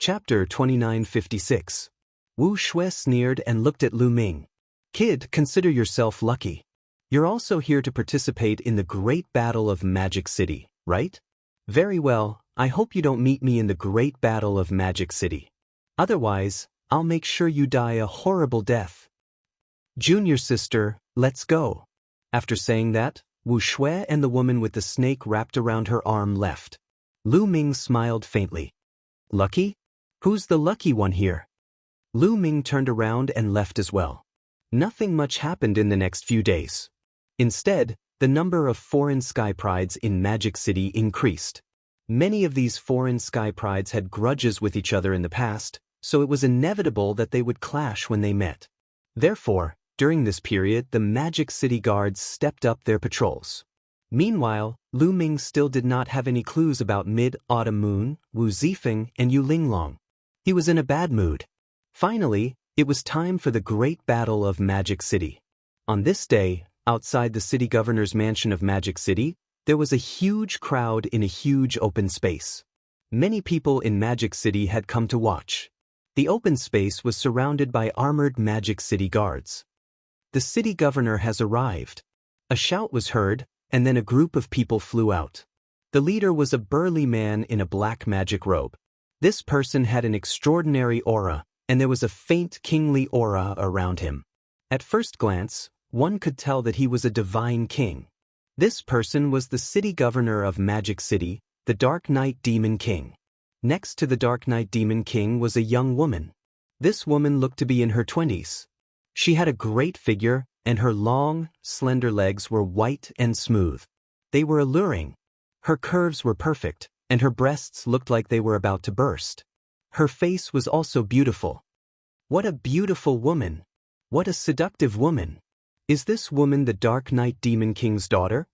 Chapter 2956. Wu Shui sneered and looked at Lu Ming. Kid, consider yourself lucky. You're also here to participate in the great battle of Magic City, right? Very well, I hope you don't meet me in the great battle of Magic City. Otherwise, I'll make sure you die a horrible death. Junior sister, let's go. After saying that, Wu Shui and the woman with the snake wrapped around her arm left. Lu Ming smiled faintly. Lucky? Who's the lucky one here? Lu Ming turned around and left as well. Nothing much happened in the next few days. Instead, the number of foreign sky prides in Magic City increased. Many of these foreign sky prides had grudges with each other in the past, so it was inevitable that they would clash when they met. Therefore, during this period, the Magic City guards stepped up their patrols. Meanwhile, Lu Ming still did not have any clues about Mid-Autumn Moon, Wu Zifeng, and Yu Linglong. He was in a bad mood. Finally, it was time for the great battle of Magic City. On this day, outside the city governor's mansion of Magic City, there was a huge crowd in a huge open space. Many people in Magic City had come to watch. The open space was surrounded by armored Magic City guards. The city governor has arrived. A shout was heard, and then a group of people flew out. The leader was a burly man in a black magic robe. This person had an extraordinary aura, and there was a faint kingly aura around him. At first glance, one could tell that he was a divine king. This person was the city governor of Magic City, the Dark Knight Demon King. Next to the Dark Knight Demon King was a young woman. This woman looked to be in her 20s. She had a great figure, and her long, slender legs were white and smooth. They were alluring. Her curves were perfect, and her breasts looked like they were about to burst. Her face was also beautiful. What a beautiful woman! What a seductive woman! Is this woman the Dark Knight Demon King's daughter?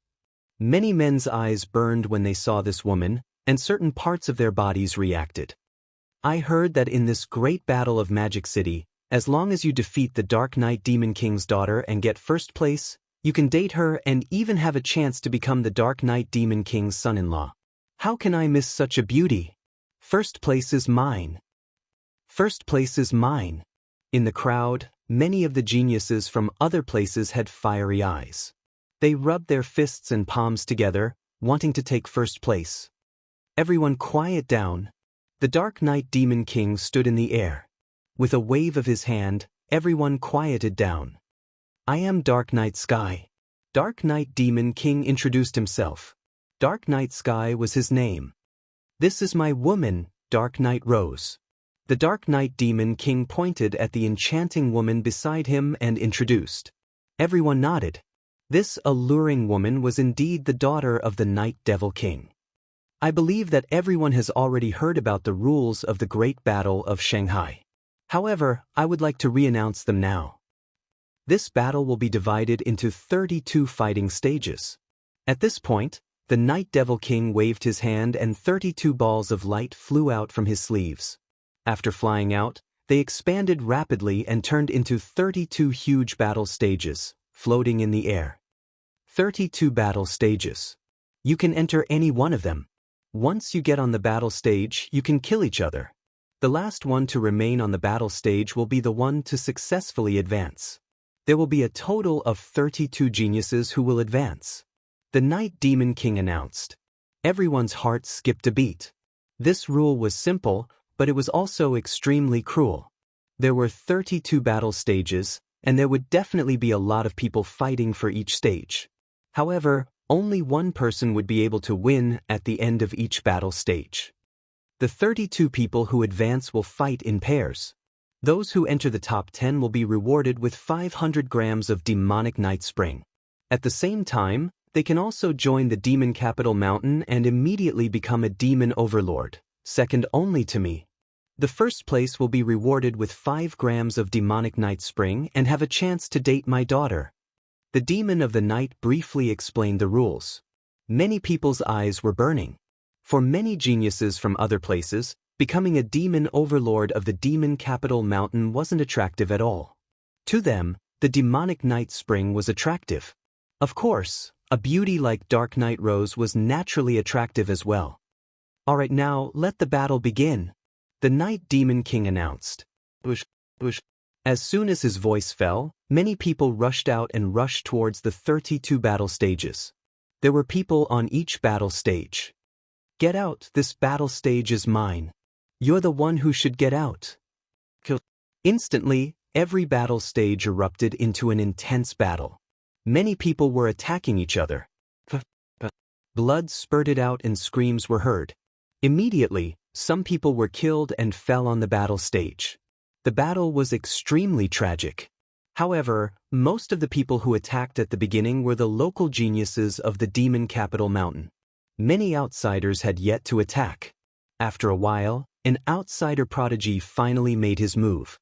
Many men's eyes burned when they saw this woman, and certain parts of their bodies reacted. I heard that in this great battle of Magic City, as long as you defeat the Dark Knight Demon King's daughter and get first place, you can date her and even have a chance to become the Dark Knight Demon King's son-in-law. How can I miss such a beauty? First place is mine. First place is mine. In the crowd, many of the geniuses from other places had fiery eyes. They rubbed their fists and palms together, wanting to take first place. Everyone quiet down. The Dark Knight Demon King stood in the air. With a wave of his hand, everyone quieted down. I am Dark Knight Sky. Dark Knight Demon King introduced himself. Dark Knight Sky was his name. This is my woman, Dark Knight Rose. The Dark Knight Demon King pointed at the enchanting woman beside him and introduced. Everyone nodded. This alluring woman was indeed the daughter of the Night Devil King. I believe that everyone has already heard about the rules of the Great Battle of Shanghai. However, I would like to re-announce them now. This battle will be divided into 32 fighting stages. At this point, the Night Devil King waved his hand and 32 balls of light flew out from his sleeves. After flying out, they expanded rapidly and turned into 32 huge battle stages, floating in the air. 32 battle stages. You can enter any one of them. Once you get on the battle stage, you can kill each other. The last one to remain on the battle stage will be the one to successfully advance. There will be a total of 32 geniuses who will advance. The Night Demon King announced. Everyone's heart skipped a beat. This rule was simple, but it was also extremely cruel. There were 32 battle stages, and there would definitely be a lot of people fighting for each stage. However, only one person would be able to win at the end of each battle stage. The 32 people who advance will fight in pairs. Those who enter the top 10 will be rewarded with 500 grams of demonic night spring. At the same time, they can also join the demon capital mountain and immediately become a demon overlord, second only to me. The first place will be rewarded with 5 grams of demonic night spring and have a chance to date my daughter. The demon of the night briefly explained the rules. Many people's eyes were burning. For many geniuses from other places, becoming a demon overlord of the demon capital mountain wasn't attractive at all. To them, the demonic night spring was attractive. Of course, a beauty like Dark Knight Rose was naturally attractive as well. Alright, now let the battle begin. The Night Demon King announced. Whoosh, whoosh. As soon as his voice fell, many people rushed out and rushed towards the 32 battle stages. There were people on each battle stage. Get out, this battle stage is mine. You're the one who should get out. Instantly, every battle stage erupted into an intense battle. Many people were attacking each other. Blood spurted out and screams were heard. Immediately, some people were killed and fell on the battle stage. The battle was extremely tragic. However, most of the people who attacked at the beginning were the local geniuses of the demon capital mountain. Many outsiders had yet to attack. After a while, an outsider prodigy finally made his move.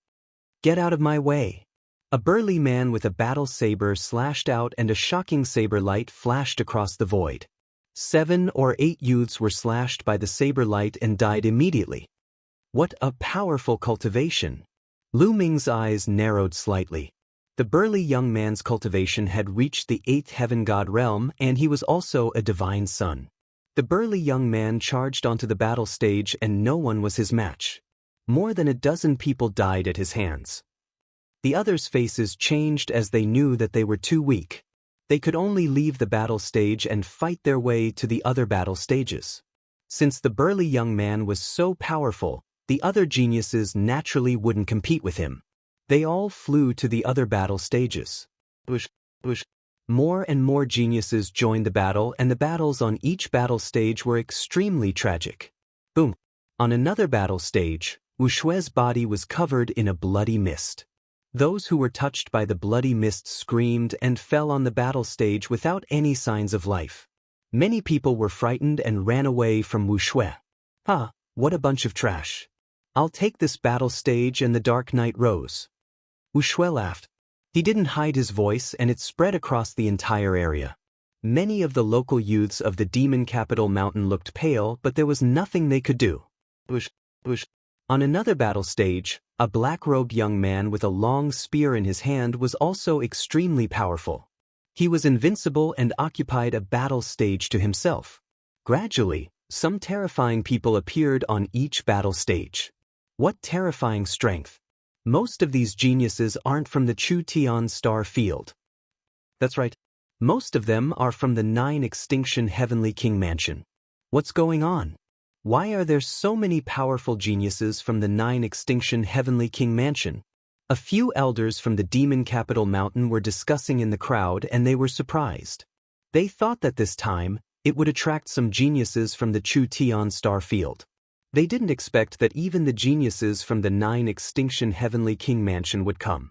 Get out of my way. A burly man with a battle saber slashed out and a shocking saber light flashed across the void. 7 or 8 youths were slashed by the saber light and died immediately. What a powerful cultivation! Lu Ming's eyes narrowed slightly. The burly young man's cultivation had reached the 8th heaven god realm, and he was also a divine son. The burly young man charged onto the battle stage and no one was his match. More than a dozen people died at his hands. The others' faces changed as they knew that they were too weak. They could only leave the battle stage and fight their way to the other battle stages. Since the burly young man was so powerful, the other geniuses naturally wouldn't compete with him. They all flew to the other battle stages. Whoosh, whoosh. More and more geniuses joined the battle, and the battles on each battle stage were extremely tragic. Boom! On another battle stage, Wu Shue's body was covered in a bloody mist. Those who were touched by the bloody mist screamed and fell on the battle stage without any signs of life. Many people were frightened and ran away from Wu Shui. What a bunch of trash. I'll take this battle stage, and the Dark Knight rose. Wu Shui laughed. He didn't hide his voice, and it spread across the entire area. Many of the local youths of the demon capital mountain looked pale, but there was nothing they could do. Whoosh, whoosh. On another battle stage, a black-robed young man with a long spear in his hand was also extremely powerful. He was invincible and occupied a battle stage to himself. Gradually, some terrifying people appeared on each battle stage. What terrifying strength! Most of these geniuses aren't from the Chu Tian star field. That's right. Most of them are from the 9 Extinction Heavenly King Mansion. What's going on? Why are there so many powerful geniuses from the 9 Extinction Heavenly King Mansion? A few elders from the demon capital mountain were discussing in the crowd, and they were surprised. They thought that this time, it would attract some geniuses from the Chu Tian star field. They didn't expect that even the geniuses from the 9 Extinction Heavenly King Mansion would come.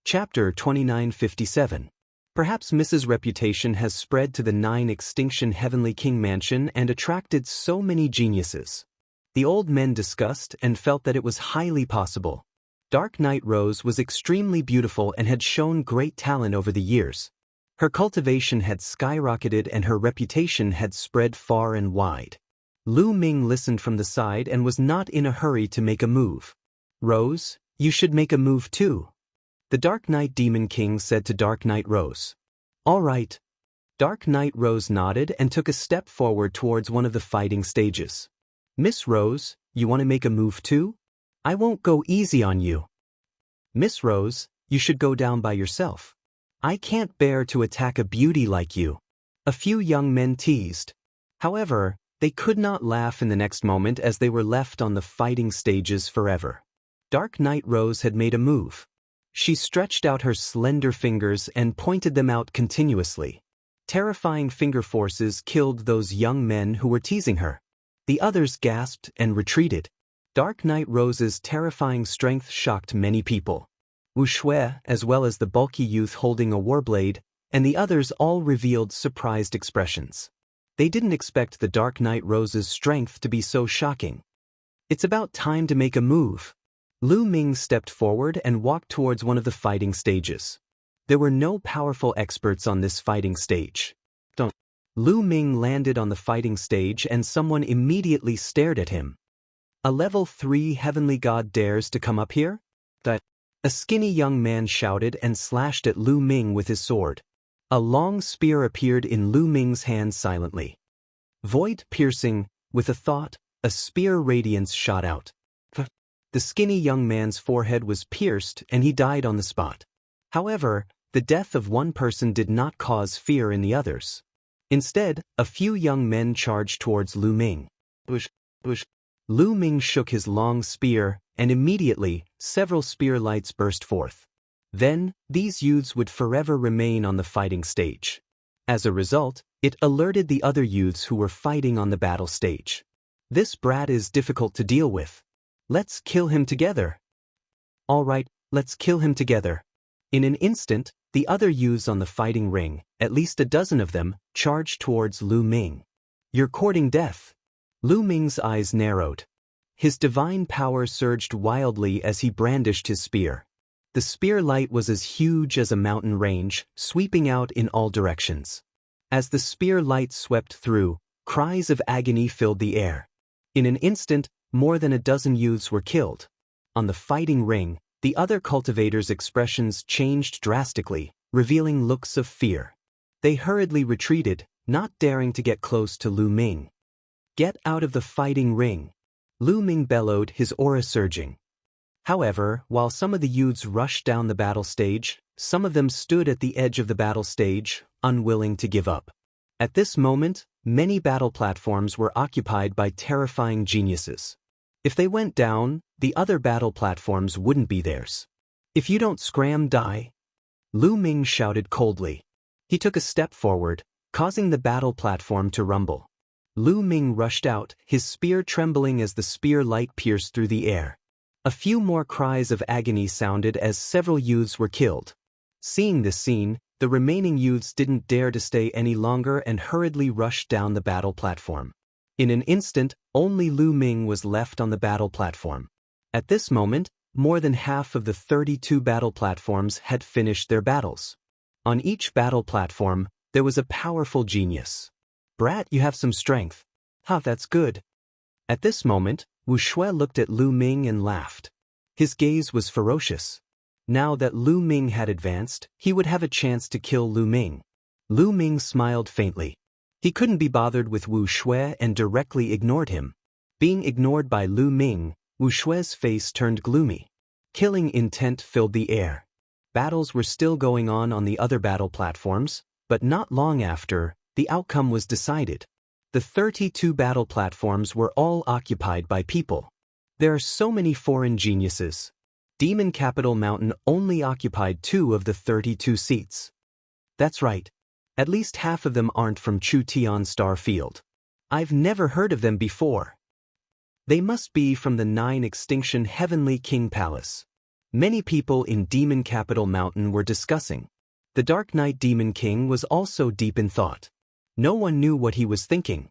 Chapter 2957. Perhaps Mrs. reputation has spread to the 9 Extinction Heavenly King Mansion and attracted so many geniuses. The old men discussed and felt that it was highly possible. Dark Knight Rose was extremely beautiful and had shown great talent over the years. Her cultivation had skyrocketed and her reputation had spread far and wide. Lu Ming listened from the side and was not in a hurry to make a move. Rose, you should make a move too. The Dark Knight Demon King said to Dark Knight Rose. All right. Dark Knight Rose nodded and took a step forward towards one of the fighting stages. Miss Rose, you want to make a move too? I won't go easy on you. Miss Rose, you should go down by yourself. I can't bear to attack a beauty like you. A few young men teased. However, they could not laugh in the next moment as they were left on the fighting stages forever. Dark Knight Rose had made a move. She stretched out her slender fingers and pointed them out continuously. Terrifying finger forces killed those young men who were teasing her. The others gasped and retreated. Dark Knight Rose's terrifying strength shocked many people. Wu Shui, as well as the bulky youth holding a warblade, and the others all revealed surprised expressions. They didn't expect the Dark Knight Rose's strength to be so shocking. It's about time to make a move. Lu Ming stepped forward and walked towards one of the fighting stages. There were no powerful experts on this fighting stage. Lu Ming landed on the fighting stage and someone immediately stared at him. A level 3 heavenly god dares to come up here? A skinny young man shouted and slashed at Lu Ming with his sword. A long spear appeared in Lu Ming's hand silently. Void piercing, with a thought, a spear radiance shot out. The skinny young man's forehead was pierced and he died on the spot. However, the death of one person did not cause fear in the others. Instead, a few young men charged towards Lu Ming. Bush. Lu Ming shook his long spear, and immediately, several spear lights burst forth. Then, these youths would forever remain on the fighting stage. As a result, it alerted the other youths who were fighting on the battle stage. This brat is difficult to deal with. Let's kill him together. All right, let's kill him together. In an instant, the other youths on the fighting ring, at least a dozen of them, charged towards Lu Ming. You're courting death. Lu Ming's eyes narrowed. His divine power surged wildly as he brandished his spear. The spear light was as huge as a mountain range, sweeping out in all directions. As the spear light swept through, cries of agony filled the air. In an instant, more than a dozen youths were killed. On the fighting ring, the other cultivators' expressions changed drastically, revealing looks of fear. They hurriedly retreated, not daring to get close to Lu Ming. Get out of the fighting ring. Lu Ming bellowed, his aura surging. However, while some of the youths rushed down the battle stage, some of them stood at the edge of the battle stage, unwilling to give up. At this moment, many battle platforms were occupied by terrifying geniuses. If they went down, the other battle platforms wouldn't be theirs. If you don't scram, die. Lu Ming shouted coldly. He took a step forward, causing the battle platform to rumble. Lu Ming rushed out, his spear trembling as the spear light pierced through the air. A few more cries of agony sounded as several youths were killed. Seeing this scene, the remaining youths didn't dare to stay any longer and hurriedly rushed down the battle platform. In an instant, only Lu Ming was left on the battle platform. At this moment, more than half of the 32 battle platforms had finished their battles. On each battle platform, there was a powerful genius. Brat, you have some strength. Ha, that's good. At this moment, Wu Shui looked at Lu Ming and laughed. His gaze was ferocious. Now that Lu Ming had advanced, he would have a chance to kill Lu Ming. Lu Ming smiled faintly. He couldn't be bothered with Wu Shui and directly ignored him. Being ignored by Lu Ming, Wu Shui's face turned gloomy. Killing intent filled the air. Battles were still going on the other battle platforms, but not long after, the outcome was decided. The 32 battle platforms were all occupied by people. There are so many foreign geniuses. Demon Capital Mountain only occupied 2 of the 32 seats. That's right. At least half of them aren't from Chu Tian Star Field. I've never heard of them before. They must be from the 9 Extinction Heavenly King Palace. Many people in Demon Capital Mountain were discussing. The Dark Knight Demon King was also deep in thought. No one knew what he was thinking.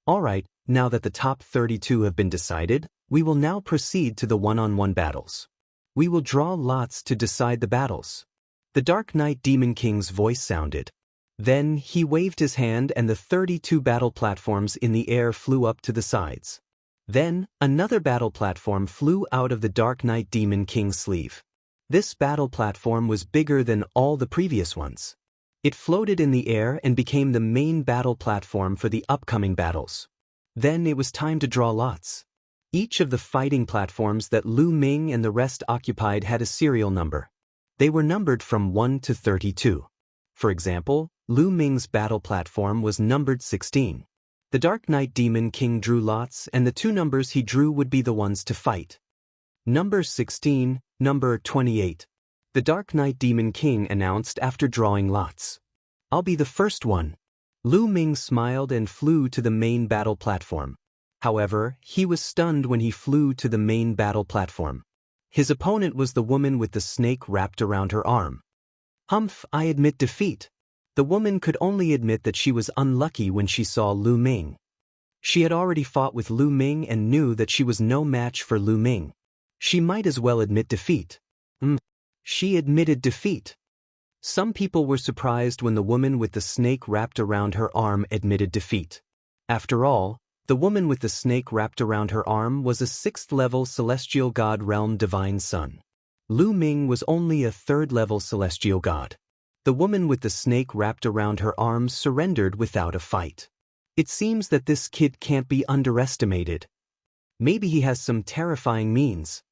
All right, now that the top 32 have been decided, we will now proceed to the one-on-one battles. We will draw lots to decide the battles. The Dark Knight Demon King's voice sounded. Then he waved his hand and the 32 battle platforms in the air flew up to the sides. Then, another battle platform flew out of the Dark Knight Demon King's sleeve. This battle platform was bigger than all the previous ones. It floated in the air and became the main battle platform for the upcoming battles. Then it was time to draw lots. Each of the fighting platforms that Lu Ming and the rest occupied had a serial number. They were numbered from 1 to 32. For example, Lu Ming's battle platform was numbered 16. The Dark Knight Demon King drew lots and the 2 numbers he drew would be the ones to fight. Number 16, number 28. The Dark Knight Demon King announced after drawing lots. I'll be the first one. Lu Ming smiled and flew to the main battle platform. However, he was stunned when he flew to the main battle platform. His opponent was the woman with the snake wrapped around her arm. Humph, I admit defeat. The woman could only admit that she was unlucky when she saw Lu Ming. She had already fought with Lu Ming and knew that she was no match for Lu Ming. She might as well admit defeat. She admitted defeat. Some people were surprised when the woman with the snake wrapped around her arm admitted defeat. After all, the woman with the snake wrapped around her arm was a 6th-level celestial god realm divine son. Lu Ming was only a 3rd-level celestial god. The woman with the snake wrapped around her arm surrendered without a fight. It seems that this kid can't be underestimated. Maybe he has some terrifying means.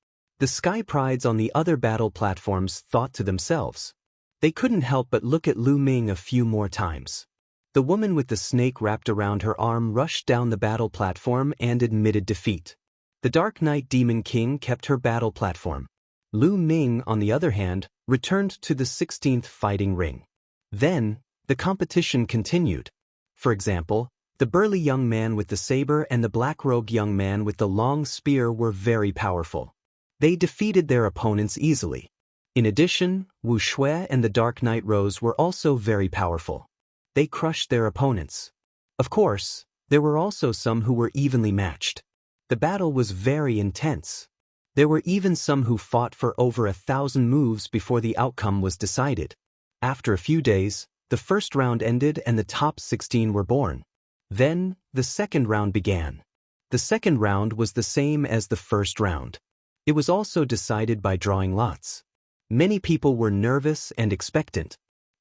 The Sky Prides on the other battle platforms thought to themselves. They couldn't help but look at Lu Ming a few more times. The woman with the snake wrapped around her arm rushed down the battle platform and admitted defeat. The Dark Knight Demon King kept her battle platform. Lu Ming, on the other hand, returned to the 16th fighting ring. Then, the competition continued. For example, the burly young man with the saber and the black-robed young man with the long spear were very powerful. They defeated their opponents easily. In addition, Wu Shui and the Dark Knight Rose were also very powerful. They crushed their opponents. Of course, there were also some who were evenly matched. The battle was very intense. There were even some who fought for over 1,000 moves before the outcome was decided. After a few days, the first round ended and the top 16 were born. Then, the second round began. The second round was the same as the first round. It was also decided by drawing lots. Many people were nervous and expectant.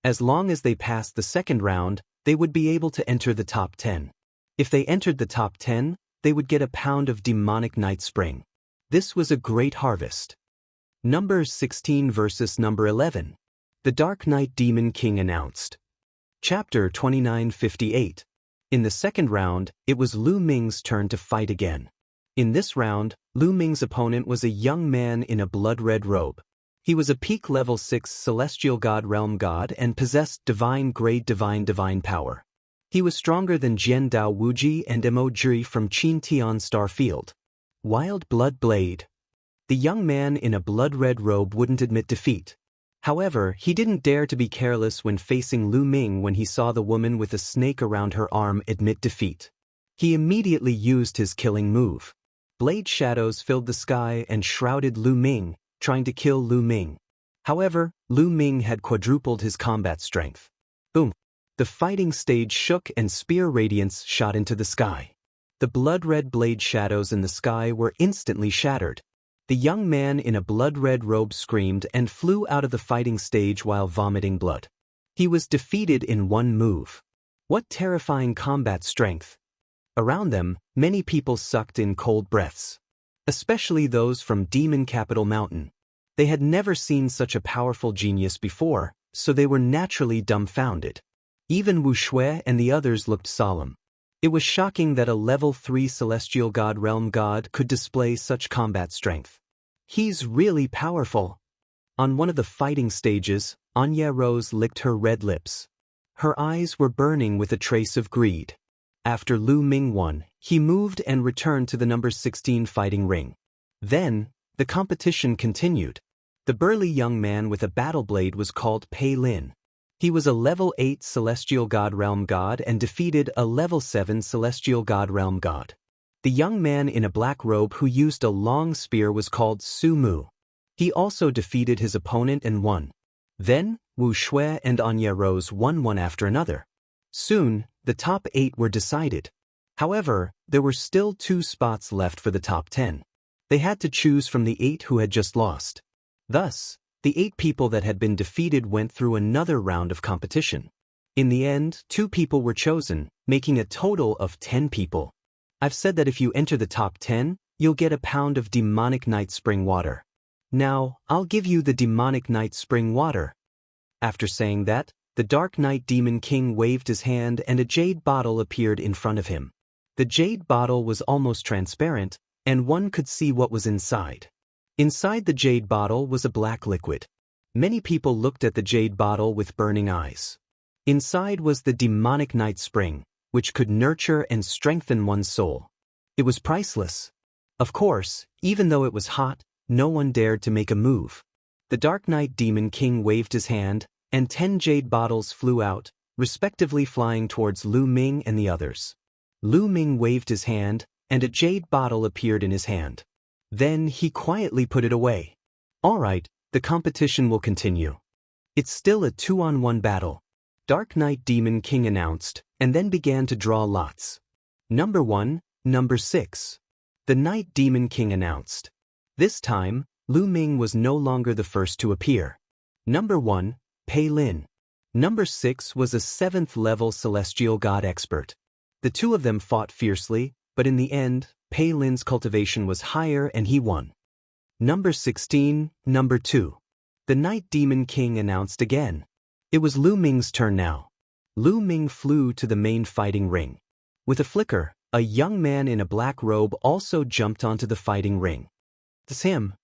As long as they passed the second round, they would be able to enter the top 10. If they entered the top 10, they would get a pound of demonic night spring. This was a great harvest. Number 16 versus number 11. The Dark Knight Demon King announced. Chapter 2958. In the second round, it was Lu Ming's turn to fight again. In this round, Lu Ming's opponent was a young man in a blood-red robe. He was a peak level 6 celestial god realm god and possessed divine grade divine power. He was stronger than Jian Dao Wuji and Mo Jiri from Qin Tian Star Field. Wild Blood Blade. The young man in a blood-red robe wouldn't admit defeat. However, he didn't dare to be careless when facing Lu Ming when he saw the woman with a snake around her arm admit defeat. He immediately used his killing move. Blade shadows filled the sky and shrouded Lu Ming, trying to kill Lu Ming. However, Lu Ming had quadrupled his combat strength. Boom! The fighting stage shook and spear radiance shot into the sky. The blood-red blade shadows in the sky were instantly shattered. The young man in a blood-red robe screamed and flew out of the fighting stage while vomiting blood. He was defeated in one move. What terrifying combat strength! Around them, many people sucked in cold breaths. Especially those from Demon Capital Mountain. They had never seen such a powerful genius before, so they were naturally dumbfounded. Even Wu Shui and the others looked solemn. It was shocking that a level 3 celestial god realm god could display such combat strength. He's really powerful. On one of the fighting stages, Anya Rose licked her red lips. Her eyes were burning with a trace of greed. After Lu Ming won, he moved and returned to the number 16 fighting ring. Then, the competition continued. The burly young man with a battle blade was called Pei Lin. He was a level 8 celestial god realm god and defeated a level 7 celestial god realm god. The young man in a black robe who used a long spear was called Su Mu. He also defeated his opponent and won. Then, Wu Shui and Anya Rose won one after another. Soon, the top 8 were decided. However, there were still 2 spots left for the top 10. They had to choose from the 8 who had just lost. Thus, the 8 people that had been defeated went through another round of competition. In the end, 2 people were chosen, making a total of 10 people. I've said that if you enter the top 10, you'll get a pound of demonic night spring water. Now, I'll give you the demonic night spring water. After saying that, the Dark Knight Demon King waved his hand and a jade bottle appeared in front of him. The jade bottle was almost transparent, and one could see what was inside. Inside the jade bottle was a black liquid. Many people looked at the jade bottle with burning eyes. Inside was the demonic night spring, which could nurture and strengthen one's soul. It was priceless. Of course, even though it was hot, no one dared to make a move. The Dark Knight Demon King waved his hand, and 10 jade bottles flew out, respectively flying towards Lu Ming and the others. Lu Ming waved his hand, and a jade bottle appeared in his hand. Then he quietly put it away. All right, the competition will continue. It's still a 2-on-1 battle. Dark Knight Demon King announced, and then began to draw lots. Number 1, number 6. The Night Demon King announced. This time, Lu Ming was no longer the first to appear. Number 1, Pei Lin. Number 6 was a 7th level celestial god expert. The two of them fought fiercely, but in the end, Pei Lin's cultivation was higher and he won. Number 16, Number 2. The Night Demon King announced again. It was Lu Ming's turn now. Lu Ming flew to the main fighting ring. With a flicker, a young man in a black robe also jumped onto the fighting ring. It's him.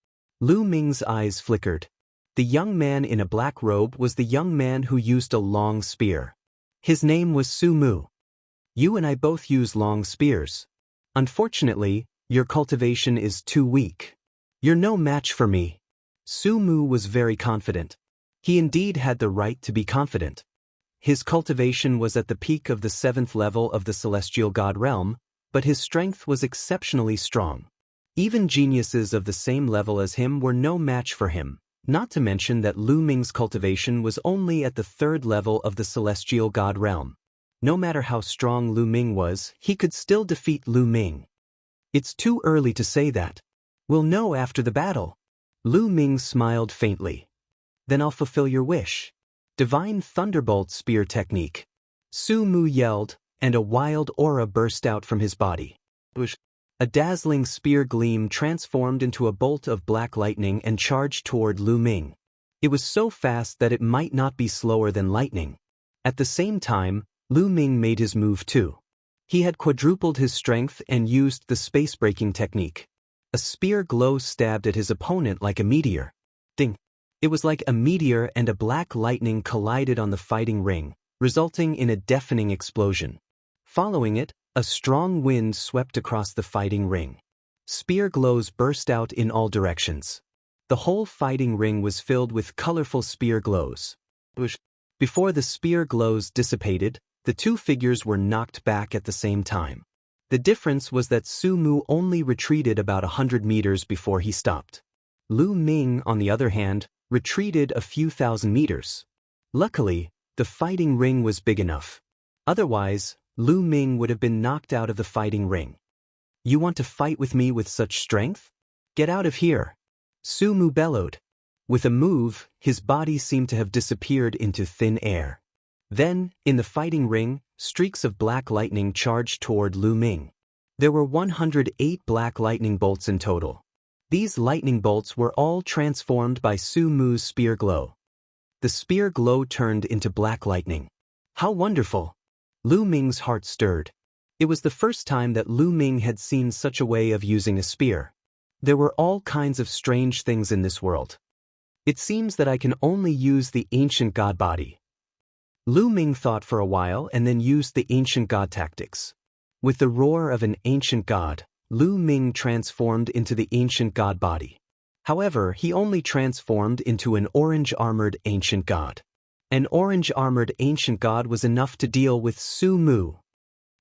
Lu Ming's eyes flickered. The young man in a black robe was the young man who used a long spear. His name was Su Mu. You and I both use long spears. Unfortunately, your cultivation is too weak. You're no match for me. Su Mu was very confident. He indeed had the right to be confident. His cultivation was at the peak of the 7th level of the celestial god realm, but his strength was exceptionally strong. Even geniuses of the same level as him were no match for him, not to mention that Lu Ming's cultivation was only at the 3rd level of the celestial god realm. No matter how strong Lu Ming was, he could still defeat Lu Ming. It's too early to say that. We'll know after the battle. Lu Ming smiled faintly. Then I'll fulfill your wish. Divine Thunderbolt Spear Technique. Su Mu yelled, and a wild aura burst out from his body. A dazzling spear gleam transformed into a bolt of black lightning and charged toward Lu Ming. It was so fast that it might not be slower than lightning. At the same time, Lu Ming made his move too. He had quadrupled his strength and used the space-breaking technique. A spear glow stabbed at his opponent like a meteor. Ding! It was like a meteor and a black lightning collided on the fighting ring, resulting in a deafening explosion. Following it, a strong wind swept across the fighting ring. Spear glows burst out in all directions. The whole fighting ring was filled with colorful spear glows. Before the spear glows dissipated, the two figures were knocked back at the same time. The difference was that Su Mu only retreated about 100 meters before he stopped. Lu Ming, on the other hand, retreated a few thousand meters. Luckily, the fighting ring was big enough. Otherwise, Lu Ming would have been knocked out of the fighting ring. You want to fight with me with such strength? Get out of here! Su Mu bellowed. With a move, his body seemed to have disappeared into thin air. Then, in the fighting ring, streaks of black lightning charged toward Lu Ming. There were 108 black lightning bolts in total. These lightning bolts were all transformed by Su Mu's spear glow. The spear glow turned into black lightning. How wonderful! Lu Ming's heart stirred. It was the first time that Lu Ming had seen such a way of using a spear. There were all kinds of strange things in this world. It seems that I can only use the ancient god body. Lu Ming thought for a while and then used the ancient god tactics. With the roar of an ancient god, Lu Ming transformed into the ancient god body. However, he only transformed into an orange-armored ancient god. An orange-armored ancient god was enough to deal with Su Mu.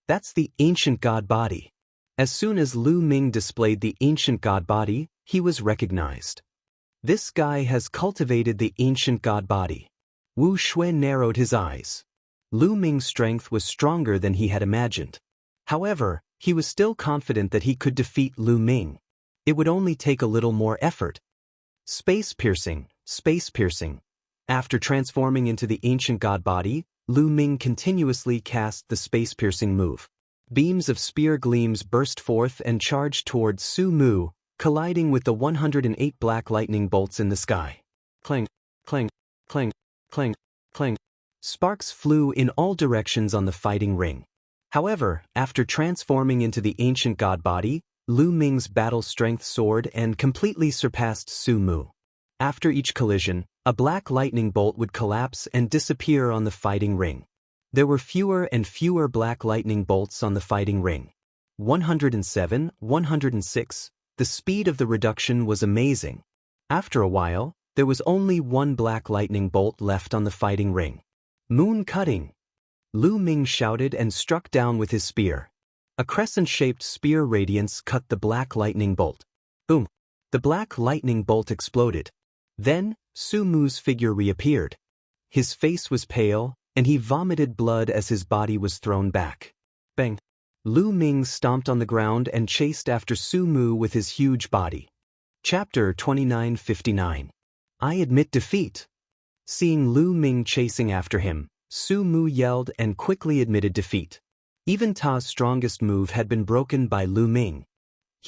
That's the ancient god body. As soon as Lu Ming displayed the ancient god body, he was recognized. This guy has cultivated the ancient god body. Wu Shui narrowed his eyes. Lu Ming's strength was stronger than he had imagined. However, he was still confident that he could defeat Lu Ming. It would only take a little more effort. Space piercing, space piercing. After transforming into the ancient god body, Lu Ming continuously cast the space piercing move. Beams of spear gleams burst forth and charged towards Su Mu, colliding with the 108 black lightning bolts in the sky. Clang, clang, clang, clang, clang. Sparks flew in all directions on the fighting ring. However, after transforming into the ancient god body, Lu Ming's battle strength soared and completely surpassed Su Mu. After each collision, a black lightning bolt would collapse and disappear on the fighting ring. There were fewer and fewer black lightning bolts on the fighting ring. 107, 106. The speed of the reduction was amazing. After a while, there was only one black lightning bolt left on the fighting ring. Moon cutting! Lu Ming shouted and struck down with his spear. A crescent-shaped spear radiance cut the black lightning bolt. Boom! The black lightning bolt exploded. Then, Su Mu's figure reappeared. His face was pale, and he vomited blood as his body was thrown back. Bang! Lu Ming stomped on the ground and chased after Su Mu with his huge body. Chapter 2959. I admit defeat. Seeing Lu Ming chasing after him, Su Mu yelled and quickly admitted defeat. Even Ta's strongest move had been broken by Lu Ming.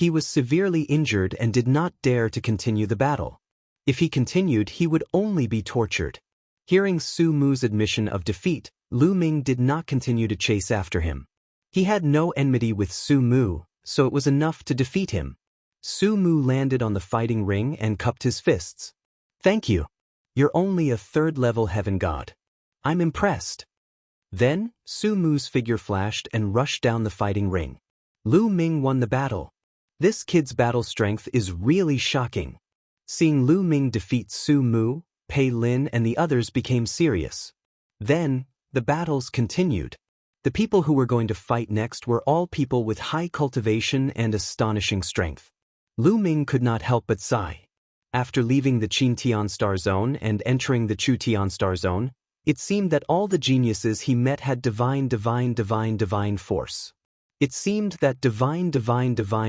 He was severely injured and did not dare to continue the battle. If he continued, he would only be tortured. Hearing Su Mu's admission of defeat, Lu Ming did not continue to chase after him. He had no enmity with Su Mu, so it was enough to defeat him. Su Mu landed on the fighting ring and cupped his fists. "Thank you. You're only a third-level heaven god. I'm impressed." Then, Su Mu's figure flashed and rushed down the fighting ring. Lu Ming won the battle. This kid's battle strength is really shocking. Seeing Lu Ming defeat Su Mu, Pei Lin and the others became serious. Then, the battles continued. The people who were going to fight next were all people with high cultivation and astonishing strength. Lu Ming could not help but sigh. After leaving the Qin Tian Star Zone and entering the Chu Tian Star Zone, it seemed that all the geniuses he met had divine force. It seemed that divine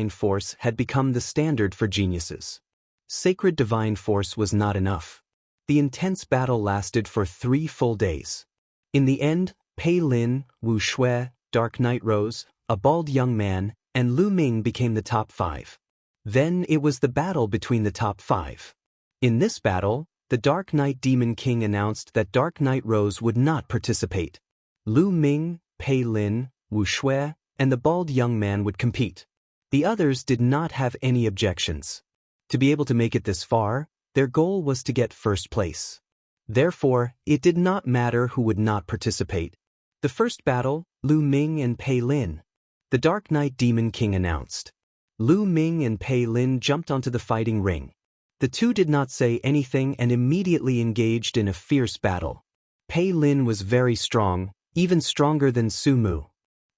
force had become the standard for geniuses. Sacred divine force was not enough. The intense battle lasted for 3 full days. In the end, Pei Lin, Wu Shui, Dark Knight Rose, a bald young man, and Lu Ming became the top 5. Then it was the battle between the top 5. In this battle, the Dark Knight Demon King announced that Dark Knight Rose would not participate. Lu Ming, Pei Lin, Wu Shui, and the bald young man would compete. The others did not have any objections. To be able to make it this far, their goal was to get first place. Therefore, it did not matter who would not participate. The first battle, Lu Ming and Pei Lin. The Dark Knight Demon King announced. Lu Ming and Pei Lin jumped onto the fighting ring. The two did not say anything and immediately engaged in a fierce battle. Pei Lin was very strong, even stronger than Su Mu.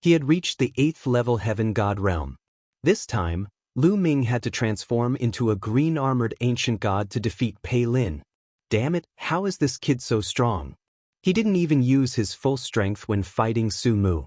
He had reached the 8th level heaven god realm. This time, Lu Ming had to transform into a green-armored ancient god to defeat Pei Lin. Damn it, how is this kid so strong? He didn't even use his full strength when fighting Su Mu.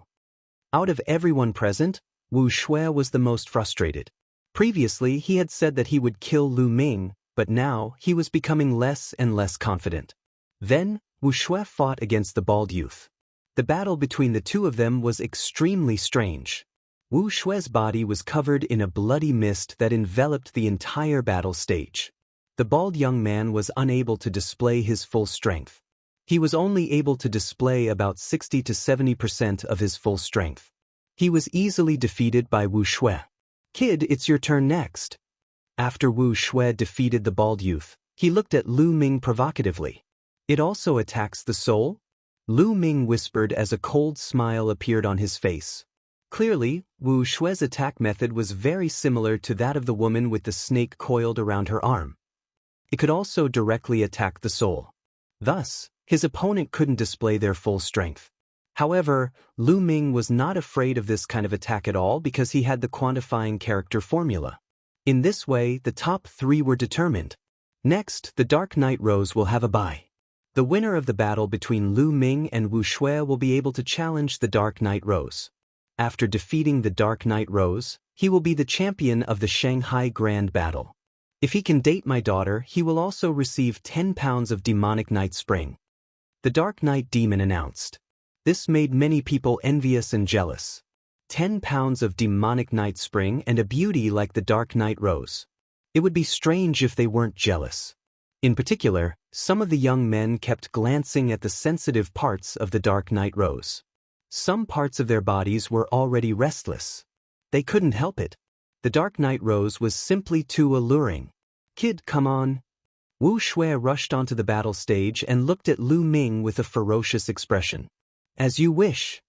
Out of everyone present, Wu Shui was the most frustrated. Previously, he had said that he would kill Lu Ming, but now he was becoming less and less confident. Then, Wu Shui fought against the bald youth. The battle between the two of them was extremely strange. Wu Shui's body was covered in a bloody mist that enveloped the entire battle stage. The bald young man was unable to display his full strength. He was only able to display about 60 to 70% of his full strength. He was easily defeated by Wu Shui. "Kid, it's your turn next." After Wu Shui defeated the bald youth, he looked at Lu Ming provocatively. "It also attacks the soul?" Lu Ming whispered as a cold smile appeared on his face. Clearly, Wu Shui's attack method was very similar to that of the woman with the snake coiled around her arm. It could also directly attack the soul. Thus, his opponent couldn't display their full strength. However, Lu Ming was not afraid of this kind of attack at all because he had the quantifying character formula. In this way, the top 3 were determined. Next, the Dark Knight Rose will have a bye. The winner of the battle between Lu Ming and Wu Shui will be able to challenge the Dark Knight Rose. After defeating the Dark Knight Rose, he will be the champion of the Shanghai Grand Battle. If he can date my daughter, he will also receive 10 pounds of demonic night spring. The Dark Knight Demon announced. This made many people envious and jealous. 10 pounds of demonic night spring and a beauty like the Dark Knight Rose. It would be strange if they weren't jealous. In particular, some of the young men kept glancing at the sensitive parts of the Dark Knight Rose. Some parts of their bodies were already restless. They couldn't help it. The Dark Knight Rose was simply too alluring. "Kid, come on." Wu Shui rushed onto the battle stage and looked at Lu Ming with a ferocious expression. "As you wish."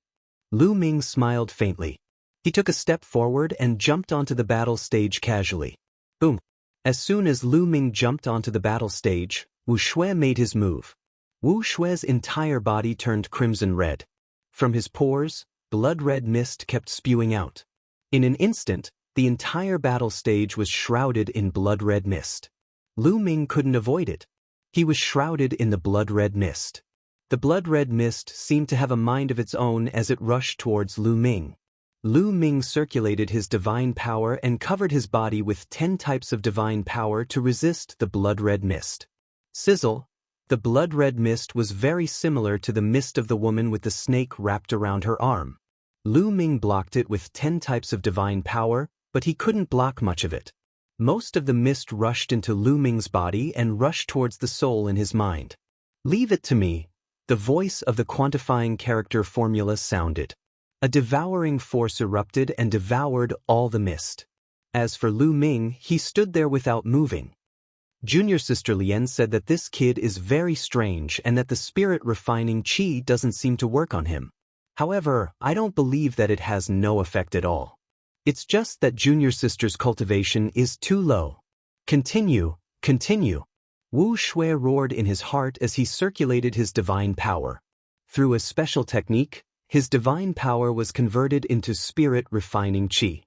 Lu Ming smiled faintly. He took a step forward and jumped onto the battle stage casually. Boom. As soon as Lu Ming jumped onto the battle stage, Wu Shui made his move. Wu Shui's entire body turned crimson red. From his pores, blood-red mist kept spewing out. In an instant, the entire battle stage was shrouded in blood-red mist. Lu Ming couldn't avoid it. He was shrouded in the blood-red mist. The blood-red mist seemed to have a mind of its own as it rushed towards Lu Ming. Lu Ming circulated his divine power and covered his body with 10 types of divine power to resist the blood-red mist. Sizzle! The blood-red mist was very similar to the mist of the woman with the snake wrapped around her arm. Lu Ming blocked it with 10 types of divine power, but he couldn't block much of it. Most of the mist rushed into Lu Ming's body and rushed towards the soul in his mind. "Leave it to me," the voice of the quantifying character formula sounded. A devouring force erupted and devoured all the mist. As for Lu Ming, he stood there without moving. Junior sister Lien said that this kid is very strange and that the spirit refining qi doesn't seem to work on him. However, I don't believe that it has no effect at all. It's just that junior sister's cultivation is too low. Continue, continue. Wu Shui roared in his heart as he circulated his divine power. Through a special technique, his divine power was converted into spirit refining qi.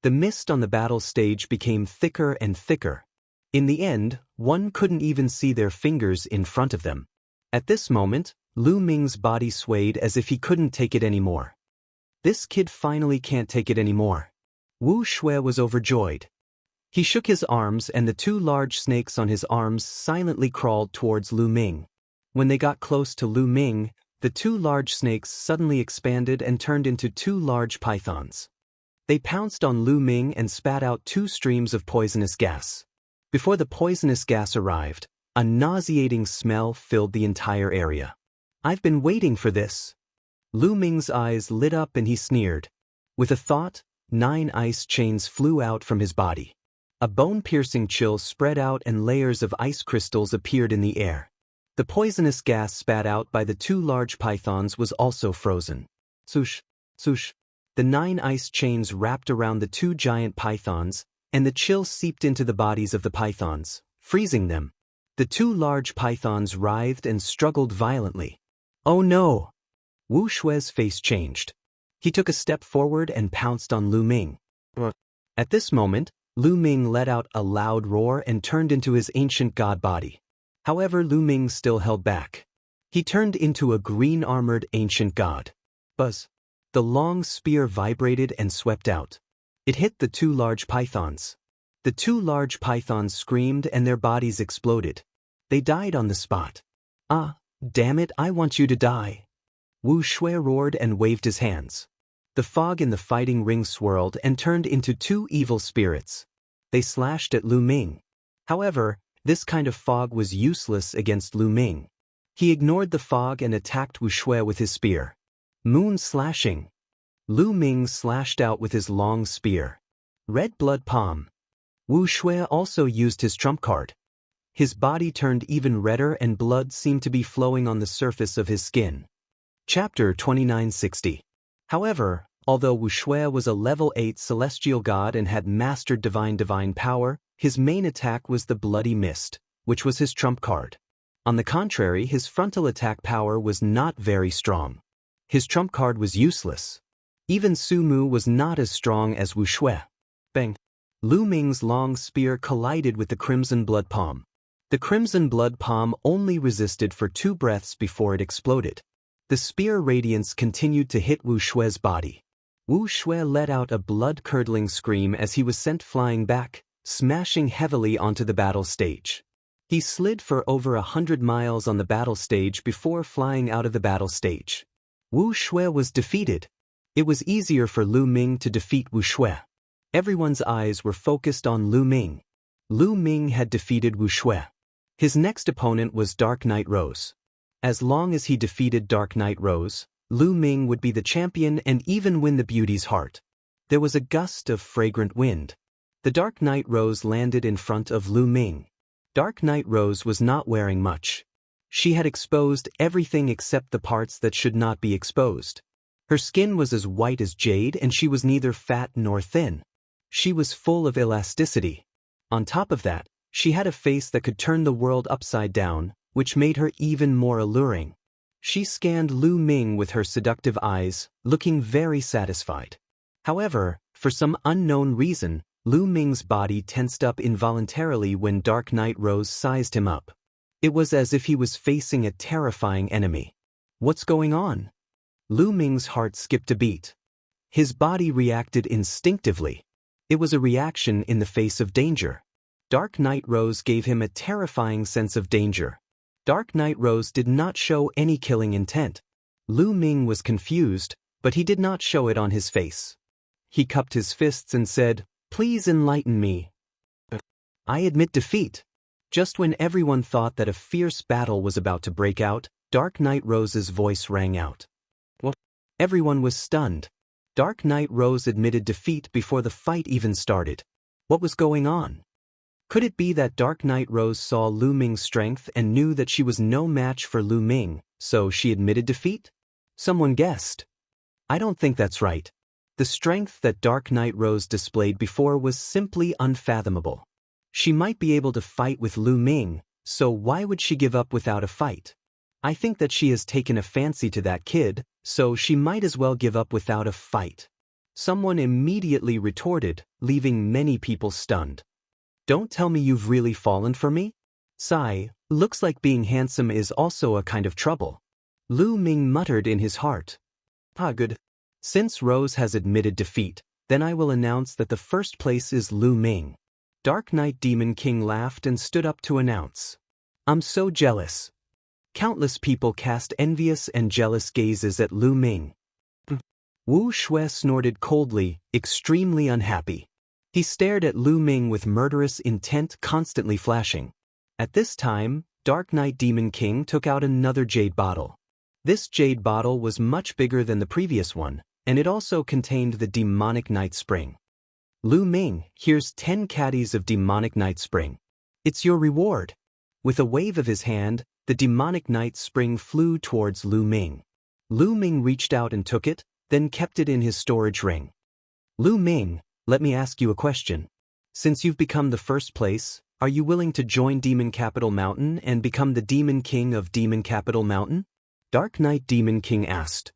The mist on the battle stage became thicker and thicker. In the end, one couldn't even see their fingers in front of them. At this moment, Lu Ming's body swayed as if he couldn't take it anymore. This kid finally can't take it anymore. Wu Shui was overjoyed. He shook his arms and the two large snakes on his arms silently crawled towards Lu Ming. When they got close to Lu Ming, the two large snakes suddenly expanded and turned into two large pythons. They pounced on Lu Ming and spat out two streams of poisonous gas. Before the poisonous gas arrived, a nauseating smell filled the entire area. "I've been waiting for this." Lu Ming's eyes lit up and he sneered. With a thought, 9 ice chains flew out from his body. A bone-piercing chill spread out and layers of ice crystals appeared in the air. The poisonous gas spat out by the two large pythons was also frozen. Swoosh, swoosh. The 9 ice chains wrapped around the two giant pythons, and the chill seeped into the bodies of the pythons, freezing them. The two large pythons writhed and struggled violently. "Oh no!" Wu Shui's face changed. He took a step forward and pounced on Lu Ming. At this moment, Lu Ming let out a loud roar and turned into his ancient god body. However, Lu Ming still held back. He turned into a green-armored ancient god. Buzz. The long spear vibrated and swept out. It hit the two large pythons. The two large pythons screamed and their bodies exploded. They died on the spot. "Ah, damn it, I want you to die." Wu Shui roared and waved his hands. The fog in the fighting ring swirled and turned into two evil spirits. They slashed at Lu Ming. However, this kind of fog was useless against Lu Ming. He ignored the fog and attacked Wu Shui with his spear. Moon slashing. Lu Ming slashed out with his long spear. Red blood palm. Wu Shui also used his trump card. His body turned even redder and blood seemed to be flowing on the surface of his skin. Chapter 2960. However, although Wu Shui was a level 8 celestial god and had mastered divine power, his main attack was the bloody mist, which was his trump card. On the contrary, his frontal attack power was not very strong. His trump card was useless. Even Su Mu was not as strong as Wu Shui. Bang! Lu Ming's long spear collided with the crimson blood palm. The crimson blood palm only resisted for 2 breaths before it exploded. The spear radiance continued to hit Wu Shui's body. Wu Shui let out a blood-curdling scream as he was sent flying back, smashing heavily onto the battle stage. He slid for over 100 miles on the battle stage before flying out of the battle stage. Wu Shui was defeated. It was easier for Lu Ming to defeat Wu Shui. Everyone's eyes were focused on Lu Ming. Lu Ming had defeated Wu Shui. His next opponent was Dark Knight Rose. As long as he defeated Dark Knight Rose, Lu Ming would be the champion and even win the beauty's heart. There was a gust of fragrant wind. The Dark Knight Rose landed in front of Lu Ming. Dark Knight Rose was not wearing much. She had exposed everything except the parts that should not be exposed. Her skin was as white as jade and she was neither fat nor thin. She was full of elasticity. On top of that, she had a face that could turn the world upside down, which made her even more alluring. She scanned Lu Ming with her seductive eyes, looking very satisfied. However, for some unknown reason, Lu Ming's body tensed up involuntarily when Dark Knight Rose sized him up. It was as if he was facing a terrifying enemy. What's going on? Lu Ming's heart skipped a beat. His body reacted instinctively. It was a reaction in the face of danger. Dark Knight Rose gave him a terrifying sense of danger. Dark Knight Rose did not show any killing intent. Lu Ming was confused, but he did not show it on his face. He cupped his fists and said, Please enlighten me. I admit defeat. Just when everyone thought that a fierce battle was about to break out, Dark Knight Rose's voice rang out. What? Everyone was stunned. Dark Knight Rose admitted defeat before the fight even started. What was going on? Could it be that Dark Knight Rose saw Lu Ming's strength and knew that she was no match for Lu Ming, so she admitted defeat? Someone guessed. I don't think that's right. The strength that Dark Knight Rose displayed before was simply unfathomable. She might be able to fight with Lu Ming, so why would she give up without a fight? I think that she has taken a fancy to that kid, so she might as well give up without a fight. Someone immediately retorted, leaving many people stunned. Don't tell me you've really fallen for me? Sigh, looks like being handsome is also a kind of trouble. Lu Ming muttered in his heart. Ah, good. Since Rose has admitted defeat, then I will announce that the first place is Lu Ming. Dark Knight Demon King laughed and stood up to announce. I'm so jealous. Countless people cast envious and jealous gazes at Lu Ming. Wu Shui snorted coldly, extremely unhappy. He stared at Lu Ming with murderous intent constantly flashing. At this time, Dark Knight Demon King took out another jade bottle. This jade bottle was much bigger than the previous one, and it also contained the demonic night spring. Lu Ming, here's 10 caddies of demonic night spring. It's your reward. With a wave of his hand, the demonic night spring flew towards Lu Ming. Lu Ming reached out and took it, then kept it in his storage ring. Lu Ming, let me ask you a question. Since you've become the first place, are you willing to join Demon Capital Mountain and become the Demon King of Demon Capital Mountain? Dark Knight Demon King asked.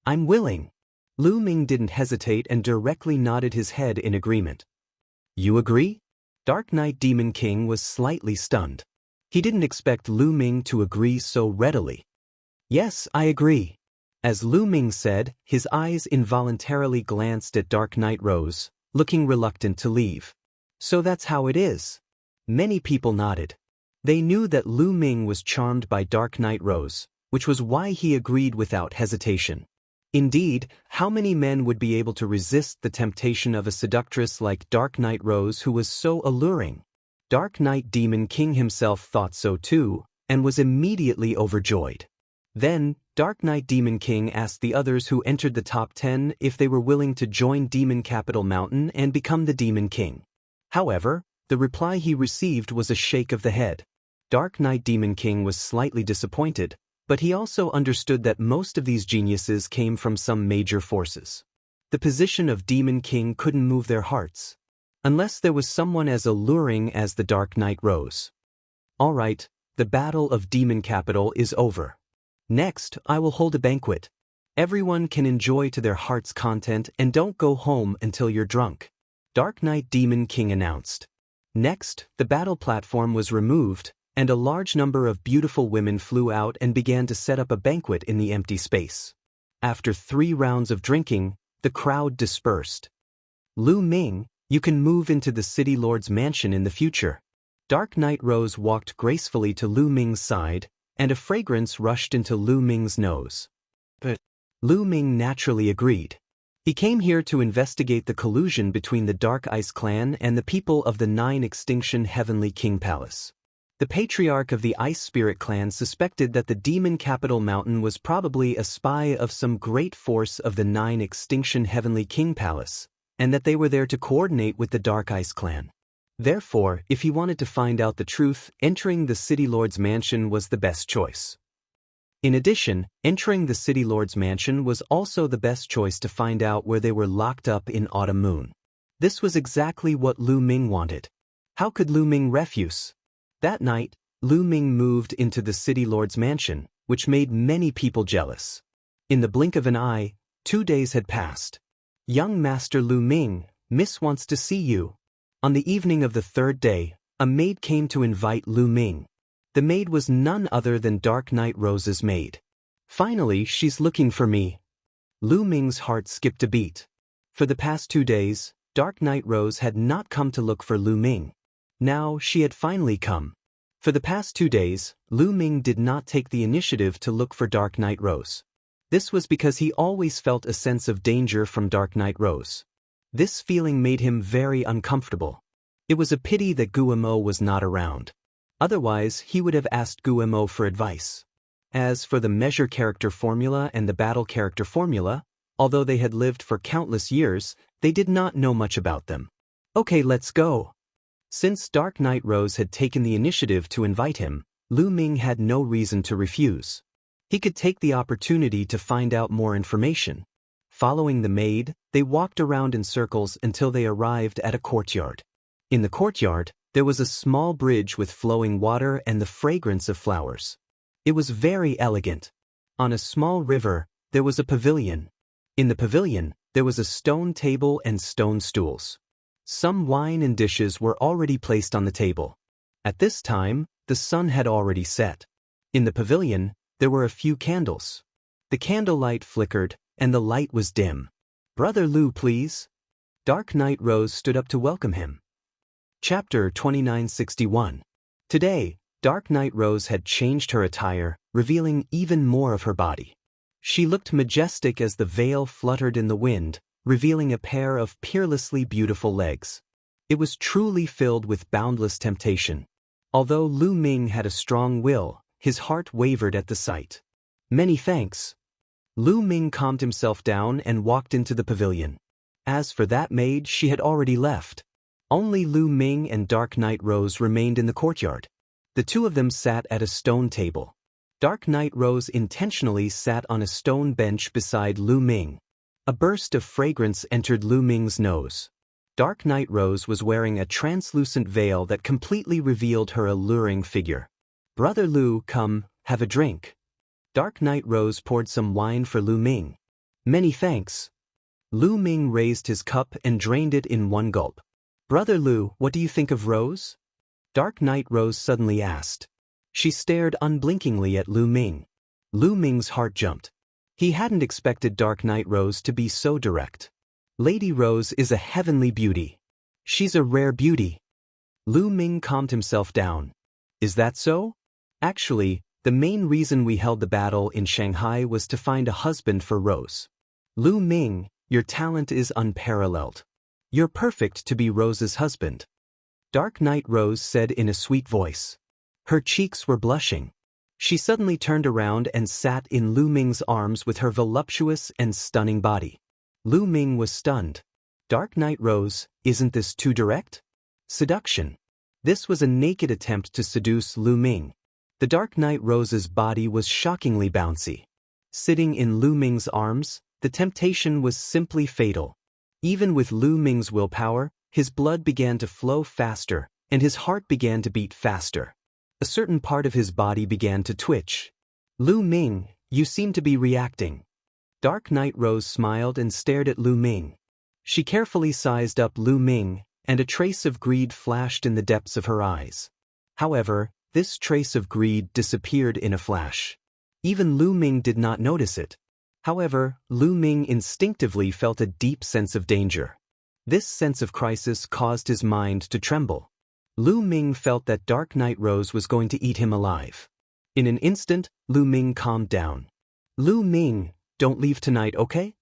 I'm willing. Lu Ming didn't hesitate and directly nodded his head in agreement. You agree? Dark Knight Demon King was slightly stunned. He didn't expect Lu Ming to agree so readily. Yes, I agree. As Lu Ming said, his eyes involuntarily glanced at Dark Knight Rose, looking reluctant to leave. So that's how it is. Many people nodded. They knew that Lu Ming was charmed by Dark Knight Rose, which was why he agreed without hesitation. Indeed, how many men would be able to resist the temptation of a seductress like Dark Knight Rose who was so alluring? Dark Knight Demon King himself thought so too, and was immediately overjoyed. Then, Dark Knight Demon King asked the others who entered the top 10 if they were willing to join Demon Capital Mountain and become the Demon King. However, the reply he received was a shake of the head. Dark Knight Demon King was slightly disappointed, but he also understood that most of these geniuses came from some major forces. The position of Demon King couldn't move their hearts, unless there was someone as alluring as the Dark Knight Rose. All right, the Battle of Demon Capital is over. Next, I will hold a banquet. Everyone can enjoy to their heart's content and don't go home until you're drunk. Dark Knight Demon King announced. Next, the battle platform was removed, and a large number of beautiful women flew out and began to set up a banquet in the empty space. After 3 rounds of drinking, the crowd dispersed. Lu Ming, you can move into the City Lord's mansion in the future. Dark Knight Rose walked gracefully to Lu Ming's side, and a fragrance rushed into Lu Ming's nose. But Lu Ming naturally agreed. He came here to investigate the collusion between the Dark Ice Clan and the people of the 9 Extinction Heavenly King Palace. The patriarch of the Ice Spirit Clan suspected that the Demon Capital Mountain was probably a spy of some great force of the 9 Extinction Heavenly King Palace, and that they were there to coordinate with the Dark Ice Clan. Therefore, if he wanted to find out the truth, entering the City Lord's mansion was the best choice. In addition, entering the City Lord's mansion was also the best choice to find out where they were locked up in Autumn Moon. This was exactly what Lu Ming wanted. How could Lu Ming refuse? That night, Lu Ming moved into the City Lord's mansion, which made many people jealous. In the blink of an eye, 2 days had passed. Young Master Lu Ming, Miss wants to see you. On the evening of the 3rd day, a maid came to invite Lu Ming. The maid was none other than Dark Knight Rose's maid. Finally, she's looking for me. Lu Ming's heart skipped a beat. For the past 2 days, Dark Knight Rose had not come to look for Lu Ming. Now, she had finally come. For the past 2 days, Lu Ming did not take the initiative to look for Dark Knight Rose. This was because he always felt a sense of danger from Dark Knight Rose. This feeling made him very uncomfortable. It was a pity that Guillemot was not around. Otherwise, he would have asked Guillemot for advice. As for the measure character formula and the battle character formula, although they had lived for countless years, they did not know much about them. Okay, let's go. Since Dark Knight Rose had taken the initiative to invite him, Lu Ming had no reason to refuse. He could take the opportunity to find out more information. Following the maid, they walked around in circles until they arrived at a courtyard. In the courtyard, there was a small bridge with flowing water and the fragrance of flowers. It was very elegant. On a small river, there was a pavilion. In the pavilion, there was a stone table and stone stools. Some wine and dishes were already placed on the table. At this time, the sun had already set. In the pavilion, there were a few candles. The candlelight flickered, and the light was dim. "Brother Lu, please." Dark Knight Rose stood up to welcome him. Chapter 2961. Today, Dark Knight Rose had changed her attire, revealing even more of her body. She looked majestic as the veil fluttered in the wind, revealing a pair of peerlessly beautiful legs. It was truly filled with boundless temptation. Although Lu Ming had a strong will, his heart wavered at the sight. "Many thanks." Lu Ming calmed himself down and walked into the pavilion. As for that maid, she had already left. Only Lu Ming and Dark Knight Rose remained in the courtyard. The two of them sat at a stone table. Dark Knight Rose intentionally sat on a stone bench beside Lu Ming. A burst of fragrance entered Lu Ming's nose. Dark Knight Rose was wearing a translucent veil that completely revealed her alluring figure. "Brother Lu, come, have a drink." Dark Knight Rose poured some wine for Lu Ming. "Many thanks." Lu Ming raised his cup and drained it in one gulp. "Brother Lu, what do you think of Rose?" Dark Knight Rose suddenly asked. She stared unblinkingly at Lu Ming. Lu Ming's heart jumped. He hadn't expected Dark Knight Rose to be so direct. "Lady Rose is a heavenly beauty. She's a rare beauty." Lu Ming calmed himself down. "Is that so? Actually, the main reason we held the battle in Shanghai was to find a husband for Rose. Lu Ming, your talent is unparalleled. You're perfect to be Rose's husband." Dark Knight Rose said in a sweet voice. Her cheeks were blushing. She suddenly turned around and sat in Lu Ming's arms with her voluptuous and stunning body. Lu Ming was stunned. "Dark Knight Rose, isn't this too direct?" Seduction. This was a naked attempt to seduce Lu Ming. The Dark Knight Rose's body was shockingly bouncy. Sitting in Lu Ming's arms, the temptation was simply fatal. Even with Lu Ming's willpower, his blood began to flow faster, and his heart began to beat faster. A certain part of his body began to twitch. "Lu Ming, you seem to be reacting." Dark Knight Rose smiled and stared at Lu Ming. She carefully sized up Lu Ming, and a trace of greed flashed in the depths of her eyes. However, this trace of greed disappeared in a flash. Even Lu Ming did not notice it. However, Lu Ming instinctively felt a deep sense of danger. This sense of crisis caused his mind to tremble. Lu Ming felt that Dark Knight Rose was going to eat him alive. In an instant, Lu Ming calmed down. "Lu Ming, don't leave tonight, okay?"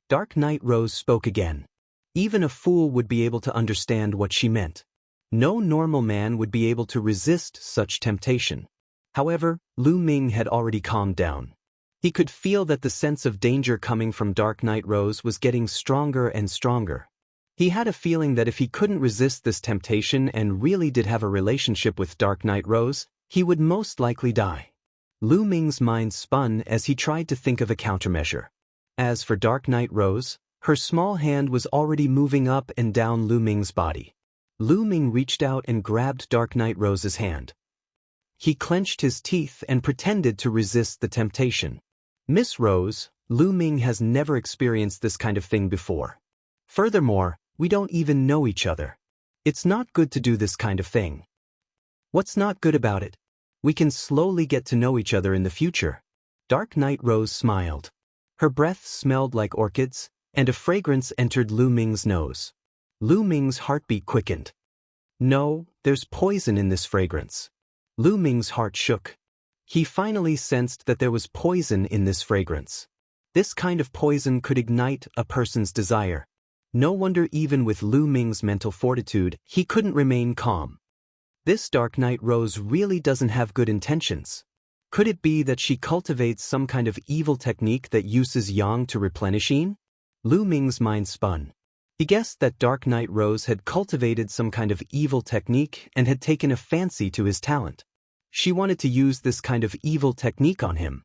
Dark Knight Rose spoke again. Even a fool would be able to understand what she meant. No normal man would be able to resist such temptation. However, Lu Ming had already calmed down. He could feel that the sense of danger coming from Dark Knight Rose was getting stronger and stronger. He had a feeling that if he couldn't resist this temptation and really did have a relationship with Dark Knight Rose, he would most likely die. Lu Ming's mind spun as he tried to think of a countermeasure. As for Dark Knight Rose, her small hand was already moving up and down Lu Ming's body. Lu Ming reached out and grabbed Dark Knight Rose's hand. He clenched his teeth and pretended to resist the temptation. "Miss Rose, Lu Ming has never experienced this kind of thing before. Furthermore, we don't even know each other. It's not good to do this kind of thing." "What's not good about it? We can slowly get to know each other in the future." Dark Knight Rose smiled. Her breath smelled like orchids, and a fragrance entered Lu Ming's nose. Lu Ming's heartbeat quickened. "No, there's poison in this fragrance." Lu Ming's heart shook. He finally sensed that there was poison in this fragrance. This kind of poison could ignite a person's desire. No wonder even with Lu Ming's mental fortitude, he couldn't remain calm. This Dark Knight Rose really doesn't have good intentions. Could it be that she cultivates some kind of evil technique that uses yang to replenish yin? Lu Ming's mind spun. He guessed that Dark Knight Rose had cultivated some kind of evil technique and had taken a fancy to his talent. She wanted to use this kind of evil technique on him.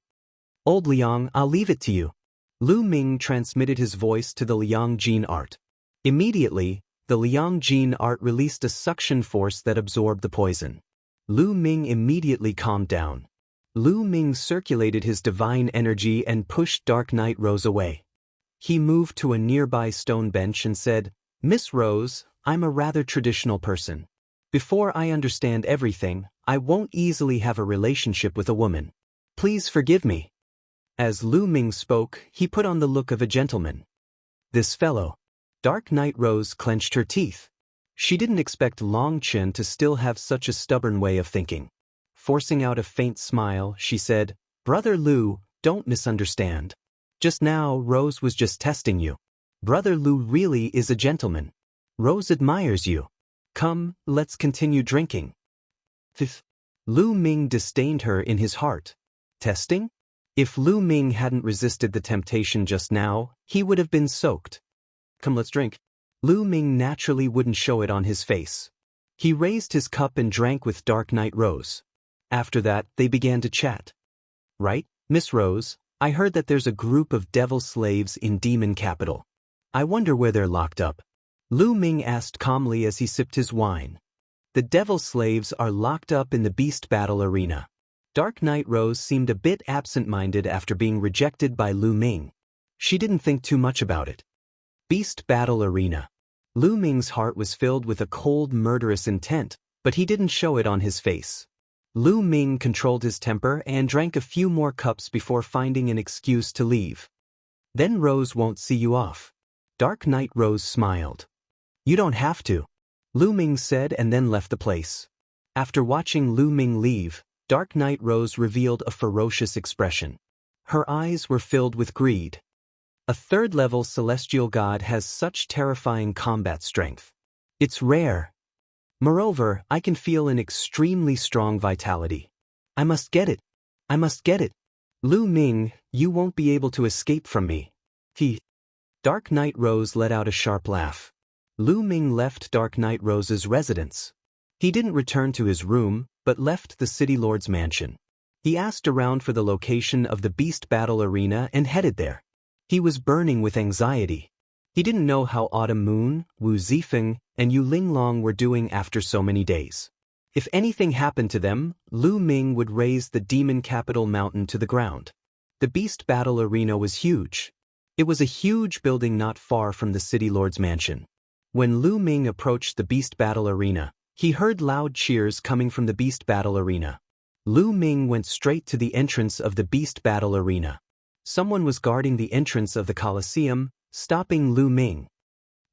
Old Liang, I'll leave it to you. Lu Ming transmitted his voice to the Liang gene art. Immediately, the Liang gene art released a suction force that absorbed the poison. Lu Ming immediately calmed down. Lu Ming circulated his divine energy and pushed Dark Knight Rose away. He moved to a nearby stone bench and said, "Miss Rose, I'm a rather traditional person. Before I understand everything, I won't easily have a relationship with a woman. Please forgive me." As Lu Ming spoke, he put on the look of a gentleman. This fellow. Dark Knight Rose clenched her teeth. She didn't expect Long Chen to still have such a stubborn way of thinking. Forcing out a faint smile, she said, "Brother Lu, don't misunderstand. Just now, Rose was just testing you. Brother Lu really is a gentleman. Rose admires you. Come, let's continue drinking." Lu Ming disdained her in his heart. Testing? If Lu Ming hadn't resisted the temptation just now, he would have been soaked. "Come, let's drink." Lu Ming naturally wouldn't show it on his face. He raised his cup and drank with Dark Knight Rose. After that, they began to chat. "Right, Miss Rose, I heard that there's a group of devil slaves in Demon Capital. I wonder where they're locked up." Lu Ming asked calmly as he sipped his wine. "The devil slaves are locked up in the Beast Battle Arena." Dark Knight Rose seemed a bit absent-minded after being rejected by Lu Ming. She didn't think too much about it. Beast Battle Arena. Lu Ming's heart was filled with a cold, murderous intent, but he didn't show it on his face. Lu Ming controlled his temper and drank a few more cups before finding an excuse to leave. "Then Rose won't see you off." Dark Knight Rose smiled. "You don't have to," Lu Ming said and then left the place. After watching Lu Ming leave, Dark Knight Rose revealed a ferocious expression. Her eyes were filled with greed. A third-level celestial god has such terrifying combat strength. It's rare. Moreover, I can feel an extremely strong vitality. I must get it. I must get it. Lu Ming, you won't be able to escape from me. Dark Knight Rose let out a sharp laugh. Lu Ming left Dark Knight Rose's residence. He didn't return to his room, but left the City Lord's mansion. He asked around for the location of the Beast Battle Arena and headed there. He was burning with anxiety. He didn't know how Autumn Moon, Wu Zifeng, and Yu Linglong were doing after so many days. If anything happened to them, Lu Ming would raise the Demon Capital Mountain to the ground. The Beast Battle Arena was huge. It was a huge building not far from the City Lord's mansion. When Lu Ming approached the Beast Battle Arena, he heard loud cheers coming from the Beast Battle Arena. Lu Ming went straight to the entrance of the Beast Battle Arena. Someone was guarding the entrance of the Colosseum, stopping Lu Ming.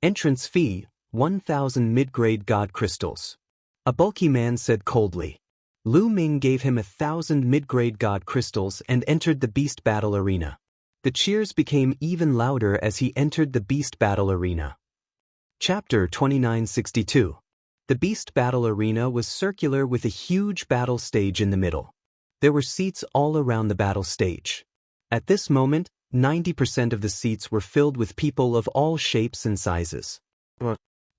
"Entrance fee, 1,000 mid-grade god crystals." A bulky man said coldly. Lu Ming gave him 1,000 mid-grade god crystals and entered the Beast Battle Arena. The cheers became even louder as he entered the Beast Battle Arena. Chapter 2962. The Beast Battle Arena was circular with a huge battle stage in the middle. There were seats all around the battle stage. At this moment, 90% of the seats were filled with people of all shapes and sizes.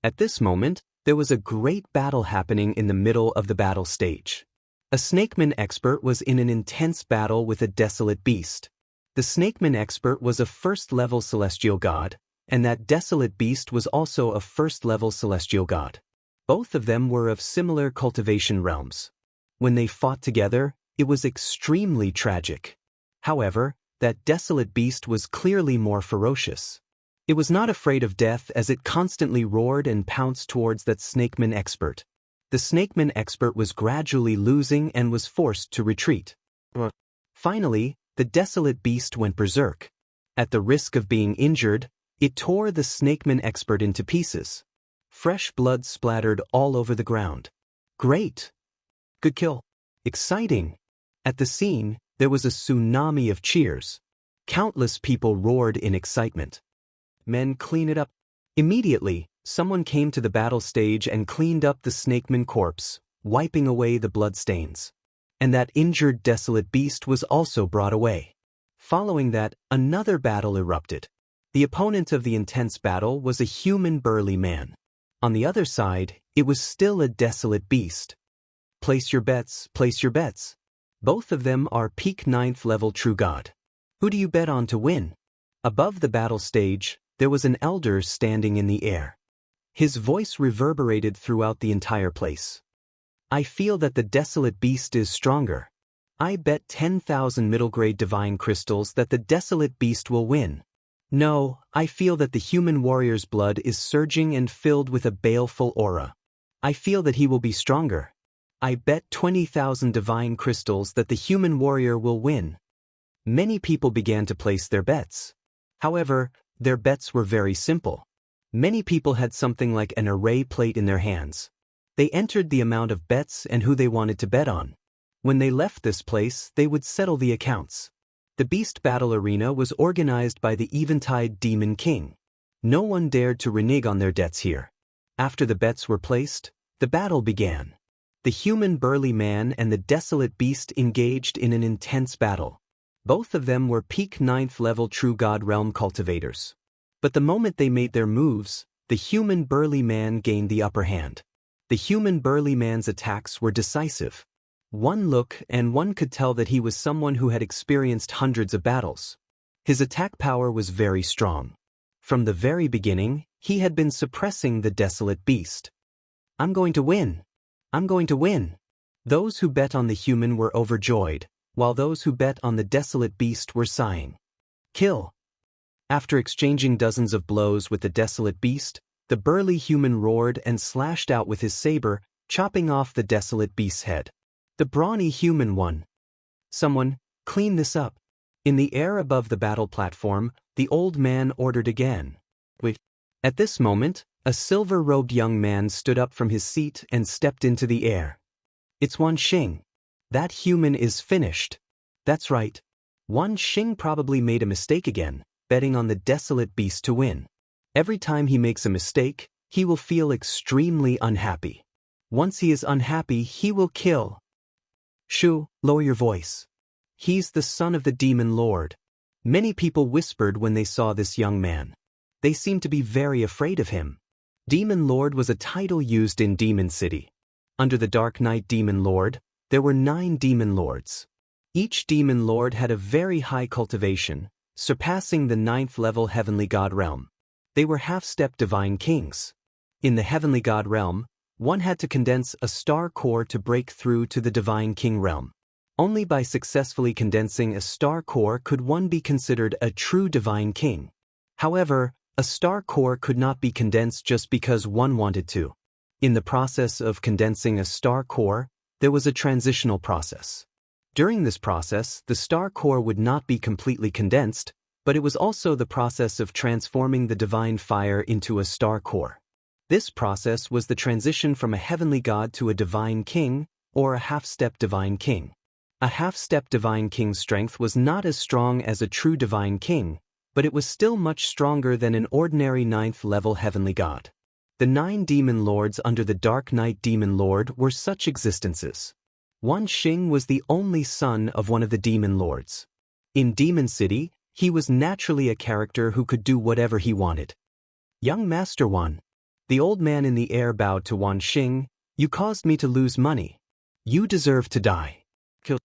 At this moment, there was a great battle happening in the middle of the battle stage. A Snakeman expert was in an intense battle with a desolate beast. The Snakeman expert was a first-level celestial god, and that desolate beast was also a first-level celestial god. Both of them were of similar cultivation realms. When they fought together, it was extremely tragic. However, that desolate beast was clearly more ferocious. It was not afraid of death as it constantly roared and pounced towards that Snakeman expert. The Snakeman expert was gradually losing and was forced to retreat. Finally, the desolate beast went berserk. At the risk of being injured, it tore the Snakeman expert into pieces. Fresh blood splattered all over the ground. Great! Good kill. Exciting! At the scene, there was a tsunami of cheers. Countless people roared in excitement. "Men, clean it up. Immediately, someone came to the battle stage and cleaned up the snakeman corpse, wiping away the bloodstains. And that injured desolate beast was also brought away. Following that, another battle erupted. The opponent of the intense battle was a human burly man. On the other side, it was still a desolate beast. Place your bets, place your bets. Both of them are peak 9th level true god. Who do you bet on to win? Above the battle stage, there was an elder standing in the air. His voice reverberated throughout the entire place. I feel that the desolate beast is stronger. I bet 10,000 middle-grade divine crystals that the desolate beast will win. No, I feel that the human warrior's blood is surging and filled with a baleful aura. I feel that he will be stronger. I bet 20,000 divine crystals that the human warrior will win. Many people began to place their bets. However, their bets were very simple. Many people had something like an array plate in their hands. They entered the amount of bets and who they wanted to bet on. When they left this place, they would settle the accounts. The Beast Battle Arena was organized by the Eventide Demon King. No one dared to renege on their debts here. After the bets were placed, the battle began. The human burly man and the desolate beast engaged in an intense battle. Both of them were peak 9th level true god realm cultivators. But the moment they made their moves, the human burly man gained the upper hand. The human burly man's attacks were decisive. One look and one could tell that he was someone who had experienced hundreds of battles. His attack power was very strong. From the very beginning, he had been suppressing the desolate beast. I'm going to win. I'm going to win. Those who bet on the human were overjoyed, while those who bet on the desolate beast were sighing. Kill. After exchanging dozens of blows with the desolate beast, the burly human roared and slashed out with his saber, chopping off the desolate beast's head. The brawny human won. Someone, clean this up. In the air above the battle platform, the old man ordered again. Wait. At this moment, a silver-robed young man stood up from his seat and stepped into the air. It's Wan Xing. That human is finished. That's right. Wan Xing probably made a mistake again, betting on the desolate beast to win. Every time he makes a mistake, he will feel extremely unhappy. Once he is unhappy, he will kill. Shu, lower your voice. He's the son of the demon lord. Many people whispered when they saw this young man. They seemed to be very afraid of him. Demon Lord was a title used in Demon City. Under the Dark Knight Demon Lord, there were 9 demon lords. Each demon lord had a very high cultivation, surpassing the 9th level heavenly god realm. They were half-step divine kings. In the heavenly god realm, one had to condense a star core to break through to the divine king realm. Only by successfully condensing a star core could one be considered a true divine king. However, a star core could not be condensed just because one wanted to. In the process of condensing a star core, there was a transitional process. During this process, the star core would not be completely condensed, but it was also the process of transforming the divine fire into a star core. This process was the transition from a heavenly god to a divine king, or a half-step divine king. A half-step divine king's strength was not as strong as a true divine king, but it was still much stronger than an ordinary 9th level heavenly god. The 9 demon lords under the Dark Knight Demon Lord were such existences. Wan Xing was the only son of one of the demon lords. In Demon City, he was naturally a character who could do whatever he wanted. Young Master Wan. The old man in the air bowed to Wan Xing. You caused me to lose money. You deserve to die. Kill.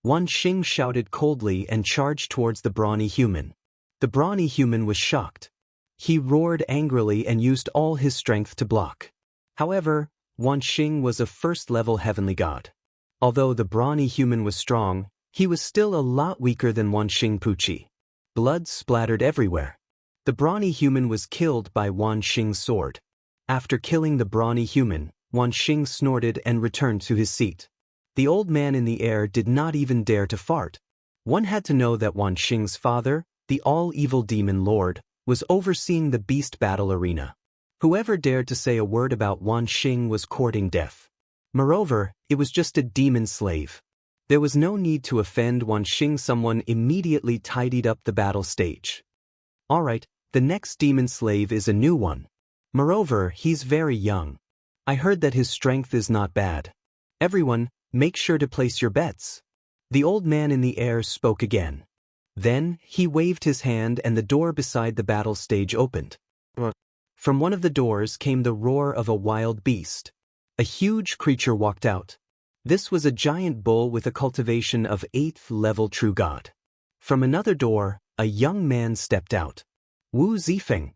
Wan Xing shouted coldly and charged towards the brawny human. The brawny human was shocked. He roared angrily and used all his strength to block. However, Wan Xing was a first-level heavenly god. Although the brawny human was strong, he was still a lot weaker than Wan Xing Puchi. Blood splattered everywhere. The brawny human was killed by Wan Xing's sword. After killing the brawny human, Wan Xing snorted and returned to his seat. The old man in the air did not even dare to fart. One had to know that Wan Xing's father, the all-evil demon lord, was overseeing the beast battle arena. Whoever dared to say a word about Wan Xing was courting death. Moreover, it was just a demon slave. There was no need to offend Wan Xing. Someone immediately tidied up the battle stage. Alright, The next demon slave is a new one. Moreover, he's very young. I heard that his strength is not bad. Everyone, make sure to place your bets. The old man in the air spoke again. Then, he waved his hand and the door beside the battle stage opened. From one of the doors came the roar of a wild beast. A huge creature walked out. This was a giant bull with a cultivation of 8th level true god. From another door, a young man stepped out. Wu Zifeng.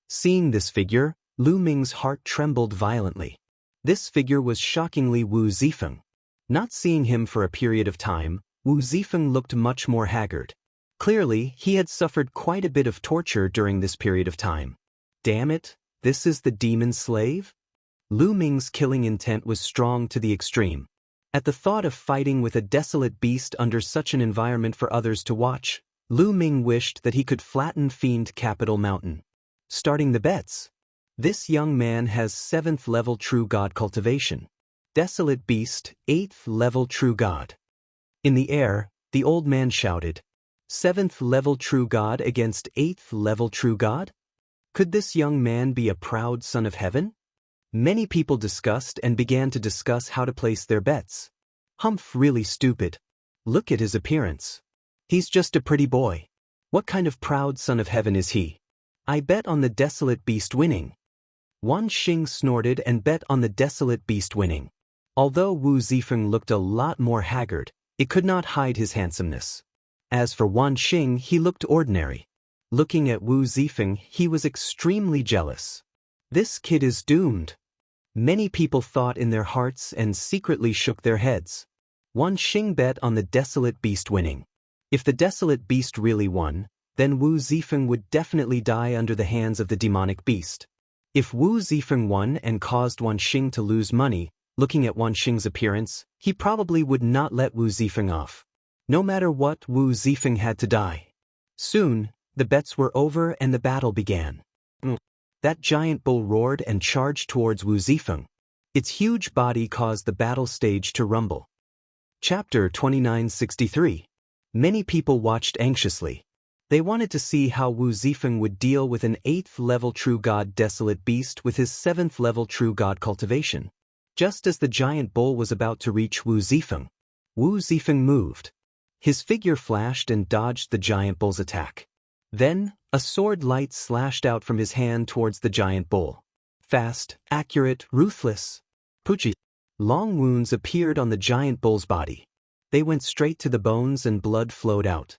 Seeing this figure, Lu Ming's heart trembled violently. This figure was shockingly Wu Zifeng. Not seeing him for a period of time, Wu Zifeng looked much more haggard. Clearly, he had suffered quite a bit of torture during this period of time. Damn it, this is the demon slave? Lu Ming's killing intent was strong to the extreme. At the thought of fighting with a desolate beast under such an environment for others to watch, Lu Ming wished that he could flatten Fiend Capital Mountain. Starting the bets. This young man has 7th level true god cultivation. Desolate beast, 8th level true god. In the air, the old man shouted, 7th level true god against 8th level true god? Could this young man be a proud son of heaven? Many people discussed and began to discuss how to place their bets. Humph, really stupid. Look at his appearance. He's just a pretty boy. What kind of proud son of heaven is he? I bet on the desolate beast winning. Wan Xing snorted and bet on the desolate beast winning. Although Wu Zifeng looked a lot more haggard, it could not hide his handsomeness. As for Wan Xing, he looked ordinary. Looking at Wu Zifeng, he was extremely jealous. This kid is doomed. Many people thought in their hearts and secretly shook their heads. Wan Xing bet on the desolate beast winning. If the desolate beast really won, then Wu Zifeng would definitely die under the hands of the demonic beast. If Wu Zifeng won and caused Wan Xing to lose money, looking at Wan Xing's appearance, he probably would not let Wu Zifeng off. No matter what, Wu Zifeng had to die. Soon, the bets were over and the battle began. That giant bull roared and charged towards Wu Zifeng. Its huge body caused the battle stage to rumble. Chapter 2963. Many people watched anxiously. They wanted to see how Wu Zifeng would deal with an 8th level true god desolate beast with his 7th level true god cultivation. Just as the giant bull was about to reach Wu Zifeng moved. His figure flashed and dodged the giant bull's attack. Then, a sword light slashed out from his hand towards the giant bull. Fast, accurate, ruthless. Pucci. Long wounds appeared on the giant bull's body. They went straight to the bones and blood flowed out.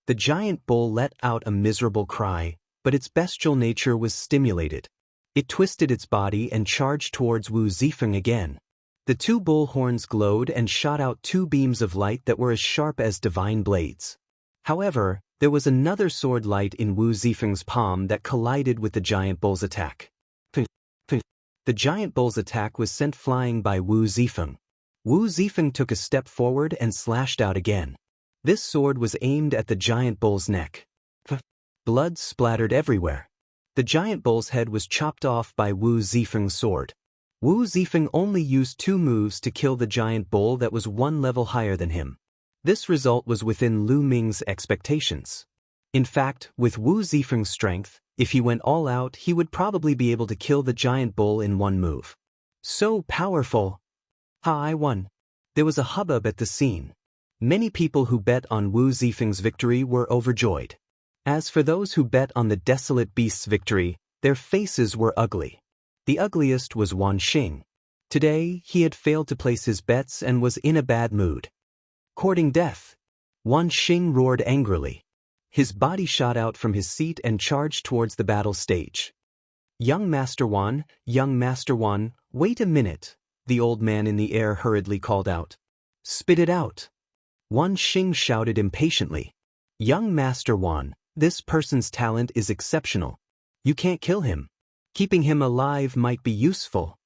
The giant bull let out a miserable cry, but its bestial nature was stimulated. It twisted its body and charged towards Wu Zifeng again. The two bull horns glowed and shot out two beams of light that were as sharp as divine blades. However, there was another sword light in Wu Zifeng's palm that collided with the giant bull's attack. The giant bull's attack was sent flying by Wu Zifeng. Wu Zifeng took a step forward and slashed out again. This sword was aimed at the giant bull's neck. Blood splattered everywhere. The giant bull's head was chopped off by Wu Zifeng's sword. Wu Zifeng only used 2 moves to kill the giant bull that was 1 level higher than him. This result was within Lu Ming's expectations. In fact, with Wu Zifeng's strength, if he went all out, he would probably be able to kill the giant bull in 1 move. So powerful! Ha, I won. There was a hubbub at the scene. Many people who bet on Wu Zifeng's victory were overjoyed. As for those who bet on the desolate beast's victory, their faces were ugly. The ugliest was Wan Xing. Today, he had failed to place his bets and was in a bad mood. Courting death. Wan Xing roared angrily. His body shot out from his seat and charged towards the battle stage. Young Master Wan, wait a minute, the old man in the air hurriedly called out. Spit it out. Wan Xing shouted impatiently. Young Master Wan, this person's talent is exceptional. You can't kill him. Keeping him alive might be useful.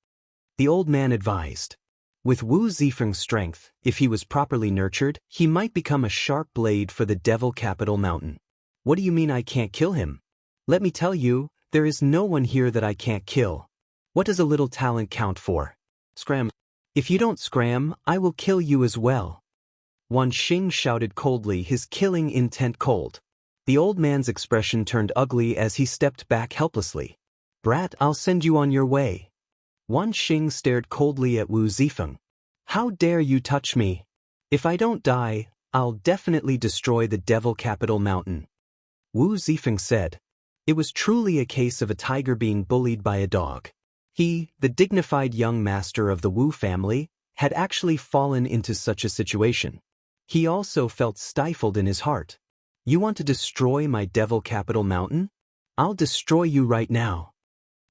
The old man advised. With Wu Zifeng's strength, if he was properly nurtured, he might become a sharp blade for the Devil Capital Mountain. What do you mean I can't kill him? Let me tell you, there is no one here that I can't kill. What does a little talent count for? Scram. If you don't scram, I will kill you as well. Wan Xing shouted coldly, his killing intent cold. The old man's expression turned ugly as he stepped back helplessly. Brat, I'll send you on your way. Wan Xing stared coldly at Wu Zifeng. How dare you touch me? If I don't die, I'll definitely destroy the Devil Capital Mountain. Wu Zifeng said. It was truly a case of a tiger being bullied by a dog. He, the dignified young master of the Wu family, had actually fallen into such a situation. He also felt stifled in his heart. You want to destroy my Devil Capital Mountain? I'll destroy you right now.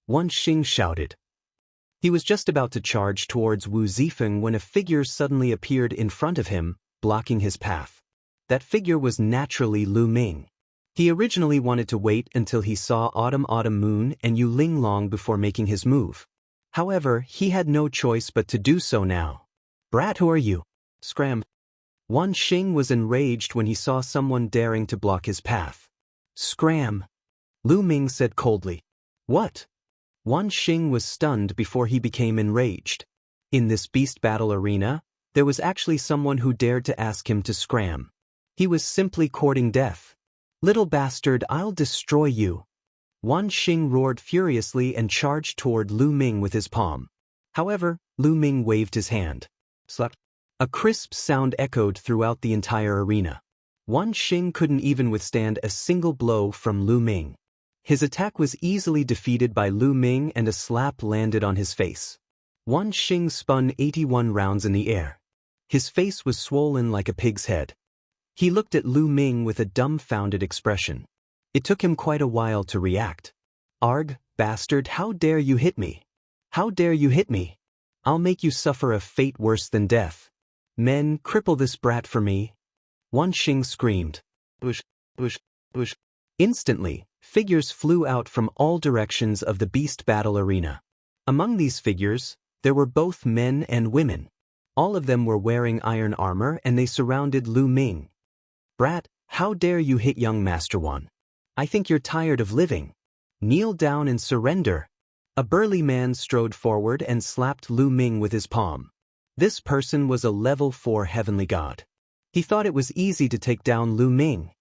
Wan Xing shouted. He was just about to charge towards Wu Zifeng when a figure suddenly appeared in front of him, blocking his path. That figure was naturally Lu Ming. He originally wanted to wait until he saw Autumn Moon and Yu Linglong before making his move. However, he had no choice but to do so now. Brat, who are you? Scram. Wan Xing was enraged when he saw someone daring to block his path. Scram. Lu Ming said coldly. What? Wan Xing was stunned before he became enraged. In this beast battle arena, there was actually someone who dared to ask him to scram. He was simply courting death. Little bastard, I'll destroy you. Wan Xing roared furiously and charged toward Lu Ming with his palm. However, Lu Ming waved his hand. Slap. A crisp sound echoed throughout the entire arena. Wan Xing couldn't even withstand a single blow from Lu Ming. His attack was easily defeated by Lu Ming and a slap landed on his face. Wan Xing spun 81 rounds in the air. His face was swollen like a pig's head. He looked at Lu Ming with a dumbfounded expression. It took him quite a while to react. Arg, bastard, how dare you hit me? How dare you hit me? I'll make you suffer a fate worse than death. Men, cripple this brat for me. Wan Xing screamed. Bush, bush, bush. Instantly, figures flew out from all directions of the beast battle arena. Among these figures, there were both men and women. All of them were wearing iron armor and they surrounded Lu Ming. Brat, how dare you hit young Master Wan? I think you're tired of living. Kneel down and surrender. A burly man strode forward and slapped Lu Ming with his palm. This person was a level 4 heavenly god. He thought it was easy to take down Lu Ming.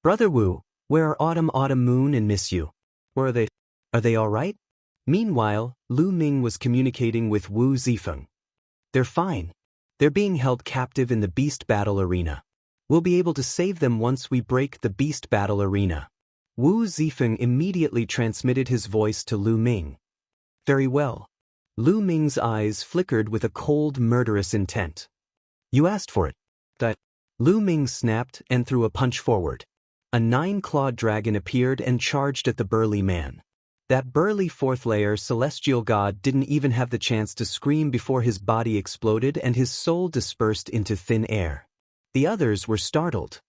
Brother Wu, where are Autumn Moon and Miss Yu? Where are they? Are they all right? Meanwhile, Lu Ming was communicating with Wu Zifeng. They're fine. They're being held captive in the beast battle arena. We'll be able to save them once we break the beast battle arena. Wu Zifeng immediately transmitted his voice to Lu Ming. Very well. Lu Ming's eyes flickered with a cold, murderous intent. You asked for it. That. Lu Ming snapped and threw a punch forward. A 9-clawed dragon appeared and charged at the burly man. That burly 4th-layer celestial god didn't even have the chance to scream before his body exploded and his soul dispersed into thin air. The others were startled.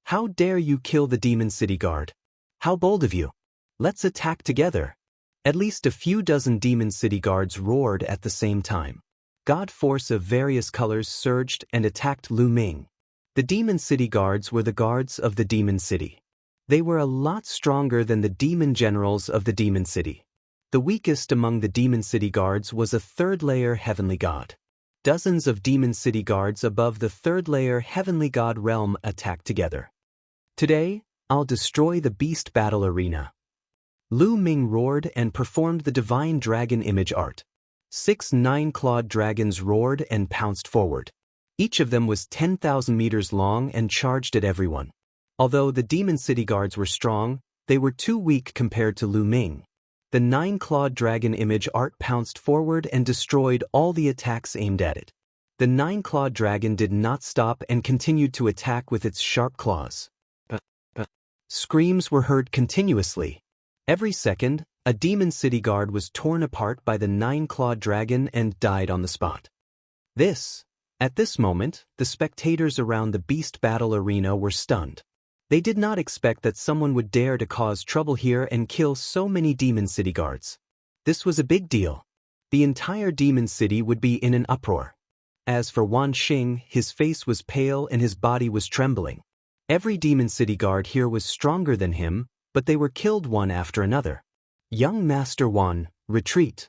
How dare you kill the Demon City Guard? How bold of you! Let's attack together. At least a few dozen Demon City Guards roared at the same time. God force of various colors surged and attacked Lu Ming. The Demon City Guards were the guards of the Demon City. They were a lot stronger than the demon generals of the Demon City. The weakest among the Demon City Guards was a 3rd-layer heavenly god. Dozens of Demon City Guards above the 3rd-layer heavenly god realm attacked together. Today, I'll destroy the beast battle arena. Lu Ming roared and performed the divine dragon image art. 6 9-clawed dragons roared and pounced forward. Each of them was 10,000 meters long and charged at everyone. Although the Demon City Guards were strong, they were too weak compared to Lu Ming. The 9-clawed dragon image art pounced forward and destroyed all the attacks aimed at it. The 9-clawed dragon did not stop and continued to attack with its sharp claws. Screams were heard continuously. Every second, a Demon City Guard was torn apart by the 9-clawed dragon and died on the spot. At this moment, the spectators around the beast battle arena were stunned. They did not expect that someone would dare to cause trouble here and kill so many Demon City Guards. This was a big deal. The entire Demon City would be in an uproar. As for Wan Xing, his face was pale and his body was trembling. Every Demon City Guard here was stronger than him, but they were killed one after another. Young Master Wan, retreat.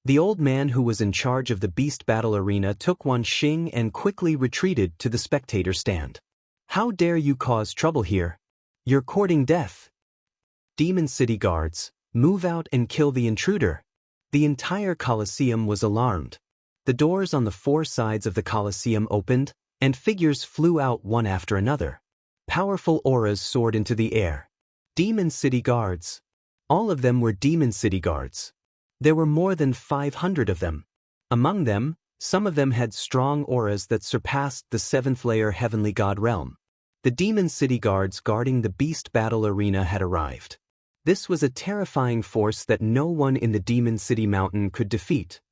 The old man who was in charge of the beast battle arena took Wan Xing and quickly retreated to the spectator stand. How dare you cause trouble here? You're courting death. Demon City guards, move out and kill the intruder. The entire Colosseum was alarmed. The doors on the four sides of the Colosseum opened, and figures flew out one after another. Powerful auras soared into the air. Demon City guards. All of them were Demon City guards. There were more than 500 of them. Among them, some of them had strong auras that surpassed the 7th-layer heavenly god realm. The Demon City guards guarding the Beast Battle Arena had arrived. This was a terrifying force that no one in the Demon City Mountain could defeat.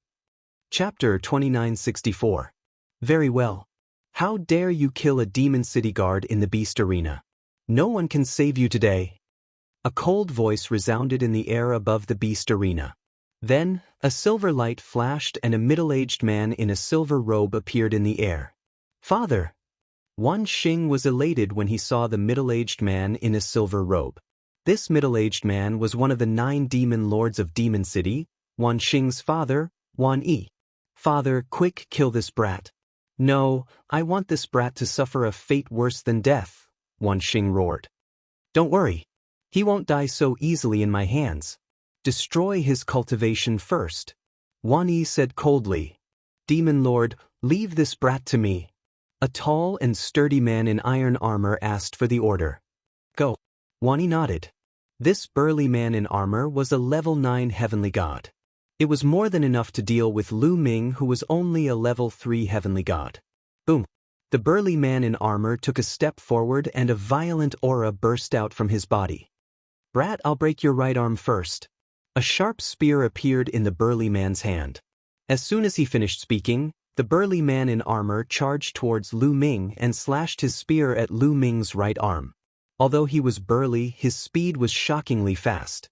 Chapter 2964. Very well. How dare you kill a Demon City guard in the Beast Arena? No one can save you today. A cold voice resounded in the air above the Beast Arena. Then, a silver light flashed and a middle-aged man in a silver robe appeared in the air. Father! Wan Xing was elated when he saw the middle-aged man in a silver robe. This middle-aged man was one of the 9 demon lords of Demon City, Wan Xing's father, Wan Yi. Father, quick, kill this brat. No, I want this brat to suffer a fate worse than death, Wan Xing roared. Don't worry. He won't die so easily in my hands. Destroy his cultivation first. Wan Yi said coldly. Demon Lord, leave this brat to me. A tall and sturdy man in iron armor asked for the order. Go. Wan Yi nodded. This burly man in armor was a level 9 heavenly god. It was more than enough to deal with Lu Ming, who was only a level 3 heavenly god. Boom. The burly man in armor took a step forward and a violent aura burst out from his body. Brat, I'll break your right arm first. A sharp spear appeared in the burly man's hand. As soon as he finished speaking, the burly man in armor charged towards Lu Ming and slashed his spear at Lu Ming's right arm. Although he was burly, his speed was shockingly fast.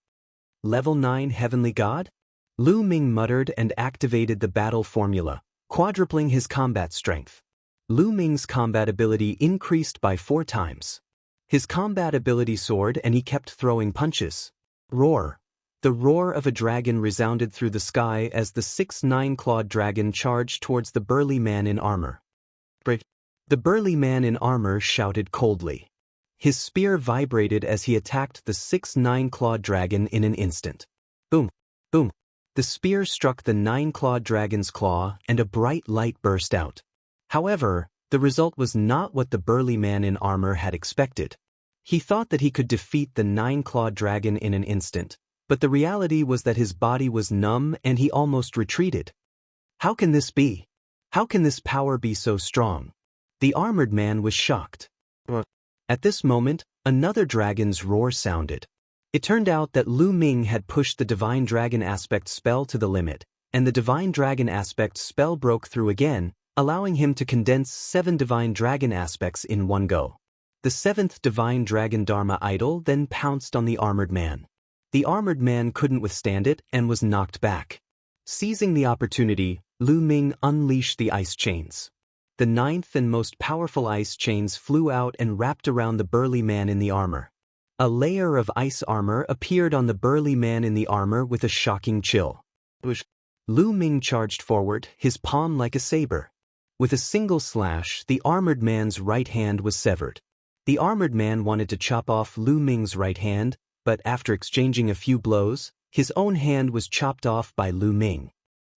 Level 9 heavenly god? Lu Ming muttered and activated the battle formula, quadrupling his combat strength. Lu Ming's combat ability increased by 4 times. His combat ability soared and he kept throwing punches. Roar. The roar of a dragon resounded through the sky as the 6-9-clawed dragon charged towards the burly man in armor. The burly man in armor shouted coldly. His spear vibrated as he attacked the 6-9-clawed dragon in an instant. Boom, boom. The spear struck the 9-clawed dragon's claw and a bright light burst out. However, the result was not what the burly man in armor had expected. He thought that he could defeat the 9-clawed dragon in an instant, but the reality was that his body was numb and he almost retreated. How can this be? How can this power be so strong? The armored man was shocked. At this moment, another dragon's roar sounded. It turned out that Lu Ming had pushed the Divine Dragon Aspect spell to the limit, and the Divine Dragon Aspect spell broke through again, allowing him to condense 7 Divine Dragon Aspects in one go. The 7th Divine Dragon Dharma Idol then pounced on the armored man. The armored man couldn't withstand it and was knocked back. Seizing the opportunity, Lu Ming unleashed the ice chains. The 9th and most powerful ice chains flew out and wrapped around the burly man in the armor. A layer of ice armor appeared on the burly man in the armor with a shocking chill. Lu Ming charged forward, his palm like a saber. With a single slash, the armored man's right hand was severed. The armored man wanted to chop off Lu Ming's right hand, but after exchanging a few blows, his own hand was chopped off by Lu Ming.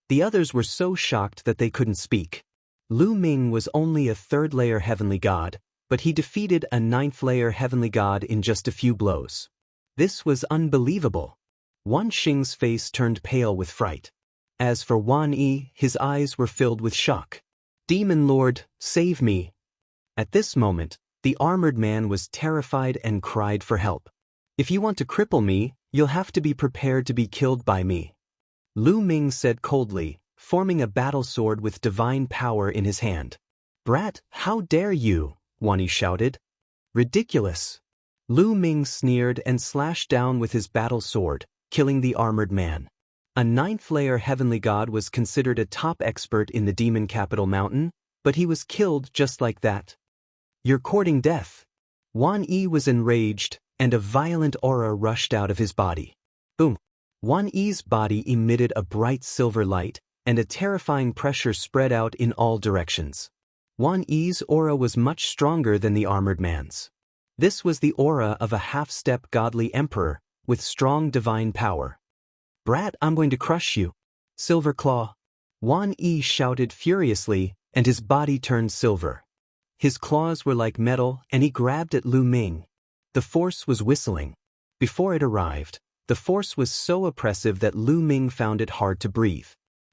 The others were so shocked that they couldn't speak. Lu Ming was only a 3rd-layer heavenly god, but he defeated a 9th-layer heavenly god in just a few blows. This was unbelievable. Wan Xing's face turned pale with fright. As for Wan Yi, his eyes were filled with shock. Demon Lord, save me. At this moment, the armored man was terrified and cried for help. If you want to cripple me, you'll have to be prepared to be killed by me. Lu Ming said coldly, forming a battle sword with divine power in his hand. Brat, how dare you? Wan Yi shouted. Ridiculous. Lu Ming sneered and slashed down with his battle sword, killing the armored man. A 9th-layer heavenly god was considered a top expert in the demon capital mountain, but he was killed just like that. You're courting death. Wan Yi was enraged, and a violent aura rushed out of his body. Boom. Wan Yi's body emitted a bright silver light, and a terrifying pressure spread out in all directions. Wan Yi's aura was much stronger than the armored man's. This was the aura of a half-step godly emperor, with strong divine power. "Brat, I'm going to crush you. Silver Claw." Wan Yi shouted furiously, and his body turned silver. His claws were like metal, and he grabbed at Lu Ming. The force was whistling. Before it arrived, the force was so oppressive that Lu Ming found it hard to breathe.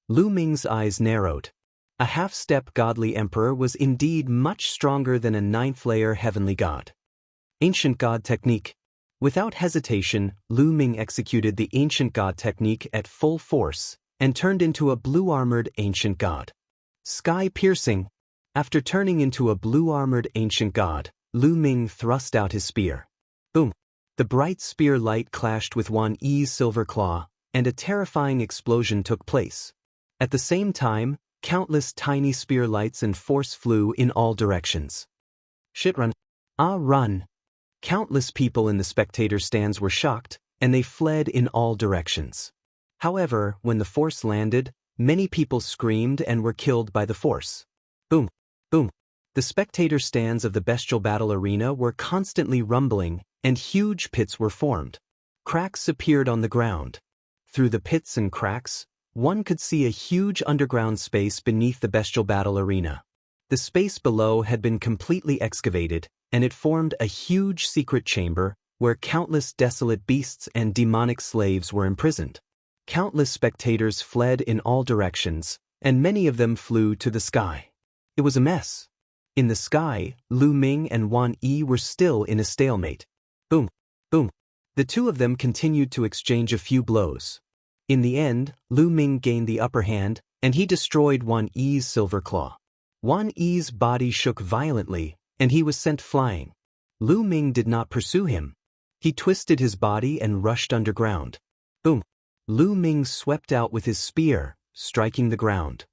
Lu Ming's eyes narrowed. A half-step godly emperor was indeed much stronger than a ninth-layer heavenly god. Ancient God Technique. Without hesitation, Lu Ming executed the Ancient God Technique at full force, and turned into a blue-armored ancient god. Sky-piercing. After turning into a blue-armored ancient god, Lu Ming thrust out his spear. Boom! The bright spear light clashed with Wan Yi's silver claw, and a terrifying explosion took place. At the same time, countless tiny spear lights and force flew in all directions. Shit, run. Ah, run! Countless people in the spectator stands were shocked, and they fled in all directions. However, when the force landed, many people screamed and were killed by the force. Boom! Boom! The spectator stands of the bestial battle arena were constantly rumbling, and huge pits were formed. Cracks appeared on the ground. Through the pits and cracks, one could see a huge underground space beneath the bestial battle arena. The space below had been completely excavated, and it formed a huge secret chamber where countless desolate beasts and demonic slaves were imprisoned. Countless spectators fled in all directions, and many of them flew to the sky. It was a mess. In the sky, Lu Ming and Wan Yi were still in a stalemate. Boom! Boom! The two of them continued to exchange a few blows. In the end, Lu Ming gained the upper hand, and he destroyed Wan Yi's silver claw. Wan Yi's body shook violently, and he was sent flying. Lu Ming did not pursue him. He twisted his body and rushed underground. Boom! Lu Ming swept out with his spear, striking the ground.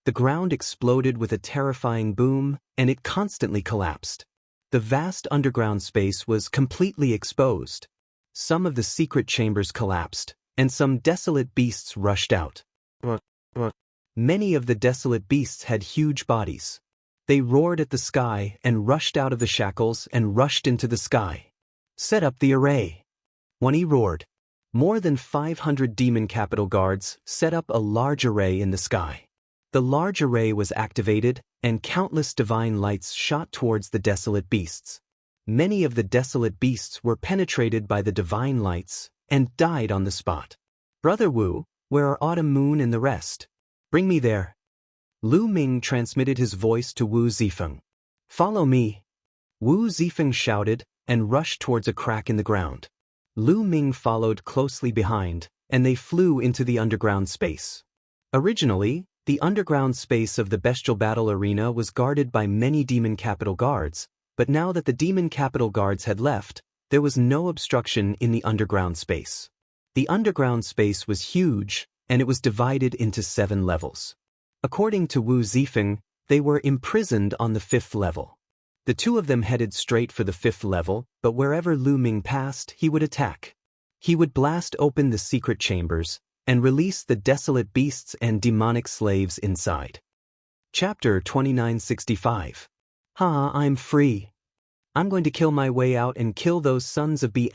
The ground exploded with a terrifying boom, and it constantly collapsed. The vast underground space was completely exposed. Some of the secret chambers collapsed, and some desolate beasts rushed out. Many of the desolate beasts had huge bodies. They roared at the sky and rushed out of the shackles and rushed into the sky. Set up the array. When he roared, more than 500 demon capital guards set up a large array in the sky. The large array was activated, and countless divine lights shot towards the desolate beasts. Many of the desolate beasts were penetrated by the divine lights and died on the spot. "Brother Wu, where are Autumn Moon and the rest? Bring me there." Lu Ming transmitted his voice to Wu Zifeng. "Follow me." Wu Zifeng shouted and rushed towards a crack in the ground. Lu Ming followed closely behind, and they flew into the underground space. Originally, the underground space of the bestial battle arena was guarded by many demon capital guards, but now that the demon capital guards had left, there was no obstruction in the underground space. The underground space was huge, and it was divided into 7 levels. According to Wu Zifeng, they were imprisoned on the 5th level. The two of them headed straight for the 5th level, but wherever Lu Ming passed, he would attack. He would blast open the secret chambers and release the desolate beasts and demonic slaves inside. Chapter 2965. I'm free. I'm going to kill my way out and kill those sons of B**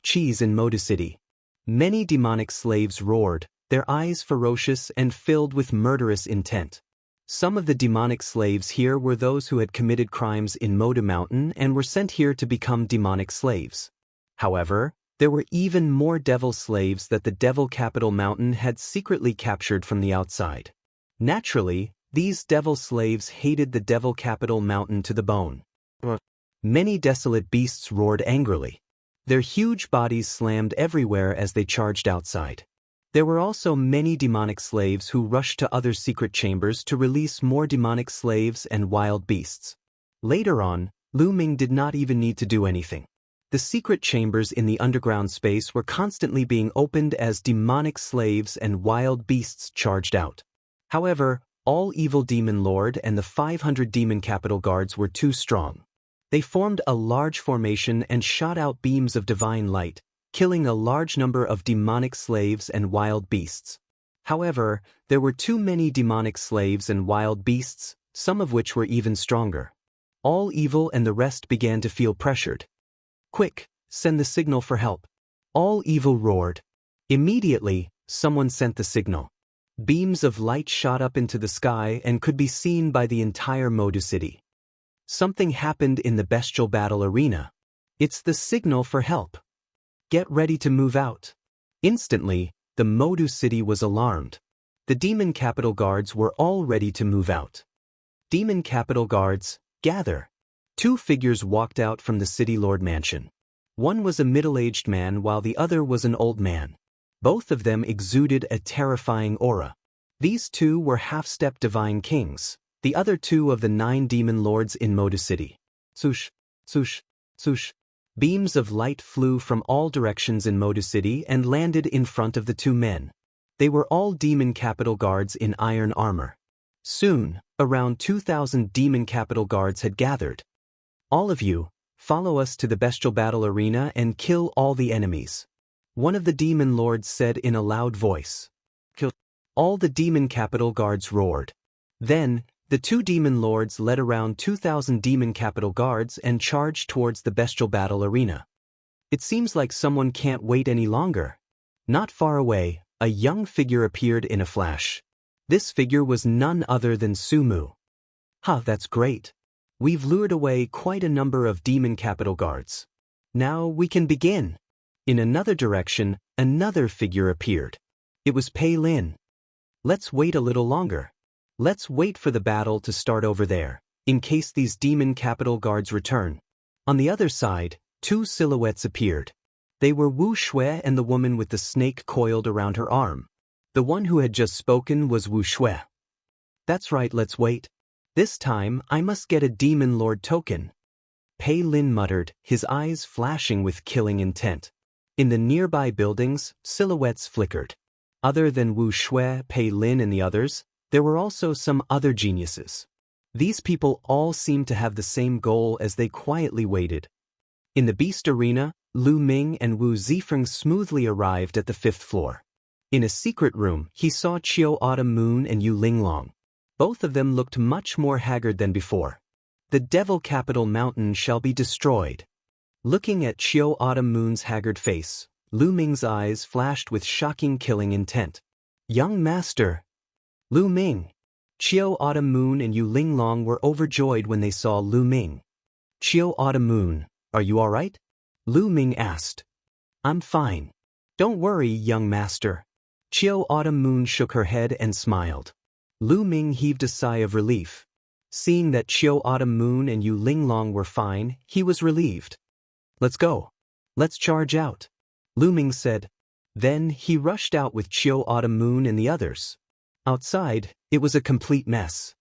cheese in Moda City. Many demonic slaves roared, their eyes ferocious and filled with murderous intent. Some of the demonic slaves here were those who had committed crimes in Moda Mountain and were sent here to become demonic slaves. However, there were even more devil slaves that the Devil Capital Mountain had secretly captured from the outside. Naturally, these devil slaves hated the Devil Capital Mountain to the bone. Many desolate beasts roared angrily. Their huge bodies slammed everywhere as they charged outside. There were also many demonic slaves who rushed to other secret chambers to release more demonic slaves and wild beasts. Later on, Lu Ming did not even need to do anything. The secret chambers in the underground space were constantly being opened as demonic slaves and wild beasts charged out. However, all evil demon lord and the 500 demon capital guards were too strong. They formed a large formation and shot out beams of divine light, killing a large number of demonic slaves and wild beasts. However, there were too many demonic slaves and wild beasts, some of which were even stronger. All evil and the rest began to feel pressured. Quick, send the signal for help. All evil roared. Immediately, someone sent the signal. Beams of light shot up into the sky and could be seen by the entire Modu city. Something happened in the bestial battle arena. It's the signal for help. Get ready to move out. Instantly, the Modu city was alarmed. The demon capital guards were all ready to move out. Demon capital guards, gather. 2 figures walked out from the city lord mansion. One was a middle-aged man while the other was an old man. Both of them exuded a terrifying aura. These 2 were half-step divine kings, the other 2 of the 9 demon lords in Modu city. Swoosh, swoosh, swoosh. Beams of light flew from all directions in Modu city and landed in front of the 2 men. They were all demon capital guards in iron armor. Soon, around 2,000 demon capital guards had gathered. All of you, follow us to the bestial battle arena and kill all the enemies. One of the demon lords said in a loud voice. Kill. All the demon capital guards roared. Then, the 2 demon lords led around 2,000 demon capital guards and charged towards the bestial battle arena. It seems like someone can't wait any longer. Not far away, a young figure appeared in a flash. This figure was none other than Sumu. That's great. We've lured away quite a number of demon capital guards. Now we can begin. In another direction, another figure appeared. It was Pei Lin. Let's wait a little longer. Let's wait for the battle to start over there, in case these demon capital guards return. On the other side, 2 silhouettes appeared. They were Wu Shui and the woman with the snake coiled around her arm. The one who had just spoken was Wu Shui. That's right, let's wait. This time, I must get a demon lord token. Pei Lin muttered, his eyes flashing with killing intent. In the nearby buildings, silhouettes flickered. Other than Wu Shui, Pei Lin and the others, there were also some other geniuses. These people all seemed to have the same goal as they quietly waited. In the beast arena, Lu Ming and Wu Zifeng smoothly arrived at the 5th floor. In a secret room, he saw Qiu Autumn Moon and Yu Linglong. Both of them looked much more haggard than before. The devil capital mountain shall be destroyed. Looking at Qiu Autumn Moon's haggard face, Lu Ming's eyes flashed with shocking killing intent. Young master! Lu Ming! Qiu Autumn Moon and Yu Linglong were overjoyed when they saw Lu Ming. Qiu Autumn Moon, are you all right? Lu Ming asked. I'm fine. Don't worry, young master. Qiu Autumn Moon shook her head and smiled. Lu Ming heaved a sigh of relief. Seeing that Qiu Autumn Moon and Yu Linglong were fine, he was relieved. Let's go. Let's charge out. Lu Ming said. Then he rushed out with Qiu Autumn Moon and the others. Outside, it was a complete mess.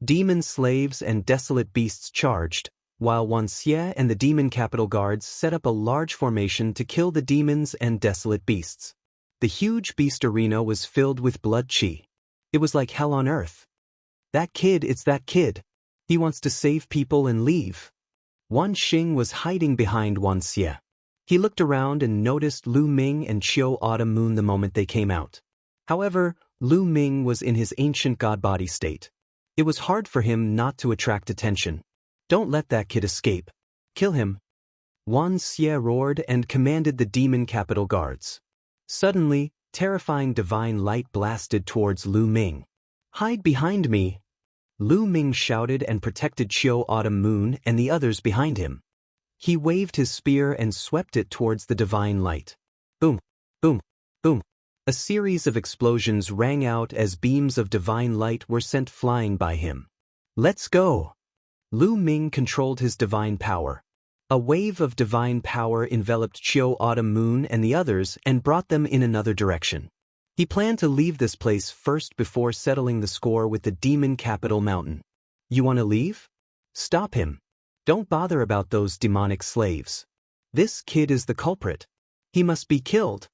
Demon slaves and desolate beasts charged, while Wan Xie and the demon capital guards set up a large formation to kill the demons and desolate beasts. The huge beast arena was filled with blood qi. It was like hell on earth. It's that kid. He wants to save people and leave. Wan Xing was hiding behind Wan Xie. He looked around and noticed Lu Ming and Qiu Autumn Moon the moment they came out. However, Lu Ming was in his ancient god body state. It was hard for him not to attract attention. Don't let that kid escape. Kill him. Wan Xie roared and commanded the demon capital guards. Suddenly, terrifying divine light blasted towards Lu Ming. Hide behind me! Lu Ming shouted and protected Qiu Autumn Moon and the others behind him. He waved his spear and swept it towards the divine light. Boom, boom, boom. A series of explosions rang out as beams of divine light were sent flying by him. Let's go! Lu Ming controlled his divine power. A wave of divine power enveloped Qiu Autumn Moon and the others and brought them in another direction. He planned to leave this place first before settling the score with the demon capital mountain. You want to leave? Stop him. Don't bother about those demonic slaves. This kid is the culprit. He must be killed.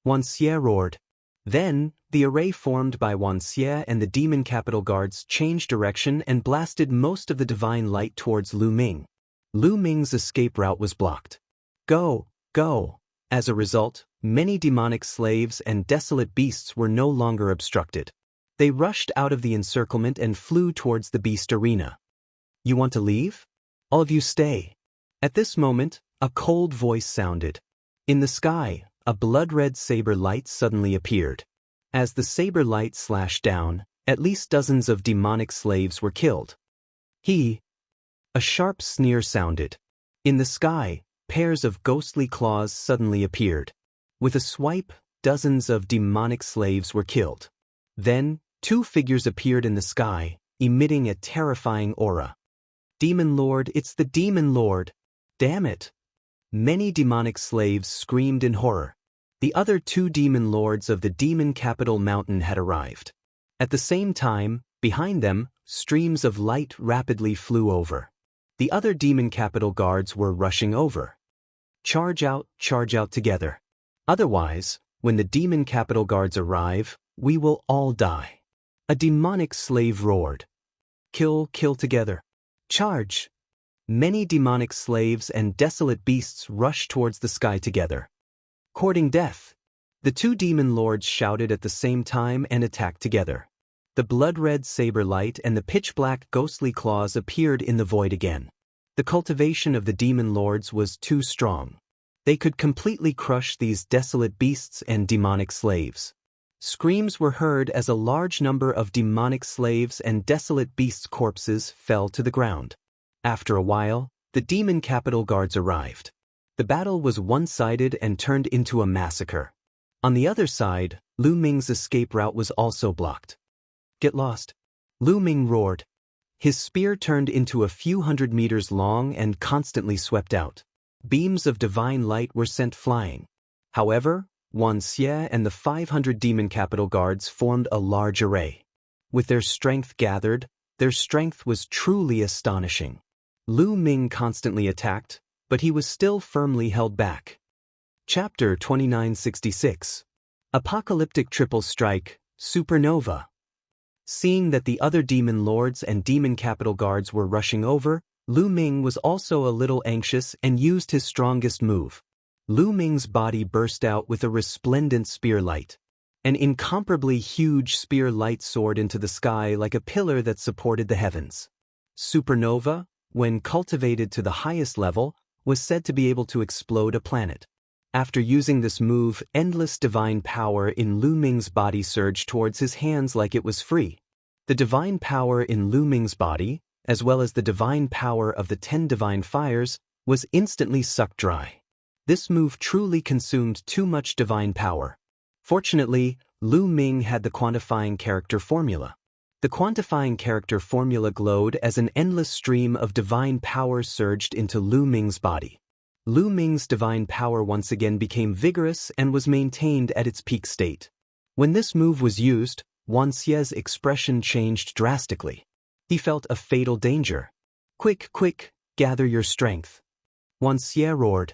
Wan Xie roared. Then, the array formed by Wan Xie and the demon capital guards changed direction and blasted most of the divine light towards Lu Ming. Lu Ming's escape route was blocked. Go, go! As a result, many demonic slaves and desolate beasts were no longer obstructed. They rushed out of the encirclement and flew towards the beast arena. You want to leave? All of you stay. At this moment, A cold voice sounded. In the sky, a blood-red saber light suddenly appeared. As the saber light slashed down, at least dozens of demonic slaves were killed. A sharp sneer sounded. In the sky, pairs of ghostly claws suddenly appeared. With a swipe, dozens of demonic slaves were killed. Then, two figures appeared in the sky, emitting a terrifying aura. Demon Lord, it's the Demon Lord! Damn it! Many demonic slaves screamed in horror. The other two demon lords of the demon capital mountain had arrived. At the same time, behind them, streams of light rapidly flew over. The other demon capital guards were rushing over. Charge out together. Otherwise, when the demon capital guards arrive, we will all die. A demonic slave roared. Kill together. Charge! Many demonic slaves and desolate beasts rushed towards the sky together. Courting death. The two demon lords shouted at the same time and attacked together. The blood-red saber light and the pitch-black ghostly claws appeared in the void again. The cultivation of the demon lords was too strong. They could completely crush these desolate beasts and demonic slaves. Screams were heard as a large number of demonic slaves and desolate beasts' corpses fell to the ground. After a while, the demon capital guards arrived. The battle was one-sided and turned into a massacre. On the other side, Lu Ming's escape route was also blocked. Get lost! Lu Ming roared. His spear turned into a few hundred meters long and constantly swept out. Beams of divine light were sent flying. However, Wan Xie and the 500 demon capital guards formed a large array. With their strength gathered, their strength was truly astonishing. Lu Ming constantly attacked, but he was still firmly held back. Chapter 2966. Apocalyptic Triple Strike, Supernova. Seeing that the other demon lords and demon capital guards were rushing over, Lu Ming was also a little anxious and used his strongest move. Lu Ming's body burst out with a resplendent spear light. An incomparably huge spear light soared into the sky like a pillar that supported the heavens. Supernova, when cultivated to the highest level, was said to be able to explode a planet. After using this move, endless divine power in Lu Ming's body surged towards his hands like it was free. The divine power in Lu Ming's body, as well as the divine power of the 10 divine fires, was instantly sucked dry. This move truly consumed too much divine power. Fortunately, Lu Ming had the quantifying character formula. The quantifying character formula glowed as an endless stream of divine power surged into Lu Ming's body. Lu Ming's divine power once again became vigorous and was maintained at its peak state. When this move was used, Wan Xie's expression changed drastically. He felt a fatal danger. Quick, gather your strength. Wan Xie roared.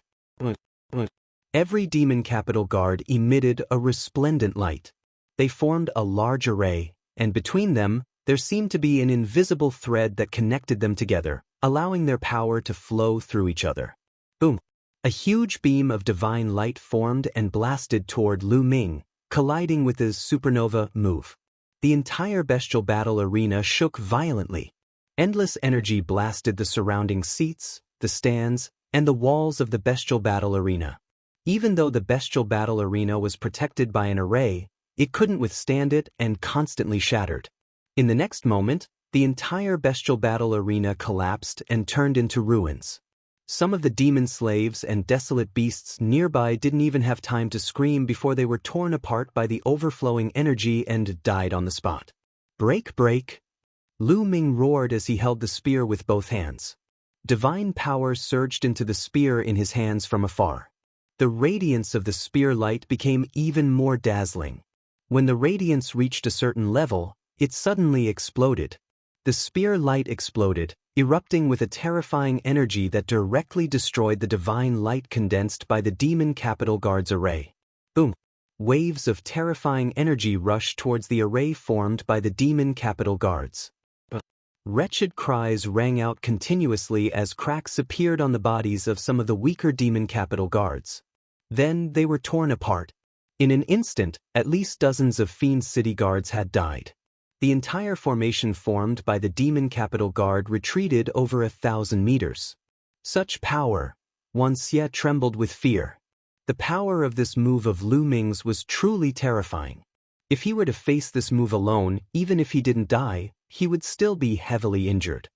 Every demon capital guard emitted a resplendent light. They formed a large array, and between them, there seemed to be an invisible thread that connected them together, allowing their power to flow through each other. Boom! A huge beam of divine light formed and blasted toward Lu Ming, colliding with his supernova move. The entire bestial battle arena shook violently. Endless energy blasted the surrounding seats, the stands, and the walls of the bestial battle arena. Even though the bestial battle arena was protected by an array, it couldn't withstand it and constantly shattered. In the next moment, the entire bestial battle arena collapsed and turned into ruins. Some of the demon slaves and desolate beasts nearby didn't even have time to scream before they were torn apart by the overflowing energy and died on the spot. Break! Lu Ming roared as he held the spear with both hands. Divine power surged into the spear in his hands from afar. The radiance of the spear light became even more dazzling. When the radiance reached a certain level, it suddenly exploded. The spear light exploded, erupting with a terrifying energy that directly destroyed the divine light condensed by the demon capital guard's array. Boom! Waves of terrifying energy rushed towards the array formed by the demon capital guards. Wretched cries rang out continuously as cracks appeared on the bodies of some of the weaker demon capital guards. Then they were torn apart. In an instant, at least dozens of Fiend City guards had died. The entire formation formed by the demon capital guard retreated over 1,000 meters. Such power! Wan Xie trembled with fear. The power of this move of Lu Ming's was truly terrifying. If he were to face this move alone, even if he didn't die, he would still be heavily injured.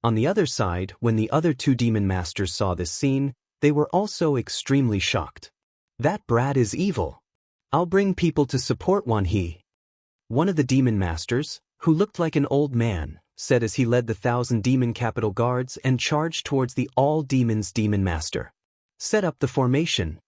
On the other side, when the other two demon masters saw this scene, they were also extremely shocked. That brat is evil. I'll bring people to support Wan He. One of the demon masters, who looked like an old man, said as he led the 1,000 demon capital guards and charged towards the all-demons demon master. Set up the formation.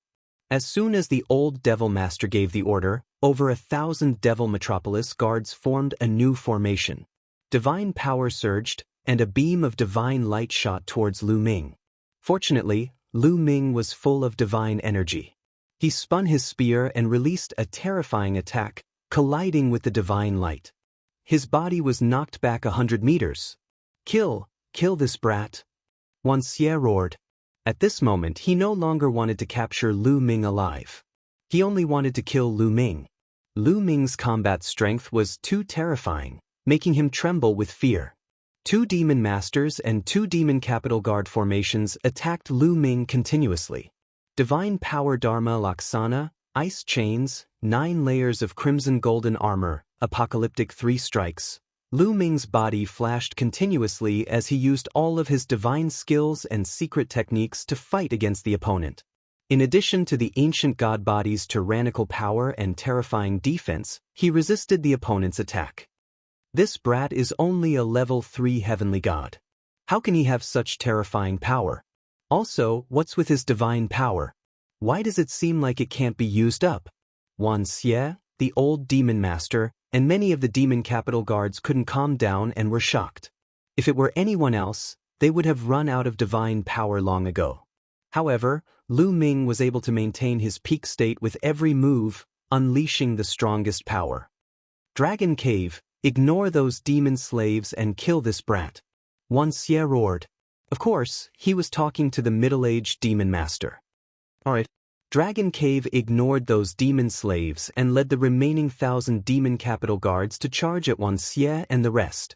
As soon as the old devil master gave the order, over 1,000 devil metropolis guards formed a new formation. Divine power surged, and a beam of divine light shot towards Lu Ming. Fortunately, Lu Ming was full of divine energy. He spun his spear and released a terrifying attack, colliding with the divine light. His body was knocked back 100 meters. Kill this brat. Wan Xie roared. At this moment he no longer wanted to capture Lu Ming alive. He only wanted to kill Lu Ming. Lu Ming's combat strength was too terrifying, making him tremble with fear. 2 demon masters and 2 demon capital guard formations attacked Lu Ming continuously. Divine power Dharma Laksana, ice chains, 9 layers of crimson golden armor, apocalyptic 3 strikes. Lu Ming's body flashed continuously as he used all of his divine skills and secret techniques to fight against the opponent. In addition to the ancient god body's tyrannical power and terrifying defense, he resisted the opponent's attack. This brat is only a level 3 heavenly god. How can he have such terrifying power? Also, what's with his divine power? Why does it seem like it can't be used up? Wan Xie, the old demon master, and many of the demon capital guards couldn't calm down and were shocked. If it were anyone else, they would have run out of divine power long ago. However, Lu Ming was able to maintain his peak state with every move, unleashing the strongest power. Dragon Cave, ignore those demon slaves and kill this brat. Wan Xie roared. Of course, he was talking to the middle-aged demon master. Alright. Dragon Cave ignored those demon slaves and led the remaining 1,000 demon capital guards to charge at Wan Xie and the rest.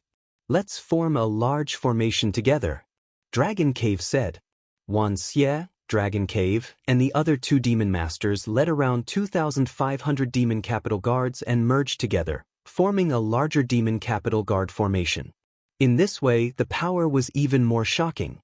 Let's form a large formation together, Dragon Cave said. Wan Xie, Dragon Cave, and the other 2 demon masters led around 2,500 demon capital guards and merged together, forming a larger demon capital guard formation. In this way, the power was even more shocking.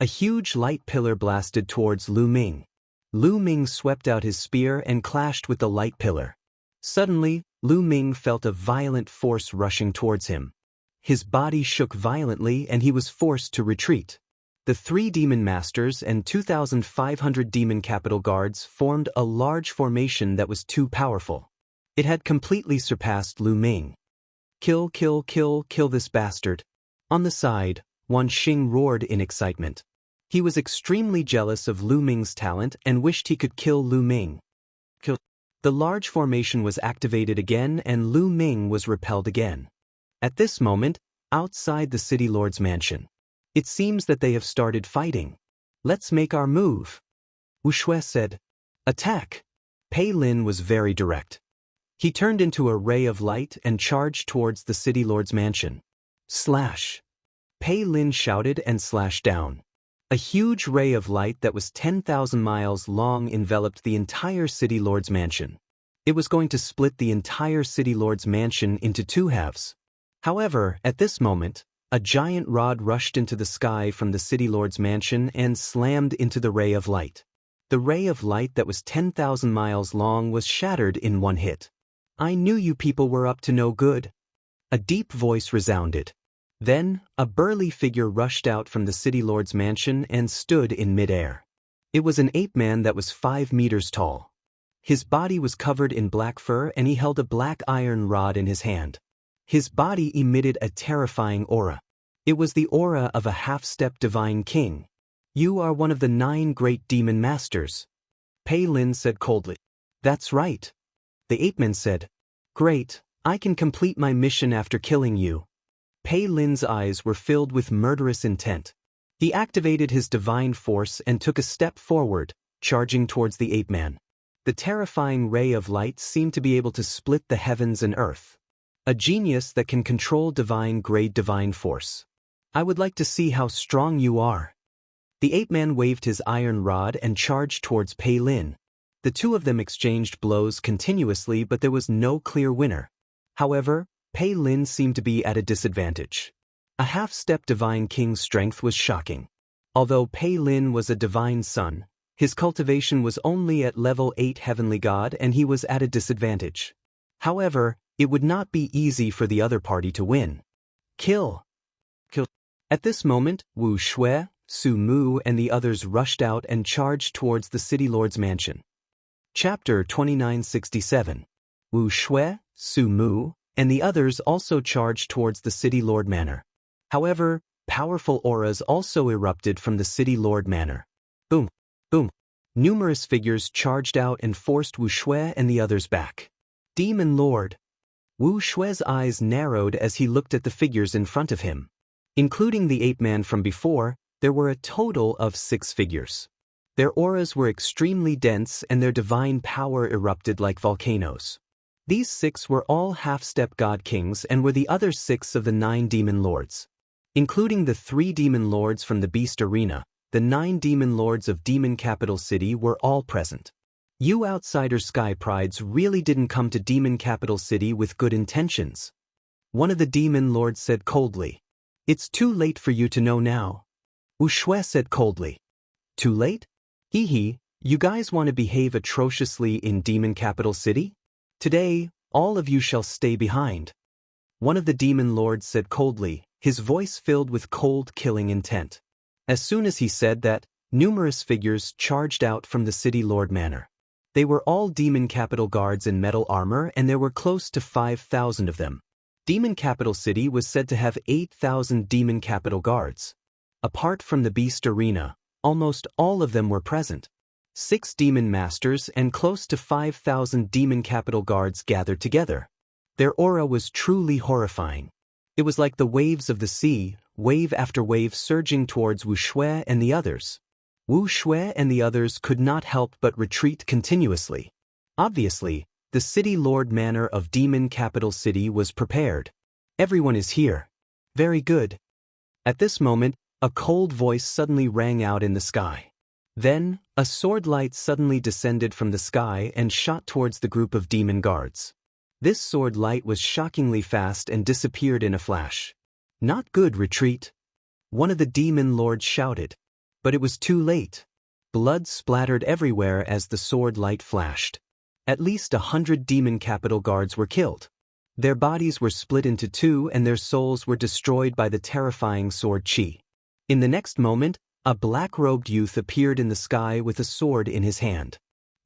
A huge light pillar blasted towards Lu Ming. Lu Ming swept out his spear and clashed with the light pillar. Suddenly, Lu Ming felt a violent force rushing towards him. His body shook violently and he was forced to retreat. The 3 demon masters and 2,500 demon capital guards formed a large formation that was too powerful. It had completely surpassed Lu Ming. Kill this bastard. On the side, Wan Xing roared in excitement. He was extremely jealous of Lu Ming's talent and wished he could kill Lu Ming. The large formation was activated again and Lu Ming was repelled again. At this moment, outside the city lord's mansion, it seems that they have started fighting. Let's make our move. Wu Shui said. Attack. Pei Lin was very direct. He turned into a ray of light and charged towards the city lord's mansion. Slash. Pei Lin shouted and slashed down. A huge ray of light that was 10,000 miles long enveloped the entire city lord's mansion. It was going to split the entire city lord's mansion into 2 halves. However, at this moment, a giant rod rushed into the sky from the city lord's mansion and slammed into the ray of light. The ray of light that was 10,000 miles long was shattered in one hit. I knew you people were up to no good. A deep voice resounded. Then, a burly figure rushed out from the city lord's mansion and stood in midair. It was an ape man that was 5 meters tall. His body was covered in black fur and he held a black iron rod in his hand. His body emitted a terrifying aura. It was the aura of a half-step divine king. You are one of the 9 great demon masters. Pei Lin said coldly. That's right. The ape man said. Great, I can complete my mission after killing you. Pei Lin's eyes were filled with murderous intent. He activated his divine force and took a step forward, charging towards the ape man. The terrifying ray of light seemed to be able to split the heavens and earth. A genius that can control divine grade divine force. I would like to see how strong you are. The ape-man waved his iron rod and charged towards Pei Lin. The two of them exchanged blows continuously, but there was no clear winner. However, Pei Lin seemed to be at a disadvantage. A half-step divine king's strength was shocking. Although Pei Lin was a divine son, his cultivation was only at level 8 heavenly god and he was at a disadvantage. However, it would not be easy for the other party to win. Kill. At this moment, Wu Shui, Su Mu and the others rushed out and charged towards the city lord's mansion. Chapter 2967. Wu Shui, Su Mu, and the others also charged towards the city lord manor. However, powerful auras also erupted from the city lord manor. Boom, boom. Numerous figures charged out and forced Wu Shui and the others back. Demon Lord. Wu Shui's eyes narrowed as he looked at the figures in front of him. Including the ape-man from before, there were a total of 6 figures. Their auras were extremely dense and their divine power erupted like volcanoes. These 6 were all half-step god kings and were the other 6 of the 9 demon lords. Including the 3 demon lords from the beast arena, the 9 demon lords of Demon Capital City were all present. You outsider Sky Prides really didn't come to Demon Capital City with good intentions. One of the demon lords said coldly. It's too late for you to know now. Wu Shui said coldly. Too late? Hee, you guys want to behave atrociously in Demon Capital City? Today, all of you shall stay behind. One of the demon lords said coldly, his voice filled with cold killing intent. As soon as he said that, numerous figures charged out from the city lord manor. They were all demon capital guards in metal armor and there were close to 5,000 of them. Demon Capital City was said to have 8,000 demon capital guards. Apart from the beast arena, almost all of them were present. 6 demon masters and close to 5,000 demon capital guards gathered together. Their aura was truly horrifying. It was like the waves of the sea, wave after wave surging towards Wu Shui and the others. Wu Shui and the others could not help but retreat continuously. Obviously, the city lord manor of Demon Capital City was prepared. Everyone is here. Very good. At this moment, a cold voice suddenly rang out in the sky. Then, a sword light suddenly descended from the sky and shot towards the group of demon guards. This sword light was shockingly fast and disappeared in a flash. Not good, retreat. One of the demon lords shouted. But it was too late. Blood splattered everywhere as the sword light flashed. At least 100 demon capital guards were killed. Their bodies were split into 2 and their souls were destroyed by the terrifying sword chi. In the next moment, a black-robed youth appeared in the sky with a sword in his hand.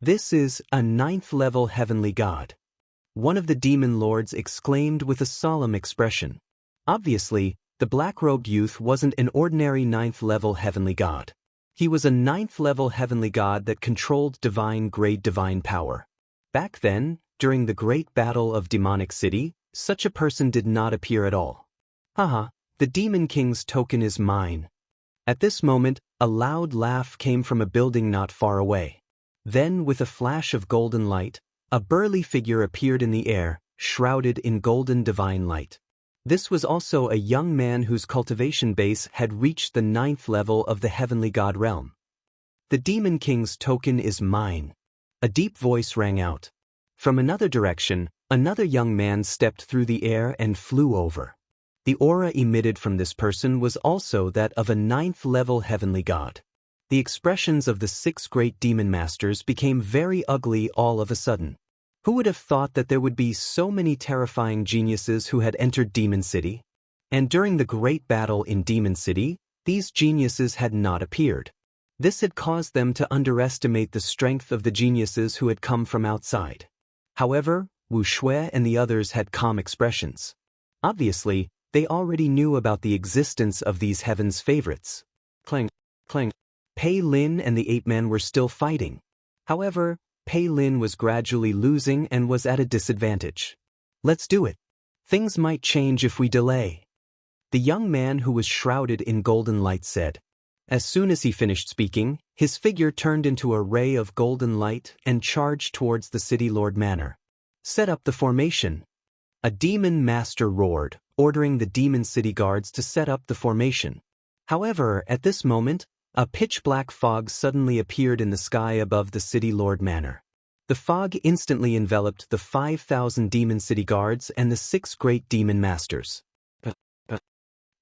This is a 9th-level heavenly god. One of the demon lords exclaimed with a solemn expression. Obviously, the black-robed youth wasn't an ordinary 9th-level heavenly god. He was a 9th-level heavenly god that controlled divine-grade divine power. Back then, during the Great Battle of Demonic City, such a person did not appear at all. Haha, the Demon King's token is mine. At this moment, a loud laugh came from a building not far away. Then, with a flash of golden light, a burly figure appeared in the air, shrouded in golden divine light. This was also a young man whose cultivation base had reached the 9th level of the heavenly god realm. The Demon King's token is mine. A deep voice rang out. From another direction, another young man stepped through the air and flew over. The aura emitted from this person was also that of a 9th-level heavenly god. The expressions of the 6 great demon masters became very ugly all of a sudden. Who would have thought that there would be so many terrifying geniuses who had entered Demon City? And during the great battle in Demon City, these geniuses had not appeared. This had caused them to underestimate the strength of the geniuses who had come from outside. However, Wu Shui and the others had calm expressions. Obviously, they already knew about the existence of these heaven's favorites. Clang, clang. Pei Lin and the ape-man were still fighting. However, Pei Lin was gradually losing and was at a disadvantage. Let's do it. Things might change if we delay. The young man who was shrouded in golden light said. As soon as he finished speaking, his figure turned into a ray of golden light and charged towards the city lord manor. Set up the formation. A demon master roared, ordering the demon city guards to set up the formation. However, at this moment, A pitch-black fog suddenly appeared in the sky above the City Lord Manor. The fog instantly enveloped the 5,000 demon city guards and the 6 great demon masters.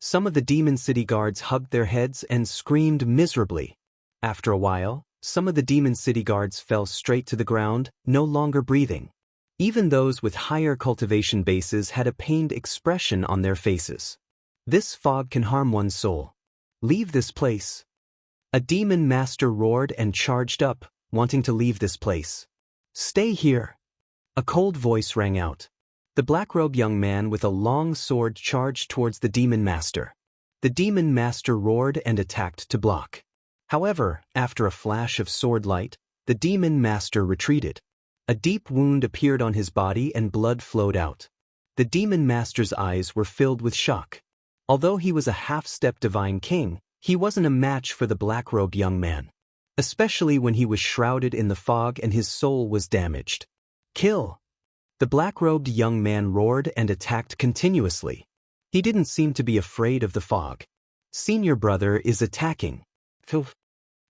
Some of the demon city guards hugged their heads and screamed miserably. After a while, some of the demon city guards fell straight to the ground, no longer breathing. Even those with higher cultivation bases had a pained expression on their faces. This fog can harm one's soul. Leave this place. A demon master roared and charged up, wanting to leave this place. Stay here. A cold voice rang out. The black-robed young man with a long sword charged towards the demon master. The demon master roared and attacked to block. However, after a flash of sword light, the demon master retreated. A deep wound appeared on his body and blood flowed out. The demon master's eyes were filled with shock. Although he was a half-step divine king, he wasn't a match for the black-robed young man. Especially when he was shrouded in the fog and his soul was damaged. Kill! The black-robed young man roared and attacked continuously. He didn't seem to be afraid of the fog. Senior brother is attacking.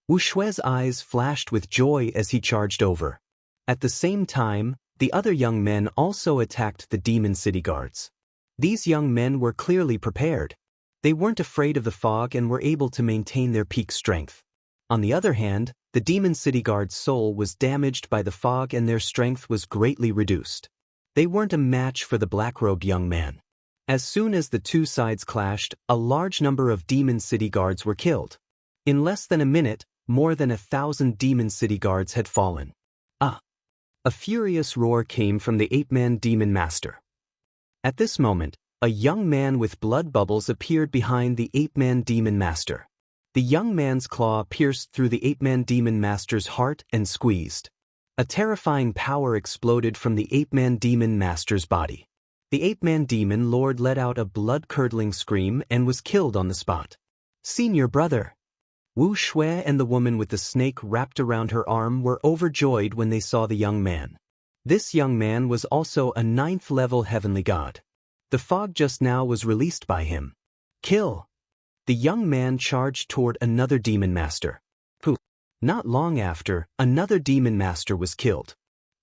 Wu Shue's eyes flashed with joy as he charged over. At the same time, the other young men also attacked the demon city guards. These young men were clearly prepared. They weren't afraid of the fog and were able to maintain their peak strength. On the other hand, the demon city guard's soul was damaged by the fog and their strength was greatly reduced. They weren't a match for the black-robed young man. As soon as the two sides clashed, a large number of demon city guards were killed. In less than a minute, more than 1,000 demon city guards had fallen. A furious roar came from the 8-man demon master. At this moment, a young man with blood bubbles appeared behind the 8-man demon master. The young man's claw pierced through the 8-man demon master's heart and squeezed. A terrifying power exploded from the 8-man demon master's body. The 8-man demon lord let out a blood-curdling scream and was killed on the spot. Senior brother! Wu Shui and the woman with the snake wrapped around her arm were overjoyed when they saw the young man. This young man was also a 9th-level heavenly god. The fog just now was released by him. Kill! The young man charged toward another demon master. Not long after, another demon master was killed.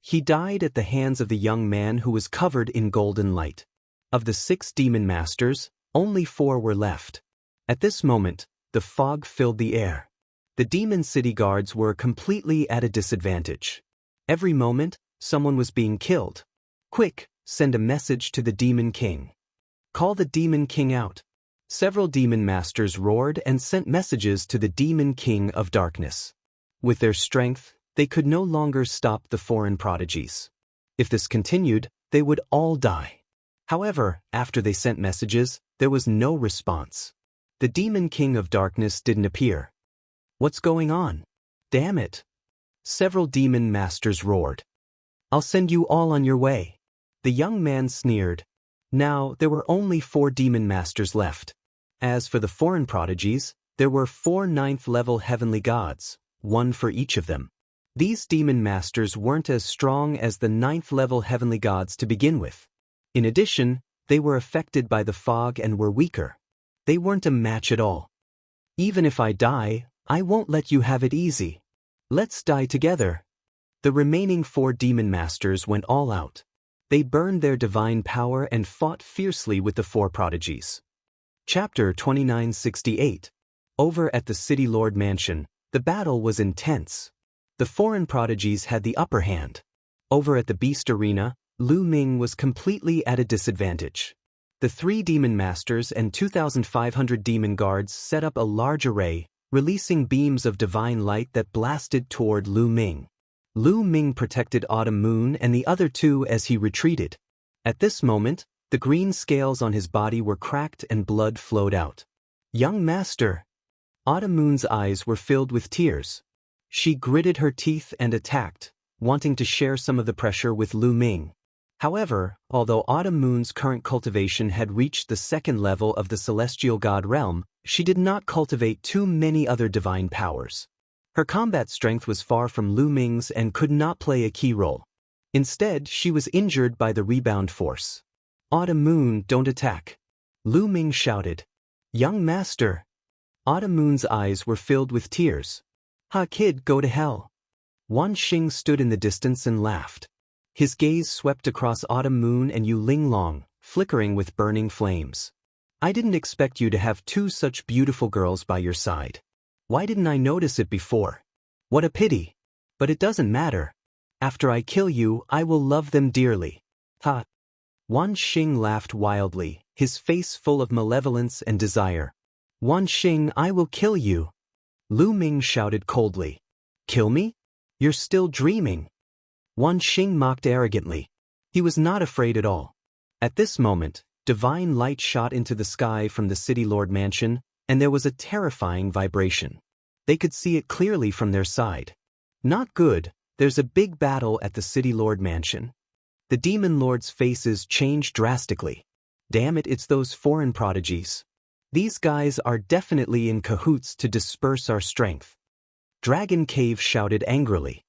He died at the hands of the young man who was covered in golden light. Of the 6 demon masters, only 4 were left. At this moment, the fog filled the air. The demon city guards were completely at a disadvantage. Every moment, someone was being killed. Quick, send a message to the demon king. Call the demon king out. Several demon masters roared and sent messages to the demon king of darkness. With their strength, they could no longer stop the foreign prodigies. If this continued, they would all die. However, after they sent messages, there was no response. The demon king of darkness didn't appear. What's going on? Damn it! Several demon masters roared. I'll send you all on your way. The young man sneered. Now, there were only 4 demon masters left. As for the foreign prodigies, there were 4 9th-level heavenly gods, 1 for each of them. These demon masters weren't as strong as the 9th-level heavenly gods to begin with. In addition, they were affected by the fog and were weaker. They weren't a match at all. Even if I die, I won't let you have it easy. Let's die together. The remaining 4 demon masters went all out. They burned their divine power and fought fiercely with the 4 prodigies. Chapter 2968. Over at the City Lord Mansion, the battle was intense. The foreign prodigies had the upper hand. Over at the Beast Arena, Lu Ming was completely at a disadvantage. The 3 demon masters and 2,500 demon guards set up a large array, releasing beams of divine light that blasted toward Lu Ming. Lu Ming protected Autumn Moon and the other 2 as he retreated. At this moment, the green scales on his body were cracked and blood flowed out. Young master! Autumn Moon's eyes were filled with tears. She gritted her teeth and attacked, wanting to share some of the pressure with Lu Ming. However, although Autumn Moon's current cultivation had reached the 2nd level of the celestial god realm, she did not cultivate too many other divine powers. Her combat strength was far from Lu Ming's and could not play a key role. Instead, she was injured by the rebound force. Autumn Moon, don't attack. Lu Ming shouted. Young master! Autumn Moon's eyes were filled with tears. "Ha, kid, go to hell." Wan Xing stood in the distance and laughed. His gaze swept across Autumn Moon and Yu Linglong, flickering with burning flames. "I didn't expect you to have two such beautiful girls by your side. Why didn't I notice it before? What a pity. But it doesn't matter. After I kill you, I will love them dearly." Ha! Wan Xing laughed wildly, his face full of malevolence and desire. "Wan Xing, I will kill you." Lu Ming shouted coldly. "Kill me? You're still dreaming." Wan Xing mocked arrogantly. He was not afraid at all. At this moment, divine light shot into the sky from the City Lord Mansion, and there was a terrifying vibration. They could see it clearly from their side. Not good, there's a big battle at the City Lord Mansion. The Demon Lord's faces changed drastically. Damn it, it's those foreign prodigies. These guys are definitely in cahoots to disperse our strength. Dragon Cave shouted angrily.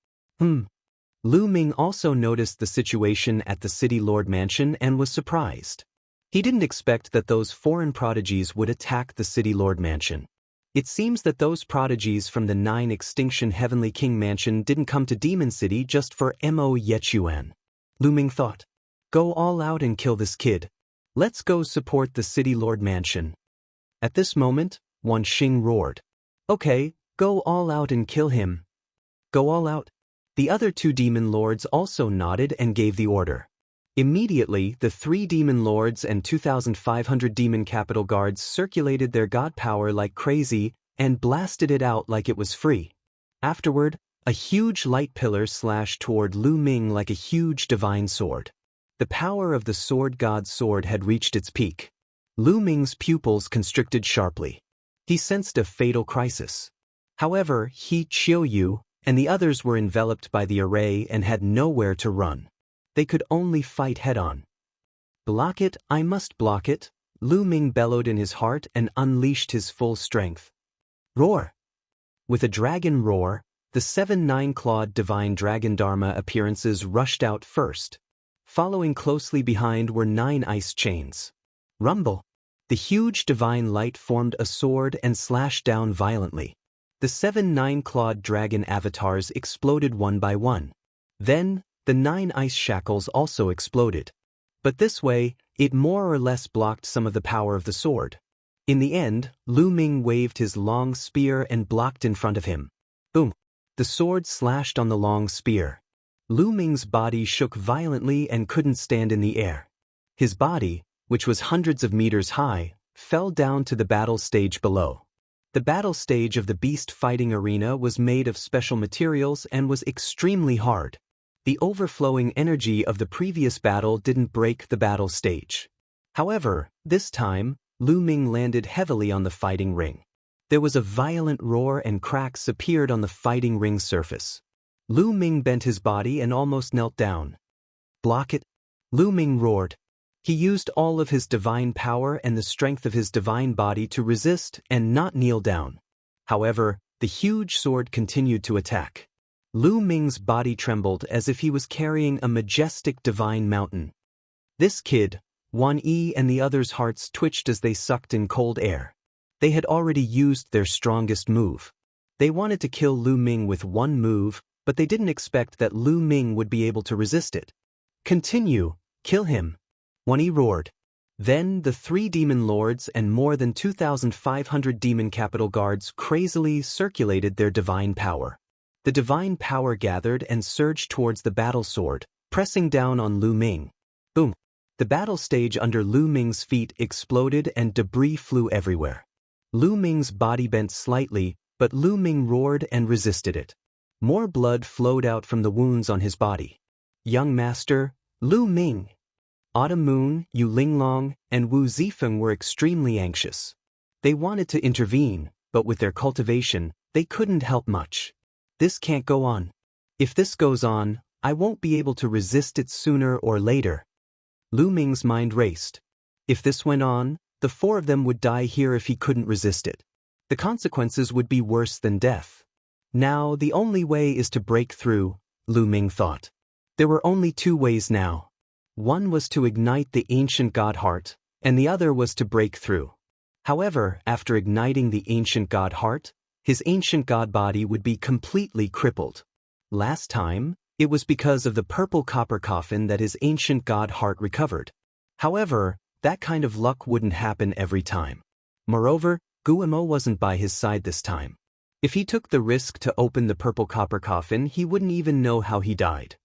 Lu Ming also noticed the situation at the City Lord Mansion and was surprised. He didn't expect that those foreign prodigies would attack the City Lord Mansion. It seems that those prodigies from the 9 Extinction Heavenly King Mansion didn't come to Demon City just for Mo Yechuan. Lu Ming thought. Go all out and kill this kid. Let's go support the City Lord Mansion. At this moment, Wan Xing roared. Okay, go all out and kill him. Go all out. The other 2 demon lords also nodded and gave the order. Immediately, the 3 demon lords and 2,500 demon capital guards circulated their god power like crazy and blasted it out like it was free. Afterward, a huge light pillar slashed toward Lu Ming like a huge divine sword. The power of the sword god's sword had reached its peak. Lu Ming's pupils constricted sharply. He sensed a fatal crisis. However, He Qiuyu and the others were enveloped by the array and had nowhere to run. They could only fight head-on. Block it, I must block it, Lu Ming bellowed in his heart and unleashed his full strength. Roar! With a dragon roar, the 7 9-clawed divine dragon Dharma appearances rushed out first. Following closely behind were 9 ice chains. Rumble! The huge divine light formed a sword and slashed down violently. The 7 9-clawed dragon avatars exploded one by one. Then, the 9 ice shackles also exploded. But this way, it more or less blocked some of the power of the sword. In the end, Lu Ming waved his long spear and blocked in front of him. Boom! The sword slashed on the long spear. Lu Ming's body shook violently and couldn't stand in the air. His body, which was hundreds of meters high, fell down to the battle stage below. The battle stage of the beast fighting arena was made of special materials and was extremely hard. The overflowing energy of the previous battle didn't break the battle stage. However, this time, Lu Ming landed heavily on the fighting ring. There was a violent roar and cracks appeared on the fighting ring's surface. Lu Ming bent his body and almost knelt down. Block it! Lu Ming roared. He used all of his divine power and the strength of his divine body to resist and not kneel down. However, the huge sword continued to attack. Lu Ming's body trembled as if he was carrying a majestic divine mountain. This kid, Wan Yi and the others' hearts twitched as they sucked in cold air. They had already used their strongest move. They wanted to kill Lu Ming with one move, but they didn't expect that Lu Ming would be able to resist it. Continue, kill him. Wan Yi roared. Then the 3 demon lords and more than 2,500 demon capital guards crazily circulated their divine power. The divine power gathered and surged towards the battle sword, pressing down on Lu Ming. Boom! The battle stage under Lu Ming's feet exploded and debris flew everywhere. Lu Ming's body bent slightly, but Lu Ming roared and resisted it. More blood flowed out from the wounds on his body. Young Master, Lu Ming! Autumn Moon, Yu Linglong, and Wu Zifeng were extremely anxious. They wanted to intervene, but with their cultivation, they couldn't help much. This can't go on. If this goes on, I won't be able to resist it sooner or later. Lu Ming's mind raced. If this went on, the 4 of them would die here if he couldn't resist it. The consequences would be worse than death. Now, the only way is to break through, Lu Ming thought. There were only 2 ways now. One was to ignite the ancient god heart, and the other was to break through. However, after igniting the ancient god heart, his ancient god body would be completely crippled. Last time, it was because of the purple copper coffin that his ancient god heart recovered. However, that kind of luck wouldn't happen every time. Moreover, Guillermo wasn't by his side this time. If he took the risk to open the purple copper coffin, he wouldn't even know how he died.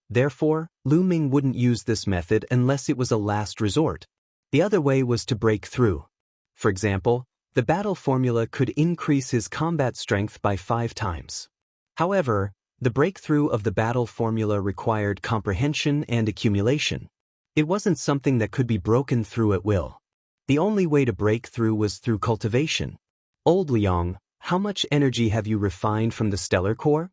Therefore, Lu Ming wouldn't use this method unless it was a last resort. The other way was to break through. For example, the battle formula could increase his combat strength by 5 times. However, the breakthrough of the battle formula required comprehension and accumulation. It wasn't something that could be broken through at will. The only way to break through was through cultivation. Old Liang, how much energy have you refined from the stellar core?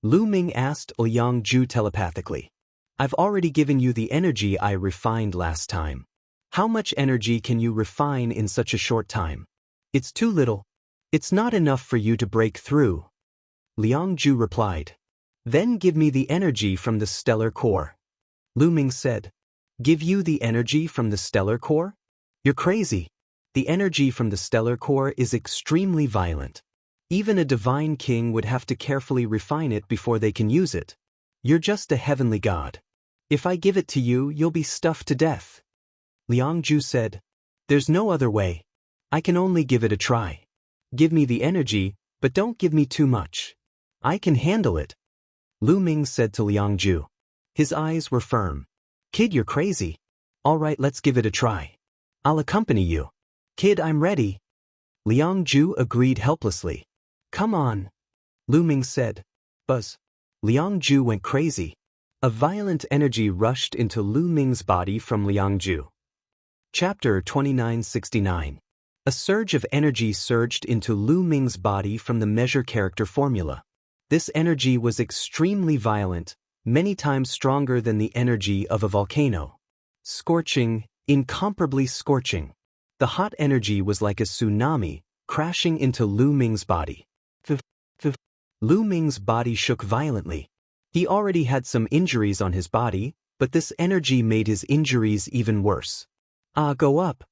Lu Ming asked Liang Ju telepathically. I've already given you the energy I refined last time. How much energy can you refine in such a short time? It's too little. It's not enough for you to break through. Liang Ju replied. Then give me the energy from the stellar core. Lu Ming said. Give you the energy from the stellar core? You're crazy. The energy from the stellar core is extremely violent. Even a divine king would have to carefully refine it before they can use it. You're just a heavenly god. If I give it to you, you'll be stuffed to death. Liang Ju said, there's no other way. I can only give it a try. Give me the energy, but don't give me too much. I can handle it. Lu Ming said to Liang Ju. His eyes were firm. Kid, you're crazy. All right, let's give it a try. I'll accompany you. Kid, I'm ready. Liang Ju agreed helplessly. Come on. Lu Ming said. Buzz. Liang Ju went crazy. A violent energy rushed into Lu Ming's body from Liang Ju. Chapter 2969. A surge of energy surged into Lu Ming's body from the measure character formula. This energy was extremely violent, many times stronger than the energy of a volcano. Scorching, incomparably scorching. The hot energy was like a tsunami, crashing into Lu Ming's body. Lu Ming's body shook violently. He already had some injuries on his body, but this energy made his injuries even worse. Go up.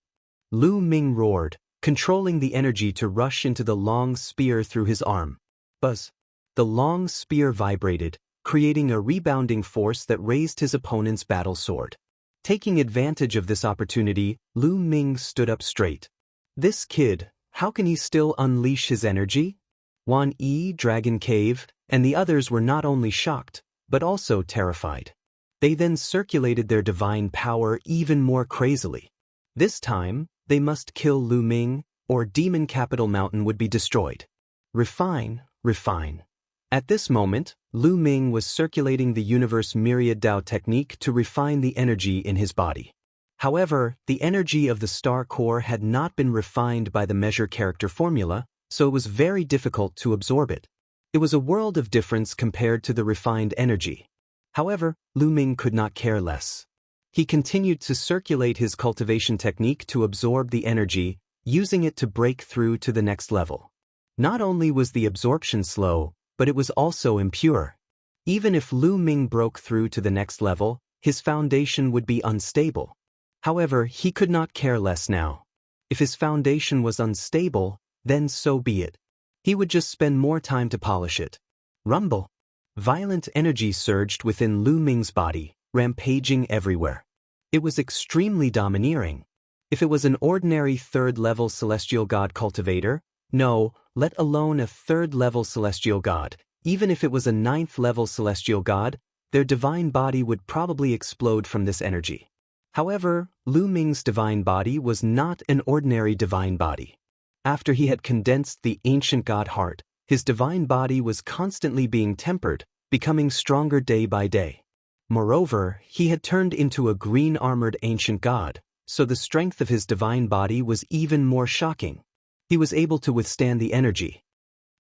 Lu Ming roared, controlling the energy to rush into the long spear through his arm. Buzz. The long spear vibrated, creating a rebounding force that raised his opponent's battle sword. Taking advantage of this opportunity, Lu Ming stood up straight. This kid, how can he still unleash his energy? Wan Yi, Dragon Cave, and the others were not only shocked, but also terrified. They then circulated their divine power even more crazily. This time, they must kill Lu Ming, or Demon Capital Mountain would be destroyed. Refine, refine. At this moment, Lu Ming was circulating the universe myriad Dao technique to refine the energy in his body. However, the energy of the star core had not been refined by the measure character formula, so it was very difficult to absorb it. It was a world of difference compared to the refined energy. However, Lu Ming could not care less. He continued to circulate his cultivation technique to absorb the energy, using it to break through to the next level. Not only was the absorption slow, but it was also impure. Even if Lu Ming broke through to the next level, his foundation would be unstable. However, he could not care less now. If his foundation was unstable, then so be it. He would just spend more time to polish it. Rumble. Violent energy surged within Lu Ming's body, rampaging everywhere. It was extremely domineering. If it was an ordinary third-level celestial god cultivator, no, let alone a third-level celestial god, even if it was a ninth-level celestial god, their divine body would probably explode from this energy. However, Lu Ming's divine body was not an ordinary divine body. After he had condensed the ancient god heart, his divine body was constantly being tempered, becoming stronger day by day. Moreover, he had turned into a green-armored ancient god, so the strength of his divine body was even more shocking. He was able to withstand the energy.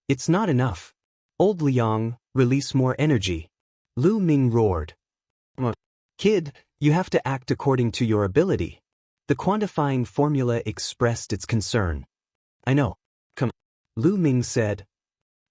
It's not enough. Old Liang, release more energy. Lu Ming roared. Kid, you have to act according to your ability. The quantifying formula expressed its concern. I know. Come. Lu Ming said.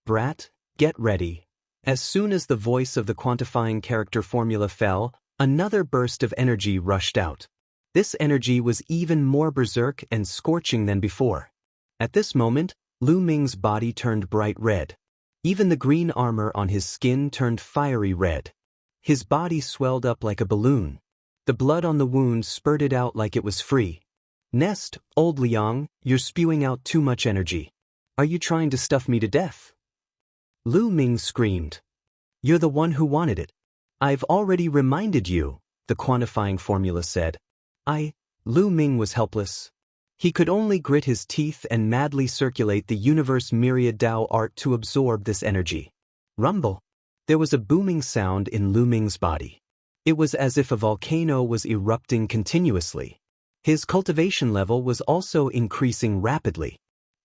Brat, get ready. As soon as the voice of the quantifying character formula fell, another burst of energy rushed out. This energy was even more berserk and scorching than before. At this moment, Lu Ming's body turned bright red. Even the green armor on his skin turned fiery red. His body swelled up like a balloon. The blood on the wound spurted out like it was free. Nest, old Liang, you're spewing out too much energy. Are you trying to stuff me to death? Lu Ming screamed. You're the one who wanted it. I've already reminded you, the quantifying formula said. Lu Ming was helpless. He could only grit his teeth and madly circulate the universe myriad Dao art to absorb this energy. Rumble. There was a booming sound in Lu Ming's body. It was as if a volcano was erupting continuously. His cultivation level was also increasing rapidly.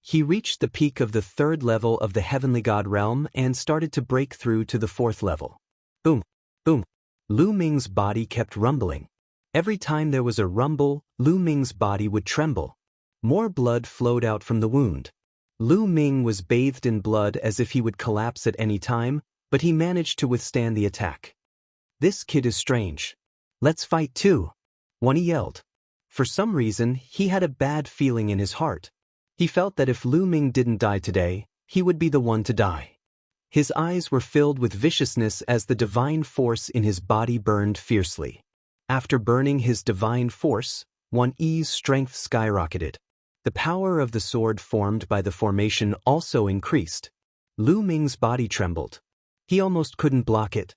He reached the peak of the 3rd level of the Heavenly God realm and started to break through to the 4th level. Boom, boom. Lu Ming's body kept rumbling. Every time there was a rumble, Lu Ming's body would tremble. More blood flowed out from the wound. Lu Ming was bathed in blood as if he would collapse at any time, but he managed to withstand the attack. This kid is strange. Let's fight too. One yelled. For some reason, he had a bad feeling in his heart. He felt that if Lu Ming didn't die today, he would be the one to die. His eyes were filled with viciousness as the divine force in his body burned fiercely. After burning his divine force, Wan Yi's strength skyrocketed. The power of the sword formed by the formation also increased. Lu Ming's body trembled. He almost couldn't block it.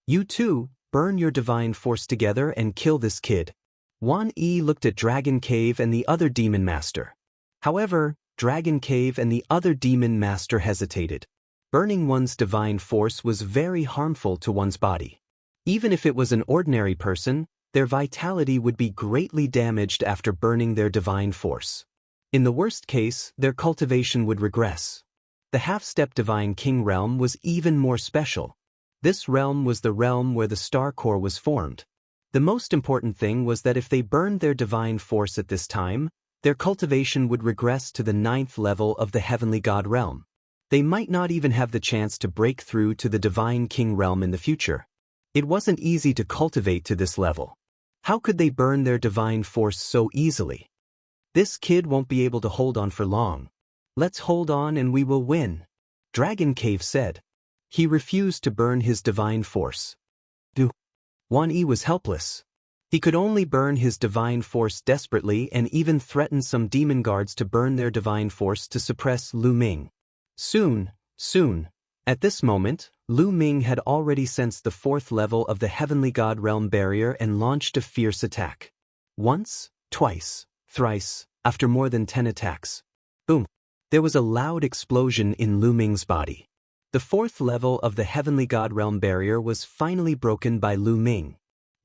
You two, burn your divine force together and kill this kid. Wan Yi looked at Dragon Cave and the other demon master. However, Dragon Cave and the other demon master hesitated. Burning one's divine force was very harmful to one's body. Even if it was an ordinary person, their vitality would be greatly damaged after burning their divine force. In the worst case, their cultivation would regress. The half-step Divine King realm was even more special. This realm was the realm where the star core was formed. The most important thing was that if they burned their divine force at this time, their cultivation would regress to the 9th level of the Heavenly God realm. They might not even have the chance to break through to the Divine King realm in the future. It wasn't easy to cultivate to this level. How could they burn their divine force so easily? This kid won't be able to hold on for long. Let's hold on and we will win, Dragon Cave said. He refused to burn his divine force. Wan Yi was helpless. He could only burn his divine force desperately and even threaten some demon guards to burn their divine force to suppress Lu Ming. Soon. At this moment, Lu Ming had already sensed the 4th level of the Heavenly God realm barrier and launched a fierce attack. Once, twice, thrice, after more than 10 attacks. Boom! There was a loud explosion in Lu Ming's body. The 4th level of the Heavenly God realm barrier was finally broken by Lu Ming.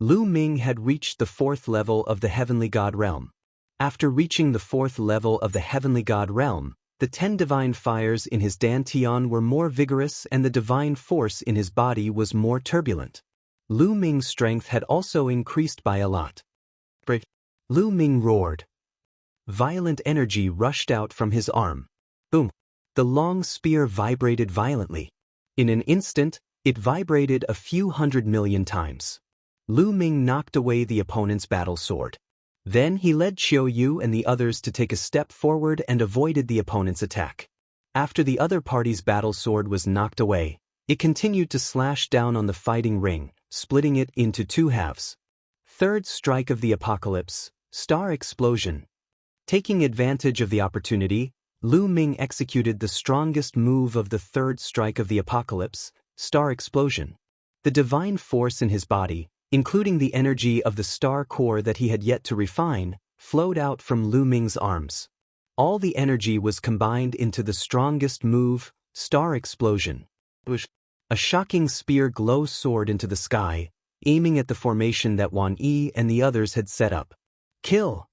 Lu Ming had reached the 4th level of the Heavenly God realm. After reaching the 4th level of the Heavenly God realm, the 10 divine fires in his dantian were more vigorous and the divine force in his body was more turbulent. Lu Ming's strength had also increased by a lot. Lu Ming roared. Violent energy rushed out from his arm. Boom! The long spear vibrated violently. In an instant, it vibrated a few 100 million times. Lu Ming knocked away the opponent's battle sword. Then he led Qiu Yu and the others to take a step forward and avoided the opponent's attack. After the other party's battle sword was knocked away, it continued to slash down on the fighting ring, splitting it into 2 halves. 3rd strike of the apocalypse, star explosion. Taking advantage of the opportunity, Lu Ming executed the strongest move of the 3rd strike of the apocalypse, star explosion. The divine force in his body, including the energy of the star core that he had yet to refine, flowed out from Lu Ming's arms. All the energy was combined into the strongest move, star explosion. A shocking spear glow soared into the sky, aiming at the formation that Wan Yi and the others had set up. Kill!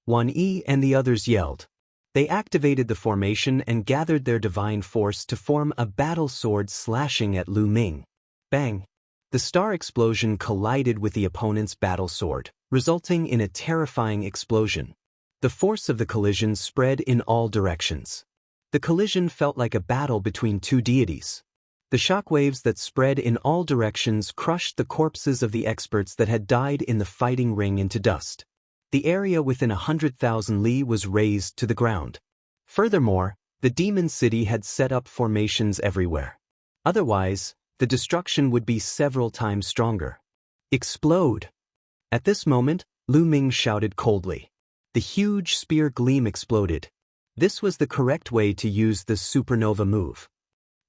Wan Yi and the others yelled. They activated the formation and gathered their divine force to form a battle sword slashing at Lu Ming. Bang! The star explosion collided with the opponent's battle sword, resulting in a terrifying explosion. The force of the collision spread in all directions. The collision felt like a battle between 2 deities. The shockwaves that spread in all directions crushed the corpses of the experts that had died in the fighting ring into dust. The area within 100,000 li was razed to the ground. Furthermore, the demon city had set up formations everywhere. Otherwise, the destruction would be several times stronger. Explode! At this moment, Lu Ming shouted coldly. The huge spear gleam exploded. This was the correct way to use the supernova move.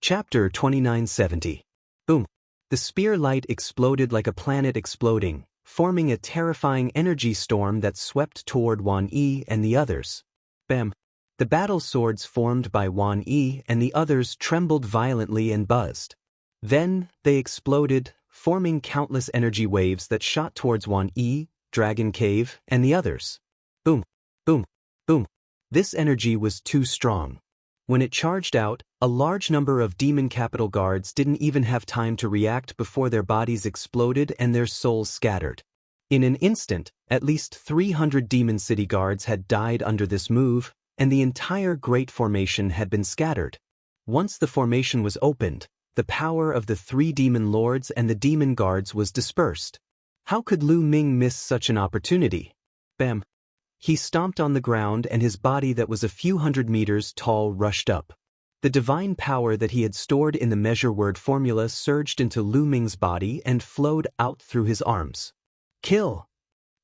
Chapter 2970. Boom! The spear light exploded like a planet exploding, forming a terrifying energy storm that swept toward Wan Yi and the others. Bam! The battle swords formed by Wan Yi and the others trembled violently and buzzed. Then, they exploded, forming countless energy waves that shot towards Wan Yi, Dragon Cave, and the others. Boom! Boom! Boom! This energy was too strong. When it charged out, a large number of demon capital guards didn't even have time to react before their bodies exploded and their souls scattered. In an instant, at least 300 demon city guards had died under this move, and the entire great formation had been scattered. Once the formation was opened, the power of the 3 demon lords and the demon guards was dispersed. How could Lu Ming miss such an opportunity? Bam! He stomped on the ground and his body that was a few hundred meters tall rushed up. The divine power that he had stored in the measure word formula surged into Lu Ming's body and flowed out through his arms. Kill!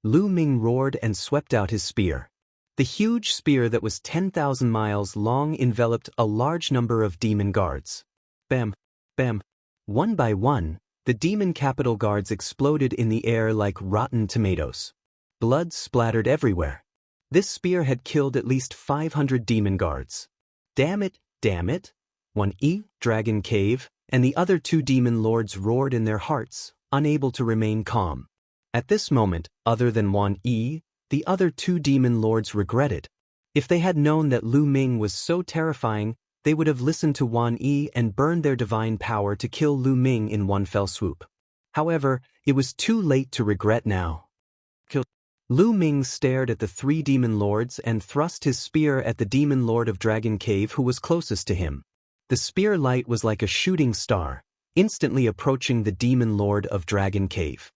Lu Ming roared and swept out his spear. The huge spear that was 10,000 miles long enveloped a large number of demon guards. Bam! Bam! One by one, the demon capital guards exploded in the air like rotten tomatoes. Blood splattered everywhere. This spear had killed at least 500 demon guards. Damn it, damn it! Wan Yi, Dragon Cave, and the other 2 demon lords roared in their hearts, unable to remain calm. At this moment, other than Wan Yi, the other 2 demon lords regretted. If they had known that Lu Ming was so terrifying, they would have listened to Wan Yi and burned their divine power to kill Lu Ming in one fell swoop. However, it was too late to regret now. Kill. Lu Ming stared at the 3 demon lords and thrust his spear at the demon lord of Dragon Cave who was closest to him. The spear light was like a shooting star, instantly approaching the demon lord of Dragon Cave.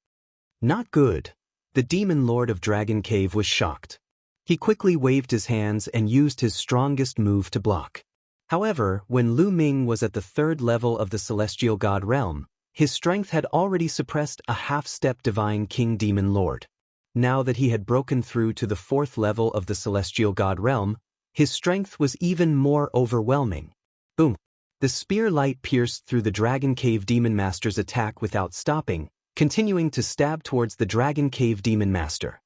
Not good. The demon lord of Dragon Cave was shocked. He quickly waved his hands and used his strongest move to block. However, when Lu Ming was at the 3rd level of the celestial god realm, his strength had already suppressed a half-step divine king demon lord. Now that he had broken through to the 4th level of the celestial god realm, his strength was even more overwhelming. Boom! The spear light pierced through the Dragon Cave Demon Master's attack without stopping, continuing to stab towards the Dragon Cave Demon Master.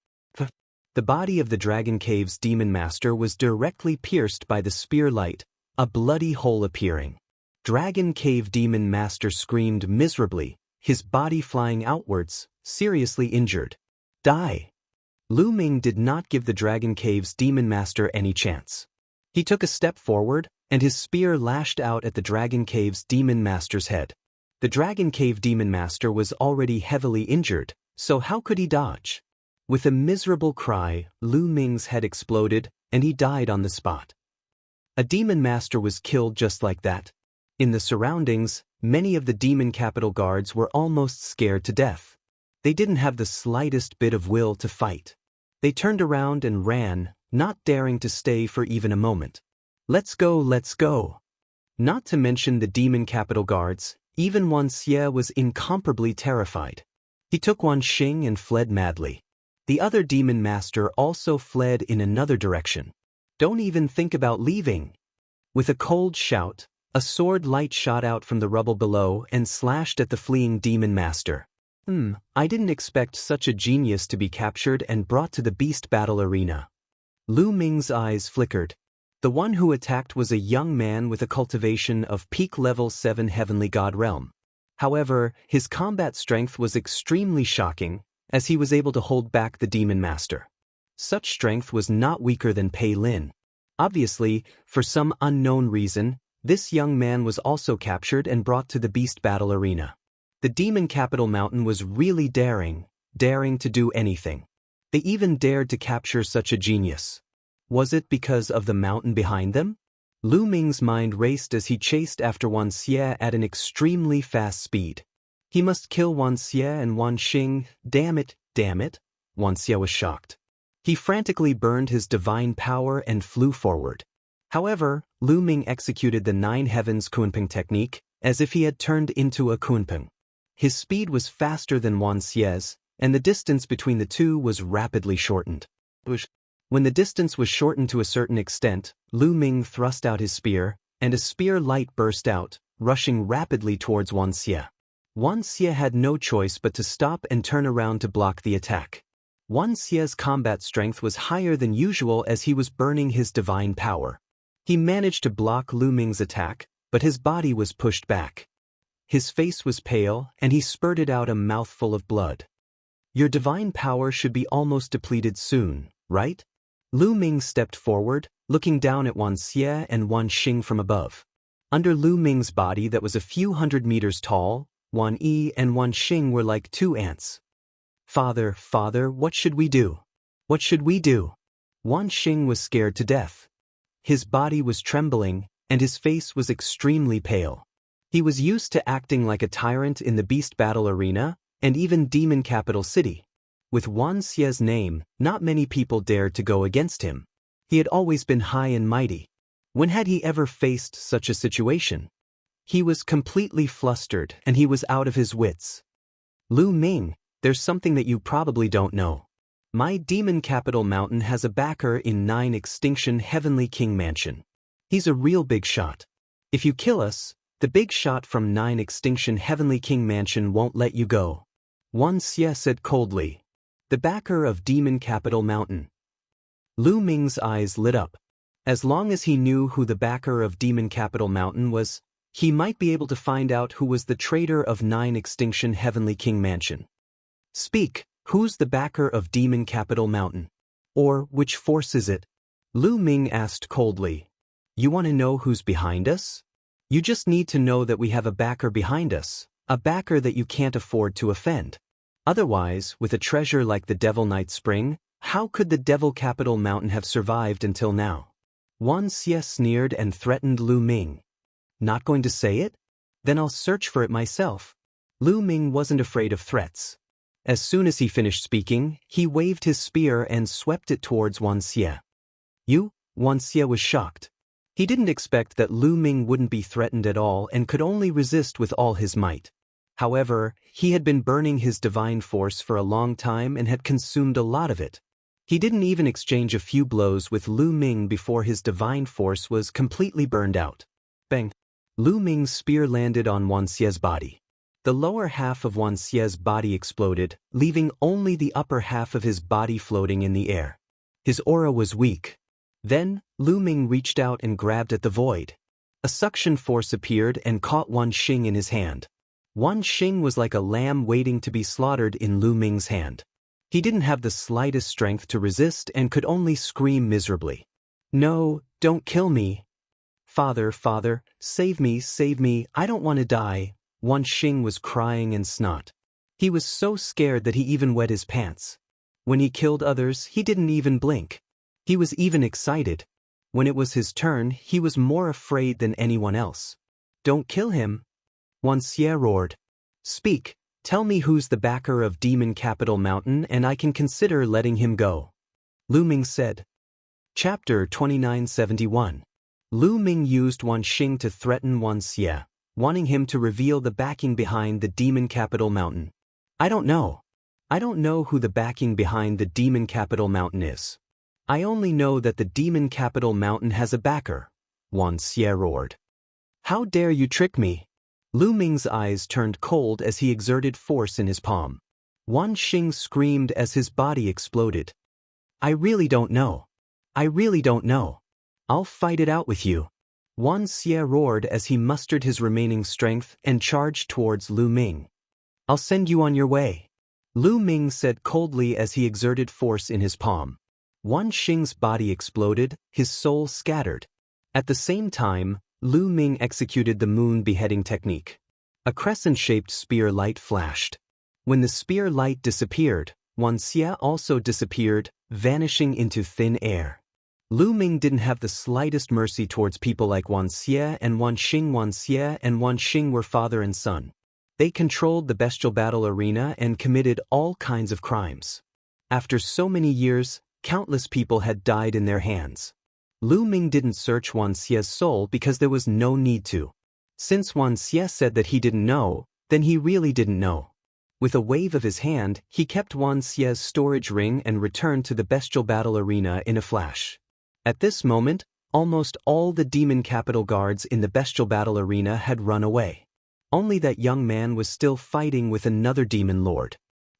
The body of the Dragon Cave's Demon Master was directly pierced by the spear light, a bloody hole appearing. Dragon Cave Demon Master screamed miserably, his body flying outwards, seriously injured. Die! Lu Ming did not give the Dragon Cave's Demon Master any chance. He took a step forward, and his spear lashed out at the Dragon Cave's Demon Master's head. The Dragon Cave Demon Master was already heavily injured, so how could he dodge? With a miserable cry, Lu Ming's head exploded, and he died on the spot. A Demon Master was killed just like that. In the surroundings, many of the Demon Capital Guards were almost scared to death. They didn't have the slightest bit of will to fight. They turned around and ran, not daring to stay for even a moment. Let's go, let's go! Not to mention the Demon Capital Guards, even Wan Xie was incomparably terrified. He took Wan Xing and fled madly. The other Demon Master also fled in another direction. Don't even think about leaving! With a cold shout, a sword light shot out from the rubble below and slashed at the fleeing Demon Master. I didn't expect such a genius to be captured and brought to the beast battle arena. Lu Ming's eyes flickered. The one who attacked was a young man with a cultivation of peak level 7 heavenly god realm. However, his combat strength was extremely shocking, as he was able to hold back the Demon Master. Such strength was not weaker than Pei Lin. Obviously, for some unknown reason, this young man was also captured and brought to the beast battle arena. The Demon Capital Mountain was really daring to do anything. They even dared to capture such a genius. Was it because of the mountain behind them? Lu Ming's mind raced as he chased after Wan Xie at an extremely fast speed. He must kill Wan Xie and Wan Xing, damn it, Wan Xie was shocked. He frantically burned his divine power and flew forward. However, Lu Ming executed the Nine Heavens Kunpeng technique, as if he had turned into a Kunpeng. His speed was faster than Wan Xie's, and the distance between the two was rapidly shortened. When the distance was shortened to a certain extent, Lu Ming thrust out his spear, and a spear light burst out, rushing rapidly towards Wan Xie. Wan Xie had no choice but to stop and turn around to block the attack. Wan Xie's combat strength was higher than usual as he was burning his divine power. He managed to block Lu Ming's attack, but his body was pushed back. His face was pale, and he spurted out a mouthful of blood. Your divine power should be almost depleted soon, right? Lu Ming stepped forward, looking down at Wan Xie and Wan Xing from above. Under Lu Ming's body that was a few hundred meters tall, Wan Yi and Wan Xing were like two ants. Father, what should we do? What should we do? Wan Xing was scared to death. His body was trembling, and his face was extremely pale. He was used to acting like a tyrant in the beast battle arena, and even demon capital city. With Wan Xie's name, not many people dared to go against him. He had always been high and mighty. When had he ever faced such a situation? He was completely flustered, and he was out of his wits. Lu Ming, there's something that you probably don't know. My demon capital mountain has a backer in 9 Extinction Heavenly King Mansion. He's a real big shot. If you kill us, the big shot from 9 Extinction Heavenly King Mansion won't let you go. Wan Xie said coldly. The backer of Demon Capital Mountain. Lu Ming's eyes lit up. As long as he knew who the backer of Demon Capital Mountain was, he might be able to find out who was the traitor of 9 Extinction Heavenly King Mansion. Speak, who's the backer of Demon Capital Mountain? Or which force is it? Lu Ming asked coldly. You want to know who's behind us? You just need to know that we have a backer behind us, a backer that you can't afford to offend. Otherwise, with a treasure like the Devil Night Spring, how could the Devil Capital Mountain have survived until now? Wan Xie sneered and threatened Lu Ming. Not going to say it? Then I'll search for it myself. Lu Ming wasn't afraid of threats. As soon as he finished speaking, he waved his spear and swept it towards Wan Xie. You? Wan Xie was shocked. He didn't expect that Lu Ming wouldn't be threatened at all and could only resist with all his might. However, he had been burning his divine force for a long time and had consumed a lot of it. He didn't even exchange a few blows with Lu Ming before his divine force was completely burned out. Bang! Lu Ming's spear landed on Wan Xie's body. The lower half of Wan Xie's body exploded, leaving only the upper half of his body floating in the air. His aura was weak. Then, Lu Ming reached out and grabbed at the void. A suction force appeared and caught Wan Xing in his hand. Wan Xing was like a lamb waiting to be slaughtered in Lu Ming's hand. He didn't have the slightest strength to resist and could only scream miserably. No, don't kill me. Father, save me, I don't want to die. Wan Xing was crying and snot. He was so scared that he even wet his pants. When he killed others, he didn't even blink. He was even excited. When it was his turn, he was more afraid than anyone else. Don't kill him. Wan Xie roared. Speak, tell me who's the backer of Demon Capital Mountain and I can consider letting him go. Lu Ming said. Chapter 2971. Lu Ming used Wan Xing to threaten Wan Xie, wanting him to reveal the backing behind the Demon Capital Mountain. I don't know who the backing behind the Demon Capital Mountain is. I only know that the Demon Capital Mountain has a backer, Wan Xie roared. How dare you trick me? Lu Ming's eyes turned cold as he exerted force in his palm. Wan Xing screamed as his body exploded. I really don't know. I'll fight it out with you. Wan Xie roared as he mustered his remaining strength and charged towards Lu Ming. I'll send you on your way. Lu Ming said coldly as he exerted force in his palm. Wan Xing's body exploded, his soul scattered. At the same time, Lu Ming executed the moon beheading technique. A crescent-shaped spear light flashed. When the spear light disappeared, Wan Xie also disappeared, vanishing into thin air. Lu Ming didn't have the slightest mercy towards people like Wan Xie and Wan Xing. Wan Xie and Wan Xing were father and son. They controlled the bestial battle arena and committed all kinds of crimes. After so many years, Countless people had died in their hands. Lu Ming didn't search Wan Xie's soul because there was no need to. Since Wan Xie said that he didn't know, then he really didn't know. With a wave of his hand, he kept Wan Xie's storage ring and returned to the bestial battle arena in a flash. At this moment, almost all the demon capital guards in the bestial battle arena had run away. Only that young man was still fighting with another demon lord.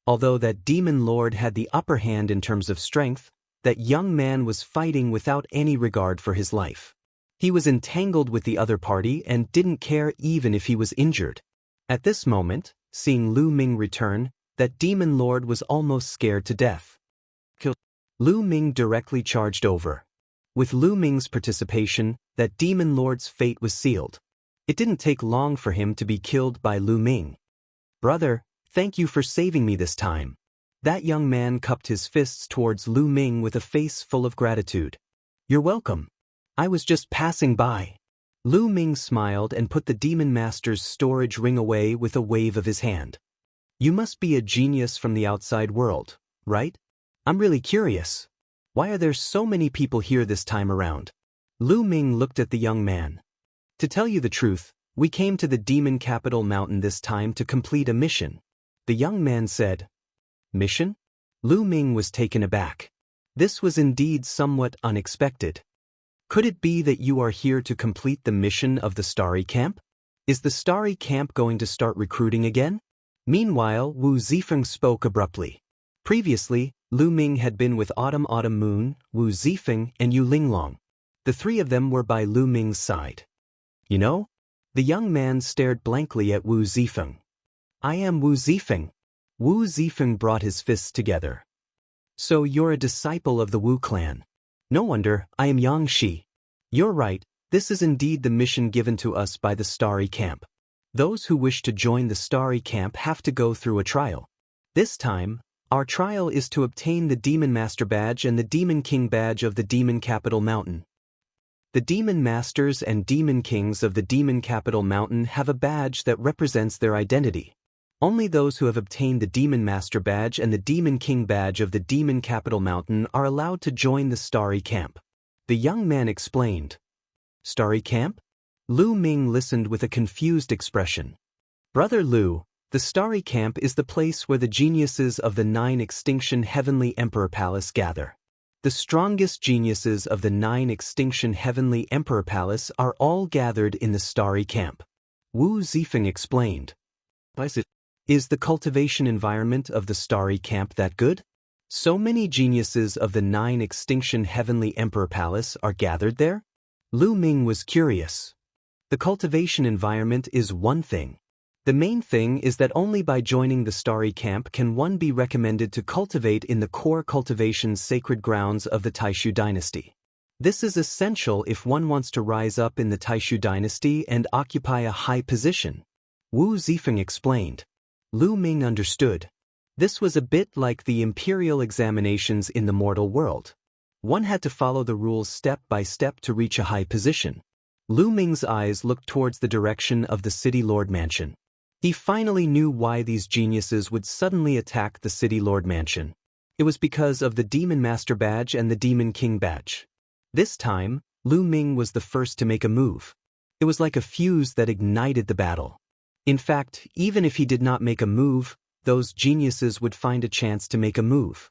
Although that demon lord had the upper hand in terms of strength, that young man was fighting without any regard for his life. He was entangled with the other party and didn't care even if he was injured. At this moment, seeing Lu Ming return, that demon lord was almost scared to death. Lu Ming directly charged over. With Lu Ming's participation, that demon lord's fate was sealed. It didn't take long for him to be killed by Lu Ming. "Brother, thank you for saving me this time." That young man cupped his fists towards Lu Ming with a face full of gratitude. "You're welcome. I was just passing by." Lu Ming smiled and put the demon master's storage ring away with a wave of his hand. "You must be a genius from the outside world, right? I'm really curious. Why are there so many people here this time around?" Lu Ming looked at the young man. "To tell you the truth, we came to the demon capital mountain this time to complete a mission." The young man said. "Mission?" Lu Ming was taken aback. This was indeed somewhat unexpected. "Could it be that you are here to complete the mission of the Starry Camp? Is the Starry Camp going to start recruiting again?" Meanwhile, Wu Zifeng spoke abruptly. Previously, Lu Ming had been with Autumn Moon, Wu Zifeng, and Yu Linglong. The three of them were by Lu Ming's side. "You know?" The young man stared blankly at Wu Zifeng. "I am Wu Zifeng." Wu Zifeng brought his fists together. "So you're a disciple of the Wu clan. No wonder, I am Yang Shi. You're right, this is indeed the mission given to us by the Starry Camp. Those who wish to join the Starry Camp have to go through a trial. This time, our trial is to obtain the Demon Master Badge and the Demon King Badge of the Demon Capital Mountain. The Demon Masters and Demon Kings of the Demon Capital Mountain have a badge that represents their identity. Only those who have obtained the Demon Master Badge and the Demon King Badge of the Demon Capital Mountain are allowed to join the Starry Camp." The young man explained. "Starry Camp?" Lu Ming listened with a confused expression. "Brother Lu, the Starry Camp is the place where the geniuses of the 9 Extinction Heavenly Emperor Palace gather. The strongest geniuses of the 9 Extinction Heavenly Emperor Palace are all gathered in the Starry Camp." Wu Zifeng explained. "Is the cultivation environment of the Starry Camp that good? So many geniuses of the 9 Extinction Heavenly Emperor Palace are gathered there?" Lu Ming was curious. The cultivation environment is one thing. The main thing is that only by joining the Starry Camp can one be recommended to cultivate in the core cultivation sacred grounds of the Taishu dynasty. This is essential if one wants to rise up in the Taishu dynasty and occupy a high position. Wu Zifeng explained. Lu Ming understood. This was a bit like the imperial examinations in the mortal world. One had to follow the rules step by step to reach a high position. Lu Ming's eyes looked towards the direction of the City Lord Mansion. He finally knew why these geniuses would suddenly attack the City Lord Mansion. It was because of the Demon Master Badge and the Demon King Badge. This time, Lu Ming was the first to make a move. It was like a fuse that ignited the battle. In fact, even if he did not make a move, those geniuses would find a chance to make a move.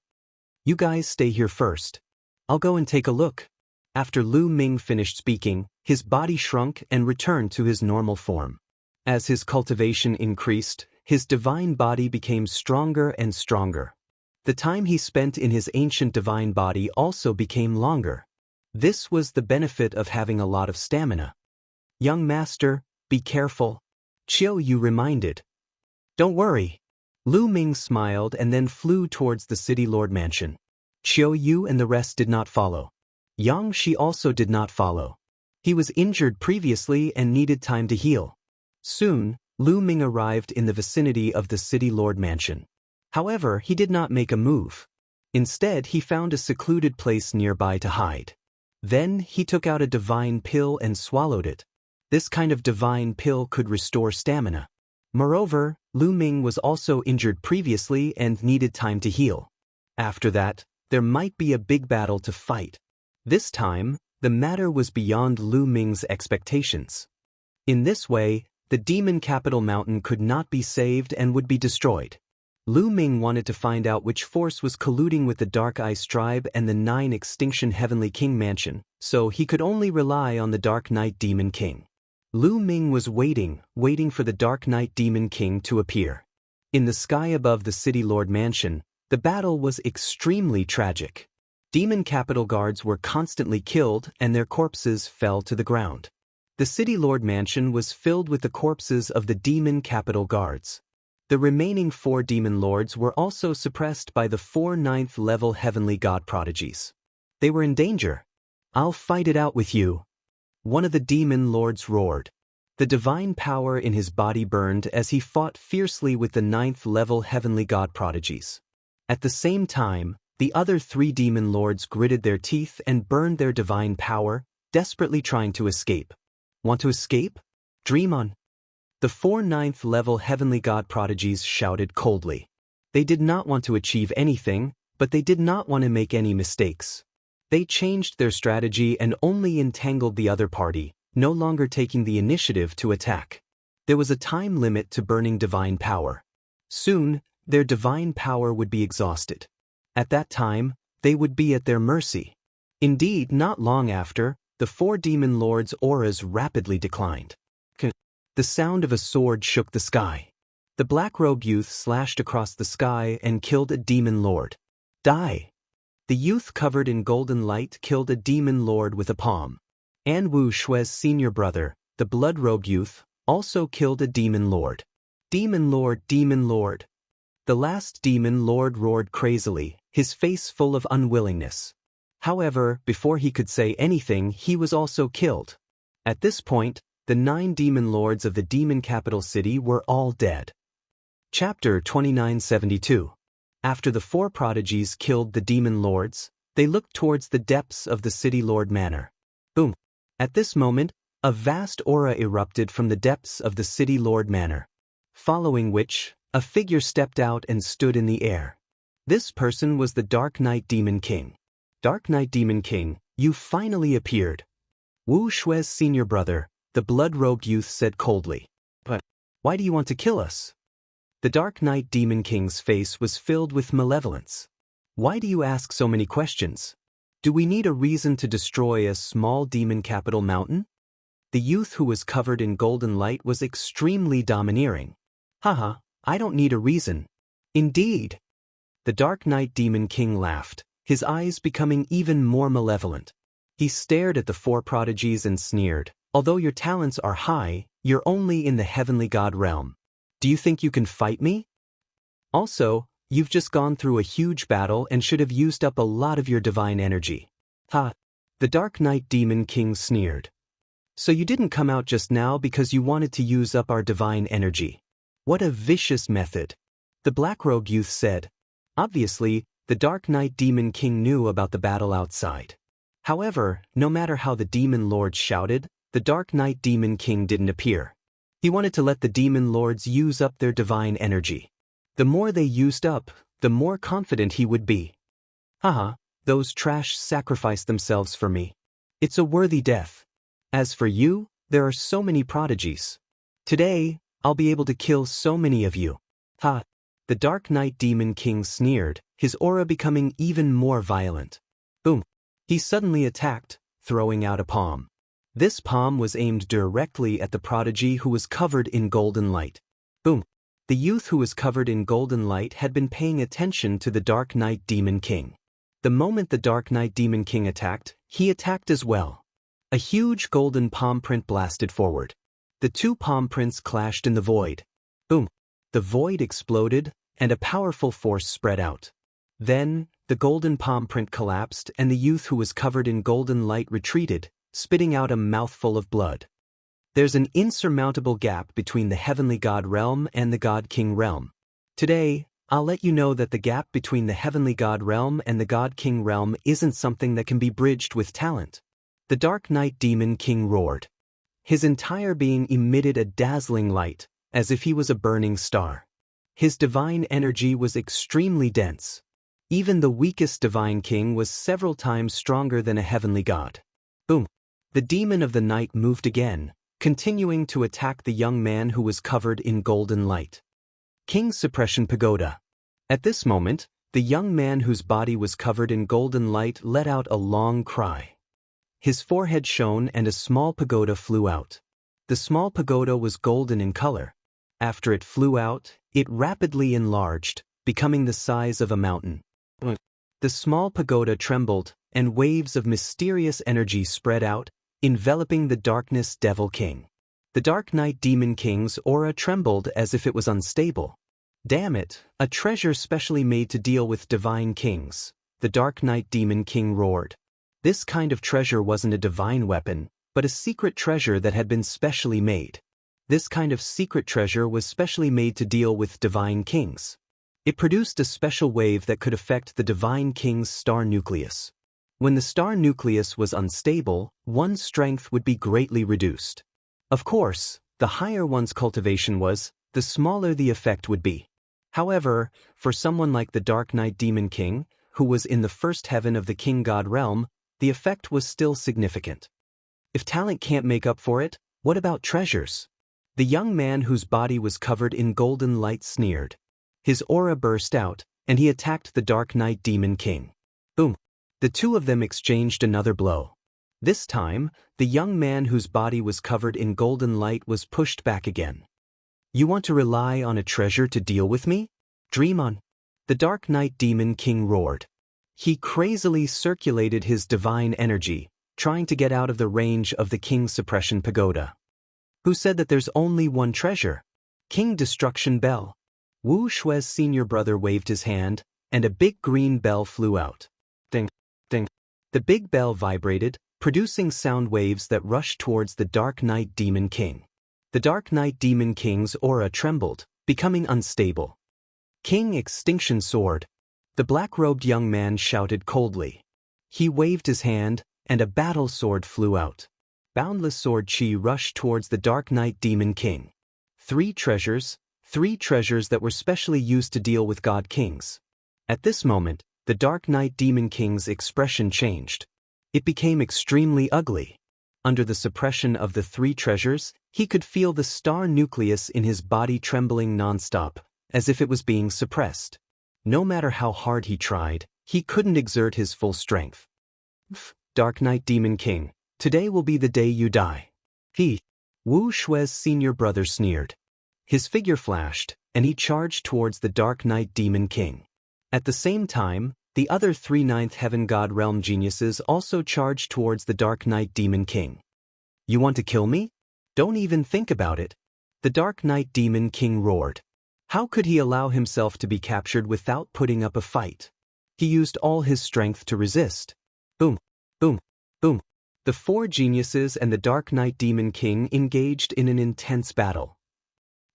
"You guys stay here first. I'll go and take a look." After Lu Ming finished speaking, his body shrunk and returned to his normal form. As his cultivation increased, his divine body became stronger and stronger. The time he spent in his ancient divine body also became longer. This was the benefit of having a lot of stamina. "Young master, be careful," Qiu Yu reminded. "Don't worry." Lu Ming smiled and then flew towards the City Lord Mansion. Qiu Yu and the rest did not follow. Yang Shi also did not follow. He was injured previously and needed time to heal. Soon, Lu Ming arrived in the vicinity of the City Lord Mansion. However, he did not make a move. Instead, he found a secluded place nearby to hide. Then, he took out a divine pill and swallowed it. This kind of divine pill could restore stamina. Moreover, Lu Ming was also injured previously and needed time to heal. After that, There might be a big battle to fight. This time, the matter was beyond Lu Ming's expectations. In this way, the demon capital mountain could not be saved and would be destroyed. Lu Ming wanted to find out which force was colluding with the Dark Ice Tribe and the 9 Extinction Heavenly King Mansion, so he could only rely on the Dark Knight Demon King. Lu Ming was waiting for the Dark Knight Demon King to appear. In the sky above the City Lord Mansion, the battle was extremely tragic. Demon capital guards were constantly killed and their corpses fell to the ground. The City Lord Mansion was filled with the corpses of the demon capital guards. The remaining 4 demon lords were also suppressed by the 4 9th-level heavenly god prodigies. They were in danger. "I'll fight it out with you," one of the demon lords roared. The divine power in his body burned as he fought fiercely with the 9th-level heavenly god prodigies. At the same time, the other 3 demon lords gritted their teeth and burned their divine power, desperately trying to escape. Want to escape? Dream on. The 4 9th-level heavenly god prodigies shouted coldly. They did not want to achieve anything, but they did not want to make any mistakes. They changed their strategy and only entangled the other party, no longer taking the initiative to attack. There was a time limit to burning divine power. Soon, their divine power would be exhausted. At that time, they would be at their mercy. Indeed, not long after, the 4 demon lords' auras rapidly declined. The sound of a sword shook the sky. The black-robed youth slashed across the sky and killed a demon lord. Die! The youth covered in golden light killed a demon lord with a palm. An Wu Shui's senior brother, the blood-robed youth, also killed a demon lord. Demon lord, demon lord! The last demon lord roared crazily, his face full of unwillingness. However, before he could say anything, he was also killed. At this point, the 9 demon lords of the demon capital city were all dead. Chapter 2972. After the 4 prodigies killed the demon lords, they looked towards the depths of the City Lord Manor. Boom! At this moment, a vast aura erupted from the depths of the City Lord Manor. Following which, a figure stepped out and stood in the air. This person was the Dark Knight Demon King. Dark Knight Demon King, you finally appeared. Wu Shui's senior brother, the blood-robed youth said coldly. But why do you want to kill us? The Dark Knight Demon King's face was filled with malevolence. Why do you ask so many questions? Do we need a reason to destroy a small demon capital mountain? The youth who was covered in golden light was extremely domineering. Haha, I don't need a reason. Indeed. The Dark Knight Demon King laughed, his eyes becoming even more malevolent. He stared at the 4 prodigies and sneered. Although your talents are high, you're only in the heavenly god realm. Do you think you can fight me? Also, you've just gone through a huge battle and should have used up a lot of your divine energy. Ha! The Dark Knight Demon King sneered. So you didn't come out just now because you wanted to use up our divine energy. What a vicious method. The black-robed youth said. Obviously, the Dark Knight Demon King knew about the battle outside. However, no matter how the demon lords shouted, the Dark Knight Demon King didn't appear. He wanted to let the demon lords use up their divine energy. The more they used up, the more confident he would be. Haha, those trash sacrificed themselves for me. It's a worthy death. As for you, there are so many prodigies. Today, I'll be able to kill so many of you. Ha! The Dark Knight Demon King sneered, his aura becoming even more violent. Boom! He suddenly attacked, throwing out a palm. This palm was aimed directly at the prodigy who was covered in golden light. Boom! The youth who was covered in golden light had been paying attention to the Dark Knight Demon King. The moment the Dark Knight Demon King attacked, he attacked as well. A huge golden palm print blasted forward. The 2 palm prints clashed in the void. Boom! The void exploded, and a powerful force spread out. Then, the golden palm print collapsed and the youth who was covered in golden light retreated, spitting out a mouthful of blood. There's an insurmountable gap between the heavenly god realm and the god king realm. Today, I'll let you know that the gap between the heavenly god realm and the god king realm isn't something that can be bridged with talent. The Dark Knight Demon King roared. His entire being emitted a dazzling light, as if he was a burning star. His divine energy was extremely dense. Even the weakest divine king was several times stronger than a heavenly god. Boom! The demon of the night moved again, continuing to attack the young man who was covered in golden light. King's Suppression Pagoda. At this moment, the young man whose body was covered in golden light let out a long cry. His forehead shone and a small pagoda flew out. The small pagoda was golden in color. After it flew out, it rapidly enlarged, becoming the size of a mountain. The small pagoda trembled, and waves of mysterious energy spread out, enveloping the darkness Devil King. The Dark Knight Demon King's aura trembled as if it was unstable. Damn it, a treasure specially made to deal with divine kings, the Dark Knight Demon King roared. This kind of treasure wasn't a divine weapon, but a secret treasure that had been specially made. This kind of secret treasure was specially made to deal with divine kings. It produced a special wave that could affect the divine king's star nucleus. When the star nucleus was unstable, one's strength would be greatly reduced. Of course, the higher one's cultivation was, the smaller the effect would be. However, for someone like the Dark Knight Demon King, who was in the first heaven of the king god realm, the effect was still significant. If talent can't make up for it, what about treasures? The young man whose body was covered in golden light sneered. His aura burst out, and he attacked the Dark Knight Demon King. Boom! The two of them exchanged another blow. This time, the young man whose body was covered in golden light was pushed back again. You want to rely on a treasure to deal with me? Dream on! The Dark Knight Demon King roared. He crazily circulated his divine energy, trying to get out of the range of the King's Suppression Pagoda. Who said that there's only one treasure? King Destruction Bell. Wu Shui's senior brother waved his hand, and a big green bell flew out. Ding, ding. The big bell vibrated, producing sound waves that rushed towards the Dark Knight Demon King. The Dark Knight Demon King's aura trembled, becoming unstable. King Extinction Sword. The black-robed young man shouted coldly. He waved his hand, and a battle sword flew out. Boundless sword chi rushed towards the Dark Knight Demon King. Three treasures that were specially used to deal with god kings. At this moment, the Dark Knight Demon King's expression changed. It became extremely ugly. Under the suppression of the three treasures, he could feel the star nucleus in his body trembling nonstop, as if it was being suppressed. No matter how hard he tried, he couldn't exert his full strength. Dark Knight Demon King, today will be the day you die. Wu Shui's senior brother sneered. His figure flashed, and he charged towards the Dark Knight Demon King. At the same time, the other three Ninth Heaven God Realm geniuses also charged towards the Dark Knight Demon King. You want to kill me? Don't even think about it. The Dark Knight Demon King roared. How could he allow himself to be captured without putting up a fight? He used all his strength to resist. Boom, boom, boom. The four geniuses and the Dark Knight Demon King engaged in an intense battle.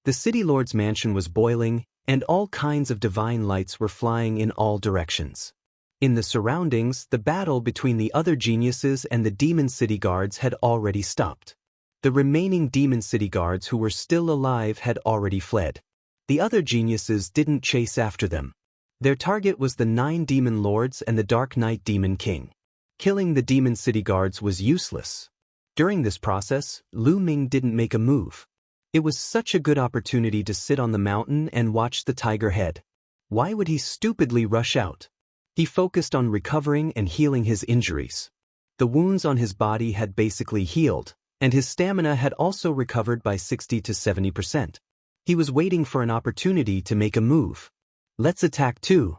The City Lord's mansion was boiling, and all kinds of divine lights were flying in all directions. In the surroundings, the battle between the other geniuses and the Demon City Guards had already stopped. The remaining Demon City Guards who were still alive had already fled. The other geniuses didn't chase after them. Their target was the 9 Demon Lords and the Dark Knight Demon King. Killing the Demon City Guards was useless. During this process, Lu Ming didn't make a move. It was such a good opportunity to sit on the mountain and watch the tiger head. Why would he stupidly rush out? He focused on recovering and healing his injuries. The wounds on his body had basically healed, and his stamina had also recovered by 60 to 70%. He was waiting for an opportunity to make a move. Let's attack too.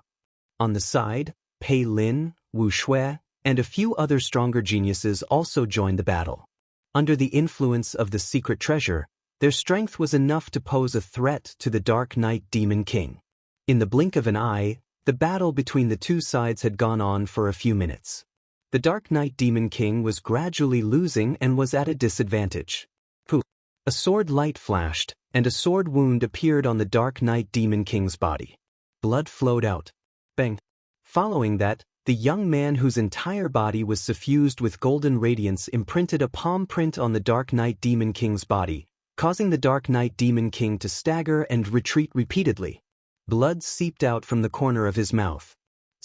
On the side, Pei Lin, Wu Shui, and a few other stronger geniuses also joined the battle. Under the influence of the secret treasure, their strength was enough to pose a threat to the Dark Knight Demon King. In the blink of an eye, the battle between the two sides had gone on for a few minutes. The Dark Knight Demon King was gradually losing and was at a disadvantage. Poof! A sword light flashed, and a sword wound appeared on the Dark Knight Demon King's body. Blood flowed out. Bang! Following that, the young man whose entire body was suffused with golden radiance imprinted a palm print on the Dark Knight Demon King's body, causing the Dark Knight Demon King to stagger and retreat repeatedly. Blood seeped out from the corner of his mouth.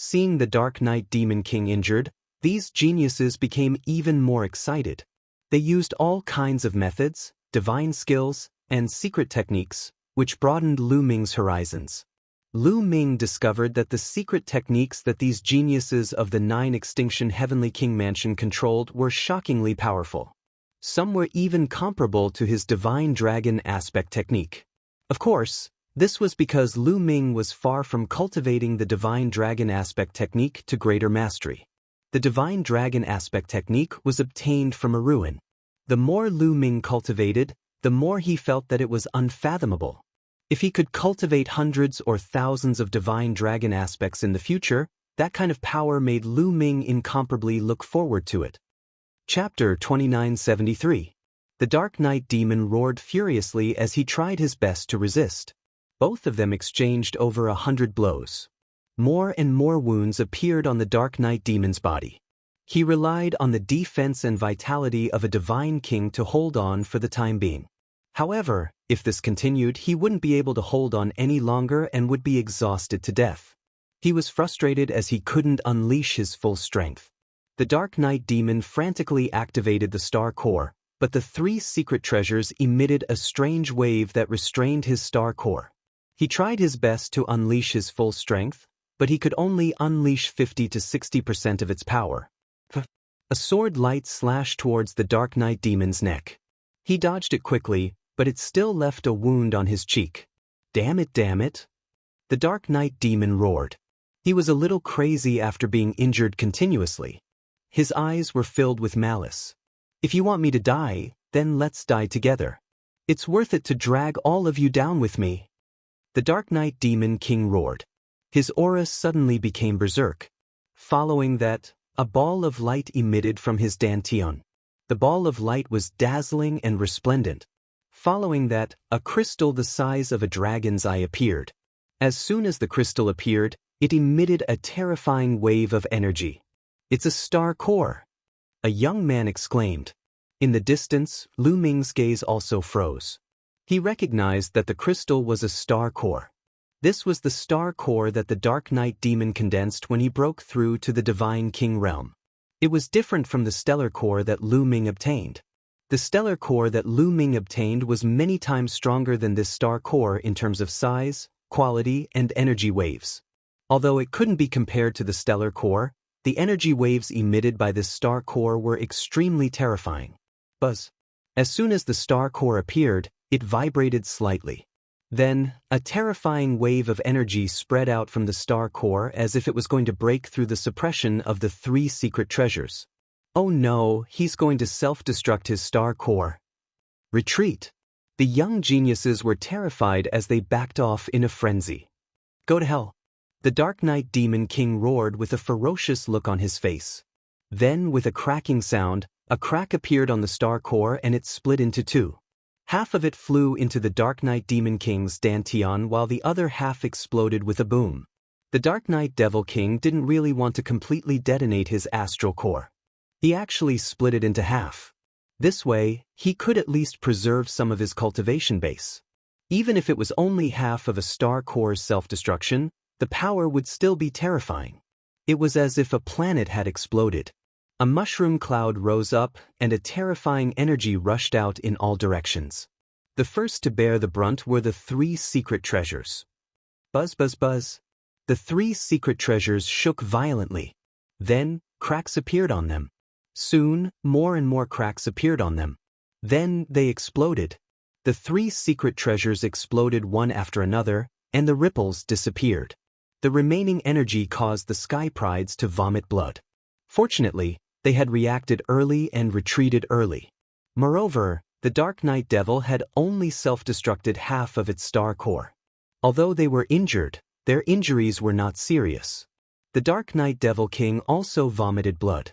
Seeing the Dark Knight Demon King injured, these geniuses became even more excited. They used all kinds of methods, divine skills, and secret techniques, which broadened Lu Ming's horizons. Lu Ming discovered that the secret techniques that these geniuses of the 9 Extinction Heavenly King Mansion controlled were shockingly powerful. Some were even comparable to his Divine Dragon Aspect technique. Of course, this was because Lu Ming was far from cultivating the Divine Dragon Aspect technique to greater mastery. The Divine Dragon Aspect technique was obtained from a ruin. The more Lu Ming cultivated, the more he felt that it was unfathomable. If he could cultivate hundreds or thousands of Divine Dragon Aspects in the future, that kind of power made Lu Ming incomparably look forward to it. Chapter 2973. The Dark Knight Demon roared furiously as he tried his best to resist. Both of them exchanged over 100 blows. More and more wounds appeared on the Dark Knight Demon's body. He relied on the defense and vitality of a Divine King to hold on for the time being. However, if this continued, he wouldn't be able to hold on any longer and would be exhausted to death. He was frustrated as he couldn't unleash his full strength. The Dark Knight Demon frantically activated the Star Core, but the 3 secret treasures emitted a strange wave that restrained his Star Core. He tried his best to unleash his full strength, but he could only unleash 50 to 60% of its power. A sword light slashed towards the Dark Knight Demon's neck. He dodged it quickly, but it still left a wound on his cheek. Damn it, damn it! The Dark Knight Demon roared. He was a little crazy after being injured continuously. His eyes were filled with malice. If you want me to die, then let's die together. It's worth it to drag all of you down with me. The Dark Knight Demon King roared. His aura suddenly became berserk. Following that, a ball of light emitted from his dantian. The ball of light was dazzling and resplendent. Following that, a crystal the size of a dragon's eye appeared. As soon as the crystal appeared, it emitted a terrifying wave of energy. It's a star core! A young man exclaimed. In the distance, Lu Ming's gaze also froze. He recognized that the crystal was a star core. This was the star core that the Dark Knight Demon condensed when he broke through to the Divine King realm. It was different from the stellar core that Lu Ming obtained. The stellar core that Lu Ming obtained was many times stronger than this star core in terms of size, quality, and energy waves. Although it couldn't be compared to the stellar core, the energy waves emitted by this star core were extremely terrifying. Buzz. As soon as the star core appeared, it vibrated slightly. Then, a terrifying wave of energy spread out from the star core as if it was going to break through the suppression of the 3 secret treasures. Oh no, he's going to self-destruct his star core. Retreat. The young geniuses were terrified as they backed off in a frenzy. Go to hell. The Dark Knight Demon King roared with a ferocious look on his face. Then, with a cracking sound, a crack appeared on the star core and it split into 2. Half of it flew into the Dark Knight Demon King's dantian while the other half exploded with a boom. The Dark Knight Devil King didn't really want to completely detonate his astral core. He actually split it into half. This way, he could at least preserve some of his cultivation base. Even if it was only half of a star core's self-destruction, the power would still be terrifying. It was as if a planet had exploded. A mushroom cloud rose up and a terrifying energy rushed out in all directions. The first to bear the brunt were the 3 secret treasures. Buzz, buzz, buzz. The 3 secret treasures shook violently. Then, cracks appeared on them. Soon, more and more cracks appeared on them. Then, they exploded. The 3 secret treasures exploded one after another, and the ripples disappeared. The remaining energy caused the Sky Prides to vomit blood. Fortunately, they had reacted early and retreated early. Moreover, the Dark Knight Devil had only self-destructed half of its star core. Although they were injured, their injuries were not serious. The Dark Knight Devil King also vomited blood.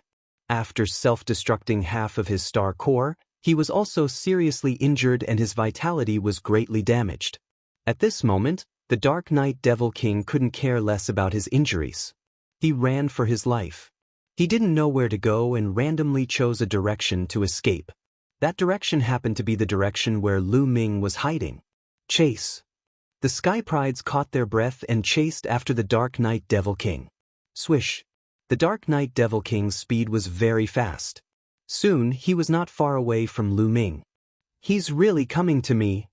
After self-destructing half of his star core, he was also seriously injured and his vitality was greatly damaged. At this moment, the Dark Knight Devil King couldn't care less about his injuries. He ran for his life. He didn't know where to go and randomly chose a direction to escape. That direction happened to be the direction where Lu Ming was hiding. Chase. The Sky Prides caught their breath and chased after the Dark Knight Devil King. Swish. The Dark Knight Devil King's speed was very fast. Soon, he was not far away from Lu Ming. He's really coming to me.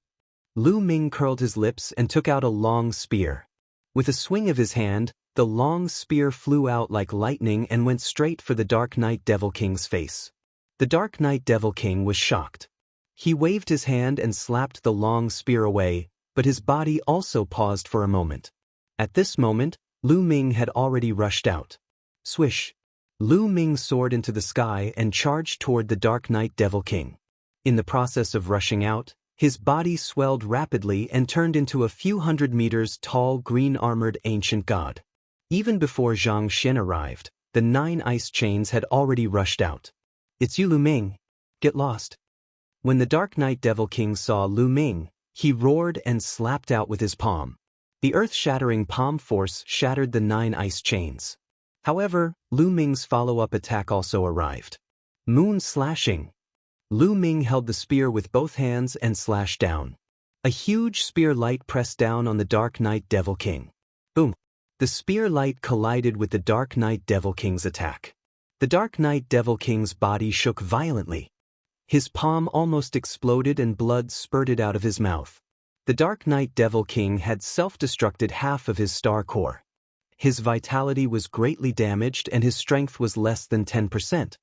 Lu Ming curled his lips and took out a long spear. With a swing of his hand, the long spear flew out like lightning and went straight for the Dark Knight Devil King's face. The Dark Knight Devil King was shocked. He waved his hand and slapped the long spear away, but his body also paused for a moment. At this moment, Lu Ming had already rushed out. Swish. Lu Ming soared into the sky and charged toward the Dark Knight Devil King. In the process of rushing out, his body swelled rapidly and turned into a few hundred meters tall green-armored ancient god. Even before Zhang Xin arrived, the 9 ice chains had already rushed out. It's you, Lu Ming. Get lost. When the Dark Knight Devil King saw Lu Ming, he roared and slapped out with his palm. The earth-shattering palm force shattered the 9 ice chains. However, Lu Ming's follow-up attack also arrived. Moon slashing. Lu Ming held the spear with both hands and slashed down. A huge spear light pressed down on the Dark Knight Devil King. Boom! The spear light collided with the Dark Knight Devil King's attack. The Dark Knight Devil King's body shook violently. His palm almost exploded and blood spurted out of his mouth. The Dark Knight Devil King had self-destructed half of his star core. His vitality was greatly damaged and his strength was less than 10%.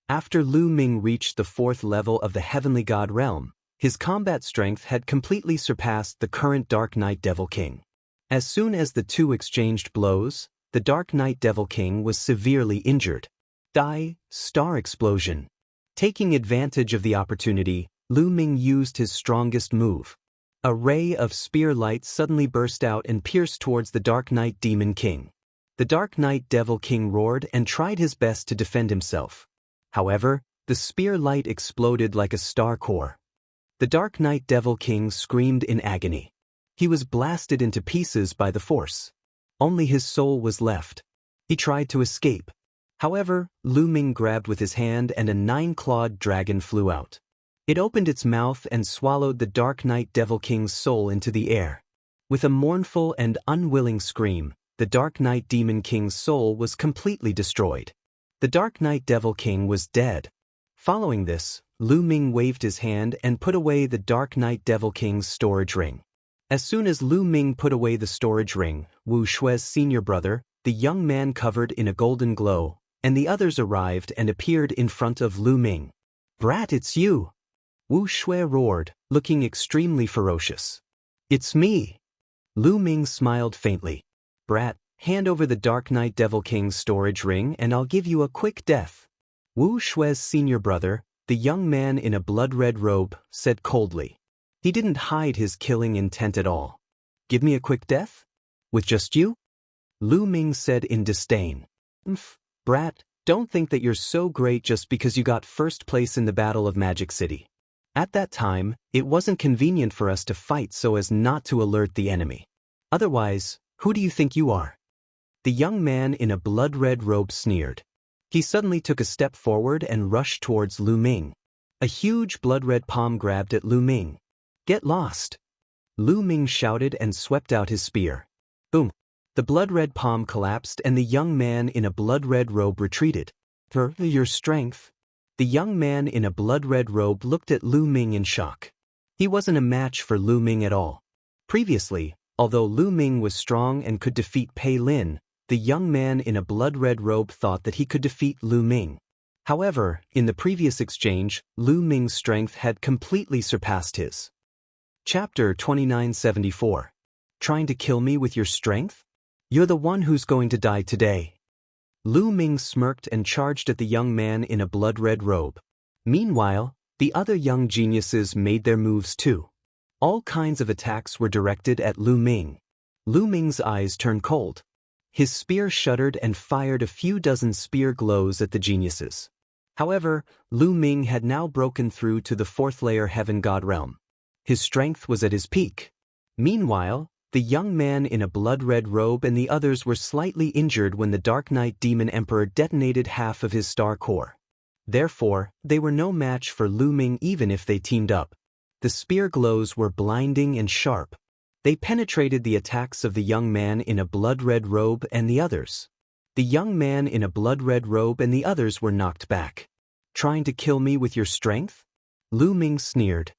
After Lu Ming reached the 4th level of the Heavenly God realm, his combat strength had completely surpassed the current Dark Knight Devil King. As soon as the two exchanged blows, the Dark Knight Devil King was severely injured. Star explosion. Taking advantage of the opportunity, Lu Ming used his strongest move. A ray of spear light suddenly burst out and pierced towards the Dark Knight Demon King. The Dark Knight Devil King roared and tried his best to defend himself. However, the spear light exploded like a star core. The Dark Knight Devil King screamed in agony. He was blasted into pieces by the force. Only his soul was left. He tried to escape. However, Lu Ming grabbed with his hand and a 9-clawed dragon flew out. It opened its mouth and swallowed the Dark Knight Devil King's soul into the air. With a mournful and unwilling scream, the Dark Knight Demon King's soul was completely destroyed. The Dark Knight Devil King was dead. Following this, Lu Ming waved his hand and put away the Dark Knight Devil King's storage ring. As soon as Lu Ming put away the storage ring, Wu Shui's senior brother, the young man covered in a golden glow, and the others arrived and appeared in front of Lu Ming. "Brat, it's you!" Wu Shui roared, looking extremely ferocious. "It's me!" Lu Ming smiled faintly. "Brat, hand over the Dark Knight Devil King's storage ring and I'll give you a quick death." Wu Shui's senior brother, the young man in a blood-red robe, said coldly. He didn't hide his killing intent at all. "Give me a quick death? With just you?" Lu Ming said in disdain. Brat, don't think that you're so great just because you got first place in the Battle of Magic City. At that time, it wasn't convenient for us to fight so as not to alert the enemy. Otherwise, who do you think you are? The young man in a blood-red robe sneered. He suddenly took a step forward and rushed towards Lu Ming. A huge blood-red palm grabbed at Lu Ming. "Get lost!" Lu Ming shouted and swept out his spear. Boom! The blood-red palm collapsed and the young man in a blood-red robe retreated. "For your strength." The young man in a blood-red robe looked at Lu Ming in shock. He wasn't a match for Lu Ming at all. Previously, although Lu Ming was strong and could defeat Pei Lin, the young man in a blood-red robe thought that he could defeat Lu Ming. However, in the previous exchange, Lu Ming's strength had completely surpassed his. Chapter 2974. Trying to kill me with your strength? You're the one who's going to die today. Lu Ming smirked and charged at the young man in a blood-red robe. Meanwhile, the other young geniuses made their moves too. All kinds of attacks were directed at Lu Ming. Lu Ming's eyes turned cold. His spear shuddered and fired a few dozen spear glows at the geniuses. However, Lu Ming had now broken through to the 4th layer Heaven God realm. His strength was at his peak. Meanwhile, the young man in a blood-red robe and the others were slightly injured when the Dark Knight Demon Emperor detonated half of his star core. Therefore, they were no match for Lu Ming even if they teamed up. The spear glows were blinding and sharp. They penetrated the attacks of the young man in a blood-red robe and the others. The young man in a blood-red robe and the others were knocked back. Trying to kill me with your strength? Lu Ming sneered.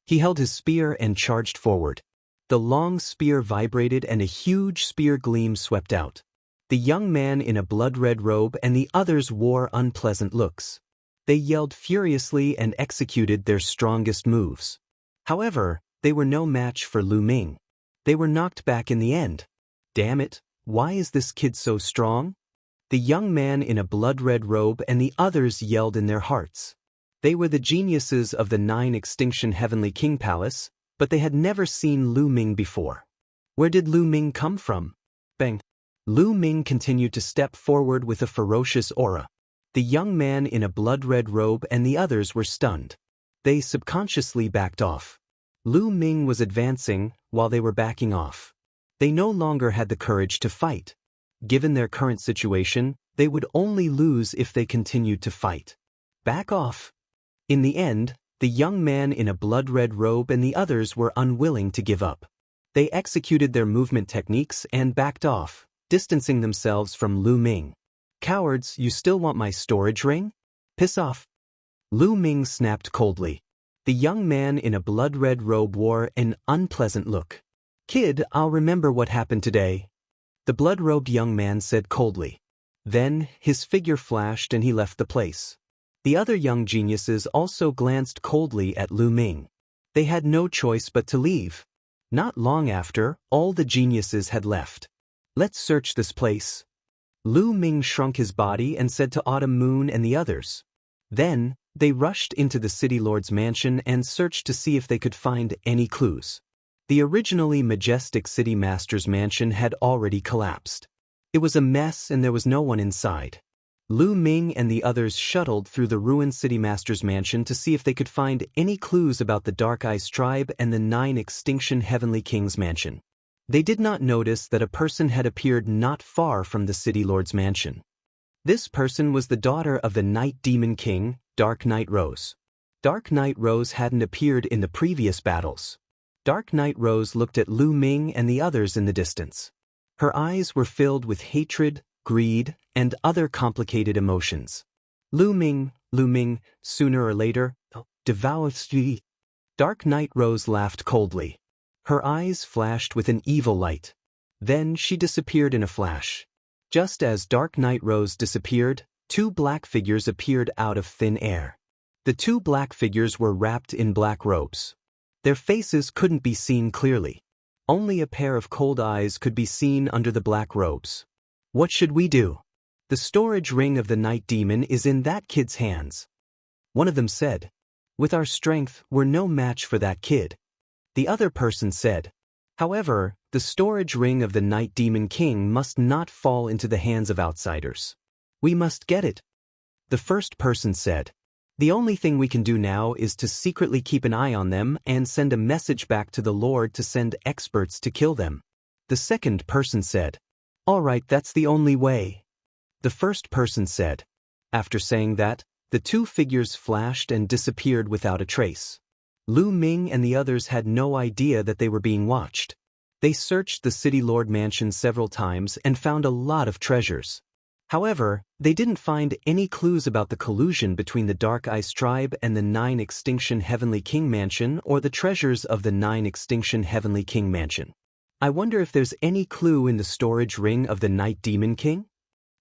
He held his spear and charged forward. The long spear vibrated and a huge spear gleam swept out. The young man in a blood-red robe and the others wore unpleasant looks. They yelled furiously and executed their strongest moves. However, they were no match for Lu Ming. They were knocked back in the end. Damn it, why is this kid so strong? The young man in a blood-red robe and the others yelled in their hearts. They were the geniuses of the 9 Extinction Heavenly King Palace, but they had never seen Lu Ming before. Where did Lu Ming come from? Bang! Lu Ming continued to step forward with a ferocious aura. The young man in a blood-red robe and the others were stunned. They subconsciously backed off. Lu Ming was advancing while they were backing off. They no longer had the courage to fight. Given their current situation, they would only lose if they continued to fight. Back off. In the end, the young man in a blood-red robe and the others were unwilling to give up. They executed their movement techniques and backed off, distancing themselves from Lu Ming. Cowards, you still want my storage ring? Piss off. Lu Ming snapped coldly. The young man in a blood-red robe wore an unpleasant look. Kid, I'll remember what happened today. The blood-robed young man said coldly. Then, his figure flashed and he left the place. The other young geniuses also glanced coldly at Lu Ming. They had no choice but to leave. Not long after, all the geniuses had left. Let's search this place. Lu Ming shrunk his body and said to Autumn Moon and the others. Then, they rushed into the City Lord's mansion and searched to see if they could find any clues. The originally majestic City Master's mansion had already collapsed. It was a mess and there was no one inside. Lu Ming and the others shuttled through the ruined City Master's mansion to see if they could find any clues about the Dark Eyes tribe and the 9 Extinction Heavenly King's mansion. They did not notice that a person had appeared not far from the City Lord's mansion. This person was the daughter of the Night Demon King, Dark Knight Rose. Dark Knight Rose hadn't appeared in the previous battles. Dark Knight Rose looked at Lu Ming and the others in the distance. Her eyes were filled with hatred, greed, and other complicated emotions. Lu Ming, sooner or later, devours you. Dark Knight Rose laughed coldly. Her eyes flashed with an evil light. Then she disappeared in a flash. Just as Dark Knight Rose disappeared, 2 black figures appeared out of thin air. The 2 black figures were wrapped in black robes. Their faces couldn't be seen clearly. Only a pair of cold eyes could be seen under the black robes. What should we do? The storage ring of the Night Demon is in that kid's hands. One of them said. With our strength, we're no match for that kid. The other person said. However, the storage ring of the Night Demon King must not fall into the hands of outsiders. We must get it. The first person said. The only thing we can do now is to secretly keep an eye on them and send a message back to the Lord to send experts to kill them. The second person said. All right, that's the only way. The first person said. After saying that, the 2 figures flashed and disappeared without a trace. Lu Ming and the others had no idea that they were being watched. They searched the City Lord mansion several times and found a lot of treasures. However, they didn't find any clues about the collusion between the Dark Ice tribe and the 9 Extinction Heavenly King mansion or the treasures of the 9 Extinction Heavenly King mansion. I wonder if there's any clue in the storage ring of the Night Demon King?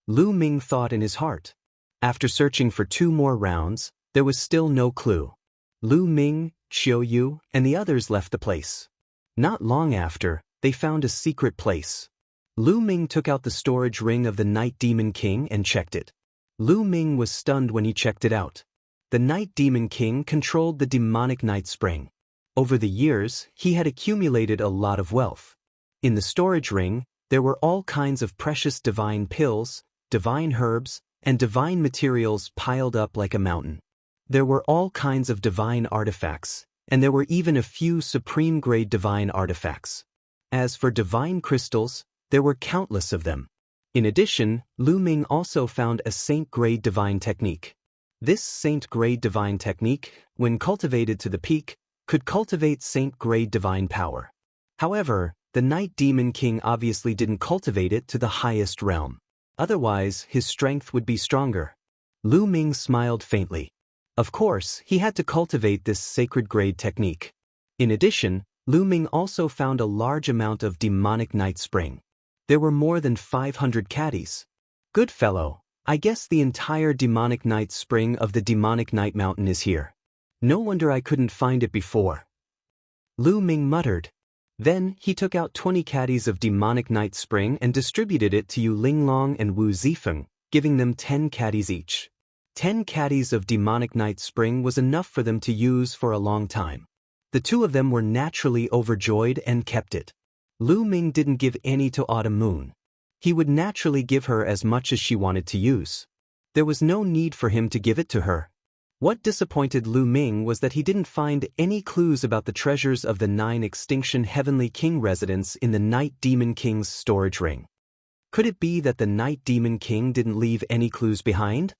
Lu Ming thought in his heart. After searching for 2 more rounds, there was still no clue. Lu Ming, Xiao Yu, and the others left the place. Not long after, they found a secret place. Lu Ming took out the storage ring of the Night Demon King and checked it. Lu Ming was stunned when he checked it out. The Night Demon King controlled the demonic Night Spring. Over the years, he had accumulated a lot of wealth. In the storage ring, there were all kinds of precious divine pills, divine herbs, and divine materials piled up like a mountain. There were all kinds of divine artifacts, and there were even a few supreme-grade divine artifacts. As for divine crystals, there were countless of them. In addition, Lu Ming also found a saint-grade divine technique. This saint-grade divine technique, when cultivated to the peak, could cultivate saint-grade divine power. However, the Night Demon King obviously didn't cultivate it to the highest realm. Otherwise, his strength would be stronger. Lu Ming smiled faintly. Of course, he had to cultivate this sacred grade technique. In addition, Lu Ming also found a large amount of demonic night spring. There were more than 500 caddies. Good fellow, I guess the entire demonic night spring of the demonic night mountain is here. No wonder I couldn't find it before. Lu Ming muttered. Then, he took out 20 caddies of demonic night spring and distributed it to Yu Linglong and Wu Zifeng, giving them 10 caddies each. 10 caddies of demonic night spring was enough for them to use for a long time. The two of them were naturally overjoyed and kept it. Lu Ming didn't give any to Autumn Moon. He would naturally give her as much as she wanted to use. There was no need for him to give it to her. What disappointed Lu Ming was that he didn't find any clues about the treasures of the 9 Extinction Heavenly King residence in the Night Demon King's storage ring. Could it be that the Night Demon King didn't leave any clues behind?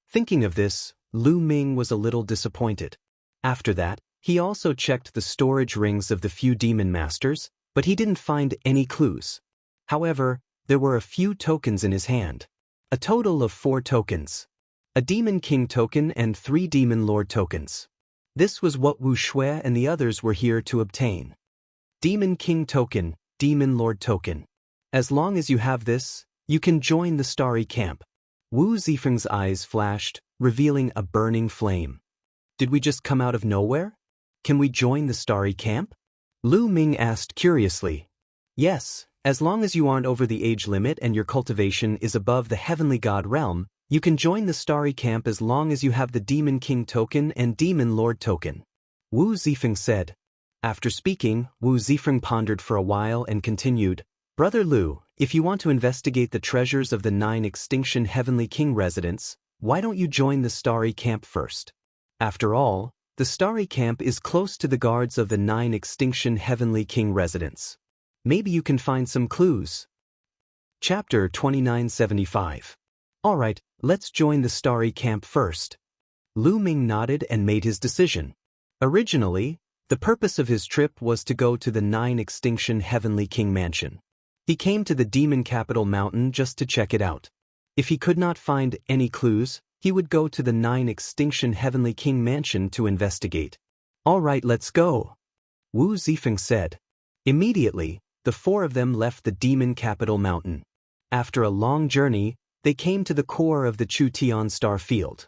Thinking of this, Lu Ming was a little disappointed. After that, he also checked the storage rings of the few demon masters, but he didn't find any clues. However, there were a few tokens in his hand. A total of 4 tokens. A Demon King token and 3 Demon Lord tokens. This was what Wu Shui and the others were here to obtain. Demon King token, Demon Lord token. As long as you have this, you can join the Starry Camp. Wu Zifeng's eyes flashed, revealing a burning flame. Did we just come out of nowhere? Can we join the Starry Camp? Lu Ming asked curiously. Yes, as long as you aren't over the age limit and your cultivation is above the Heavenly God realm, you can join the Starry Camp as long as you have the Demon King token and Demon Lord token. Wu Zifeng said. After speaking, Wu Zifeng pondered for a while and continued, Brother Lu, if you want to investigate the treasures of the 9 Extinction Heavenly King residence, why don't you join the Starry Camp first? After all, the Starry Camp is close to the guards of the 9 Extinction Heavenly King residence. Maybe you can find some clues. Chapter 2975. Alright, let's join the Starry Camp first. Lu Ming nodded and made his decision. Originally, the purpose of his trip was to go to the 9 Extinction Heavenly King mansion. He came to the Demon Capital Mountain just to check it out. If he could not find any clues, he would go to the 9 Extinction Heavenly King mansion to investigate. Alright, let's go, Wu Zifeng said. Immediately, the 4 of them left the Demon Capital Mountain. After a long journey, they came to the core of the Chu Tian star field.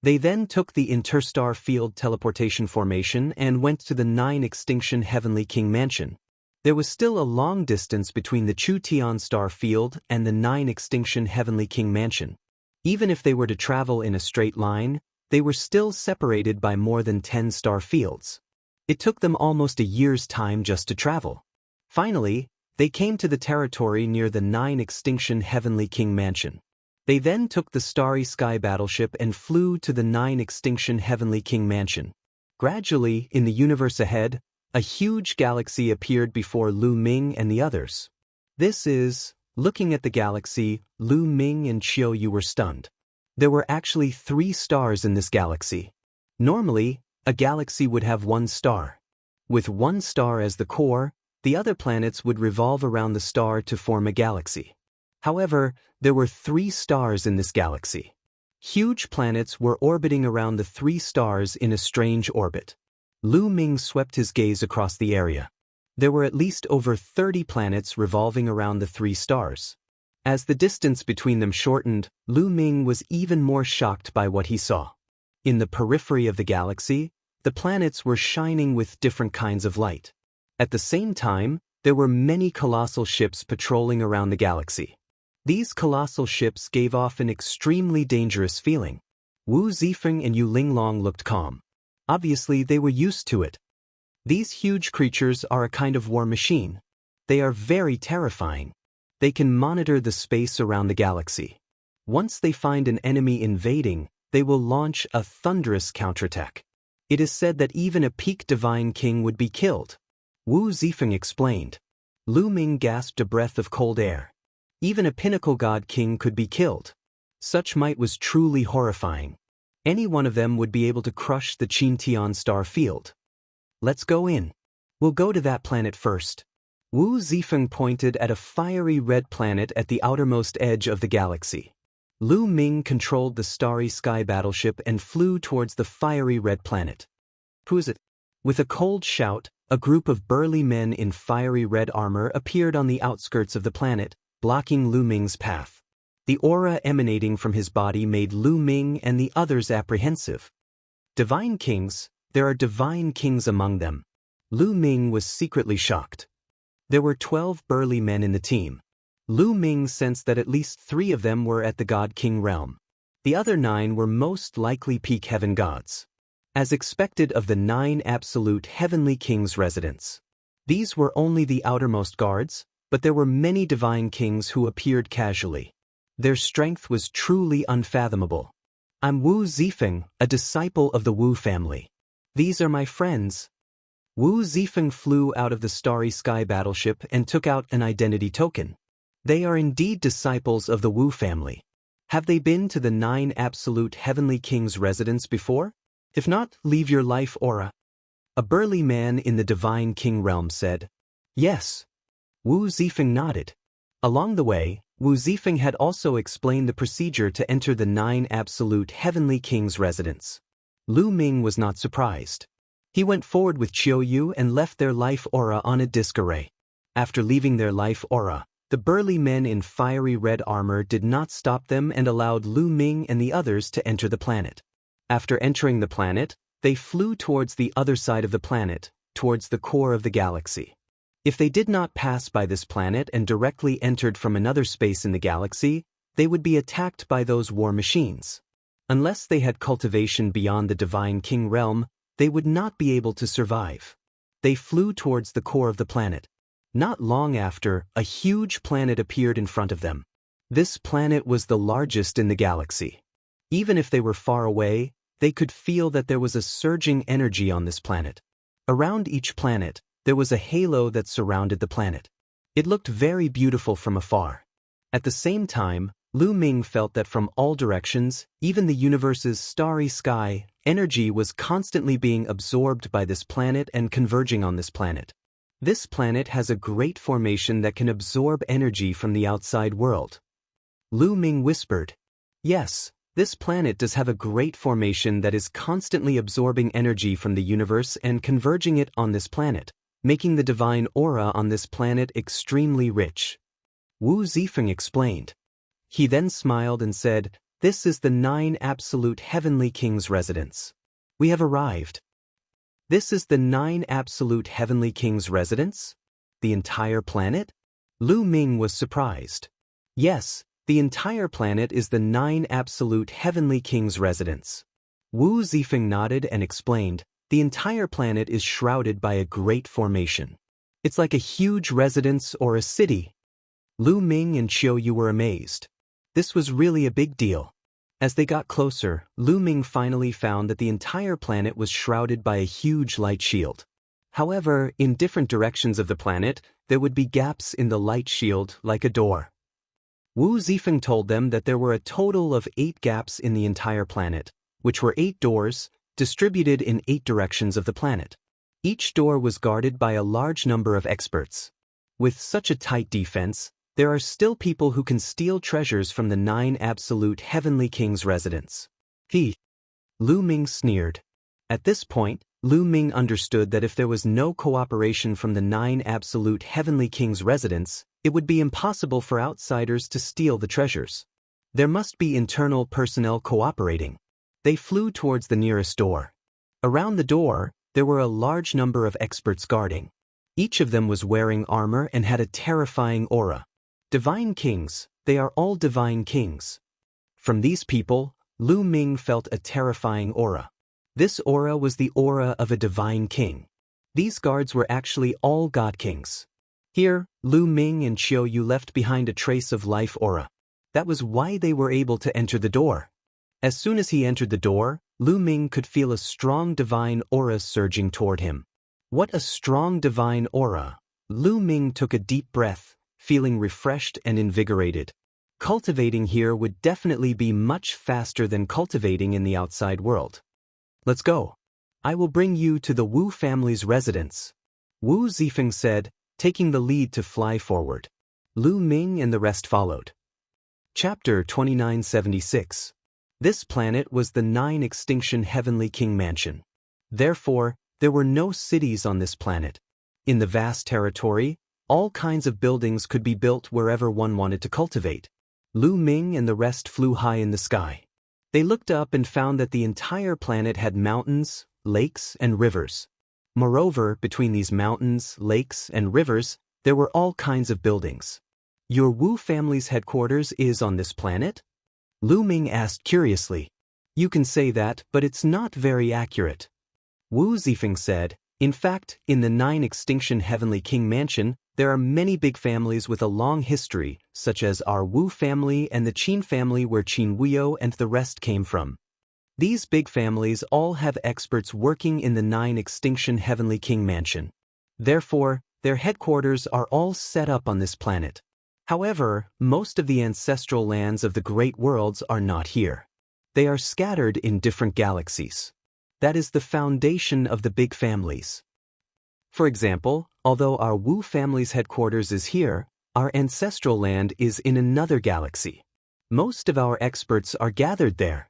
They then took the Interstar Field teleportation formation and went to the 9 Extinction Heavenly King mansion. There was still a long distance between the Chu Tian star field and the 9 Extinction Heavenly King mansion. Even if they were to travel in a straight line, they were still separated by more than 10 star fields. It took them almost a year's time just to travel. Finally, they came to the territory near the 9 Extinction Heavenly King mansion. They then took the Starry Sky battleship and flew to the 9 Extinction Heavenly King mansion. Gradually, in the universe ahead, a huge galaxy appeared before Lu Ming and the others. Looking at the galaxy, Lu Ming and Qiu Yu were stunned. There were actually 3 stars in this galaxy. Normally, a galaxy would have 1 star. With 1 star as the core, the other planets would revolve around the star to form a galaxy. However, there were 3 stars in this galaxy. Huge planets were orbiting around the 3 stars in a strange orbit. Lu Ming swept his gaze across the area. There were at least over 30 planets revolving around the 3 stars. As the distance between them shortened, Lu Ming was even more shocked by what he saw. In the periphery of the galaxy, the planets were shining with different kinds of light. At the same time, there were many colossal ships patrolling around the galaxy. These colossal ships gave off an extremely dangerous feeling. Wu Zifeng and Yu Linglong looked calm. Obviously, they were used to it. These huge creatures are a kind of war machine. They are very terrifying. They can monitor the space around the galaxy. Once they find an enemy invading, they will launch a thunderous counterattack. It is said that even a peak divine king would be killed. Wu Zifeng explained. Lu Ming gasped a breath of cold air. Even a pinnacle god king could be killed. Such might was truly horrifying. Any one of them would be able to crush the Qin Tian star field. Let's go in. We'll go to that planet first. Wu Zifeng pointed at a fiery red planet at the outermost edge of the galaxy. Lu Ming controlled the starry sky battleship and flew towards the fiery red planet. Who is it? With a cold shout, a group of burly men in fiery red armor appeared on the outskirts of the planet, blocking Lu Ming's path. The aura emanating from his body made Lu Ming and the others apprehensive. Divine kings? There are divine kings among them. Lu Ming was secretly shocked. There were 12 burly men in the team. Lu Ming sensed that at least 3 of them were at the God King realm. The other 9 were most likely peak heaven gods. As expected of the 9 absolute heavenly kings' residents. These were only the outermost guards, but there were many divine kings who appeared casually. Their strength was truly unfathomable. I'm Wu Zifeng, a disciple of the Wu family. These are my friends. Wu Zifeng flew out of the starry sky battleship and took out an identity token. They are indeed disciples of the Wu family. Have they been to the 9 absolute heavenly kings' residence before? If not, leave your life aura. A burly man in the divine king realm said. Yes. Wu Zifeng nodded. Along the way, Wu Zifeng had also explained the procedure to enter the 9 absolute heavenly kings' residence. Lu Ming was not surprised. He went forward with Qiu Yu and left their life aura on a disc array. After leaving their life aura, the burly men in fiery red armor did not stop them and allowed Lu Ming and the others to enter the planet. After entering the planet, they flew towards the other side of the planet, towards the core of the galaxy. If they did not pass by this planet and directly entered from another space in the galaxy, they would be attacked by those war machines. Unless they had cultivation beyond the divine king realm, they would not be able to survive. They flew towards the core of the planet. Not long after, a huge planet appeared in front of them. This planet was the largest in the galaxy. Even if they were far away, they could feel that there was a surging energy on this planet. Around each planet, there was a halo that surrounded the planet. It looked very beautiful from afar. At the same time, Lu Ming felt that from all directions, even the universe's starry sky, energy was constantly being absorbed by this planet and converging on this planet. This planet has a great formation that can absorb energy from the outside world. Lu Ming whispered, "Yes, this planet does have a great formation that is constantly absorbing energy from the universe and converging it on this planet, making the divine aura on this planet extremely rich." Wu Zifeng explained. He then smiled and said, "This is the 9 absolute heavenly kings' residence. We have arrived." This is the 9 absolute heavenly kings' residence? The entire planet? Lu Ming was surprised. Yes, the entire planet is the 9 absolute heavenly kings' residence. Wu Zifeng nodded and explained, the entire planet is shrouded by a great formation. It's like a huge residence or a city. Lu Ming and Qiu Yu were amazed. This was really a big deal. As they got closer, Lu Ming finally found that the entire planet was shrouded by a huge light shield. However, in different directions of the planet, there would be gaps in the light shield like a door. Wu Zifeng told them that there were a total of 8 gaps in the entire planet, which were 8 doors, distributed in 8 directions of the planet. Each door was guarded by a large number of experts. With such a tight defense, there are still people who can steal treasures from the 9 absolute heavenly kings' residence. Lu Ming sneered. At this point, Lu Ming understood that if there was no cooperation from the 9 absolute heavenly kings' residence, it would be impossible for outsiders to steal the treasures. There must be internal personnel cooperating. They flew towards the nearest door. Around the door, there were a large number of experts guarding. Each of them was wearing armor and had a terrifying aura. Divine kings, they are all divine kings. From these people, Lu Ming felt a terrifying aura. This aura was the aura of a divine king. These guards were actually all god kings. Here, Lu Ming and Qiu Yu left behind a trace of life aura. That was why they were able to enter the door. As soon as he entered the door, Lu Ming could feel a strong divine aura surging toward him. What a strong divine aura! Lu Ming took a deep breath, feeling refreshed and invigorated. Cultivating here would definitely be much faster than cultivating in the outside world. Let's go. I will bring you to the Wu family's residence. Wu Zifeng said, taking the lead to fly forward. Lu Ming and the rest followed. Chapter 2976. This planet was the 9-extinction Heavenly King Mansion. Therefore, there were no cities on this planet. In the vast territory, all kinds of buildings could be built wherever one wanted to cultivate. Lu Ming and the rest flew high in the sky. They looked up and found that the entire planet had mountains, lakes, and rivers. Moreover, between these mountains, lakes, and rivers, there were all kinds of buildings. Your Wu family's headquarters is on this planet? Lu Ming asked curiously. You can say that, but it's not very accurate. Wu Zifeng said, in fact, in the 9-extinction Heavenly King Mansion, there are many big families with a long history, such as our Wu family and the Qin family where Qin Wuyo and the rest came from. These big families all have experts working in the 9-extinction Heavenly King Mansion. Therefore, their headquarters are all set up on this planet. However, most of the ancestral lands of the great worlds are not here. They are scattered in different galaxies. That is the foundation of the big families. For example, although our Wu family's headquarters is here, our ancestral land is in another galaxy. Most of our experts are gathered there.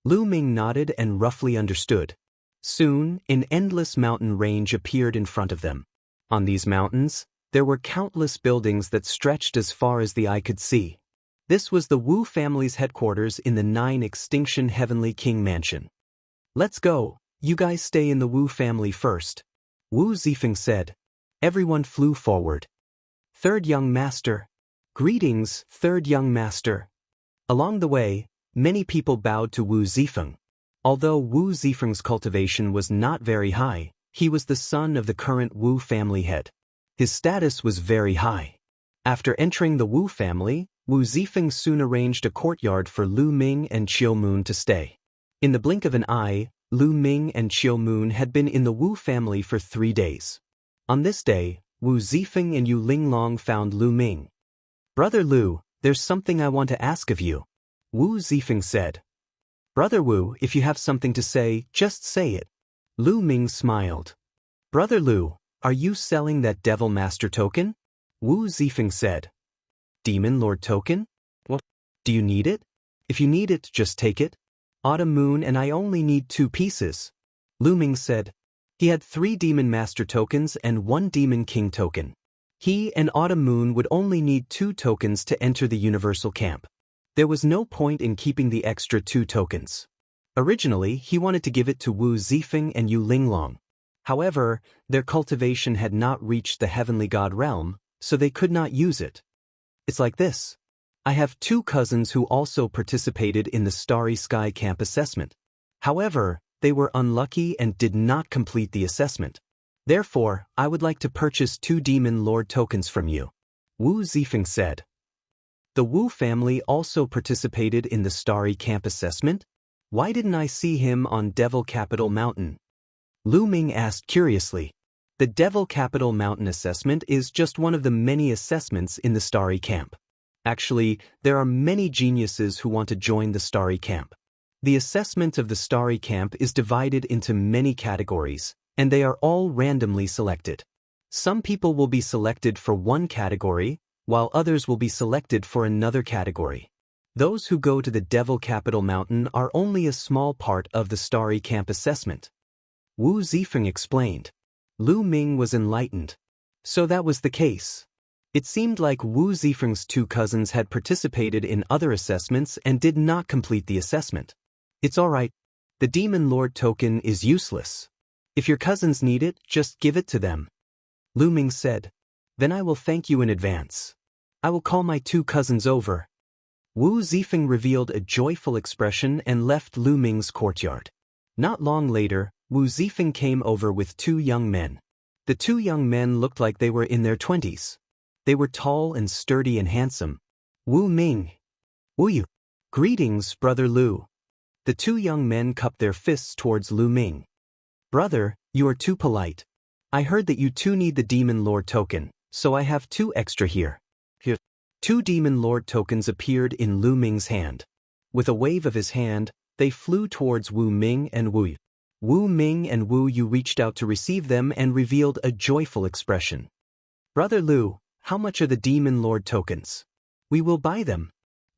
Lu Ming nodded and roughly understood. Soon, an endless mountain range appeared in front of them. On these mountains, there were countless buildings that stretched as far as the eye could see. This was the Wu family's headquarters in the 9-extinction Heavenly King Mansion. Let's go, you guys stay in the Wu family first. Wu Zifeng said. Everyone flew forward. Third young master. Greetings, third young master. Along the way, many people bowed to Wu Zifeng. Although Wu Zifeng's cultivation was not very high, he was the son of the current Wu family head. His status was very high. After entering the Wu family, Wu Zifeng soon arranged a courtyard for Lu Ming and Qiu Moon to stay. In the blink of an eye, Lu Ming and Qiu Moon had been in the Wu family for 3 days. On this day, Wu Zifeng and Yu Linglong found Lu Ming. Brother Lu, there's something I want to ask of you. Wu Zifeng said. Brother Wu, if you have something to say, just say it. Lu Ming smiled. Brother Lu, are you selling that Devil Master token? Wu Zifeng said. Demon Lord token? What? Do you need it? If you need it, just take it. Autumn Moon and I only need 2 pieces. Lu Ming said. He had 3 Demon Master tokens and 1 Demon King token. He and Autumn Moon would only need 2 tokens to enter the Universal Camp. There was no point in keeping the extra 2 tokens. Originally, he wanted to give it to Wu Zifeng and Yu Linglong. However, their cultivation had not reached the Heavenly God realm, so they could not use it. It's like this. I have 2 cousins who also participated in the Starry Sky Camp assessment. However, they were unlucky and did not complete the assessment. Therefore, I would like to purchase 2 Demon Lord tokens from you. Wu Zifeng said. The Wu family also participated in the Starry Camp assessment? Why didn't I see him on Devil Capital Mountain? Lu Ming asked curiously. The Devil Capital Mountain assessment is just one of the many assessments in the Starry Camp. Actually, there are many geniuses who want to join the Starry Camp. The assessment of the Starry Camp is divided into many categories, and they are all randomly selected. Some people will be selected for one category, while others will be selected for another category. Those who go to the Devil Capital Mountain are only a small part of the Starry Camp assessment. Wu Zifeng explained. Lu Ming was enlightened. So that was the case. It seemed like Wu Zifeng's 2 cousins had participated in other assessments and did not complete the assessment. It's alright. The Demon Lord token is useless. If your cousins need it, just give it to them. Lu Ming said. Then I will thank you in advance. I will call my 2 cousins over. Wu Zifeng revealed a joyful expression and left Lu Ming's courtyard. Not long later, Wu Zifeng came over with 2 young men. The 2 young men looked like they were in their 20s. They were tall and sturdy and handsome. Wu Ming. Wu Yu. Greetings, Brother Lu. The 2 young men cupped their fists towards Lu Ming. Brother, you are too polite. I heard that you too need the Demon Lord token, so I have 2 extra here. Here. 2 Demon Lord tokens appeared in Lu Ming's hand. With a wave of his hand, they flew towards Wu Ming and Wu Yu. Wu Ming and Wu Yu reached out to receive them and revealed a joyful expression. Brother Lu, how much are the Demon Lord tokens? We will buy them.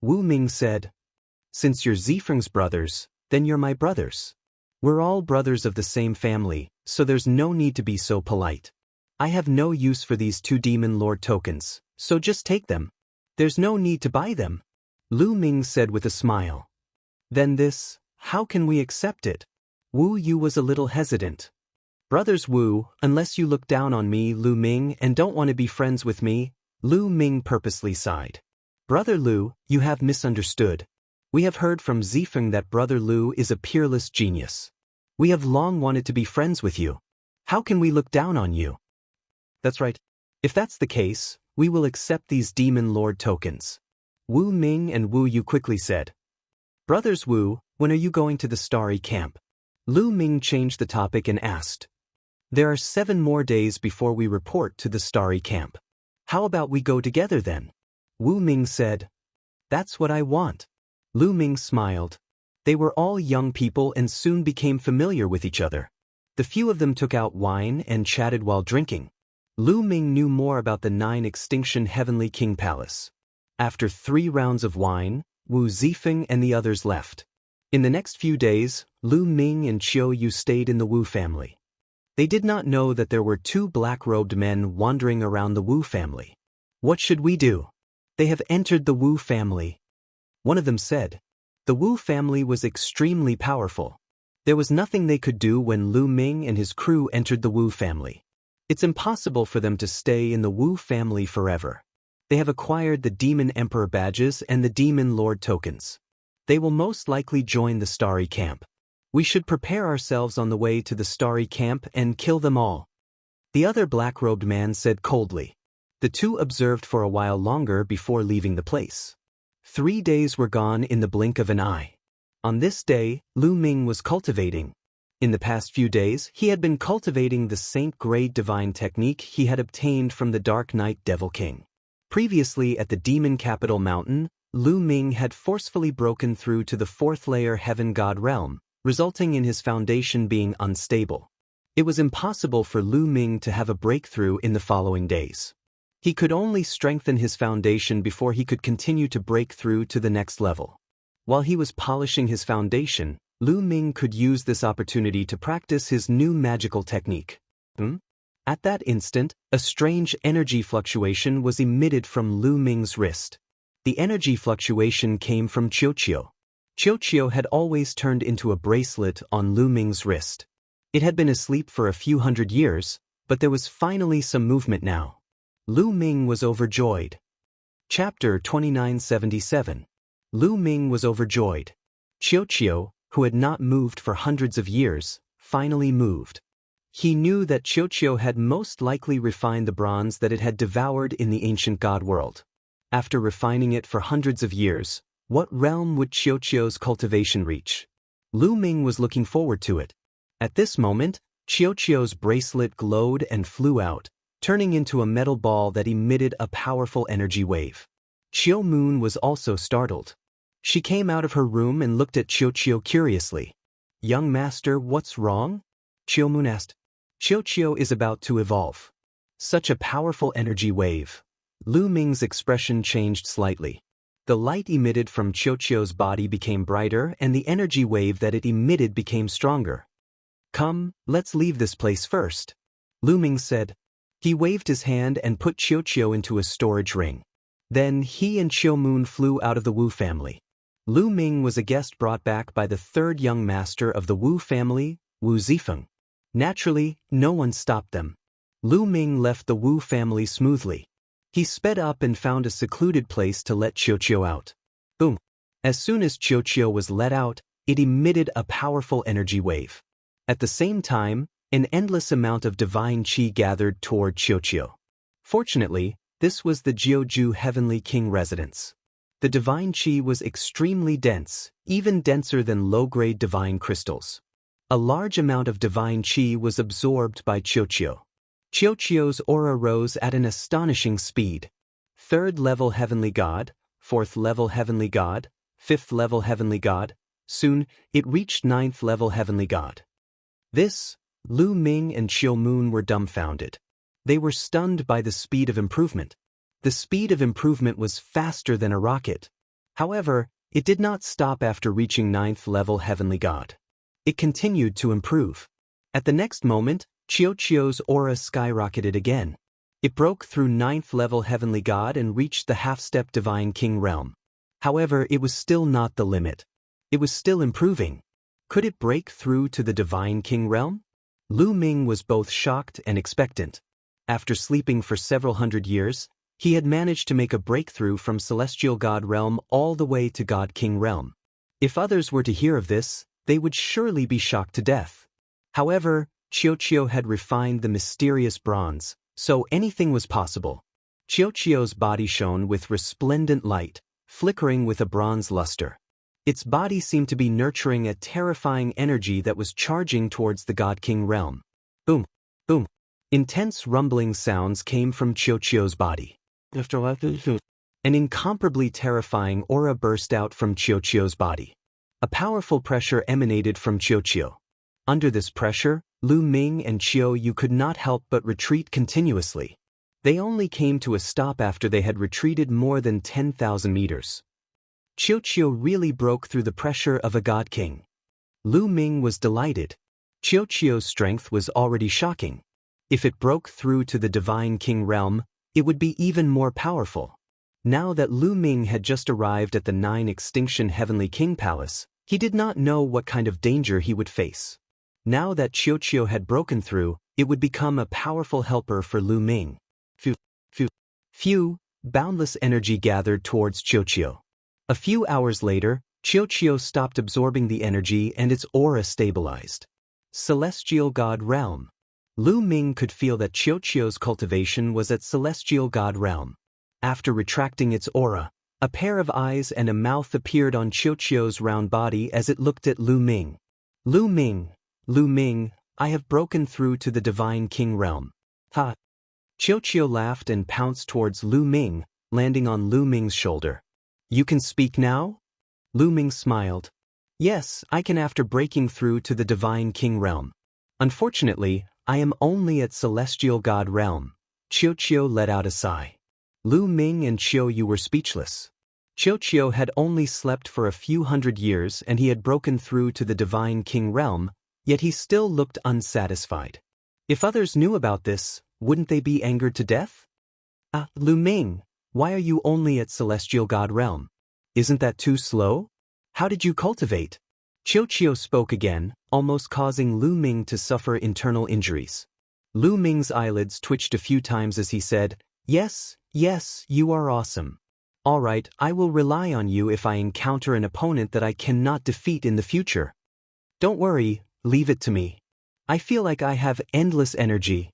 Wu Ming said. Since you're Zifeng's brothers, then you're my brothers. We're all brothers of the same family, so there's no need to be so polite. I have no use for these 2 Demon Lord tokens, so just take them. There's no need to buy them. Lu Ming said with a smile. Then this, how can we accept it? Wu Yu was a little hesitant. Brothers Wu, unless you look down on me, Lu Ming, and don't want to be friends with me, Lu Ming purposely sighed. Brother Lu, you have misunderstood. We have heard from Zifeng that Brother Lu is a peerless genius. We have long wanted to be friends with you. How can we look down on you? That's right. If that's the case, we will accept these Demon Lord tokens. Wu Ming and Wu Yu quickly said. Brothers Wu, when are you going to the Starry Camp? Lu Ming changed the topic and asked. There are 7 more days before we report to the Starry Camp. How about we go together then? Wu Ming said. That's what I want. Lu Ming smiled. They were all young people and soon became familiar with each other. The few of them took out wine and chatted while drinking. Lu Ming knew more about the 9 Extinction Heavenly King Palace. After 3 rounds of wine, Wu Zifeng and the others left. In the next few days, Lu Ming and Qiu Yu stayed in the Wu family. They did not know that there were 2 black-robed men wandering around the Wu family. What should we do? They have entered the Wu family. One of them said. The Wu family was extremely powerful. There was nothing they could do when Lu Ming and his crew entered the Wu family. It's impossible for them to stay in the Wu family forever. They have acquired the Demon Emperor badges and the Demon Lord tokens. They will most likely join the Starry Camp. We should prepare ourselves on the way to the Starry Camp and kill them all. The other black-robed man said coldly. The 2 observed for a while longer before leaving the place. 3 days were gone in the blink of an eye. On this day, Lu Ming was cultivating. In the past few days, he had been cultivating the Saint-grade divine technique he had obtained from the Dark Knight Devil King. Previously at the Demon Capital Mountain, Lu Ming had forcefully broken through to the 4th layer Heaven God realm, resulting in his foundation being unstable. It was impossible for Lu Ming to have a breakthrough in the following days. He could only strengthen his foundation before he could continue to break through to the next level. While he was polishing his foundation, Lu Ming could use this opportunity to practice his new magical technique. At that instant, a strange energy fluctuation was emitted from Lu Ming's wrist. The energy fluctuation came from Qiu. Qiu had always turned into a bracelet on Lu Ming's wrist. It had been asleep for a few hundred years, but there was finally some movement now. Lu Ming was overjoyed. Chapter 2977. Lu Ming was overjoyed. Qiu, who had not moved for hundreds of years, finally moved. He knew that Qiu had most likely refined the bronze that it had devoured in the ancient god world. After refining it for hundreds of years, what realm would Qiu's cultivation reach? Lu Ming was looking forward to it. At this moment, Qiu's bracelet glowed and flew out, turning into a metal ball that emitted a powerful energy wave. Qiu Moon was also startled. She came out of her room and looked at Qiu curiously. Young master, what's wrong? Qiu Moon asked. Qiu is about to evolve. Such a powerful energy wave. Lu Ming's expression changed slightly. The light emitted from Qiu's body became brighter and the energy wave that it emitted became stronger. Come, let's leave this place first. Lu Ming said. He waved his hand and put Qiu into a storage ring. Then he and Qiu Moon flew out of the Wu family. Lu Ming was a guest brought back by the 3rd young master of the Wu family, Wu Zifeng. Naturally, no one stopped them. Lu Ming left the Wu family smoothly. He sped up and found a secluded place to let Qiu out. Boom! As soon as Qiu was let out, it emitted a powerful energy wave. At the same time, an endless amount of divine qi gathered toward Qiu. Fortunately, this was the Jiuju Heavenly King residence. The divine qi was extremely dense, even denser than low-grade divine crystals. A large amount of divine qi was absorbed by Qiu. Qiu's aura rose at an astonishing speed. 3rd level Heavenly God, 4th level Heavenly God, 5th level Heavenly God. Soon, it reached 9th level Heavenly God. Lu Ming and Qiu Moon were dumbfounded. They were stunned by the speed of improvement. The speed of improvement was faster than a rocket. However, it did not stop after reaching 9th level Heavenly God. It continued to improve. At the next moment, Chiyo's aura skyrocketed again. It broke through 9th level Heavenly God and reached the half-step Divine King realm. However, it was still not the limit. It was still improving. Could it break through to the Divine King realm? Lu Ming was both shocked and expectant. After sleeping for several hundred years, he had managed to make a breakthrough from Celestial God realm all the way to God King realm. If others were to hear of this, they would surely be shocked to death. However, Chiyo had refined the mysterious bronze, so anything was possible. Chiyo's body shone with resplendent light, flickering with a bronze luster. Its body seemed to be nurturing a terrifying energy that was charging towards the God King realm. Boom, boom. Intense rumbling sounds came from Chiyo's body. An incomparably terrifying aura burst out from Chiyo's body. A powerful pressure emanated from Chiyo. Under this pressure, Lu Ming and Chiyo could not help but retreat continuously. They only came to a stop after they had retreated more than 10,000 meters. Chiyo really broke through the pressure of a God King. Lu Ming was delighted. Chiyo's strength was already shocking. If it broke through to the Divine King realm, it would be even more powerful. Now that Lu Ming had just arrived at the 9 Extinction Heavenly King Palace, he did not know what kind of danger he would face. Now that Chiyo had broken through, it would become a powerful helper for Lu Ming. Boundless energy gathered towards Chiyo. A few hours later, Chiyo stopped absorbing the energy and its aura stabilized. Celestial God Realm. Lu Ming could feel that Chiyo's cultivation was at Celestial God Realm. After retracting its aura, a pair of eyes and a mouth appeared on Chiyo's round body as it looked at Lu Ming. Lu Ming, I have broken through to the Divine King realm. Ha! Chiyo laughed and pounced towards Lu Ming, landing on Lu Ming's shoulder. You can speak now? Lu Ming smiled. Yes, I can after breaking through to the Divine King realm. Unfortunately, I am only at Celestial God realm. Chiyo let out a sigh. Lu Ming and Chiyo were speechless. Chiyo had only slept for a few hundred years and he had broken through to the Divine King realm, yet he still looked unsatisfied. If others knew about this, wouldn't they be angered to death? Lu Ming, why are you only at Celestial God realm? Isn't that too slow? How did you cultivate? Chiyo spoke again, almost causing Lu Ming to suffer internal injuries. Lu Ming's eyelids twitched a few times as he said, Yes, you are awesome. All right, I will rely on you if I encounter an opponent that I cannot defeat in the future. Don't worry, leave it to me. I feel like I have endless energy.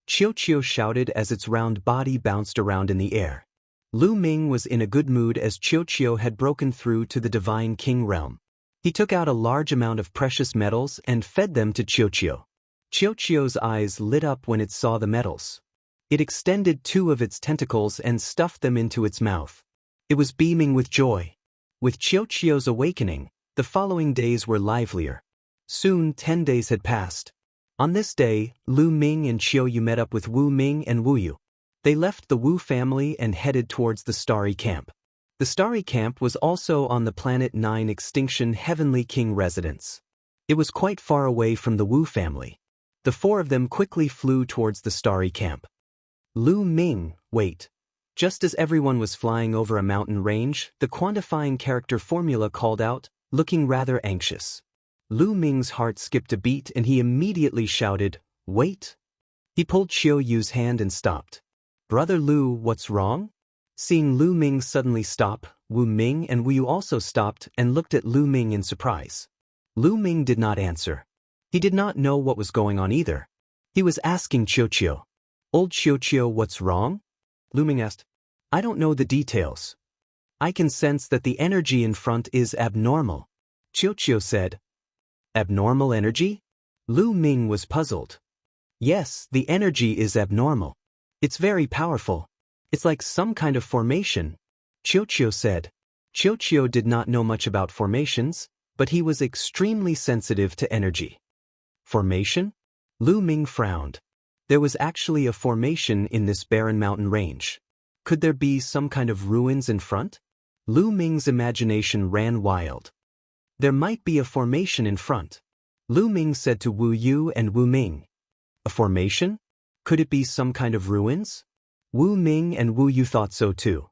Chiyo shouted as its round body bounced around in the air. Lu Ming was in a good mood as Chiyo had broken through to the Divine King realm. He took out a large amount of precious metals and fed them to Chiyo. Chiyo's eyes lit up when it saw the metals. It extended 2 of its tentacles and stuffed them into its mouth. It was beaming with joy. With Chiyo's awakening, the following days were livelier. Soon 10 days had passed. On this day, Lu Ming and Chiyo met up with Wu Ming and Wu Yu. They left the Wu family and headed towards the Starry Camp. The Starry Camp was also on the planet 9 Extinction Heavenly King residence. It was quite far away from the Wu family. The 4 of them quickly flew towards the Starry Camp. Lu Ming, wait. Just as everyone was flying over a mountain range, the quantifying character formula called out, looking rather anxious. Lu Ming's heart skipped a beat and he immediately shouted, Wait! He pulled Chiyo's hand and stopped. Brother Lu, what's wrong? Seeing Lu Ming suddenly stop, Wu Ming and Wu Yu also stopped and looked at Lu Ming in surprise. Lu Ming did not answer. He did not know what was going on either. He was asking Chiyo. Old Chiyo, what's wrong? Lu Ming asked. I don't know the details. I can sense that the energy in front is abnormal. Chiyo said. Abnormal energy? Lu Ming was puzzled. Yes, the energy is abnormal. It's very powerful. It's like some kind of formation. Chiyo said. Chiyo did not know much about formations, but he was extremely sensitive to energy. Formation? Lu Ming frowned. There was actually a formation in this barren mountain range. Could there be some kind of ruins in front? Lu Ming's imagination ran wild. There might be a formation in front. Lu Ming said to Wu Yu and Wu Ming. A formation? Could it be some kind of ruins? Wu Ming and Wu Yu thought so too.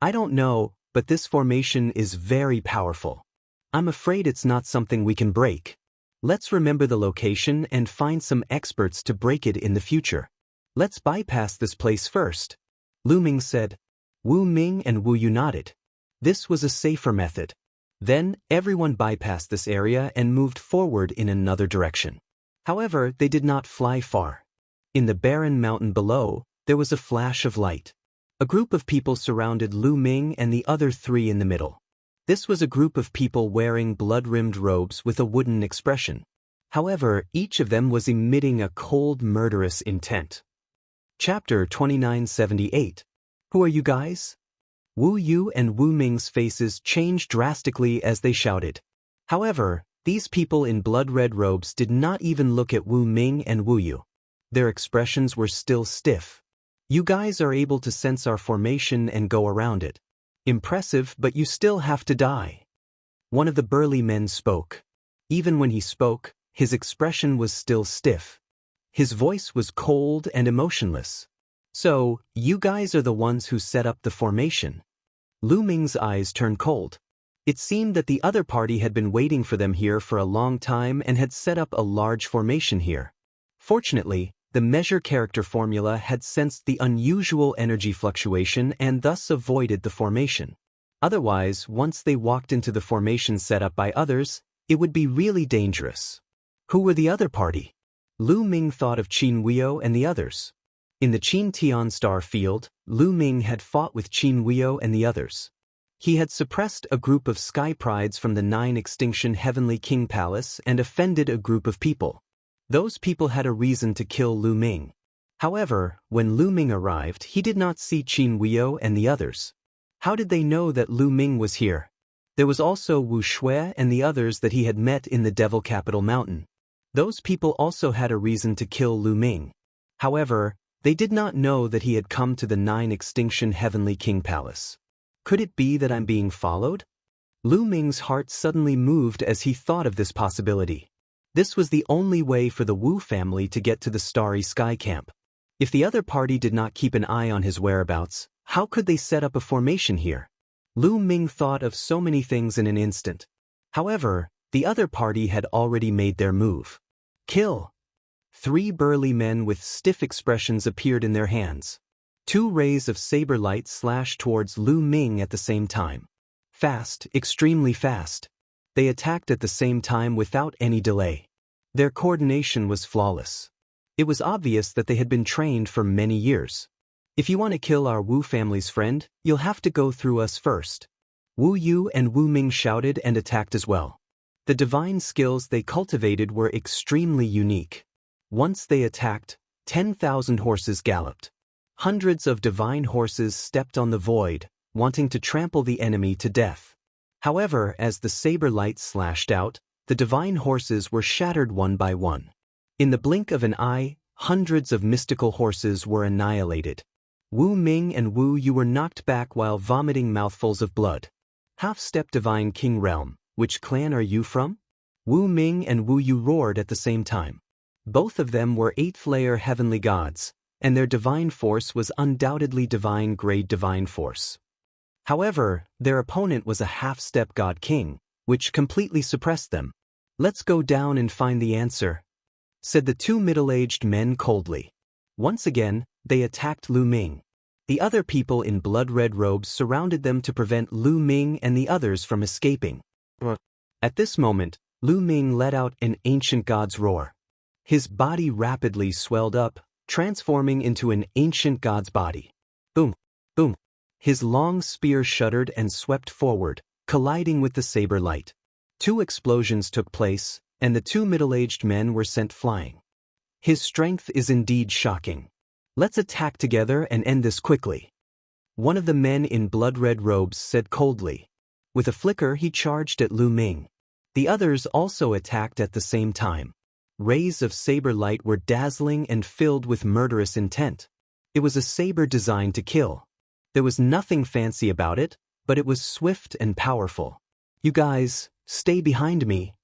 I don't know, but this formation is very powerful. I'm afraid it's not something we can break. Let's remember the location and find some experts to break it in the future. Let's bypass this place first. Lu Ming said. Wu Ming and Wu Yu nodded. This was a safer method. Then, everyone bypassed this area and moved forward in another direction. However, they did not fly far. In the barren mountain below, there was a flash of light. A group of people surrounded Lu Ming and the other three in the middle. This was a group of people wearing blood-rimmed robes with a wooden expression. However, each of them was emitting a cold, murderous intent. Chapter 2978. Who are you guys? Wu Yu and Wu Ming's faces changed drastically as they shouted. However, these people in blood-red robes did not even look at Wu Ming and Wu Yu. Their expressions were still stiff. You guys are able to sense our formation and go around it. Impressive, but you still have to die. One of the burly men spoke. Even when he spoke, his expression was still stiff. His voice was cold and emotionless. So, you guys are the ones who set up the formation. Lu Ming's eyes turned cold. It seemed that the other party had been waiting for them here for a long time and had set up a large formation here. Fortunately, the measure character formula had sensed the unusual energy fluctuation and thus avoided the formation. Otherwise, once they walked into the formation set up by others, it would be really dangerous. Who were the other party? Lu Ming thought of Qin Huio and the others. In the Qin Tian Star field, Lu Ming had fought with Qin Huio and the others. He had suppressed a group of sky prides from the 9 Extinction Heavenly King Palace and offended a group of people. Those people had a reason to kill Lu Ming. However, when Lu Ming arrived, he did not see Qin Huio and the others. How did they know that Lu Ming was here? There was also Wu Shui and the others that he had met in the Devil Capital Mountain. Those people also had a reason to kill Lu Ming. However, they did not know that he had come to the 9 Extinction Heavenly King Palace. Could it be that I'm being followed? Lu Ming's heart suddenly moved as he thought of this possibility. This was the only way for the Wu family to get to the Starry Sky Camp. If the other party did not keep an eye on his whereabouts, how could they set up a formation here? Lu Ming thought of so many things in an instant. However, the other party had already made their move. Kill! 3 burly men with stiff expressions appeared in their hands. 2 rays of saber light slashed towards Lu Ming at the same time. Fast, extremely fast. They attacked at the same time without any delay. Their coordination was flawless. It was obvious that they had been trained for many years. If you want to kill our Wu family's friend, you'll have to go through us first. Wu Yu and Wu Ming shouted and attacked as well. The divine skills they cultivated were extremely unique. Once they attacked, 10,000 horses galloped. Hundreds of divine horses stepped on the void, wanting to trample the enemy to death. However, as the saber light slashed out, the divine horses were shattered one by one. In the blink of an eye, hundreds of mystical horses were annihilated. Wu Ming and Wu Yu were knocked back while vomiting mouthfuls of blood. Half-step Divine King Realm, which clan are you from? Wu Ming and Wu Yu roared at the same time. Both of them were 8th-layer heavenly gods, and their divine force was undoubtedly divine-grade divine force. However, their opponent was a half-step god king, which completely suppressed them. Let's go down and find the answer, said the 2 middle-aged men coldly. Once again, they attacked Lu Ming. The other people in blood-red robes surrounded them to prevent Lu Ming and the others from escaping. At this moment, Lu Ming let out an ancient god's roar. His body rapidly swelled up, transforming into an ancient god's body. Boom! Boom! His long spear shuddered and swept forward, colliding with the saber light. 2 explosions took place, and the 2 middle-aged men were sent flying. His strength is indeed shocking. Let's attack together and end this quickly. One of the men in blood-red robes said coldly. With a flicker he charged at Lu Ming. The others also attacked at the same time. Rays of saber light were dazzling and filled with murderous intent. It was a saber designed to kill. There was nothing fancy about it, but it was swift and powerful. "You guys, stay behind me."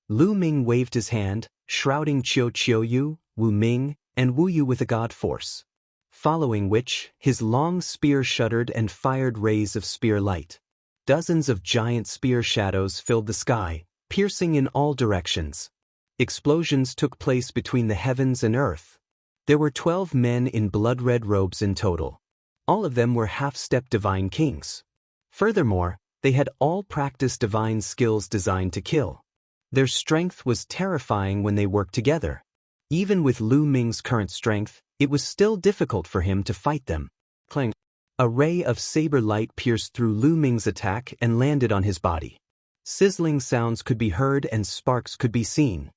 Lu Ming waved his hand, shrouding Qiu Yu, Wu Ming, and Wu Yu with a god force. Following which, his long spear shuddered and fired rays of spear light. Dozens of giant spear shadows filled the sky, piercing in all directions. Explosions took place between the heavens and earth. There were 12 men in blood-red robes in total. All of them were half-step divine kings. Furthermore, they had all practiced divine skills designed to kill. Their strength was terrifying when they worked together. Even with Lu Ming's current strength, it was still difficult for him to fight them. Clang! A ray of saber light pierced through Lu Ming's attack and landed on his body. Sizzling sounds could be heard and sparks could be seen.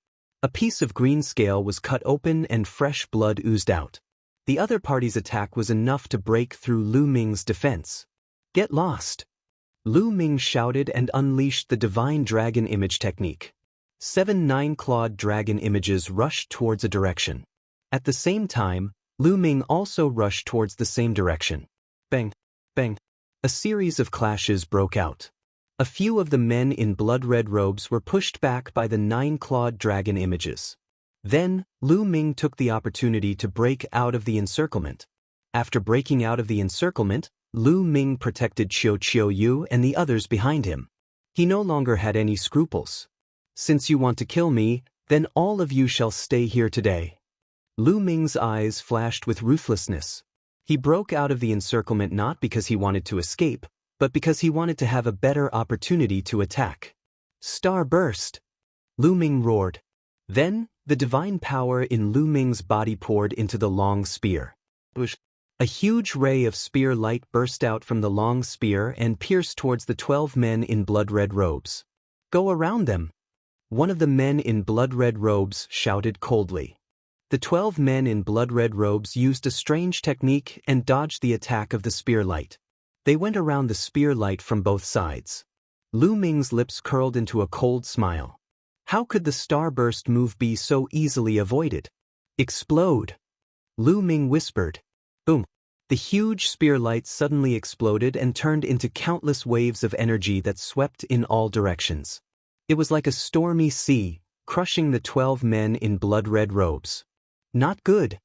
A piece of green scale was cut open and fresh blood oozed out. The other party's attack was enough to break through Lu Ming's defense. "Get lost!" Lu Ming shouted and unleashed the divine dragon image technique. 7 9-clawed dragon images rushed towards a direction. At the same time, Lu Ming also rushed towards the same direction. Bang! Bang! A series of clashes broke out. A few of the men in blood-red robes were pushed back by the 9-clawed dragon images. Then, Lu Ming took the opportunity to break out of the encirclement. After breaking out of the encirclement, Lu Ming protected Qiu Yu and the others behind him. He no longer had any scruples. "Since you want to kill me, then all of you shall stay here today." Lu Ming's eyes flashed with ruthlessness. He broke out of the encirclement not because he wanted to escape, but because he wanted to have a better opportunity to attack. "Star burst!" Lu Ming roared. Then, the divine power in Lu Ming's body poured into the long spear. A huge ray of spear light burst out from the long spear and pierced towards the 12 men in blood-red robes. "Go around them!" One of the men in blood-red robes shouted coldly. The 12 men in blood-red robes used a strange technique and dodged the attack of the spear light. They went around the spear light from both sides. Lu Ming's lips curled into a cold smile. How could the starburst move be so easily avoided? "Explode!" Lu Ming whispered. Boom! The huge spear light suddenly exploded and turned into countless waves of energy that swept in all directions. It was like a stormy sea, crushing the 12 men in blood-red robes. Not good.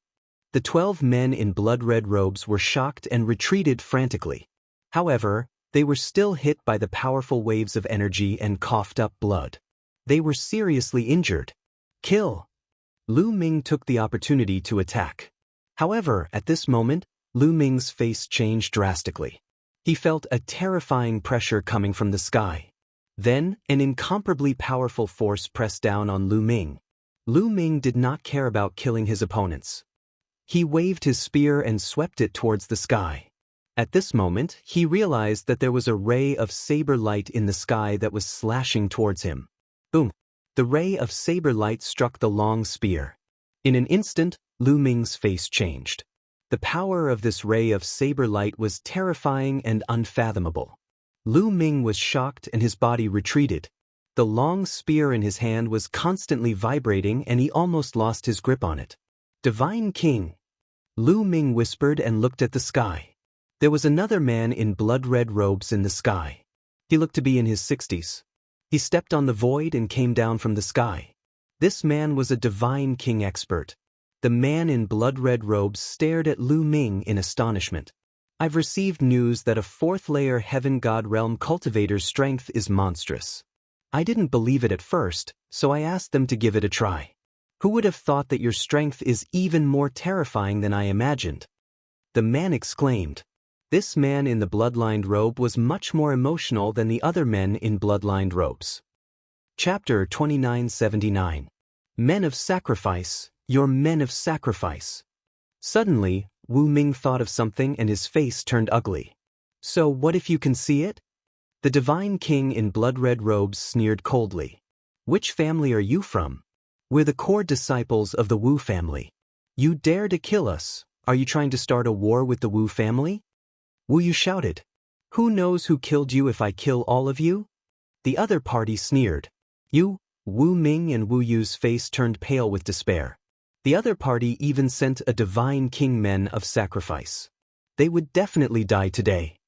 The 12 men in blood-red robes were shocked and retreated frantically. However, they were still hit by the powerful waves of energy and coughed up blood. They were seriously injured. "Kill!" Lu Ming took the opportunity to attack. However, at this moment, Lu Ming's face changed drastically. He felt a terrifying pressure coming from the sky. Then, an incomparably powerful force pressed down on Lu Ming. Lu Ming did not care about killing his opponents. He waved his spear and swept it towards the sky. At this moment, he realized that there was a ray of saber light in the sky that was slashing towards him. Boom! The ray of saber light struck the long spear. In an instant, Lu Ming's face changed. The power of this ray of saber light was terrifying and unfathomable. Lu Ming was shocked and his body retreated. The long spear in his hand was constantly vibrating and he almost lost his grip on it. "Divine King!" Lu Ming whispered and looked at the sky. There was another man in blood-red robes in the sky. He looked to be in his 60s. He stepped on the void and came down from the sky. This man was a divine king expert. The man in blood-red robes stared at Lu Ming in astonishment. "I've received news that a 4th-layer Heaven God Realm cultivator's strength is monstrous. I didn't believe it at first, so I asked them to give it a try. Who would have thought that your strength is even more terrifying than I imagined?" The man exclaimed. This man in the blood-lined robe was much more emotional than the other men in blood-lined robes. Chapter 2979. Men of Sacrifice, Your Men of Sacrifice. Suddenly, Wu Ming thought of something and his face turned ugly. "So what if you can see it?" The divine king in blood-red robes sneered coldly. "Which family are you from?" "We're the core disciples of the Wu family." "You dare to kill us? Are you trying to start a war with the Wu family?" Wu Yu shouted. "Who knows who killed you if I kill all of you?" The other party sneered. "You, Wu Ming and Wu Yu's face turned pale with despair. The other party even sent a divine king men of sacrifice. They would definitely die today.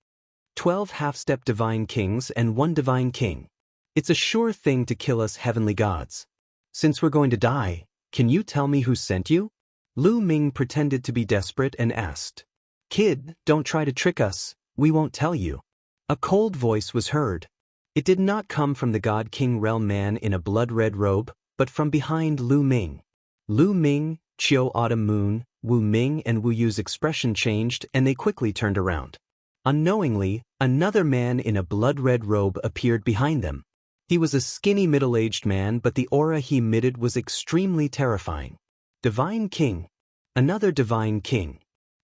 12 half-step divine kings and 1 divine king. It's a sure thing to kill us heavenly gods. Since we're going to die, can you tell me who sent you? Lu Ming pretended to be desperate and asked. Kid, don't try to trick us, we won't tell you. A cold voice was heard. It did not come from the God King realm man in a blood-red robe, but from behind Lu Ming. Lu Ming, Qiu Autumn Moon, Wu Ming and Wu Yu's expression changed and they quickly turned around. Unknowingly, another man in a blood-red robe appeared behind them. He was a skinny middle-aged man, but the aura he emitted was extremely terrifying. Divine King. Another divine king.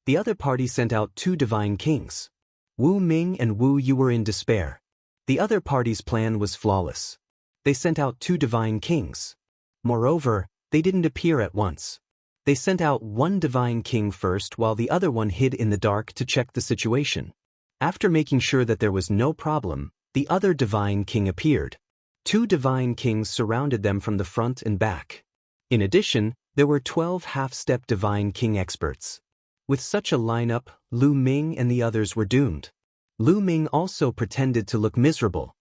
The other party sent out 2 divine kings. Wu Ming and Wu Yu were in despair. The other party's plan was flawless. They sent out 2 divine kings. Moreover, they didn't appear at once. They sent out 1 divine king first while the other one hid in the dark to check the situation. After making sure that there was no problem, the other divine king appeared. 2 divine kings surrounded them from the front and back. In addition, there were 12 half-step divine king experts. With such a lineup, Lu Ming and the others were doomed. Lu Ming also pretended to look miserable.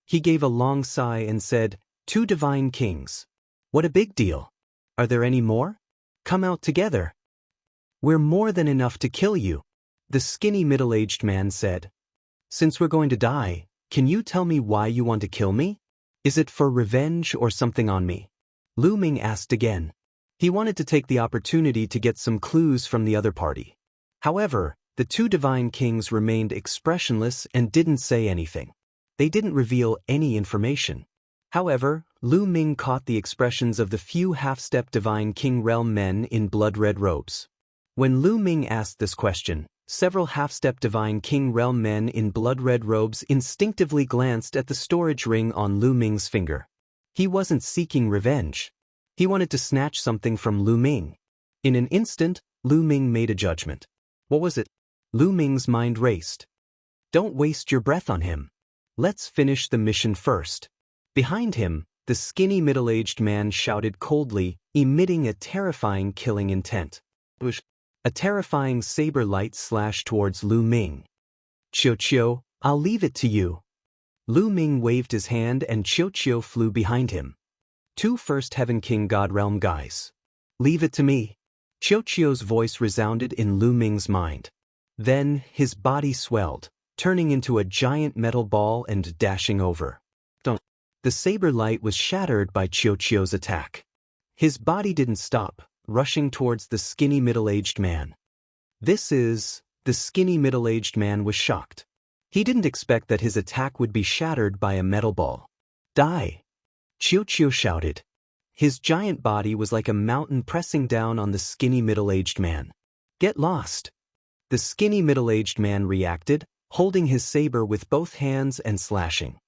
He gave a long sigh and said, 2 divine kings. What a big deal. Are there any more? Come out together. We're more than enough to kill you, the skinny middle-aged man said. Since we're going to die, can you tell me why you want to kill me? Is it for revenge or something on me? Lu Ming asked again. He wanted to take the opportunity to get some clues from the other party. However, the 2 divine kings remained expressionless and didn't say anything. They didn't reveal any information. However, Lu Ming caught the expressions of the few half-step divine king realm men in blood-red robes. When Lu Ming asked this question, several half-step divine king realm men in blood-red robes instinctively glanced at the storage ring on Lu Ming's finger. He wasn't seeking revenge. He wanted to snatch something from Lu Ming. In an instant, Lu Ming made a judgment. What was it? Lu Ming's mind raced. Don't waste your breath on him. Let's finish the mission first. Behind him, the skinny middle-aged man shouted coldly, emitting a terrifying killing intent. A terrifying saber light slashed towards Lu Ming. Qiu, I'll leave it to you. Lu Ming waved his hand and Qiu flew behind him. 2 First Heaven King God Realm guys. Leave it to me. Qiu's voice resounded in Lu Ming's mind. Then, his body swelled, turning into a giant metal ball and dashing over. The saber light was shattered by Qiu's attack. His body didn't stop, rushing towards the skinny middle-aged man. The skinny middle-aged man was shocked. He didn't expect that his attack would be shattered by a metal ball. Die! Qiu shouted. His giant body was like a mountain pressing down on the skinny middle-aged man. Get lost! The skinny middle-aged man reacted, holding his saber with both hands and slashing.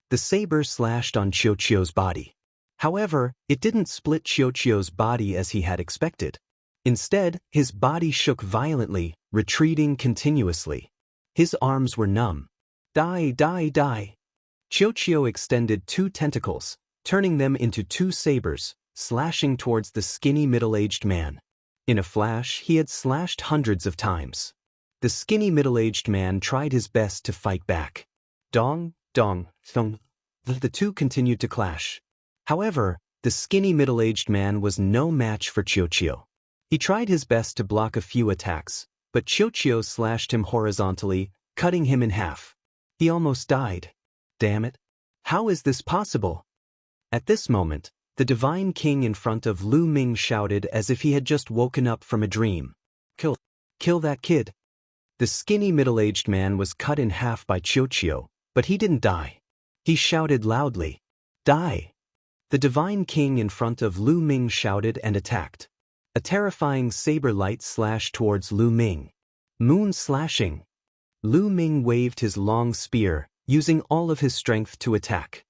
The saber slashed on Qiu's body. However, it didn't split Qiu's body as he had expected. Instead, his body shook violently, retreating continuously. His arms were numb. Die! Qiu extended 2 tentacles, turning them into 2 sabers, slashing towards the skinny middle-aged man. In a flash, he had slashed hundreds of times. The skinny middle-aged man tried his best to fight back. Dong, thong. The 2 continued to clash. However, the skinny middle-aged man was no match for Qiu. He tried his best to block a few attacks, but Qiu slashed him horizontally, cutting him in half. He almost died. Damn it. How is this possible? At this moment, the divine king in front of Lu Ming shouted as if he had just woken up from a dream. Kill that kid. The skinny middle-aged man was cut in half by Qiu, but he didn't die. He shouted loudly. Die! The divine king in front of Lu Ming shouted and attacked. A terrifying saber light slashed towards Lu Ming. Moon slashing. Lu Ming waved his long spear, using all of his strength to attack.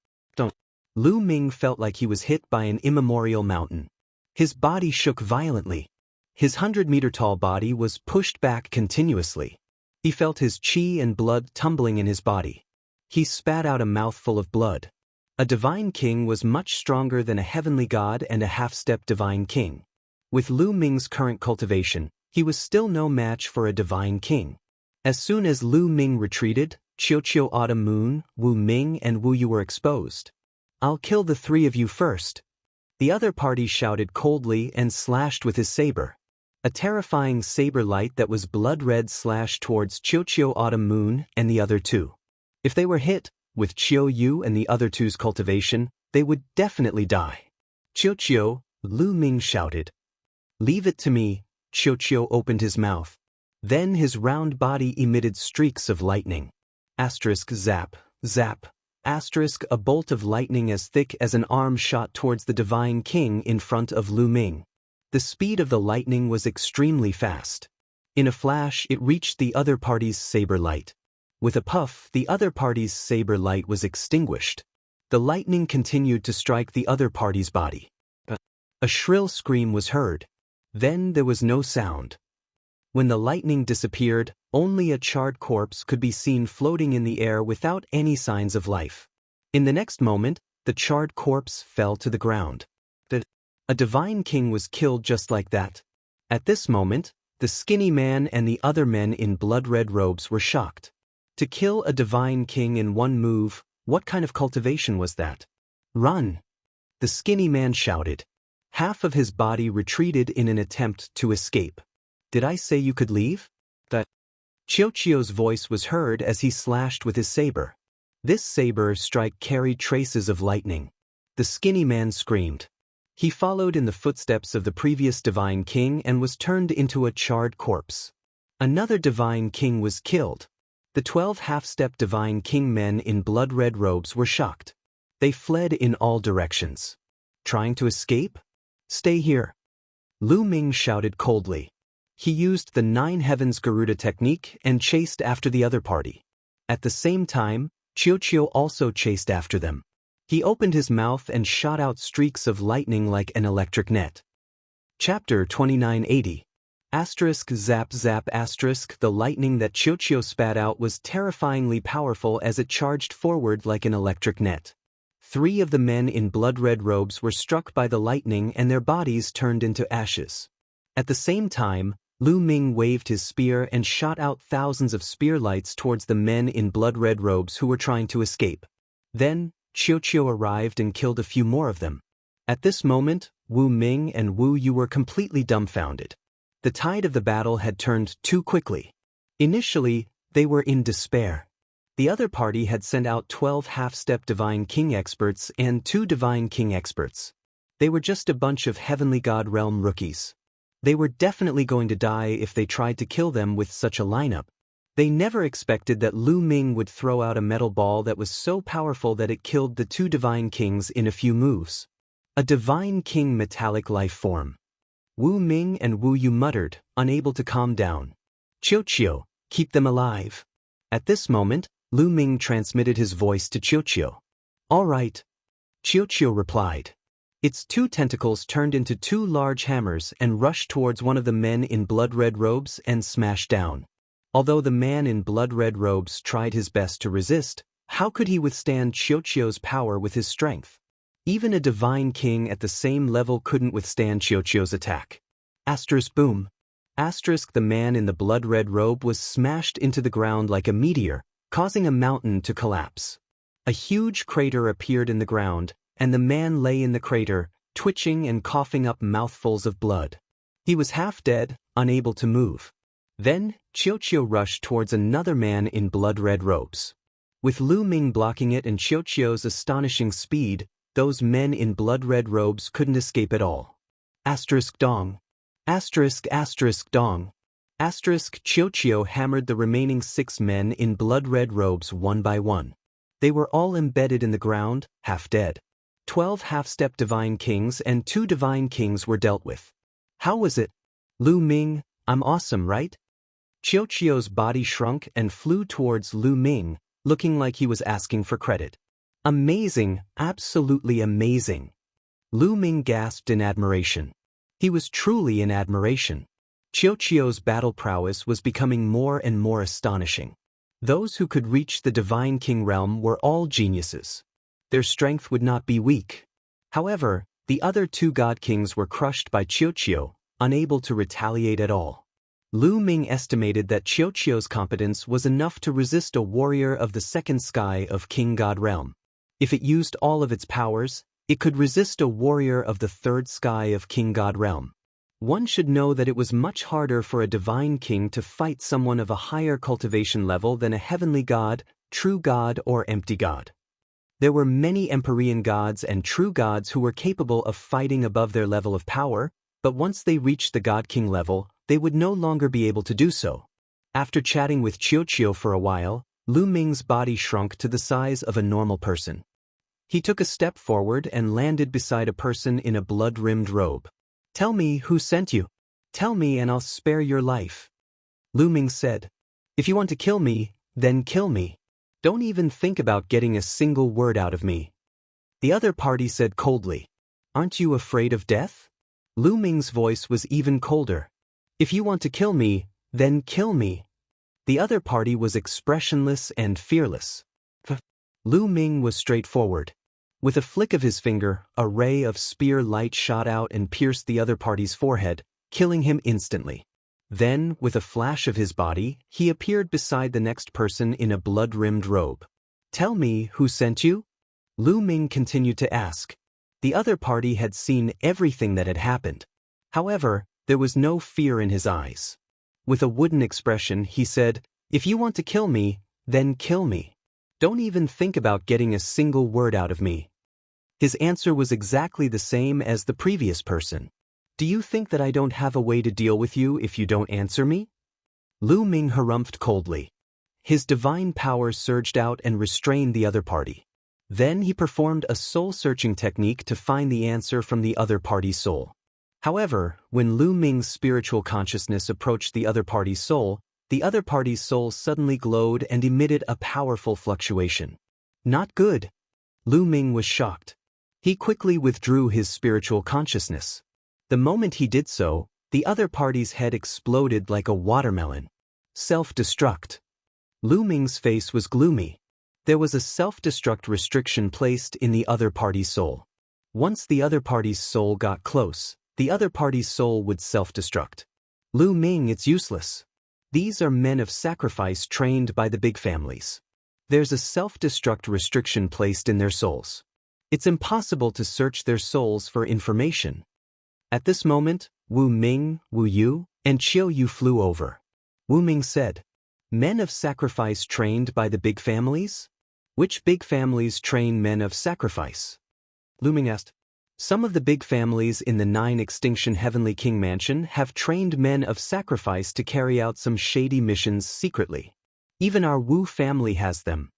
Lu Ming felt like he was hit by an immemorial mountain. His body shook violently. His 100-meter-tall body was pushed back continuously. He felt his qi and blood tumbling in his body. He spat out a mouthful of blood. A divine king was much stronger than a heavenly god and a half-step divine king. With Lu Ming's current cultivation, he was still no match for a divine king. As soon as Lu Ming retreated, Qiuqiu Autumn Moon, Wu Ming and Wu Yu were exposed. "I'll kill the three of you first." The other party shouted coldly and slashed with his saber. A terrifying saber light that was blood red slashed towards Qiuqiu Autumn Moon and the other two. If they were hit, with Qiu Yu and the other two's cultivation, they would definitely die. "Qiuqiu," Lu Ming shouted. "Leave it to me." Qiuqiu opened his mouth. Then his round body emitted streaks of lightning. Asterisk zap, zap. Asterisk a bolt of lightning as thick as an arm shot towards the divine king in front of Lu Ming. The speed of the lightning was extremely fast. In a flash it reached the other party's saber light. With a puff, the other party's saber light was extinguished. The lightning continued to strike the other party's body. A shrill scream was heard. Then there was no sound. When the lightning disappeared, only a charred corpse could be seen floating in the air without any signs of life. In the next moment, the charred corpse fell to the ground. A divine king was killed just like that. At this moment, the skinny man and the other men in blood-red robes were shocked. To kill a divine king in one move, what kind of cultivation was that? "Run!" The skinny man shouted. Half of his body retreated in an attempt to escape. "Did I say you could leave?" Qiuqiu's voice was heard as he slashed with his saber. This saber strike carried traces of lightning. The skinny man screamed. He followed in the footsteps of the previous divine king and was turned into a charred corpse. Another divine king was killed. The 12 half-step divine king men in blood-red robes were shocked. They fled in all directions. "Trying to escape? Stay here." Lu Ming shouted coldly. He used the 9 Heavens Garuda technique and chased after the other party. At the same time, Qiuqiu also chased after them. He opened his mouth and shot out streaks of lightning like an electric net. Chapter 2980. Asterisk zap zap asterisk the lightning that Qiuqiu spat out was terrifyingly powerful as it charged forward like an electric net. 3 of the men in blood-red robes were struck by the lightning and their bodies turned into ashes. At the same time, Lu Ming waved his spear and shot out thousands of spear lights towards the men in blood-red robes who were trying to escape. Then, Qiuqiu arrived and killed a few more of them. At this moment, Wu Ming and Wu Yu were completely dumbfounded. The tide of the battle had turned too quickly. Initially, they were in despair. The other party had sent out 12 half-step divine king experts and 2 divine king experts. They were just a bunch of heavenly god realm rookies. They were definitely going to die if they tried to kill them with such a lineup. They never expected that Lu Ming would throw out a metal ball that was so powerful that it killed the 2 divine kings in a few moves. A divine king metallic life form. Wu Ming and Wu Yu muttered, unable to calm down. "Qiuqiu, keep them alive." At this moment, Lu Ming transmitted his voice to Qiuqiu. "All right." Qiuqiu replied. Its 2 tentacles turned into 2 large hammers and rushed towards one of the men in blood-red robes and smashed down. Although the man in blood-red robes tried his best to resist, how could he withstand Qiuqiu's power with his strength? Even a divine king at the same level couldn't withstand Qiuqiu's attack. Asterisk boom. Asterisk the man in the blood-red robe was smashed into the ground like a meteor, causing a mountain to collapse. A huge crater appeared in the ground, and the man lay in the crater, twitching and coughing up mouthfuls of blood. He was half dead, unable to move. Then, Qiuqiu rushed towards another man in blood-red robes. With Lu Ming blocking it and Qiuqiu's astonishing speed, those men in blood-red robes couldn't escape at all. Asterisk dong. Asterisk dong. Asterisk Qiuqiu hammered the remaining 6 men in blood-red robes one by one. They were all embedded in the ground, half dead. 12 half-step divine kings and 2 divine kings were dealt with. How was it? Lu Ming, I'm awesome, right? Qiuqiu's body shrunk and flew towards Lu Ming, looking like he was asking for credit. Amazing, absolutely amazing. Lu Ming gasped in admiration. He was truly in admiration. Qiuqiu's battle prowess was becoming more and more astonishing. Those who could reach the divine king realm were all geniuses. their strength would not be weak. However, the other two god kings were crushed by Qiuqiu, unable to retaliate at all. Lu Ming estimated that Qiuqiu's competence was enough to resist a warrior of the second sky of King God Realm. If it used all of its powers, it could resist a warrior of the third sky of King God Realm. One should know that it was much harder for a divine king to fight someone of a higher cultivation level than a heavenly god, true god, or empty god. There were many Empyrean gods and true gods who were capable of fighting above their level of power, but once they reached the God King level, they would no longer be able to do so. After chatting with Qiuqiu for a while, Lu Ming's body shrunk to the size of a normal person. He took a step forward and landed beside a person in a blood-rimmed robe. "Tell me who sent you. Tell me and I'll spare your life." Lu Ming said, "If you want to kill me, then kill me. Don't even think about getting a single word out of me." The other party said coldly, "Aren't you afraid of death?" Lu Ming's voice was even colder. "If you want to kill me, then kill me." The other party was expressionless and fearless. Lu Ming was straightforward. With a flick of his finger, a ray of spear light shot out and pierced the other party's forehead, killing him instantly. Then, with a flash of his body, he appeared beside the next person in a blood-rimmed robe. "Tell me who sent you?" Lu Ming continued to ask. The other party had seen everything that had happened. However, there was no fear in his eyes. With a wooden expression, he said, "If you want to kill me, then kill me. Don't even think about getting a single word out of me." His answer was exactly the same as the previous person. "Do you think that I don't have a way to deal with you if you don't answer me?" Lu Ming harumphed coldly. His divine power surged out and restrained the other party. Then he performed a soul-searching technique to find the answer from the other party's soul. However, when Lu Ming's spiritual consciousness approached the other party's soul suddenly glowed and emitted a powerful fluctuation. "Not good." Lu Ming was shocked. He quickly withdrew his spiritual consciousness. The moment he did so, the other party's head exploded like a watermelon. Self-destruct. Lu Ming's face was gloomy. There was a self-destruct restriction placed in the other party's soul. Once the other party's soul got close, the other party's soul would self-destruct. "Lu Ming, it's useless. These are men of sacrifice trained by the big families. There's a self-destruct restriction placed in their souls. It's impossible to search their souls for information." At this moment, Wu Ming, Wu Yu, and Qiu Yu flew over. Wu Ming said, "Men of sacrifice trained by the big families? Which big families train men of sacrifice?" Lu Ming asked. "Some of the big families in the 9 Extinction Heavenly King Mansion have trained men of sacrifice to carry out some shady missions secretly. Even our Wu family has them."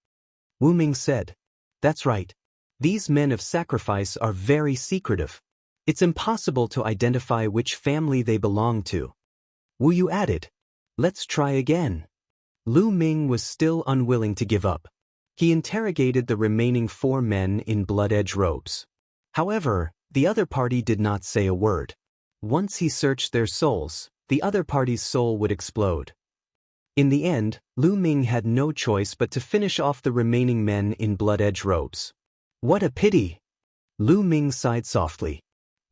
Wu Ming said, "That's right. These men of sacrifice are very secretive. It's impossible to identify which family they belong to." Wu Yu added, "Let's try again." Lu Ming was still unwilling to give up. He interrogated the remaining 4 men in blood-edge robes. However, the other party did not say a word. Once he searched their souls, the other party's soul would explode. In the end, Lu Ming had no choice but to finish off the remaining men in blood-edge robes. "What a pity!" Lu Ming sighed softly.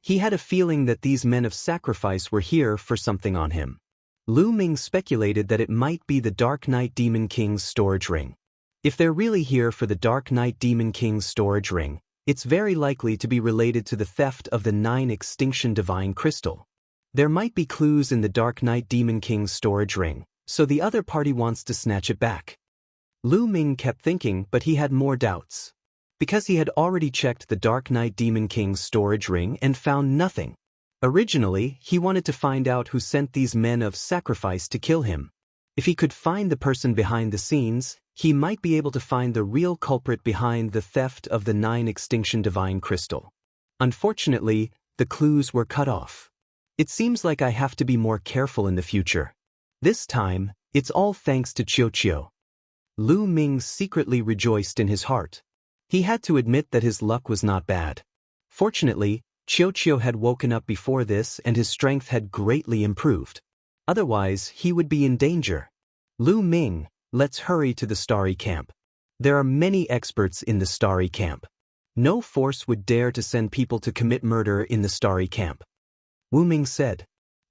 He had a feeling that these men of sacrifice were here for something on him. Lu Ming speculated that it might be the Dark Knight Demon King's storage ring. If they're really here for the Dark Knight Demon King's storage ring, it's very likely to be related to the theft of the 9 Extinction Divine Crystal. There might be clues in the Dark Knight Demon King's storage ring, so the other party wants to snatch it back. Lu Ming kept thinking, but he had more doubts. Because he had already checked the Dark Knight Demon King's storage ring and found nothing. Originally, he wanted to find out who sent these men of sacrifice to kill him. If he could find the person behind the scenes, he might be able to find the real culprit behind the theft of the 9 Extinction Divine Crystal. Unfortunately, the clues were cut off. It seems like I have to be more careful in the future. This time, it's all thanks to Qiuqiu. Lu Ming secretly rejoiced in his heart. He had to admit that his luck was not bad. Fortunately, Qiuqiu had woken up before this and his strength had greatly improved. Otherwise, he would be in danger. "Lu Ming, let's hurry to the Starry Camp. There are many experts in the Starry Camp. No force would dare to send people to commit murder in the starry camp. Wu Ming said.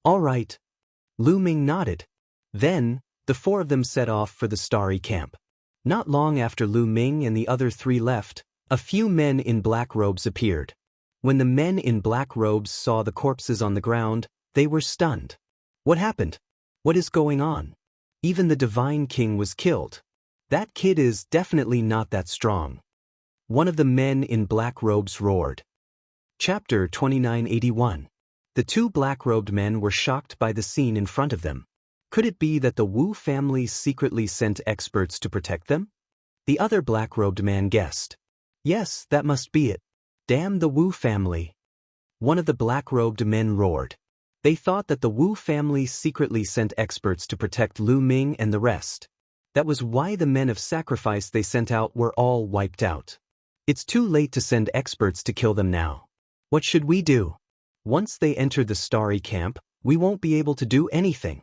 All right. Lu Ming nodded. Then, the four of them set off for the starry camp. Not long after Lu Ming and the other three left, a few men in black robes appeared. When the men in black robes saw the corpses on the ground, they were stunned. What happened? What is going on? Even the Divine King was killed. That kid is definitely not that strong. One of the men in black robes roared. Chapter 2981. The two black-robed men were shocked by the scene in front of them. Could it be that the Wu family secretly sent experts to protect them? The other black-robed man guessed. Yes, that must be it. Damn the Wu family. One of the black-robed men roared. They thought that the Wu family secretly sent experts to protect Lu Ming and the rest. That was why the men of sacrifice they sent out were all wiped out. It's too late to send experts to kill them now. What should we do? Once they enter the starry camp, we won't be able to do anything.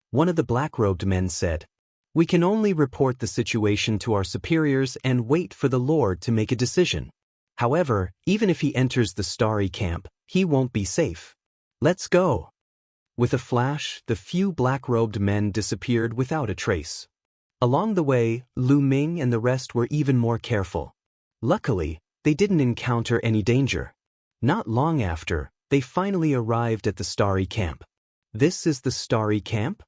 One of the black-robed men said. We can only report the situation to our superiors and wait for the Lord to make a decision. However, even if he enters the starry camp, he won't be safe. Let's go. With a flash, the few black-robed men disappeared without a trace. Along the way, Lu Ming and the rest were even more careful. Luckily, they didn't encounter any danger. Not long after, they finally arrived at the starry camp. This is the starry camp?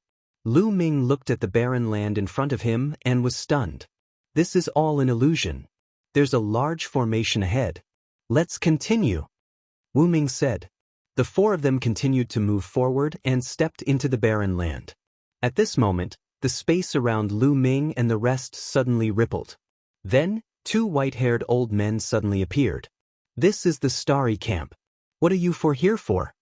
Lu Ming looked at the barren land in front of him and was stunned. This is all an illusion. There's a large formation ahead. Let's continue. Wu Ming said. The four of them continued to move forward and stepped into the barren land. At this moment, the space around Lu Ming and the rest suddenly rippled. Then, two white-haired old men suddenly appeared. This is the starry camp. What are you here for?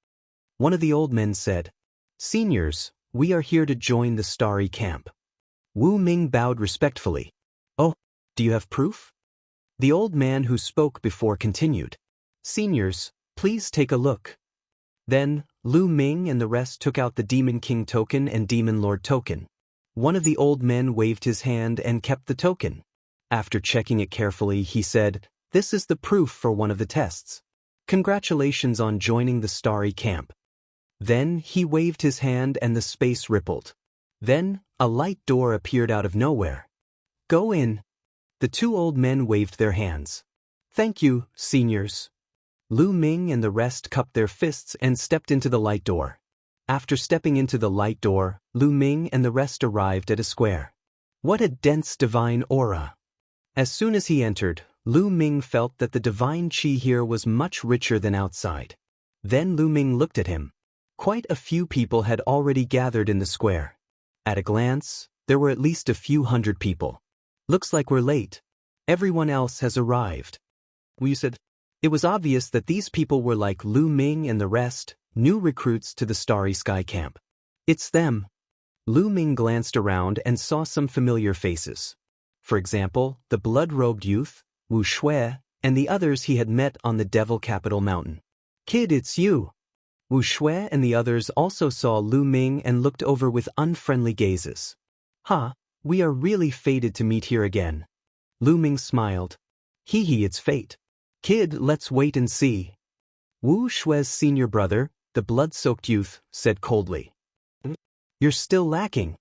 One of the old men said. Seniors, we are here to join the starry camp. Wu Ming bowed respectfully. Oh, do you have proof? The old man who spoke before continued. Seniors, please take a look. Then, Lu Ming and the rest took out the Demon King token and Demon Lord token. One of the old men waved his hand and kept the token. After checking it carefully, he said, This is the proof for one of the tests. Congratulations on joining the starry camp. Then he waved his hand and the space rippled. Then, a light door appeared out of nowhere. Go in. The two old men waved their hands. Thank you, seniors. Lu Ming and the rest cupped their fists and stepped into the light door. After stepping into the light door, Lu Ming and the rest arrived at a square. What a dense divine aura. As soon as he entered, Lu Ming felt that the divine qi here was much richer than outside. Then Lu Ming looked at him. Quite a few people had already gathered in the square. At a glance, there were at least a few hundred people. Looks like we're late. Everyone else has arrived. Wu said. It was obvious that these people were like Lu Ming and the rest, new recruits to the Starry Sky Camp. It's them. Lu Ming glanced around and saw some familiar faces. For example, the blood-robed youth, Wu Shui, and the others he had met on the Devil Capital Mountain. Kid, it's you. Wu Shui and the others also saw Lu Ming and looked over with unfriendly gazes. We are really fated to meet here again. Lu Ming smiled. Hee, it's fate. Kid, let's wait and see. Wu Shui's senior brother, the blood-soaked youth, said coldly. You're still lacking.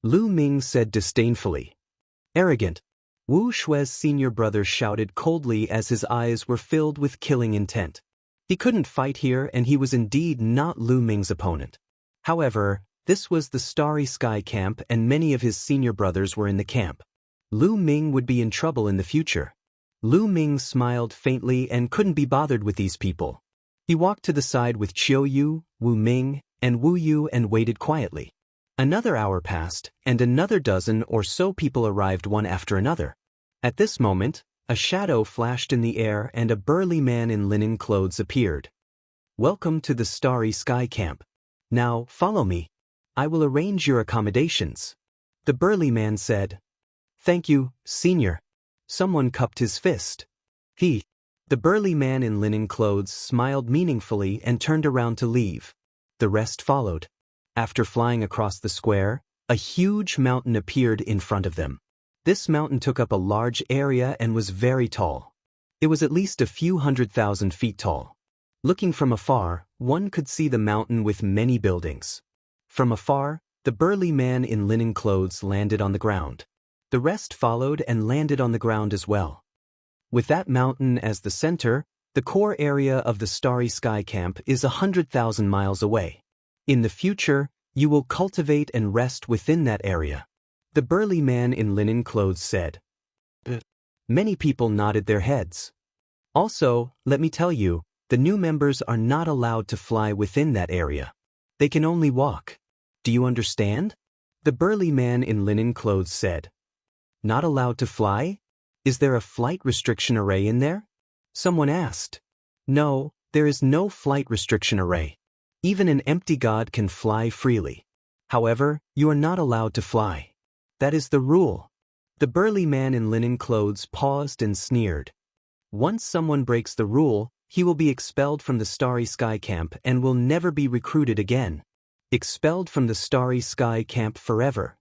Lu Ming said disdainfully. Arrogant. Wu Shui's senior brother shouted coldly as his eyes were filled with killing intent. He couldn't fight here and he was indeed not Lu Ming's opponent. However, this was the Starry Sky Camp and many of his senior brothers were in the camp. Lu Ming would be in trouble in the future. Lu Ming smiled faintly and couldn't be bothered with these people. He walked to the side with Qiu Yu, Wu Ming, and Wu Yu and waited quietly. Another hour passed, and another dozen or so people arrived one after another. At this moment, a shadow flashed in the air and a burly man in linen clothes appeared. Welcome to the Starry Sky Camp. Now, follow me. I will arrange your accommodations. The burly man said. Thank you, senior. Someone cupped his fist. The burly man in linen clothes smiled meaningfully and turned around to leave. The rest followed. After flying across the square, a huge mountain appeared in front of them. This mountain took up a large area and was very tall. It was at least a few 100,000 feet tall. Looking from afar, one could see the mountain with many buildings. From afar, the burly man in linen clothes landed on the ground. The rest followed and landed on the ground as well. With that mountain as the center, the core area of the Starry Sky Camp is 100,000 miles away. In the future, you will cultivate and rest within that area. The burly man in linen clothes said. Many people nodded their heads. Also, let me tell you, the new members are not allowed to fly within that area. They can only walk. Do you understand? The burly man in linen clothes said. Not allowed to fly? Is there a flight restriction array in there? Someone asked. No, there is no flight restriction array. Even an empty god can fly freely. However, you are not allowed to fly. That is the rule. The burly man in linen clothes paused and sneered. Once someone breaks the rule, he will be expelled from the Starry Sky Camp and will never be recruited again. Expelled from the Starry Sky Camp forever.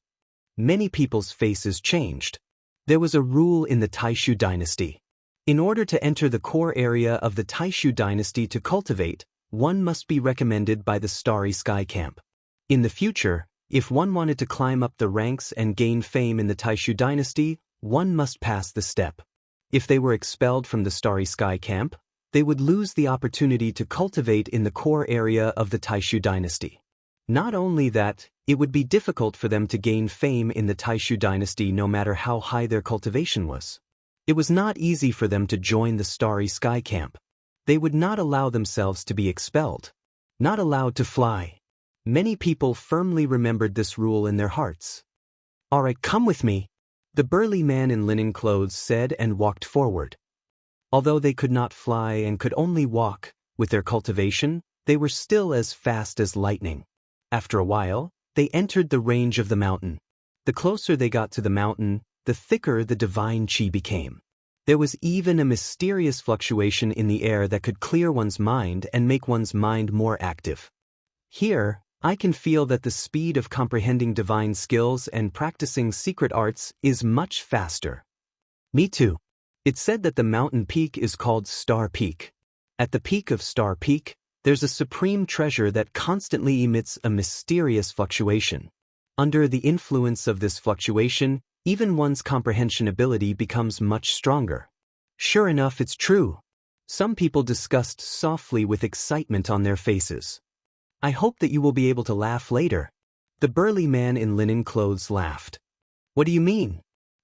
Many people's faces changed. There was a rule in the Taishu dynasty. In order to enter the core area of the Taishu dynasty to cultivate, one must be recommended by the Starry Sky Camp. In the future, if one wanted to climb up the ranks and gain fame in the Taishu dynasty, one must pass the step. If they were expelled from the Starry Sky Camp, they would lose the opportunity to cultivate in the core area of the Taishu dynasty. Not only that, it would be difficult for them to gain fame in the Taishu dynasty no matter how high their cultivation was. It was not easy for them to join the Starry Sky Camp. They would not allow themselves to be expelled. Not allowed to fly. Many people firmly remembered this rule in their hearts. All right, come with me, the burly man in linen clothes said and walked forward. Although they could not fly and could only walk, with their cultivation, they were still as fast as lightning. After a while, they entered the range of the mountain. The closer they got to the mountain, the thicker the divine chi became. There was even a mysterious fluctuation in the air that could clear one's mind and make one's mind more active. Here, I can feel that the speed of comprehending divine skills and practicing secret arts is much faster. Me too. It's said that the mountain peak is called Star Peak. At the peak of Star Peak, there's a supreme treasure that constantly emits a mysterious fluctuation. Under the influence of this fluctuation, even one's comprehension ability becomes much stronger. Sure enough, it's true. Some people discussed softly with excitement on their faces. I hope that you will be able to laugh later. The burly man in linen clothes laughed. What do you mean?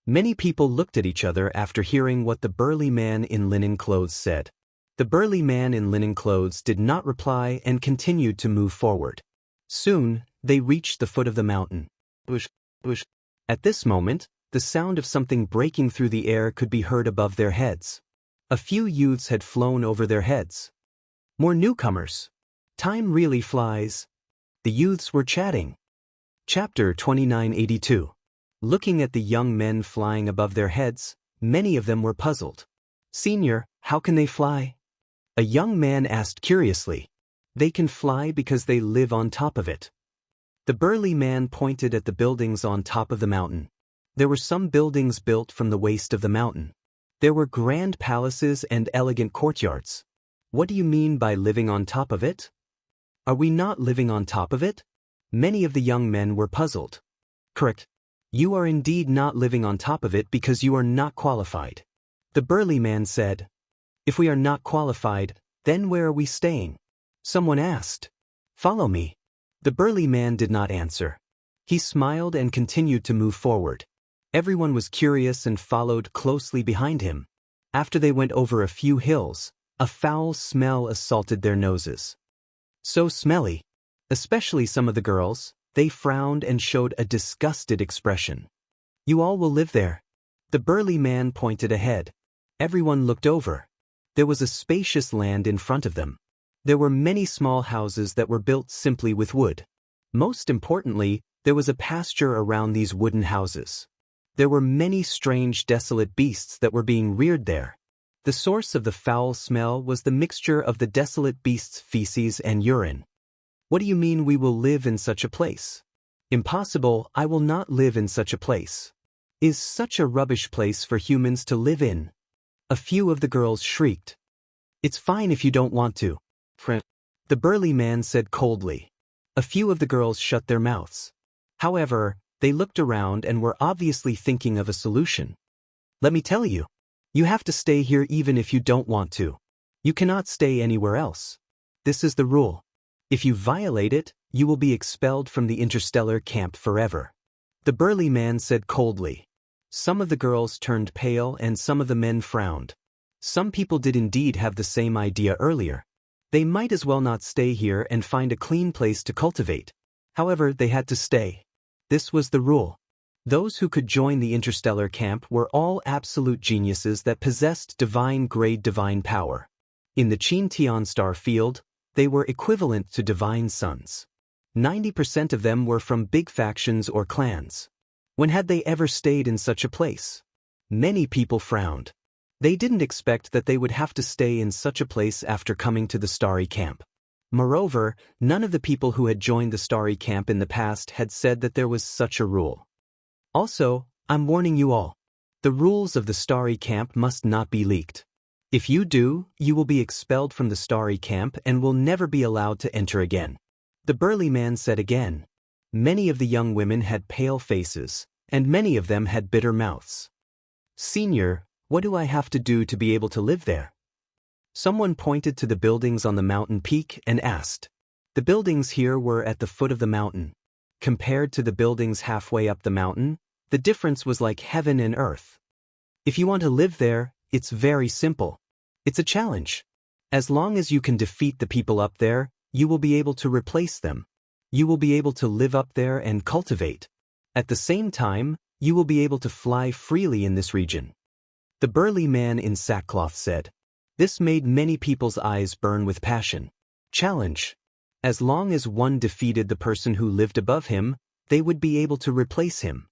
Many people looked at each other after hearing what the burly man in linen clothes said. The burly man in linen clothes did not reply and continued to move forward. Soon, they reached the foot of the mountain. Bush, bush. At this moment, the sound of something breaking through the air could be heard above their heads. A few youths had flown over their heads. More newcomers. Time really flies. The youths were chatting. Chapter 2982. Looking at the young men flying above their heads, many of them were puzzled. Senior, how can they fly? A young man asked curiously. They can fly because they live on top of it. The burly man pointed at the buildings on top of the mountain. There were some buildings built from the waste of the mountain. There were grand palaces and elegant courtyards. What do you mean by living on top of it? Are we not living on top of it? Many of the young men were puzzled. Correct. You are indeed not living on top of it because you are not qualified. The burly man said. If we are not qualified, then where are we staying? Someone asked. Follow me. The burly man did not answer. He smiled and continued to move forward. Everyone was curious and followed closely behind him. After they went over a few hills, a foul smell assaulted their noses. So smelly. Especially some of the girls, they frowned and showed a disgusted expression. You all will live there. The burly man pointed ahead. Everyone looked over. There was a spacious land in front of them. There were many small houses that were built simply with wood. Most importantly, there was a pasture around these wooden houses. There were many strange, desolate beasts that were being reared there. The source of the foul smell was the mixture of the desolate beasts' feces and urine. What do you mean we will live in such a place? Impossible, I will not live in such a place. Is such a rubbish place for humans to live in? A few of the girls shrieked. It's fine if you don't want to, friend. The burly man said coldly. A few of the girls shut their mouths. However, they looked around and were obviously thinking of a solution. Let me tell you. You have to stay here even if you don't want to. You cannot stay anywhere else. This is the rule. If you violate it, you will be expelled from the interstellar camp forever. The burly man said coldly. Some of the girls turned pale and some of the men frowned. Some people did indeed have the same idea earlier. They might as well not stay here and find a clean place to cultivate. However, they had to stay. This was the rule. Those who could join the interstellar camp were all absolute geniuses that possessed divine-grade divine power. In the Chintian star field, they were equivalent to divine sons. 90% of them were from big factions or clans. When had they ever stayed in such a place? Many people frowned. They didn't expect that they would have to stay in such a place after coming to the starry camp. Moreover, none of the people who had joined the starry camp in the past had said that there was such a rule. Also, I'm warning you all. The rules of the starry camp must not be leaked. If you do, you will be expelled from the starry camp and will never be allowed to enter again. The burly man said again. Many of the young women had pale faces, and many of them had bitter mouths. Senior, what do I have to do to be able to live there? Someone pointed to the buildings on the mountain peak and asked. The buildings here were at the foot of the mountain. Compared to the buildings halfway up the mountain, the difference was like heaven and earth. If you want to live there, it's very simple. It's a challenge. As long as you can defeat the people up there, you will be able to replace them. You will be able to live up there and cultivate. At the same time, you will be able to fly freely in this region. The burly man in sackcloth said. This made many people's eyes burn with passion. Challenge. As long as one defeated the person who lived above him, they would be able to replace him.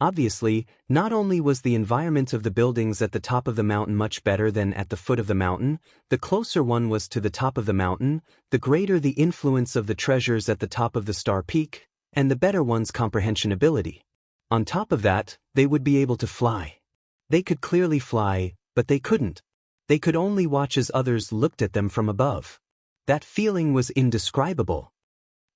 Obviously, not only was the environment of the buildings at the top of the mountain much better than at the foot of the mountain, the closer one was to the top of the mountain, the greater the influence of the treasures at the top of the star peak, and the better one's comprehension ability. On top of that, they would be able to fly. They could clearly fly, but they couldn't. They could only watch as others looked at them from above. That feeling was indescribable.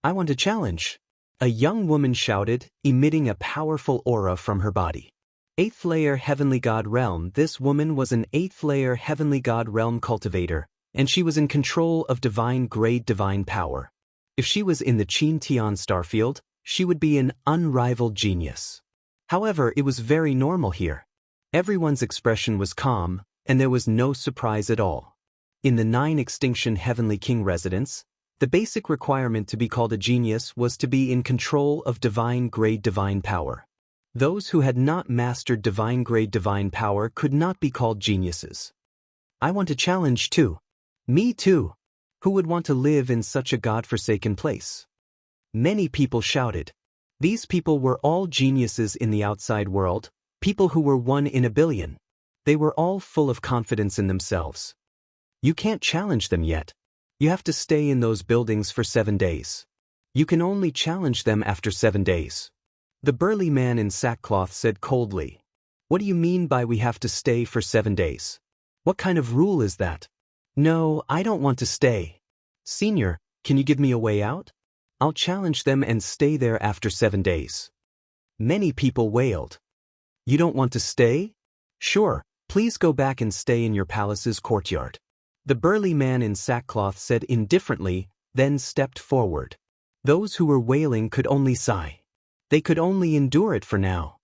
I want a challenge. A young woman shouted, emitting a powerful aura from her body. 8th layer Heavenly God Realm. This woman was an 8th layer Heavenly God Realm cultivator, and she was in control of divine-grade divine power. If she was in the Chintian starfield, she would be an unrivaled genius. However, it was very normal here. Everyone's expression was calm, and there was no surprise at all. In the 9 Extinction Heavenly King residence, the basic requirement to be called a genius was to be in control of divine-grade divine power. Those who had not mastered divine-grade divine power could not be called geniuses. I want a challenge too. Me too. Who would want to live in such a god-forsaken place? Many people shouted. These people were all geniuses in the outside world, people who were 1 in a billion. They were all full of confidence in themselves. You can't challenge them yet. You have to stay in those buildings for 7 days. You can only challenge them after 7 days. The burly man in sackcloth said coldly. What do you mean by we have to stay for 7 days? What kind of rule is that? No, I don't want to stay. Senior, can you give me a way out? I'll challenge them and stay there after 7 days. Many people wailed. You don't want to stay? Sure, please go back and stay in your palace's courtyard. The burly man in sackcloth said indifferently, then stepped forward. Those who were wailing could only sigh. They could only endure it for now.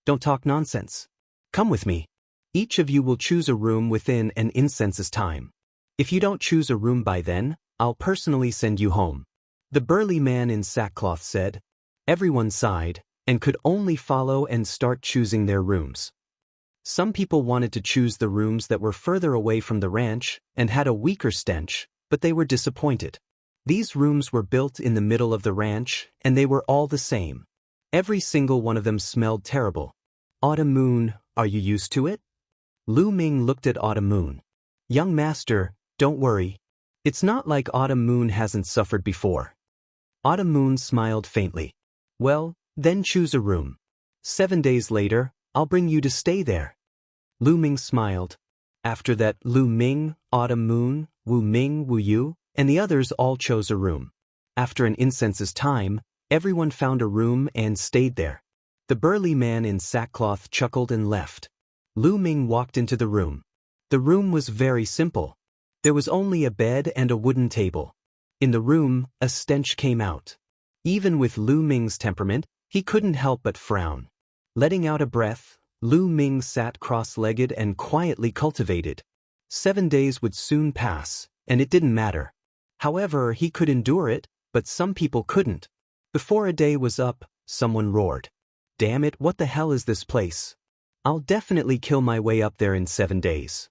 Don't talk nonsense. Come with me. Each of you will choose a room within an incense's time. If you don't choose a room by then, I'll personally send you home. The burly man in sackcloth said. Everyone sighed, and could only follow and start choosing their rooms. Some people wanted to choose the rooms that were further away from the ranch and had a weaker stench, but they were disappointed. These rooms were built in the middle of the ranch, and they were all the same. Every single one of them smelled terrible. Autumn Moon, are you used to it? Lu Ming looked at Autumn Moon. Young master, don't worry. It's not like Autumn Moon hasn't suffered before. Autumn Moon smiled faintly. Well, then choose a room. 7 days later, I'll bring you to stay there. Lu Ming smiled. After that, Lu Ming, Autumn Moon, Wu Ming, Wu Yu, and the others all chose a room. After an incense's time, everyone found a room and stayed there. The burly man in sackcloth chuckled and left. Lu Ming walked into the room. The room was very simple. There was only a bed and a wooden table. In the room, a stench came out. Even with Lu Ming's temperament, he couldn't help but frown. Letting out a breath, Lu Ming sat cross-legged and quietly cultivated. 7 days would soon pass, and it didn't matter. However, he could endure it, but some people couldn't. Before a day was up, someone roared. "Damn it, what the hell is this place? I'll definitely kill my way up there in 7 days.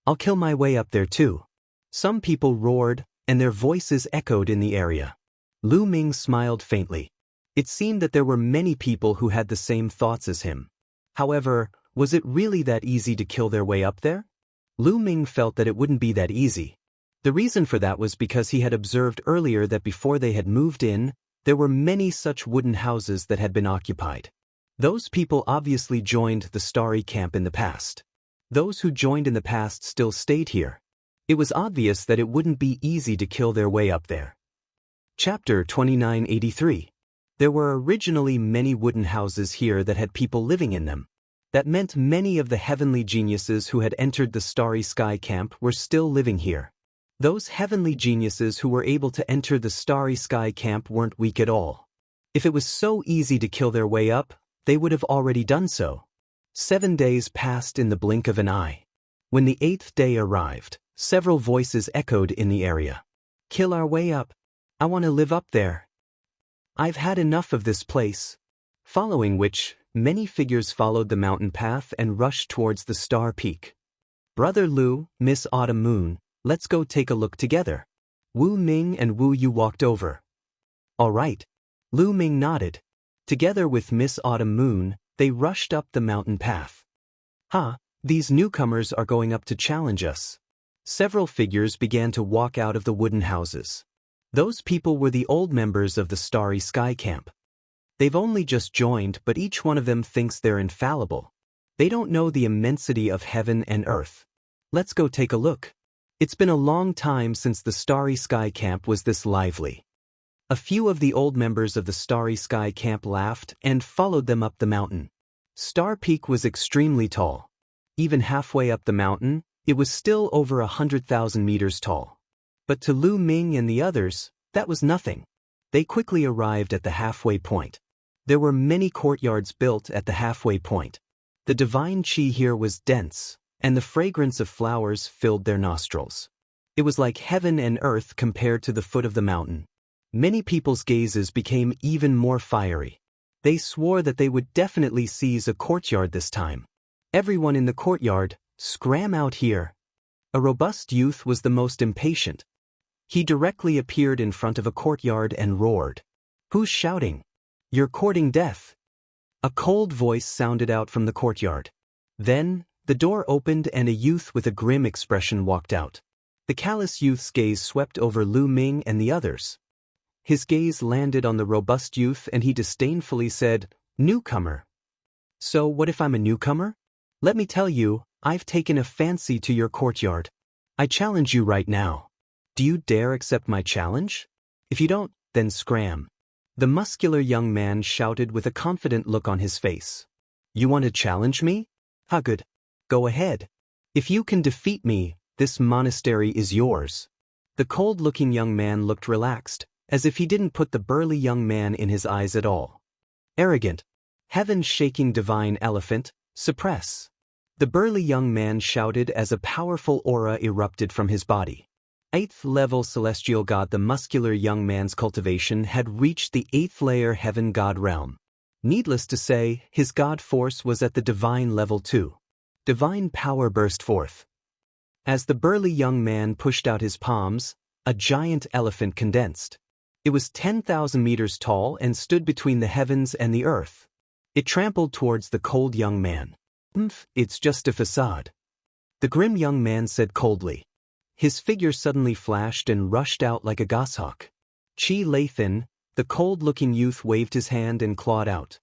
I'll kill my way up there too." Some people roared, and their voices echoed in the area. Lu Ming smiled faintly. It seemed that there were many people who had the same thoughts as him. However, was it really that easy to kill their way up there? Lu Ming felt that it wouldn't be that easy. The reason for that was because he had observed earlier that before they had moved in, there were many such wooden houses that had been occupied. Those people obviously joined the Starry Camp in the past. Those who joined in the past still stayed here. It was obvious that it wouldn't be easy to kill their way up there. Chapter 2983. There were originally many wooden houses here that had people living in them. That meant many of the heavenly geniuses who had entered the Starry Sky Camp were still living here. Those heavenly geniuses who were able to enter the Starry Sky Camp weren't weak at all. If it was so easy to kill their way up, they would have already done so. 7 days passed in the blink of an eye. When the 8th day arrived, several voices echoed in the area. "Kill our way up. I want to live up there. I've had enough of this place." Following which, many figures followed the mountain path and rushed towards the star peak. "Brother Lu, Miss Autumn Moon, let's go take a look together." Wu Ming and Wu Yu walked over. "All right." Lu Ming nodded. Together with Miss Autumn Moon, they rushed up the mountain path. These newcomers are going up to challenge us." Several figures began to walk out of the wooden houses. Those people were the old members of the Starry Sky Camp. They've only just joined, but each one of them thinks they're infallible. They don't know the immensity of heaven and earth. Let's go take a look. It's been a long time since the Starry Sky Camp was this lively. A few of the old members of the Starry Sky Camp laughed and followed them up the mountain. Star Peak was extremely tall. Even halfway up the mountain, it was still over 100,000 meters tall. But to Lu Ming and the others, that was nothing. They quickly arrived at the halfway point. There were many courtyards built at the halfway point. The divine qi here was dense, and the fragrance of flowers filled their nostrils. It was like heaven and earth compared to the foot of the mountain. Many people's gazes became even more fiery. They swore that they would definitely seize a courtyard this time. Everyone in the courtyard, "Scram out here." A robust youth was the most impatient. He directly appeared in front of a courtyard and roared. "Who's shouting? You're courting death." A cold voice sounded out from the courtyard. Then, the door opened and a youth with a grim expression walked out. The callous youth's gaze swept over Lu Ming and the others. His gaze landed on the robust youth and he disdainfully said, "Newcomer." "So what if I'm a newcomer? Let me tell you, I've taken a fancy to your courtyard. I challenge you right now. Do you dare accept my challenge? If you don't, then scram." The muscular young man shouted with a confident look on his face. "You want to challenge me? Good. Go ahead. If you can defeat me, this monastery is yours." The cold-looking young man looked relaxed, as if he didn't put the burly young man in his eyes at all. "Arrogant. Heaven-shaking divine elephant, suppress." The burly young man shouted as a powerful aura erupted from his body. 8th level celestial god. The muscular young man's cultivation had reached the 8th layer heaven god realm. Needless to say, his god force was at the divine level too. Divine power burst forth. As the burly young man pushed out his palms, a giant elephant condensed. It was 10,000 meters tall and stood between the heavens and the earth. It trampled towards the cold young man. It's just a facade," the grim young man said coldly. His figure suddenly flashed and rushed out like a goshawk. Chi Lathan, the cold-looking youth, waved his hand and clawed out.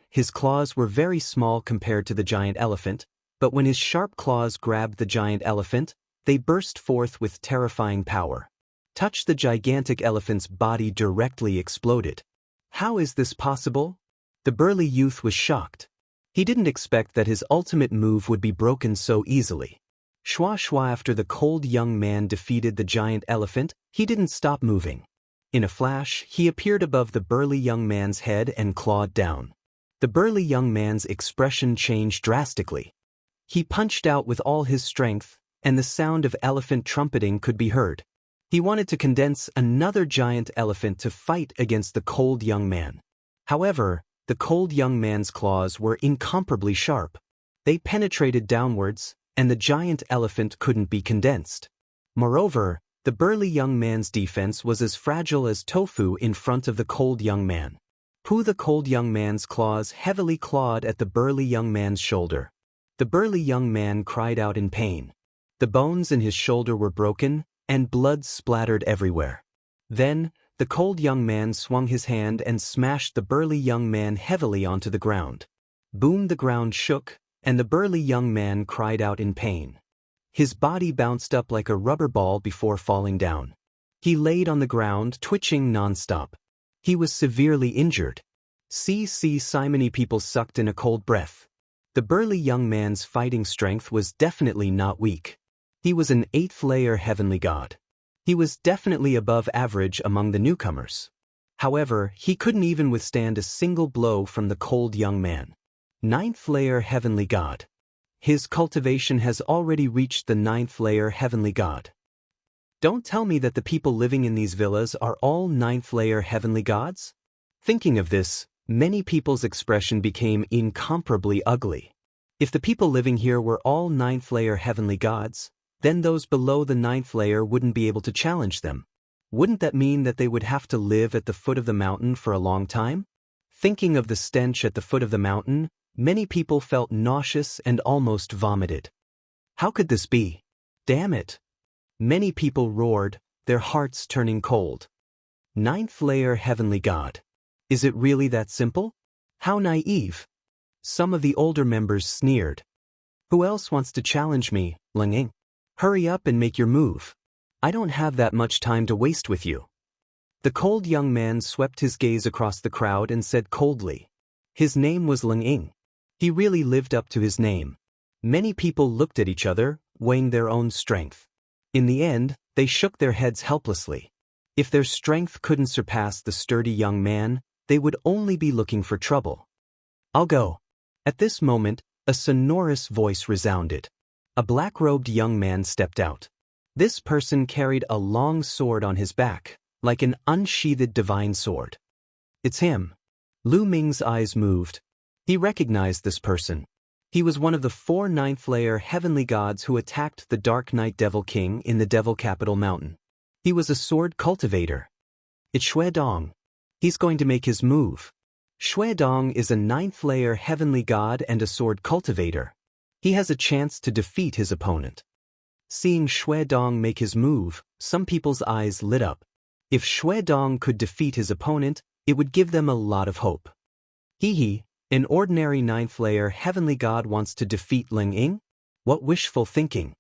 His claws were very small compared to the giant elephant, But when his sharp claws grabbed the giant elephant, they burst forth with terrifying power. Touch the gigantic elephant's body directly exploded. How is this possible? The burly youth was shocked. He didn't expect that his ultimate move would be broken so easily. Shwa shwa. After the cold young man defeated the giant elephant, he didn't stop moving. In a flash, he appeared above the burly young man's head and clawed down. The burly young man's expression changed drastically. He punched out with all his strength, and the sound of elephant trumpeting could be heard. He wanted to condense another giant elephant to fight against the cold young man. However, the cold young man's claws were incomparably sharp. They penetrated downwards, and the giant elephant couldn't be condensed. Moreover, the burly young man's defense was as fragile as tofu in front of the cold young man. The cold young man's claws heavily clawed at the burly young man's shoulder. The burly young man cried out in pain. The bones in his shoulder were broken, and blood splattered everywhere. Then, the cold young man swung his hand and smashed the burly young man heavily onto the ground. Boom! The ground shook, and the burly young man cried out in pain. His body bounced up like a rubber ball before falling down. He laid on the ground, twitching nonstop. He was severely injured. Many people sucked in a cold breath. The burly young man's fighting strength was definitely not weak. He was an 8th-layer heavenly god. He was definitely above average among the newcomers. However, he couldn't even withstand a single blow from the cold young man. 9th-layer heavenly god. His cultivation has already reached the 9th-layer heavenly god. Don't tell me that the people living in these villas are all 9th-layer heavenly gods? Thinking of this, many people's expression became incomparably ugly. If the people living here were all 9th-layer heavenly gods, then those below the 9th layer wouldn't be able to challenge them. Wouldn't that mean that they would have to live at the foot of the mountain for a long time? Thinking of the stench at the foot of the mountain, many people felt nauseous and almost vomited. How could this be? Damn it! Many people roared, their hearts turning cold. 9th-layer heavenly god. Is it really that simple? How naive! Some of the older members sneered. Who else wants to challenge me, Linging? Hurry up and make your move. I don't have that much time to waste with you. The cold young man swept his gaze across the crowd and said coldly. His name was Linging. He really lived up to his name. Many people looked at each other, weighing their own strength. In the end, they shook their heads helplessly. If their strength couldn't surpass the sturdy young man, they would only be looking for trouble. I'll go. At this moment, a sonorous voice resounded. A black-robed young man stepped out. This person carried a long sword on his back, like an unsheathed divine sword. It's him. Lu Ming's eyes moved. He recognized this person. He was one of the 4 9th-layer heavenly gods who attacked the Dark Knight Devil King in the Devil Capital Mountain. He was a sword cultivator. It's Shui Dong. He's going to make his move. Shui Dong is a 9th-layer heavenly god and a sword cultivator. He has a chance to defeat his opponent. Seeing Shui Dong make his move, some people's eyes lit up. If Shui Dong could defeat his opponent, it would give them a lot of hope. An ordinary 9th-layer heavenly god wants to defeat Linging? What wishful thinking.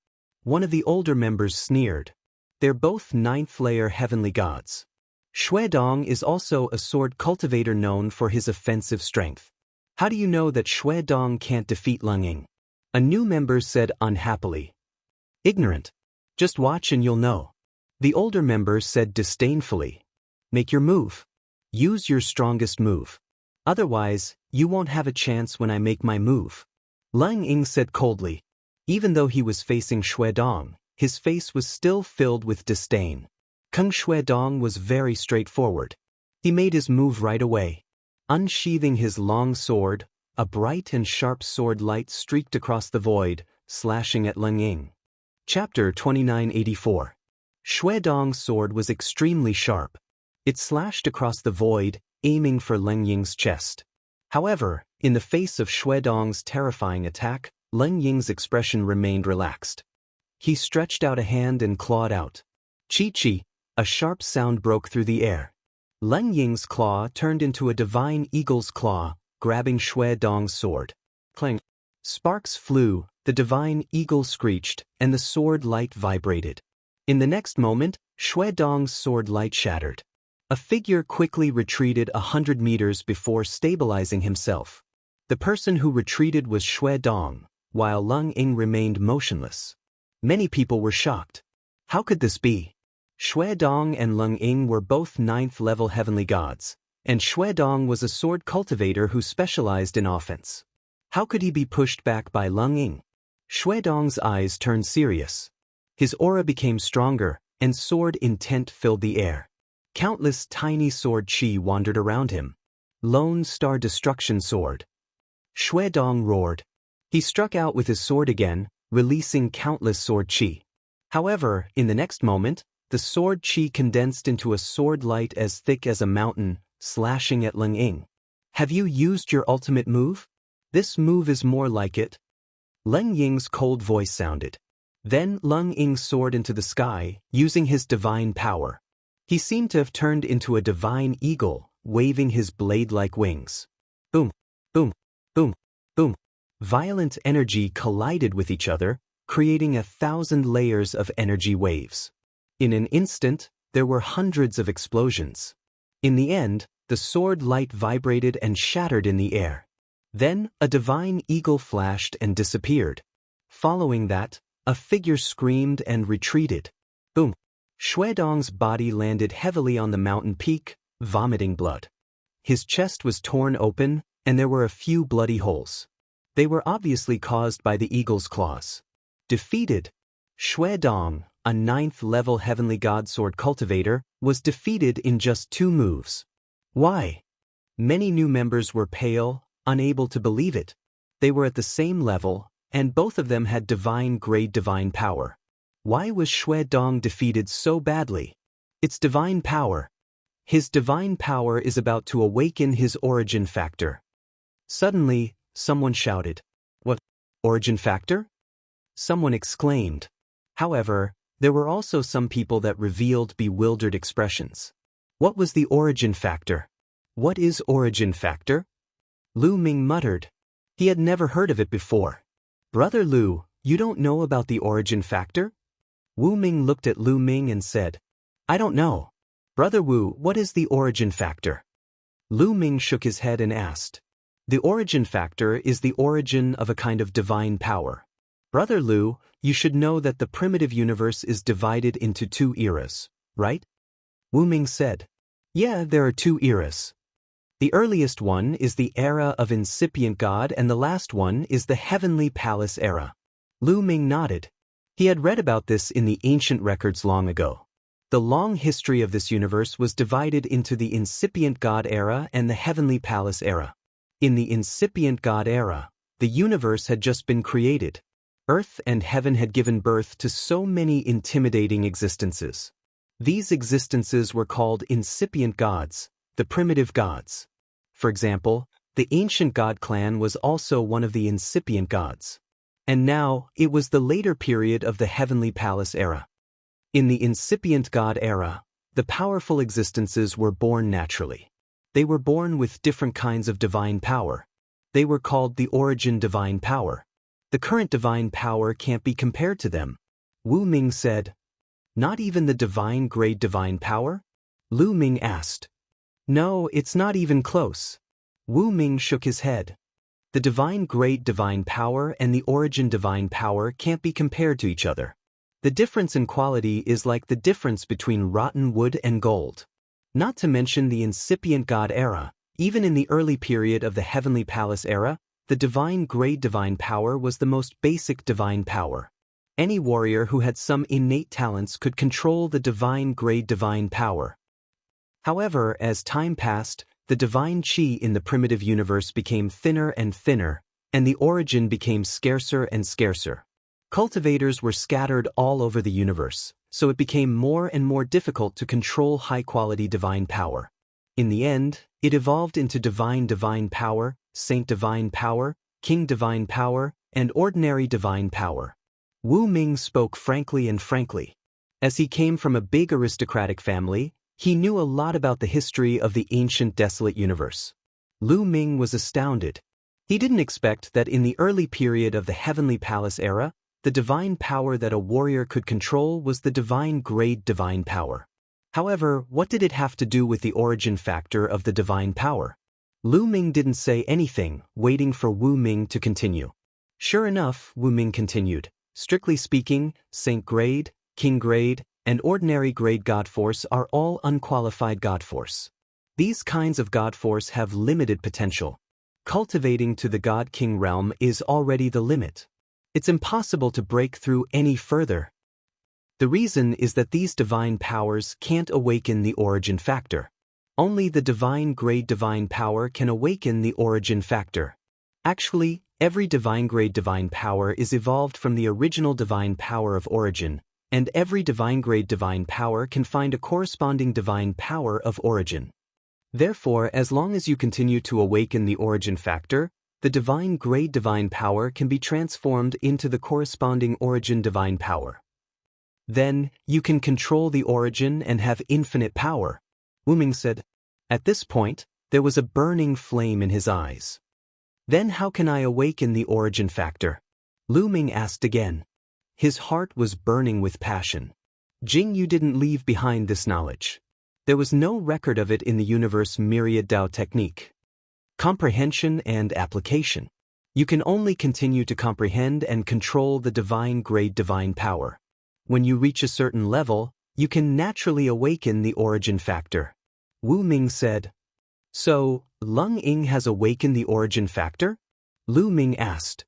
One of the older members sneered. They're both 9th-layer heavenly gods. Shui Dong is also a sword cultivator known for his offensive strength. How do you know that Shui Dong can't defeat Linging? A new member said unhappily. Ignorant. Just watch and you'll know. The older member said disdainfully. Make your move. Use your strongest move. Otherwise, you won't have a chance when I make my move. Linging said coldly. Even though he was facing Shui Dong, his face was still filled with disdain. Kung Shui Dong was very straightforward. He made his move right away. Unsheathing his long sword, a bright and sharp sword light streaked across the void, slashing at Linging. Chapter 2984. Shui Dong's sword was extremely sharp. It slashed across the void, aiming for Linging's chest. However, in the face of Shui Dong's terrifying attack, Linging's expression remained relaxed. He stretched out a hand and clawed out. Chi-chi, a sharp sound broke through the air. Linging's claw turned into a divine eagle's claw, grabbing Shui Dong's sword. Clang! Sparks flew, the divine eagle screeched, and the sword light vibrated. In the next moment, Shui Dong's sword light shattered. A figure quickly retreated 100 meters before stabilizing himself. The person who retreated was Shui Dong, while Lung Ying remained motionless. Many people were shocked. How could this be? Shui Dong and Lung Ying were both 9th-level heavenly gods, and Shui Dong was a sword cultivator who specialized in offense. How could he be pushed back by Lung Ying? Shui Dong's eyes turned serious. His aura became stronger, and sword intent filled the air. Countless tiny sword chi wandered around him. Lone Star Destruction Sword. Shui Dong roared. He struck out with his sword again, releasing countless sword chi. However, in the next moment, the sword chi condensed into a sword light as thick as a mountain, slashing at Lung Ying. Have you used your ultimate move? This move is more like it. Lung Ying's cold voice sounded. Then Lung Ying soared into the sky, using his divine power. He seemed to have turned into a divine eagle, waving his blade-like wings. Boom, boom, boom, boom. Violent energy collided with each other, creating 1,000 layers of energy waves. In an instant, there were hundreds of explosions. In the end, the sword light vibrated and shattered in the air. Then, a divine eagle flashed and disappeared. Following that, a figure screamed and retreated. Boom! Shui Dong's body landed heavily on the mountain peak, vomiting blood. His chest was torn open, and there were a few bloody holes. They were obviously caused by the eagle's claws. Defeated. Shui Dong, a 9th-level heavenly god sword cultivator, was defeated in just 2 moves. Why? Many new members were pale, unable to believe it. They were at the same level, and both of them had divine-grade divine power. Why was Shui Dong defeated so badly? It's divine power. His divine power is about to awaken his origin factor. Suddenly, someone shouted. What? Origin factor? Someone exclaimed. However, there were also some people that revealed bewildered expressions. What was the origin factor? What is origin factor? Lu Ming muttered. He had never heard of it before. Brother Lu, you don't know about the origin factor? Wu Ming looked at Lu Ming and said, I don't know. Brother Wu, what is the origin factor? Lu Ming shook his head and asked. The origin factor is the origin of a kind of divine power. Brother Lu, you should know that the primitive universe is divided into 2 eras, right? Wu Ming said. Yeah, there are 2 eras. The earliest one is the era of incipient God and the last one is the heavenly palace era. Lu Ming nodded. He had read about this in the ancient records long ago. The long history of this universe was divided into the incipient God era and the heavenly palace era. In the incipient God era, the universe had just been created. Earth and heaven had given birth to so many intimidating existences. These existences were called incipient gods, the primitive gods. For example, the ancient god clan was also one of the incipient gods. And now, it was the later period of the heavenly palace era. In the incipient god era, the powerful existences were born naturally. They were born with different kinds of divine power. They were called the origin divine power. The current divine power can't be compared to them. Wu Ming said. Not even the divine-grade divine power? Lu Ming asked. No, it's not even close. Wu Ming shook his head. The divine-grade divine power and the origin divine power can't be compared to each other. The difference in quality is like the difference between rotten wood and gold. Not to mention the incipient God era, even in the early period of the heavenly palace era, the divine-grade divine power was the most basic divine power. Any warrior who had some innate talents could control the divine-grade divine power. However, as time passed, the divine chi in the primitive universe became thinner and thinner, and the origin became scarcer and scarcer. Cultivators were scattered all over the universe, so it became more and more difficult to control high-quality divine power. In the end, it evolved into divine power, saint divine power, king divine power, and ordinary divine power. Wu Ming spoke frankly and frankly. As he came from a big aristocratic family, he knew a lot about the history of the ancient desolate universe. Lu Ming was astounded. He didn't expect that in the early period of the Heavenly Palace era, the divine power that a warrior could control was the divine grade divine power. However, what did it have to do with the origin factor of the divine power? Lu Ming didn't say anything, waiting for Wu Ming to continue. Sure enough, Wu Ming continued. Strictly speaking, Saint Grade, King Grade, and Ordinary Grade God Force are all unqualified God Force. These kinds of God Force have limited potential. Cultivating to the God King realm is already the limit. It's impossible to break through any further. The reason is that these divine powers can't awaken the origin factor. Only the divine grade divine power can awaken the origin factor. Actually, every divine grade divine power is evolved from the original divine power of origin, and every divine grade divine power can find a corresponding divine power of origin. Therefore, as long as you continue to awaken the origin factor, the divine grade divine power can be transformed into the corresponding origin divine power. Then, you can control the origin and have infinite power, Wu Ming said. At this point, there was a burning flame in his eyes. Then how can I awaken the origin factor? Lu Ming asked again. His heart was burning with passion. Jing Yu didn't leave behind this knowledge. There was no record of it in the universe myriad Dao technique. Comprehension and application. You can only continue to comprehend and control the divine grade divine power. When you reach a certain level, you can naturally awaken the origin factor. Wu Ming said. So, Lung Ying has awakened the origin factor? Lu Ming asked.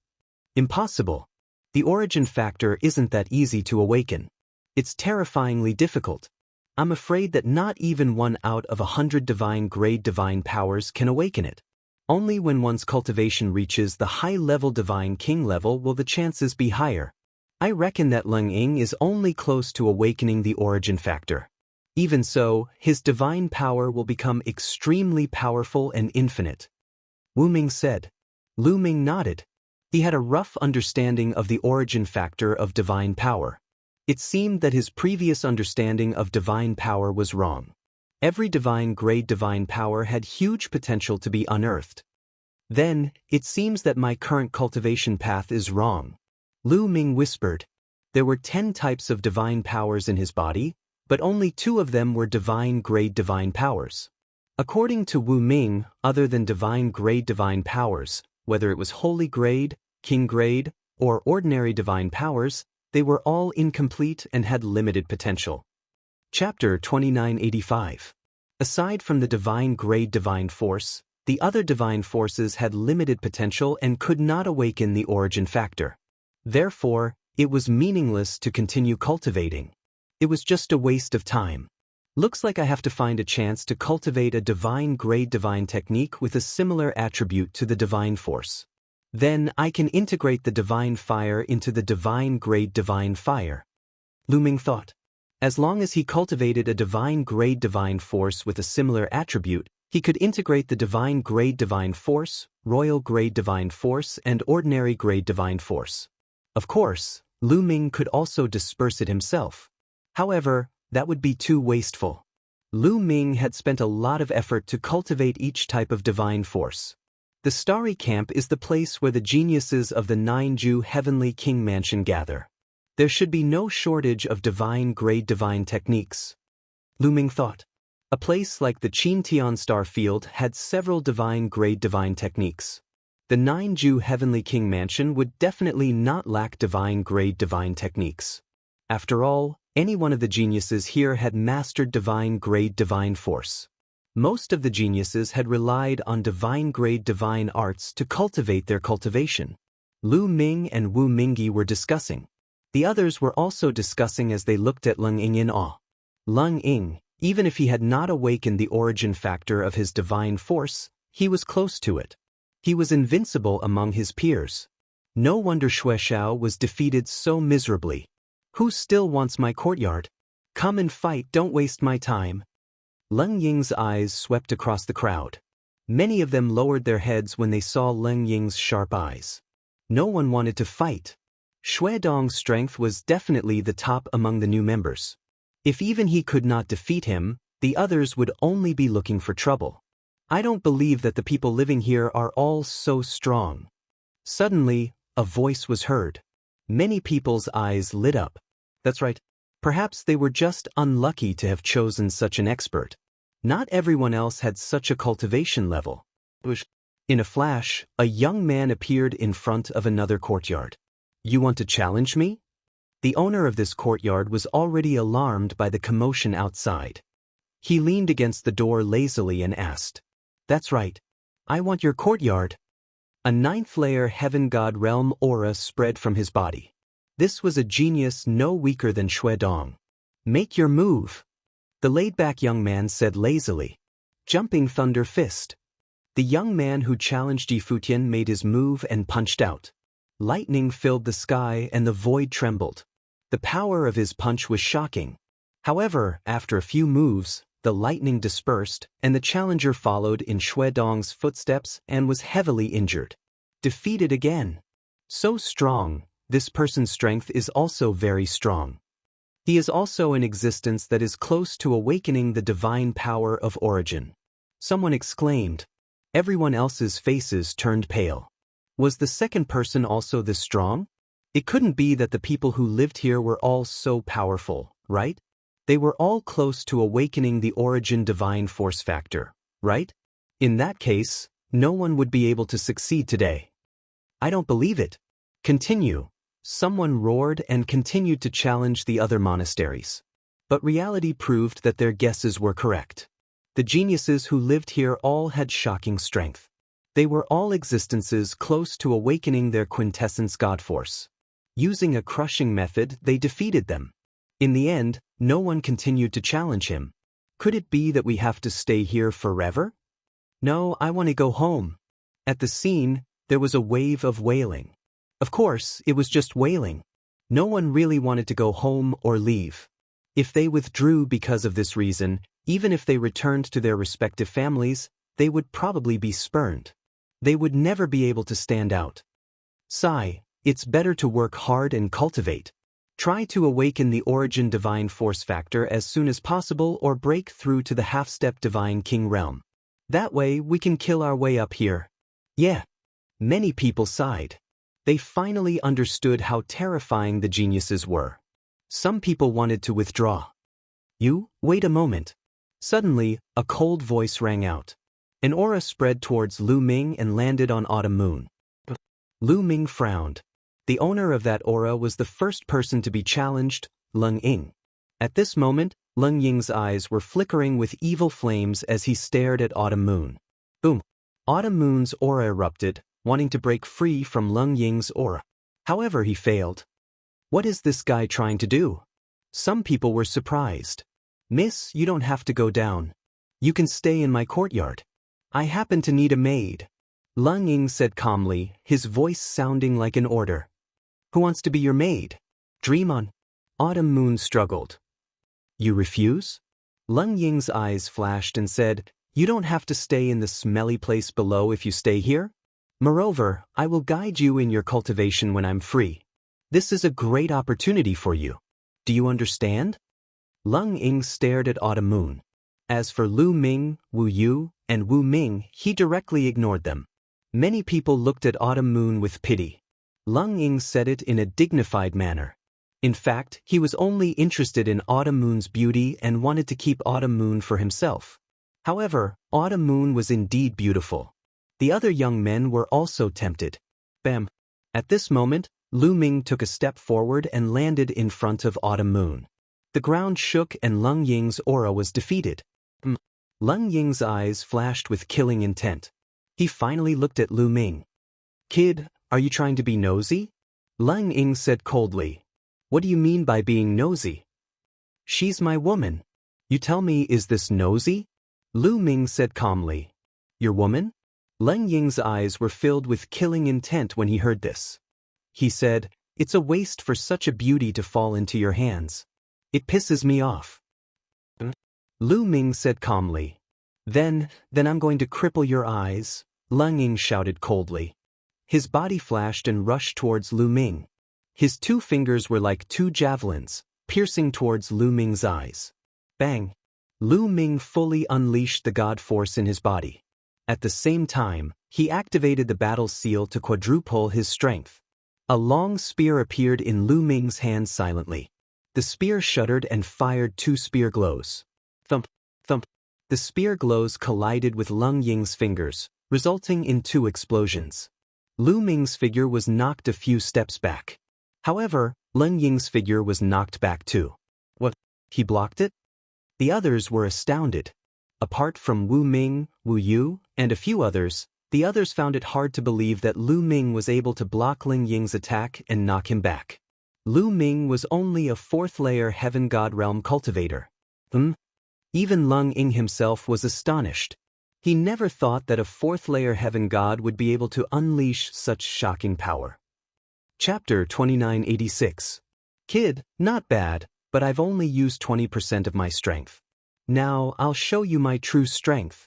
Impossible. The origin factor isn't that easy to awaken. It's terrifyingly difficult. I'm afraid that not even 1 out of 100 divine grade divine powers can awaken it. Only when one's cultivation reaches the high-level divine king level will the chances be higher. I reckon that Lung Ying is only close to awakening the origin factor. Even so, his divine power will become extremely powerful and infinite. Wu Ming said. Lu Ming nodded. He had a rough understanding of the origin factor of divine power. It seemed that his previous understanding of divine power was wrong. Every divine grade divine power had huge potential to be unearthed. Then, it seems that my current cultivation path is wrong. Lu Ming whispered. There were 10 types of divine powers in his body, but only 2 of them were divine grade divine powers. According to Wu Ming, other than divine grade divine powers, whether it was holy grade, king grade, or ordinary divine powers, they were all incomplete and had limited potential. Chapter 2985. Aside from the divine grade divine force, the other divine forces had limited potential and could not awaken the origin factor. Therefore, it was meaningless to continue cultivating. It was just a waste of time. Looks like I have to find a chance to cultivate a divine grade divine technique with a similar attribute to the divine force. Then I can integrate the divine fire into the divine grade divine fire. Lu Ming thought. As long as he cultivated a divine grade divine force with a similar attribute, he could integrate the divine grade divine force, royal grade divine force, and ordinary grade divine force. Of course, Lu Ming could also disperse it himself. However, that would be too wasteful. Lu Ming had spent a lot of effort to cultivate each type of divine force. The Starry Camp is the place where the geniuses of the 9-Ju Heavenly King Mansion gather. There should be no shortage of divine grade divine techniques. Lu Ming thought. A place like the Qintian Star Field had several divine grade divine techniques. The 9-Ju Heavenly King Mansion would definitely not lack divine grade divine techniques. After all, any one of the geniuses here had mastered divine grade divine force. Most of the geniuses had relied on divine grade divine arts to cultivate their cultivation. Lu Ming and Wu Mingyi were discussing. The others were also discussing as they looked at Lung Ying in awe. Lung Ying, even if he had not awakened the origin factor of his divine force, he was close to it. He was invincible among his peers. No wonder Xue Xiao was defeated so miserably. Who still wants my courtyard? Come and fight, don't waste my time. Lung Ying's eyes swept across the crowd. Many of them lowered their heads when they saw Lung Ying's sharp eyes. No one wanted to fight. Xue Dong's strength was definitely the top among the new members. If even he could not defeat him, the others would only be looking for trouble. I don't believe that the people living here are all so strong. Suddenly, a voice was heard. Many people's eyes lit up. That's right. Perhaps they were just unlucky to have chosen such an expert. Not everyone else had such a cultivation level. In a flash, a young man appeared in front of another courtyard. You want to challenge me? The owner of this courtyard was already alarmed by the commotion outside. He leaned against the door lazily and asked, That's right. I want your courtyard. A ninth-layer heaven god realm aura spread from his body. This was a genius no weaker than Shui Dong. Make your move. The laid-back young man said lazily. Jumping thunder fist. The young man who challenged Yi Futian made his move and punched out. Lightning filled the sky and the void trembled. The power of his punch was shocking. However, after a few moves, the lightning dispersed, and the challenger followed in Shui Dong's footsteps and was heavily injured. Defeated again. So strong, this person's strength is also very strong. He is also an existence that is close to awakening the divine power of origin. Someone exclaimed. Everyone else's faces turned pale. Was the second person also this strong? It couldn't be that the people who lived here were all so powerful, right? They were all close to awakening the origin divine force factor, right? In that case, no one would be able to succeed today. I don't believe it. Continue. Someone roared and continued to challenge the other monasteries. But reality proved that their guesses were correct. The geniuses who lived here all had shocking strength. They were all existences close to awakening their quintessence god force. Using a crushing method, they defeated them. In the end, no one continued to challenge him. Could it be that we have to stay here forever? No, I want to go home. At the scene, there was a wave of wailing. Of course, it was just wailing. No one really wanted to go home or leave. If they withdrew because of this reason, even if they returned to their respective families, they would probably be spurned. They would never be able to stand out. Sigh, it's better to work hard and cultivate. Try to awaken the origin divine force factor as soon as possible or break through to the half-step divine king realm. That way we can kill our way up here. Yeah. Many people sighed. They finally understood how terrifying the geniuses were. Some people wanted to withdraw. Wait a moment. Suddenly, a cold voice rang out. An aura spread towards Lu Ming and landed on Autumn Moon. Lu Ming frowned. The owner of that aura was the first person to be challenged, Leng Ying. At this moment, Leng Ying's eyes were flickering with evil flames as he stared at Autumn Moon. Boom! Autumn Moon's aura erupted, wanting to break free from Leng Ying's aura. However, he failed. What is this guy trying to do? Some people were surprised. Miss, you don't have to go down. You can stay in my courtyard. I happen to need a maid. Leng Ying said calmly, his voice sounding like an order. Who wants to be your maid? Dream on. Autumn Moon struggled. You refuse? Leng Ying's eyes flashed and said, You don't have to stay in the smelly place below if you stay here. Moreover, I will guide you in your cultivation when I'm free. This is a great opportunity for you. Do you understand? Leng Ying stared at Autumn Moon. As for Lu Ming, Wu Yu, and Wu Ming, he directly ignored them. Many people looked at Autumn Moon with pity. Leng Ying said it in a dignified manner. In fact, he was only interested in Autumn Moon's beauty and wanted to keep Autumn Moon for himself. However, Autumn Moon was indeed beautiful. The other young men were also tempted. Bam! At this moment, Lu Ming took a step forward and landed in front of Autumn Moon. The ground shook and Leng Ying's aura was defeated. Leng Ying's eyes flashed with killing intent. He finally looked at Lu Ming. Kid, are you trying to be nosy? Leng Ying said coldly. What do you mean by being nosy? She's my woman. You tell me, is this nosy? Lu Ming said calmly. Your woman? Leng Ying's eyes were filled with killing intent when he heard this. He said, It's a waste for such a beauty to fall into your hands. It pisses me off. Lu Ming said calmly. Then I'm going to cripple your eyes, Leng Ying shouted coldly. His body flashed and rushed towards Lu Ming. His 2 fingers were like 2 javelins, piercing towards Lu Ming's eyes. Bang! Lu Ming fully unleashed the god force in his body. At the same time, he activated the battle seal to quadruple his strength. A long spear appeared in Lu Ming's hand silently. The spear shuddered and fired 2 spear glows. Thump, thump. The spear glows collided with Lung Ying's fingers, resulting in 2 explosions. Lu Ming's figure was knocked a few steps back. However, Lung Ying's figure was knocked back too. What? He blocked it? The others were astounded. Apart from Wu Ming, Wu Yu, and a few others, the others found it hard to believe that Lu Ming was able to block Lung Ying's attack and knock him back. Lu Ming was only a 4th-layer Heaven God Realm cultivator. Even Lung Ying himself was astonished. He never thought that a 4th-layer Heaven God would be able to unleash such shocking power. Chapter 2986. Kid, not bad, but I've only used 20% of my strength. Now I'll show you my true strength.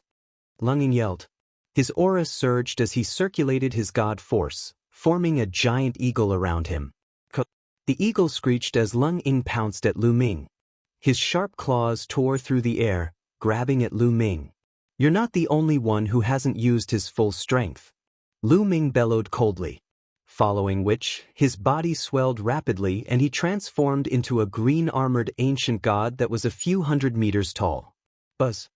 Lung Ying yelled. His aura surged as he circulated his god force, forming a giant eagle around him. The eagle screeched as Lung Ying pounced at Lu Ming. His sharp claws tore through the air, grabbing at Lu Ming. You're not the only one who hasn't used his full strength. Lu Ming bellowed coldly. Following which, his body swelled rapidly and he transformed into a green-armored ancient god that was a few hundred meters tall. Buzz.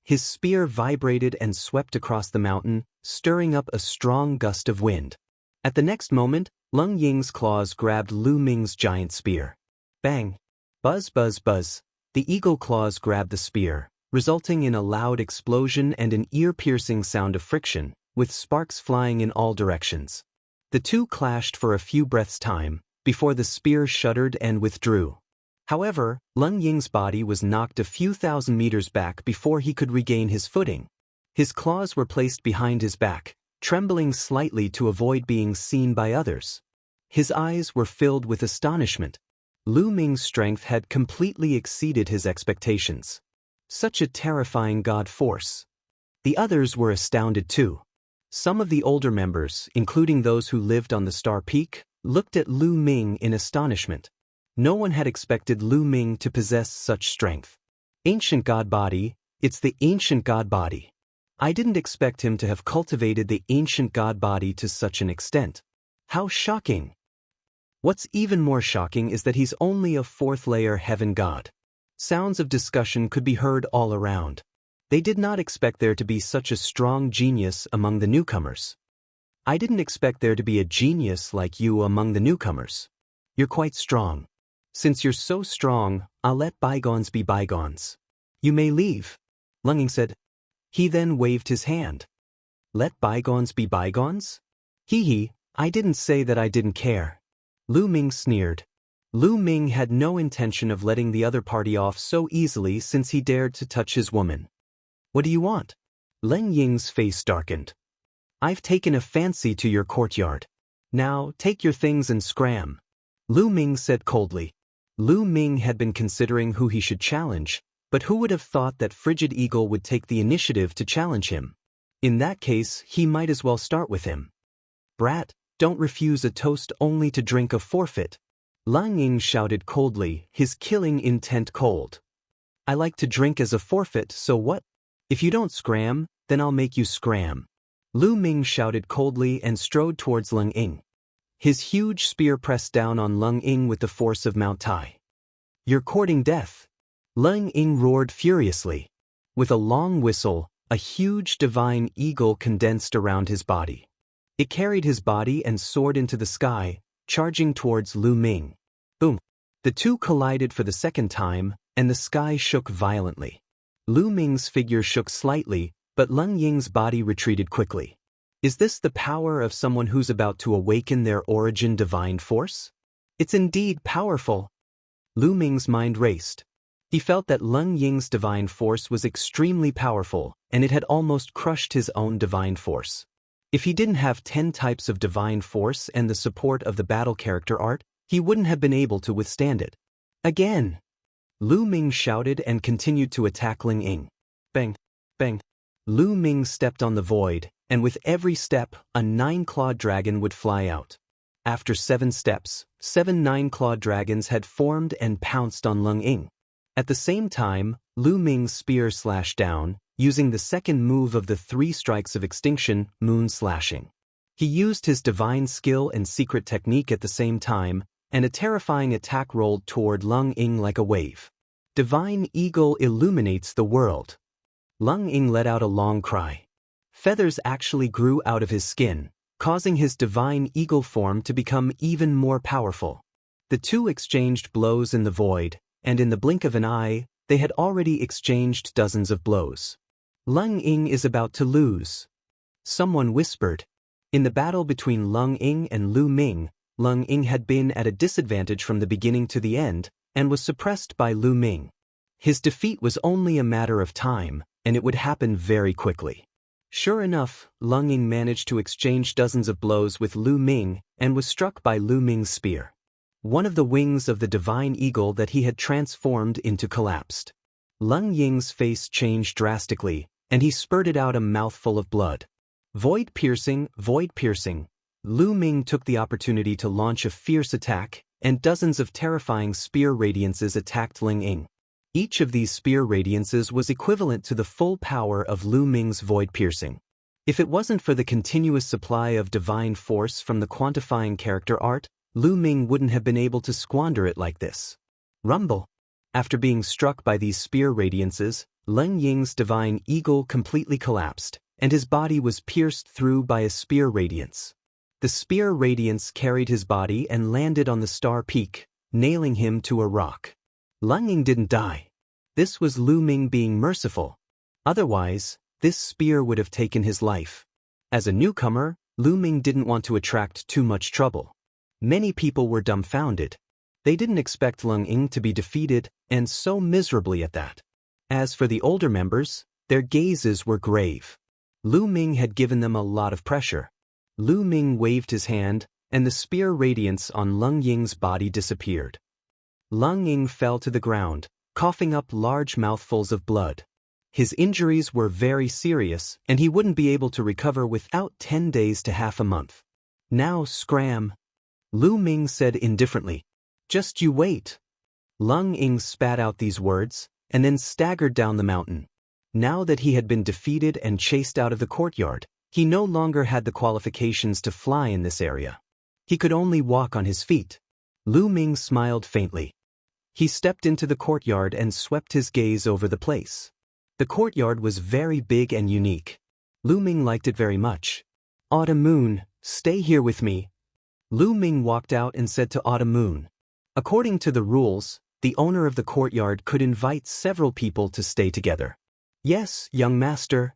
His spear vibrated and swept across the mountain, stirring up a strong gust of wind. At the next moment, Lung Ying's claws grabbed Lu Ming's giant spear. Bang! Buzz, buzz, buzz. The eagle claws grabbed the spear, resulting in a loud explosion and an ear-piercing sound of friction, with sparks flying in all directions. The two clashed for a few breaths' time, before the spear shuddered and withdrew. However, Lung Ying's body was knocked a few thousand meters back before he could regain his footing. His claws were placed behind his back, trembling slightly to avoid being seen by others. His eyes were filled with astonishment. Lu Ming's strength had completely exceeded his expectations. Such a terrifying god force. The others were astounded too. Some of the older members, including those who lived on the Star Peak, looked at Lu Ming in astonishment. No one had expected Lu Ming to possess such strength. Ancient God Body, it's the Ancient God Body. I didn't expect him to have cultivated the Ancient God Body to such an extent. How shocking! What's even more shocking is that he's only a 4th-layer Heaven God. Sounds of discussion could be heard all around. They did not expect there to be such a strong genius among the newcomers. I didn't expect there to be a genius like you among the newcomers. You're quite strong. Since you're so strong, I'll let bygones be bygones. You may leave, Lung Ying said. He then waved his hand. Let bygones be bygones? Hee, I didn't say that I didn't care. Lu Ming sneered. Lu Ming had no intention of letting the other party off so easily since he dared to touch his woman. What do you want? Lung Ying's face darkened. I've taken a fancy to your courtyard. Now, take your things and scram. Lu Ming said coldly. Lu Ming had been considering who he should challenge, but who would have thought that Frigid Eagle would take the initiative to challenge him? In that case, he might as well start with him. Brat, don't refuse a toast only to drink a forfeit. Lung Ying shouted coldly, his killing intent cold. I like to drink as a forfeit, so what? If you don't scram, then I'll make you scram. Lu Ming shouted coldly and strode towards Lung Ying. His huge spear pressed down on Lung Ying with the force of Mount Tai. You're courting death. Lung Ying roared furiously. With a long whistle, a huge divine eagle condensed around his body. It carried his body and soared into the sky, charging towards Lu Ming. Boom! The two collided for the second time, and the sky shook violently. Lu Ming's figure shook slightly, but Lung Ying's body retreated quickly. Is this the power of someone who's about to awaken their origin divine force? It's indeed powerful. Lu Ming's mind raced. He felt that Lung Ying's divine force was extremely powerful, and it had almost crushed his own divine force. If he didn't have 10 types of divine force and the support of the battle character art, he wouldn't have been able to withstand it. Again! Lu Ming shouted and continued to attack Lung Ying. Bang! Bang! Lu Ming stepped on the void, and with every step, a 9-clawed dragon would fly out. After 7 steps, 7 9-clawed dragons had formed and pounced on Lung Ying. At the same time, Lu Ming's spear slashed down, using the second move of the 3 strikes of extinction, moon slashing. He used his divine skill and secret technique at the same time, and a terrifying attack rolled toward Lung Ying like a wave. Divine Eagle illuminates the world. Lung Ying let out a long cry. Feathers actually grew out of his skin, causing his divine eagle form to become even more powerful. The two exchanged blows in the void, and in the blink of an eye, they had already exchanged dozens of blows. Lung Ying is about to lose. Someone whispered. In the battle between Lung Ying and Lu Ming, Lung Ying had been at a disadvantage from the beginning to the end, and was suppressed by Lu Ming. His defeat was only a matter of time, and it would happen very quickly. Sure enough, Lung Ying managed to exchange dozens of blows with Lu Ming and was struck by Lu Ming's spear. One of the wings of the divine eagle that he had transformed into collapsed. Lung Ying's face changed drastically, and he spurted out a mouthful of blood. Void piercing, void piercing. Lu Ming took the opportunity to launch a fierce attack, and dozens of terrifying spear radiances attacked Lung Ying. Each of these spear radiances was equivalent to the full power of Lu Ming's void piercing. If it wasn't for the continuous supply of divine force from the quantifying character art, Lu Ming wouldn't have been able to squander it like this. Rumble. After being struck by these spear radiances, Lung Ying's divine eagle completely collapsed, and his body was pierced through by a spear radiance. The spear radiance carried his body and landed on the star peak, nailing him to a rock. Lung Ying didn't die. This was Lu Ming being merciful. Otherwise, this spear would have taken his life. As a newcomer, Lu Ming didn't want to attract too much trouble. Many people were dumbfounded. They didn't expect Lung Ying to be defeated, and so miserably at that. As for the older members, their gazes were grave. Lu Ming had given them a lot of pressure. Lu Ming waved his hand, and the spear radiance on Lung Ying's body disappeared. Lung Ying fell to the ground, coughing up large mouthfuls of blood. His injuries were very serious, and he wouldn't be able to recover without 10 days to half a month. Now scram. Lu Ming said indifferently. Just you wait. Lung Ying spat out these words, and then staggered down the mountain. Now that he had been defeated and chased out of the courtyard, he no longer had the qualifications to fly in this area. He could only walk on his feet. Lu Ming smiled faintly. He stepped into the courtyard and swept his gaze over the place. The courtyard was very big and unique. Lu Ming liked it very much. Autumn Moon, stay here with me. Lu Ming walked out and said to Autumn Moon. According to the rules, the owner of the courtyard could invite several people to stay together. Yes, young master.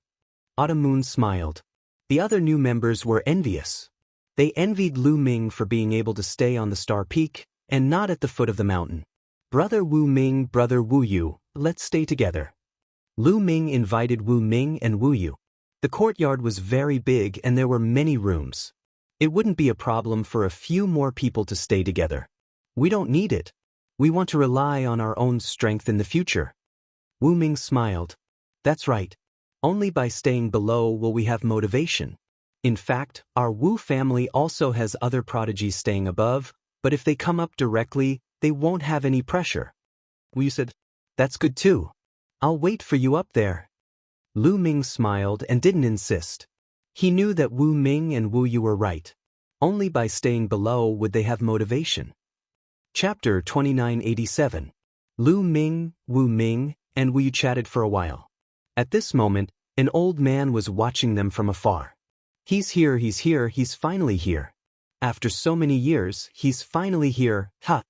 Autumn Moon smiled. The other new members were envious. They envied Lu Ming for being able to stay on the star peak and not at the foot of the mountain. Brother Wu Ming, brother Wu Yu, let's stay together. Lu Ming invited Wu Ming and Wu Yu. The courtyard was very big and there were many rooms. It wouldn't be a problem for a few more people to stay together. We don't need it. We want to rely on our own strength in the future. Wu Ming smiled. That's right. Only by staying below will we have motivation. In fact, our Wu family also has other prodigies staying above, but if they come up directly, they won't have any pressure. Wu said, that's good too. I'll wait for you up there. Lu Ming smiled and didn't insist. He knew that Wu Ming and Wu Yu were right. Only by staying below would they have motivation. Chapter 2987. Lu Ming, Wu Ming, and Wu Yu chatted for a while. At this moment, an old man was watching them from afar. He's here, he's finally here. After so many years, he's finally here, ha!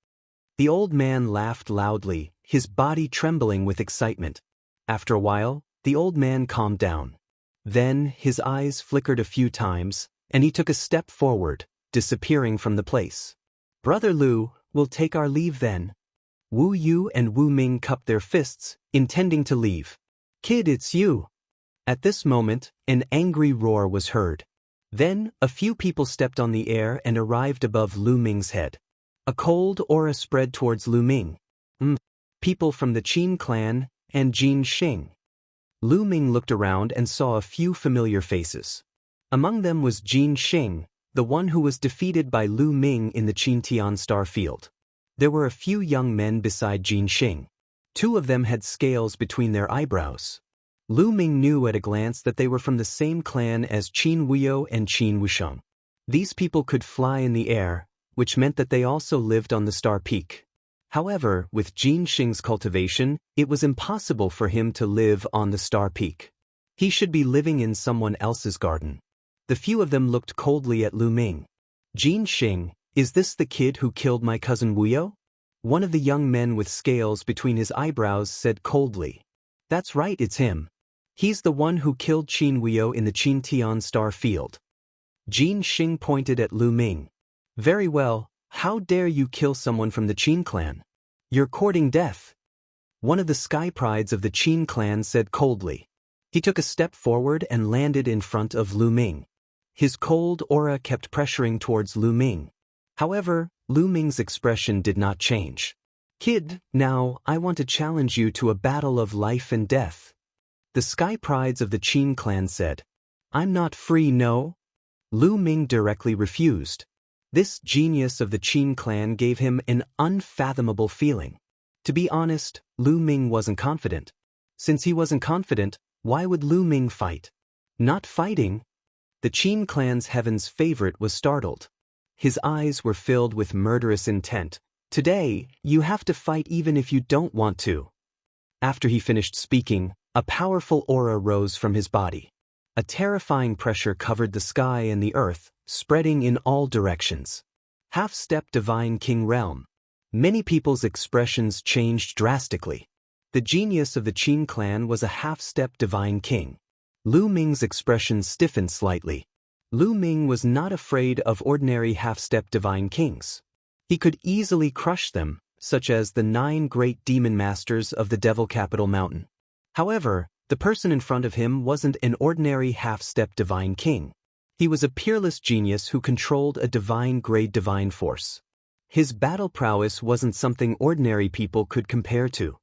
The old man laughed loudly, his body trembling with excitement. After a while, the old man calmed down. Then, his eyes flickered a few times, and he took a step forward, disappearing from the place. Brother Lu, we'll take our leave then. Wu Yu and Wu Ming cupped their fists, intending to leave. Kid, it's you. At this moment, an angry roar was heard. Then, a few people stepped on the air and arrived above Lu Ming's head. A cold aura spread towards Lu Ming. People from the Qin clan and Jin Xing. Lu Ming looked around and saw a few familiar faces. Among them was Jin Xing, the one who was defeated by Lu Ming in the Qintian star field. There were a few young men beside Jin Xing. Two of them had scales between their eyebrows. Lu Ming knew at a glance that they were from the same clan as Qin Wuyo and Qin Wusheng. These people could fly in the air, which meant that they also lived on the Star Peak. However, with Jin Xing's cultivation, it was impossible for him to live on the Star Peak. He should be living in someone else's garden. The few of them looked coldly at Lu Ming. Jin Xing, is this the kid who killed my cousin Wuyo? One of the young men with scales between his eyebrows said coldly. That's right, it's him. He's the one who killed Qin Wuyo in the Qin Tian Star Field. Jin Xing pointed at Lu Ming. Very well, how dare you kill someone from the Qin clan? You're courting death. One of the sky prides of the Qin clan said coldly. He took a step forward and landed in front of Lu Ming. His cold aura kept pressuring towards Lu Ming. However, Lu Ming's expression did not change. Kid, now, I want to challenge you to a battle of life and death. The sky prides of the Qin clan said. I'm not free, no? Lu Ming directly refused. This genius of the Qin clan gave him an unfathomable feeling. To be honest, Lu Ming wasn't confident. Since he wasn't confident, why would Lu Ming fight? Not fighting? The Qin clan's heaven's favorite was startled. His eyes were filled with murderous intent. Today, you have to fight even if you don't want to. After he finished speaking, a powerful aura rose from his body. A terrifying pressure covered the sky and the earth, spreading in all directions. Half-step divine king realm. Many people's expressions changed drastically. The genius of the Qin clan was a half-step divine king. Lu Ming's expression stiffened slightly. Lu Ming was not afraid of ordinary half-step divine kings. He could easily crush them, such as the 9 great demon masters of the Devil Capital Mountain. However, the person in front of him wasn't an ordinary half-step divine king. He was a peerless genius who controlled a divine-grade divine force. His battle prowess wasn't something ordinary people could compare to.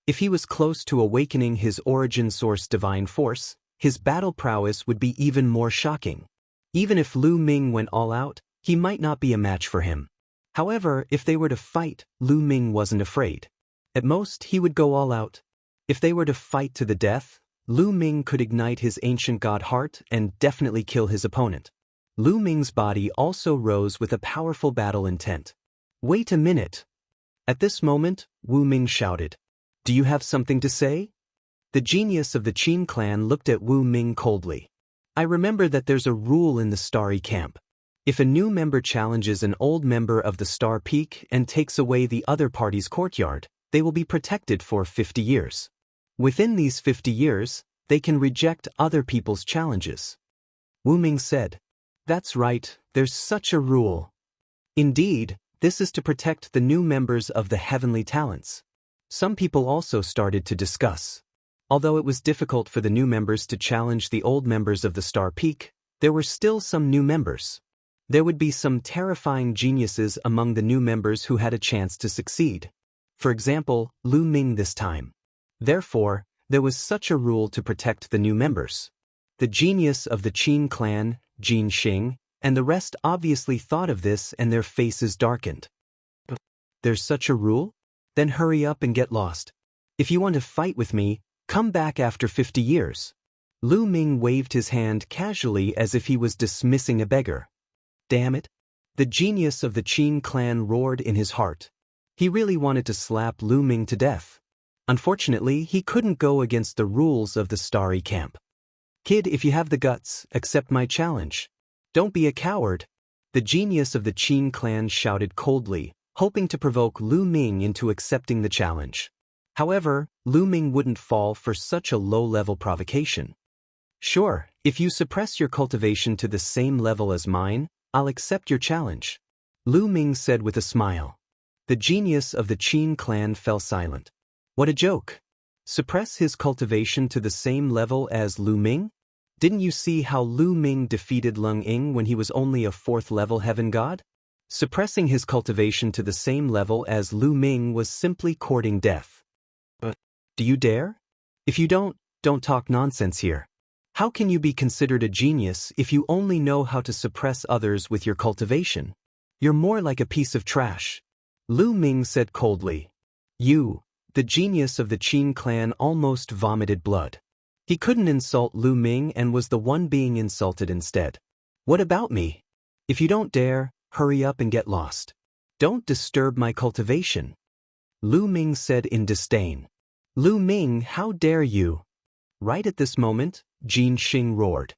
If he was close to awakening his origin source divine force, his battle prowess would be even more shocking. Even if Lu Ming went all out, he might not be a match for him. However, if they were to fight, Lu Ming wasn't afraid. At most, he would go all out. If they were to fight to the death, Lu Ming could ignite his ancient god heart and definitely kill his opponent. Lu Ming's body also rose with a powerful battle intent. Wait a minute. At this moment, Wu Ming shouted. Do you have something to say? The genius of the Qin clan looked at Wu Ming coldly. I remember that there's a rule in the Starry Camp. If a new member challenges an old member of the Star Peak and takes away the other party's courtyard, they will be protected for 50 years. Within these 50 years, they can reject other people's challenges. Wu Ming said. That's right, there's such a rule. Indeed, this is to protect the new members of the heavenly talents. Some people also started to discuss. Although it was difficult for the new members to challenge the old members of the Star Peak, there were still some new members. There would be some terrifying geniuses among the new members who had a chance to succeed. For example, Lu Ming this time. Therefore, there was such a rule to protect the new members. The genius of the Qin clan, Jin Xing, and the rest obviously thought of this and their faces darkened. There's such a rule? Then hurry up and get lost. If you want to fight with me, come back after 50 years. Lu Ming waved his hand casually as if he was dismissing a beggar. Damn it. The genius of the Qin clan roared in his heart. He really wanted to slap Lu Ming to death. Unfortunately, he couldn't go against the rules of the Starry Camp. Kid, if you have the guts, accept my challenge. Don't be a coward. The genius of the Qin clan shouted coldly, hoping to provoke Lu Ming into accepting the challenge. However, Lu Ming wouldn't fall for such a low-level provocation. Sure, if you suppress your cultivation to the same level as mine, I'll accept your challenge. Lu Ming said with a smile. The genius of the Qin clan fell silent. What a joke. Suppress his cultivation to the same level as Lu Ming? Didn't you see how Lu Ming defeated Lung Ying when he was only a 4th-level heaven god? Suppressing his cultivation to the same level as Lu Ming was simply courting death. But do you dare? If you don't talk nonsense here. How can you be considered a genius if you only know how to suppress others with your cultivation? You're more like a piece of trash. Lu Ming said coldly. You, the genius of the Qin clan, almost vomited blood. He couldn't insult Lu Ming and was the one being insulted instead. What about me? If you don't dare, hurry up and get lost. Don't disturb my cultivation. Lu Ming said in disdain. Lu Ming, how dare you? Right at this moment, Jin Xing roared.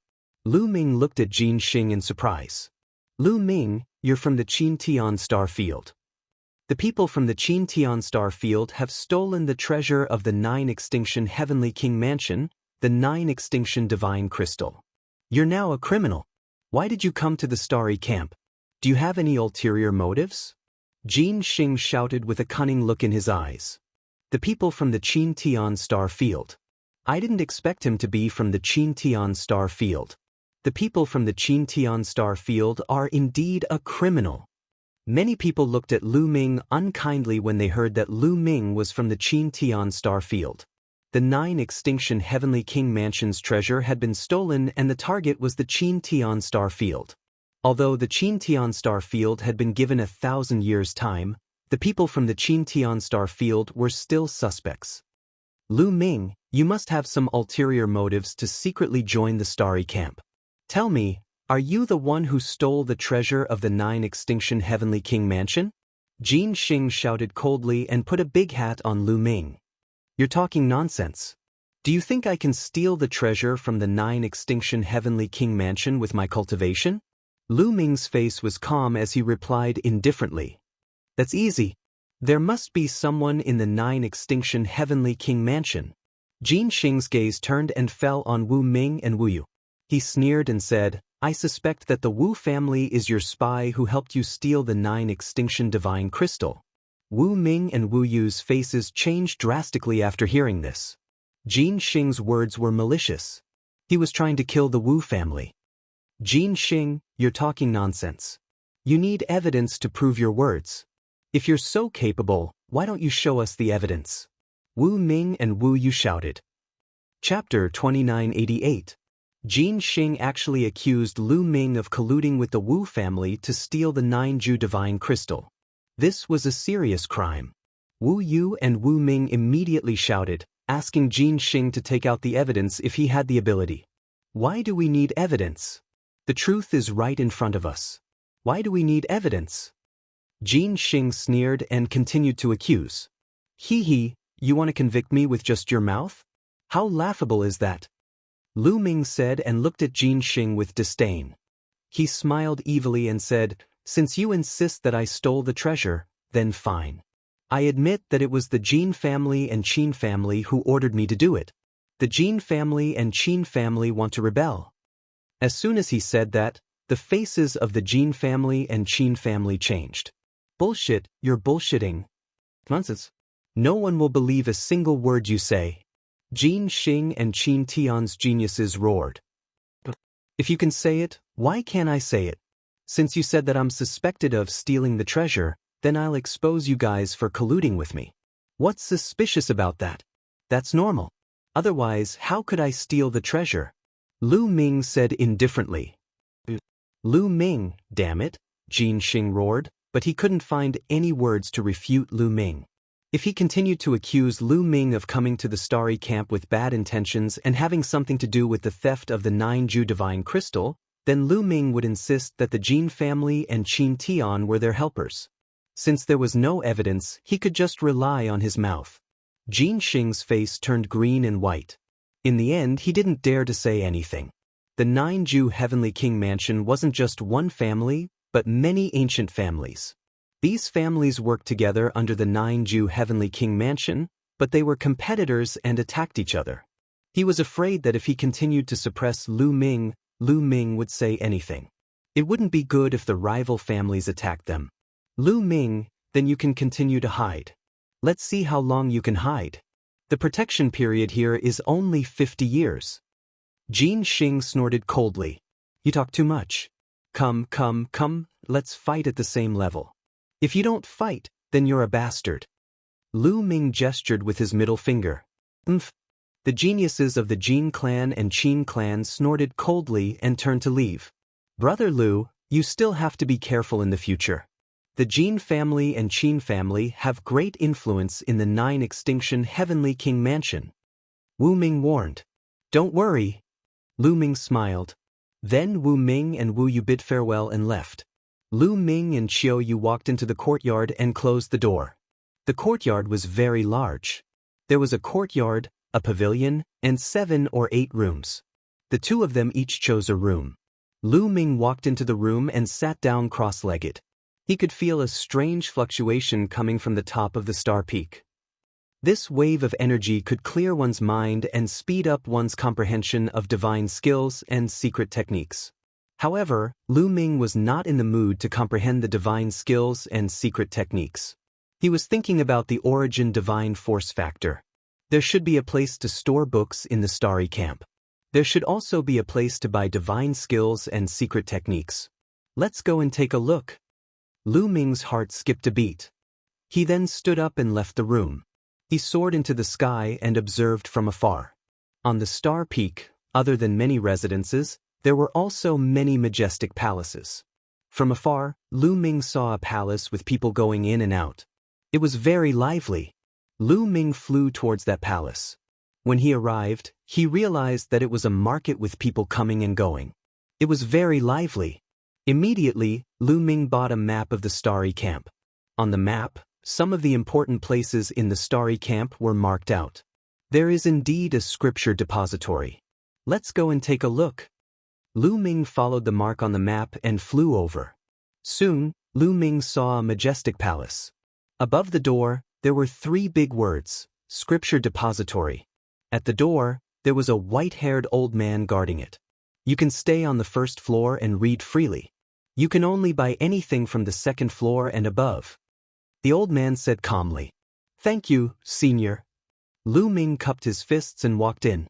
Lu Ming looked at Jin Xing in surprise. Lu Ming, you're from the Qin Tian Star Field. The people from the Qin Tian Star Field have stolen the treasure of the 9 Extinction Heavenly King Mansion, the 9 Extinction Divine Crystal. You're now a criminal. Why did you come to the Starry Camp? Do you have any ulterior motives? Jin Xing shouted with a cunning look in his eyes. The people from the Qin Tian Star Field. I didn't expect him to be from the Qin Tian Star Field. The people from the Qin Tian Star Field are indeed a criminal. Many people looked at Lu Ming unkindly when they heard that Lu Ming was from the Qin Tian Star Field. The 9 Extinction Heavenly King Mansion's treasure had been stolen and the target was the Qin Tian Star Field. Although the Qin Tian Star Field had been given 1,000 years' time, the people from the Qin Tian Star Field were still suspects. Lu Ming, you must have some ulterior motives to secretly join the Starry Camp. Tell me, are you the one who stole the treasure of the 9 Extinction Heavenly King Mansion? Jin Xing shouted coldly and put a big hat on Lu Ming. You're talking nonsense. Do you think I can steal the treasure from the 9 Extinction Heavenly King Mansion with my cultivation? Lu Ming's face was calm as he replied indifferently. That's easy. There must be someone in the 9 Extinction Heavenly King Mansion. Jin Xing's gaze turned and fell on Wu Ming and Wu Yu. He sneered and said, I suspect that the Wu family is your spy who helped you steal the 9 Extinction Divine Crystal. Wu Ming and Wu Yu's faces changed drastically after hearing this. Jin Xing's words were malicious. He was trying to kill the Wu family. Jin Xing, you're talking nonsense. You need evidence to prove your words. If you're so capable, why don't you show us the evidence? Wu Ming and Wu Yu shouted. Chapter 2988. Jin Xing actually accused Lu Ming of colluding with the Wu family to steal the 9-Ju Divine Crystal. This was a serious crime. Wu Yu and Wu Ming immediately shouted, asking Jin Xing to take out the evidence if he had the ability. Why do we need evidence? The truth is right in front of us. Why do we need evidence? Jin Xing sneered and continued to accuse. Hee, you want to convict me with just your mouth? How laughable is that? Lu Ming said and looked at Jin Xing with disdain. He smiled evilly and said, Since you insist that I stole the treasure, then fine. I admit that it was the Jin family and Qin family who ordered me to do it. The Jin family and Qin family want to rebel. As soon as he said that, the faces of the Jin family and Qin family changed. Bullshit, you're bullshitting. Nonsense. No one will believe a single word you say. Jin Xing and Qin Tian's geniuses roared. If you can say it, why can't I say it? Since you said that I'm suspected of stealing the treasure, then I'll expose you guys for colluding with me. What's suspicious about that? That's normal. Otherwise, how could I steal the treasure? Lu Ming said indifferently. Lu Ming, damn it, Jin Xing roared, but he couldn't find any words to refute Lu Ming. If he continued to accuse Lu Ming of coming to the Starry Camp with bad intentions and having something to do with the theft of the 9-Ju Divine Crystal, then Lu Ming would insist that the Jin family and Qin Tian were their helpers. Since there was no evidence, he could just rely on his mouth. Jin Xing's face turned green and white. In the end, he didn't dare to say anything. The 9-Ju Heavenly King Mansion wasn't just one family, but many ancient families. These families worked together under the 9-Ju Heavenly King Mansion, but they were competitors and attacked each other. He was afraid that if he continued to suppress Lu Ming would say anything. It wouldn't be good if the rival families attacked them. Lu Ming, then you can continue to hide. Let's see how long you can hide. The protection period here is only 50 years. Jin Xing snorted coldly. You talk too much. Come, let's fight at the same level. If you don't fight, then you're a bastard. Lu Ming gestured with his middle finger. The geniuses of the Jin clan and Qin clan snorted coldly and turned to leave. Brother Lu, you still have to be careful in the future. The Jin family and Qin family have great influence in the 9 Extinction Heavenly King Mansion. Wu Ming warned. Don't worry. Lu Ming smiled. Then Wu Ming and Wu Yu bid farewell and left. Lu Ming and Qiu Yu walked into the courtyard and closed the door. The courtyard was very large. There was a courtyard, a pavilion, and 7 or 8 rooms. The two of them each chose a room. Lu Ming walked into the room and sat down cross-legged. He could feel a strange fluctuation coming from the top of the star peak. This wave of energy could clear one's mind and speed up one's comprehension of divine skills and secret techniques. However, Lu Ming was not in the mood to comprehend the divine skills and secret techniques. He was thinking about the origin divine force factor. There should be a place to store books in the starry camp. There should also be a place to buy divine skills and secret techniques. Let's go and take a look. Lu Ming's heart skipped a beat. He then stood up and left the room. He soared into the sky and observed from afar. On the star peak, other than many residences, there were also many majestic palaces. From afar, Lu Ming saw a palace with people going in and out. It was very lively. Lu Ming flew towards that palace. When he arrived, he realized that it was a market with people coming and going. It was very lively. Immediately, Lu Ming bought a map of the starry camp. On the map, some of the important places in the starry camp were marked out. There is indeed a scripture depository. Let's go and take a look. Lu Ming followed the mark on the map and flew over. Soon, Lu Ming saw a majestic palace. Above the door, there were 3 big words, Scripture Depository. At the door, there was a white-haired old man guarding it. You can stay on the first floor and read freely. You can only buy anything from the second floor and above. The old man said calmly. Thank you, senior. Lu Ming cupped his fists and walked in.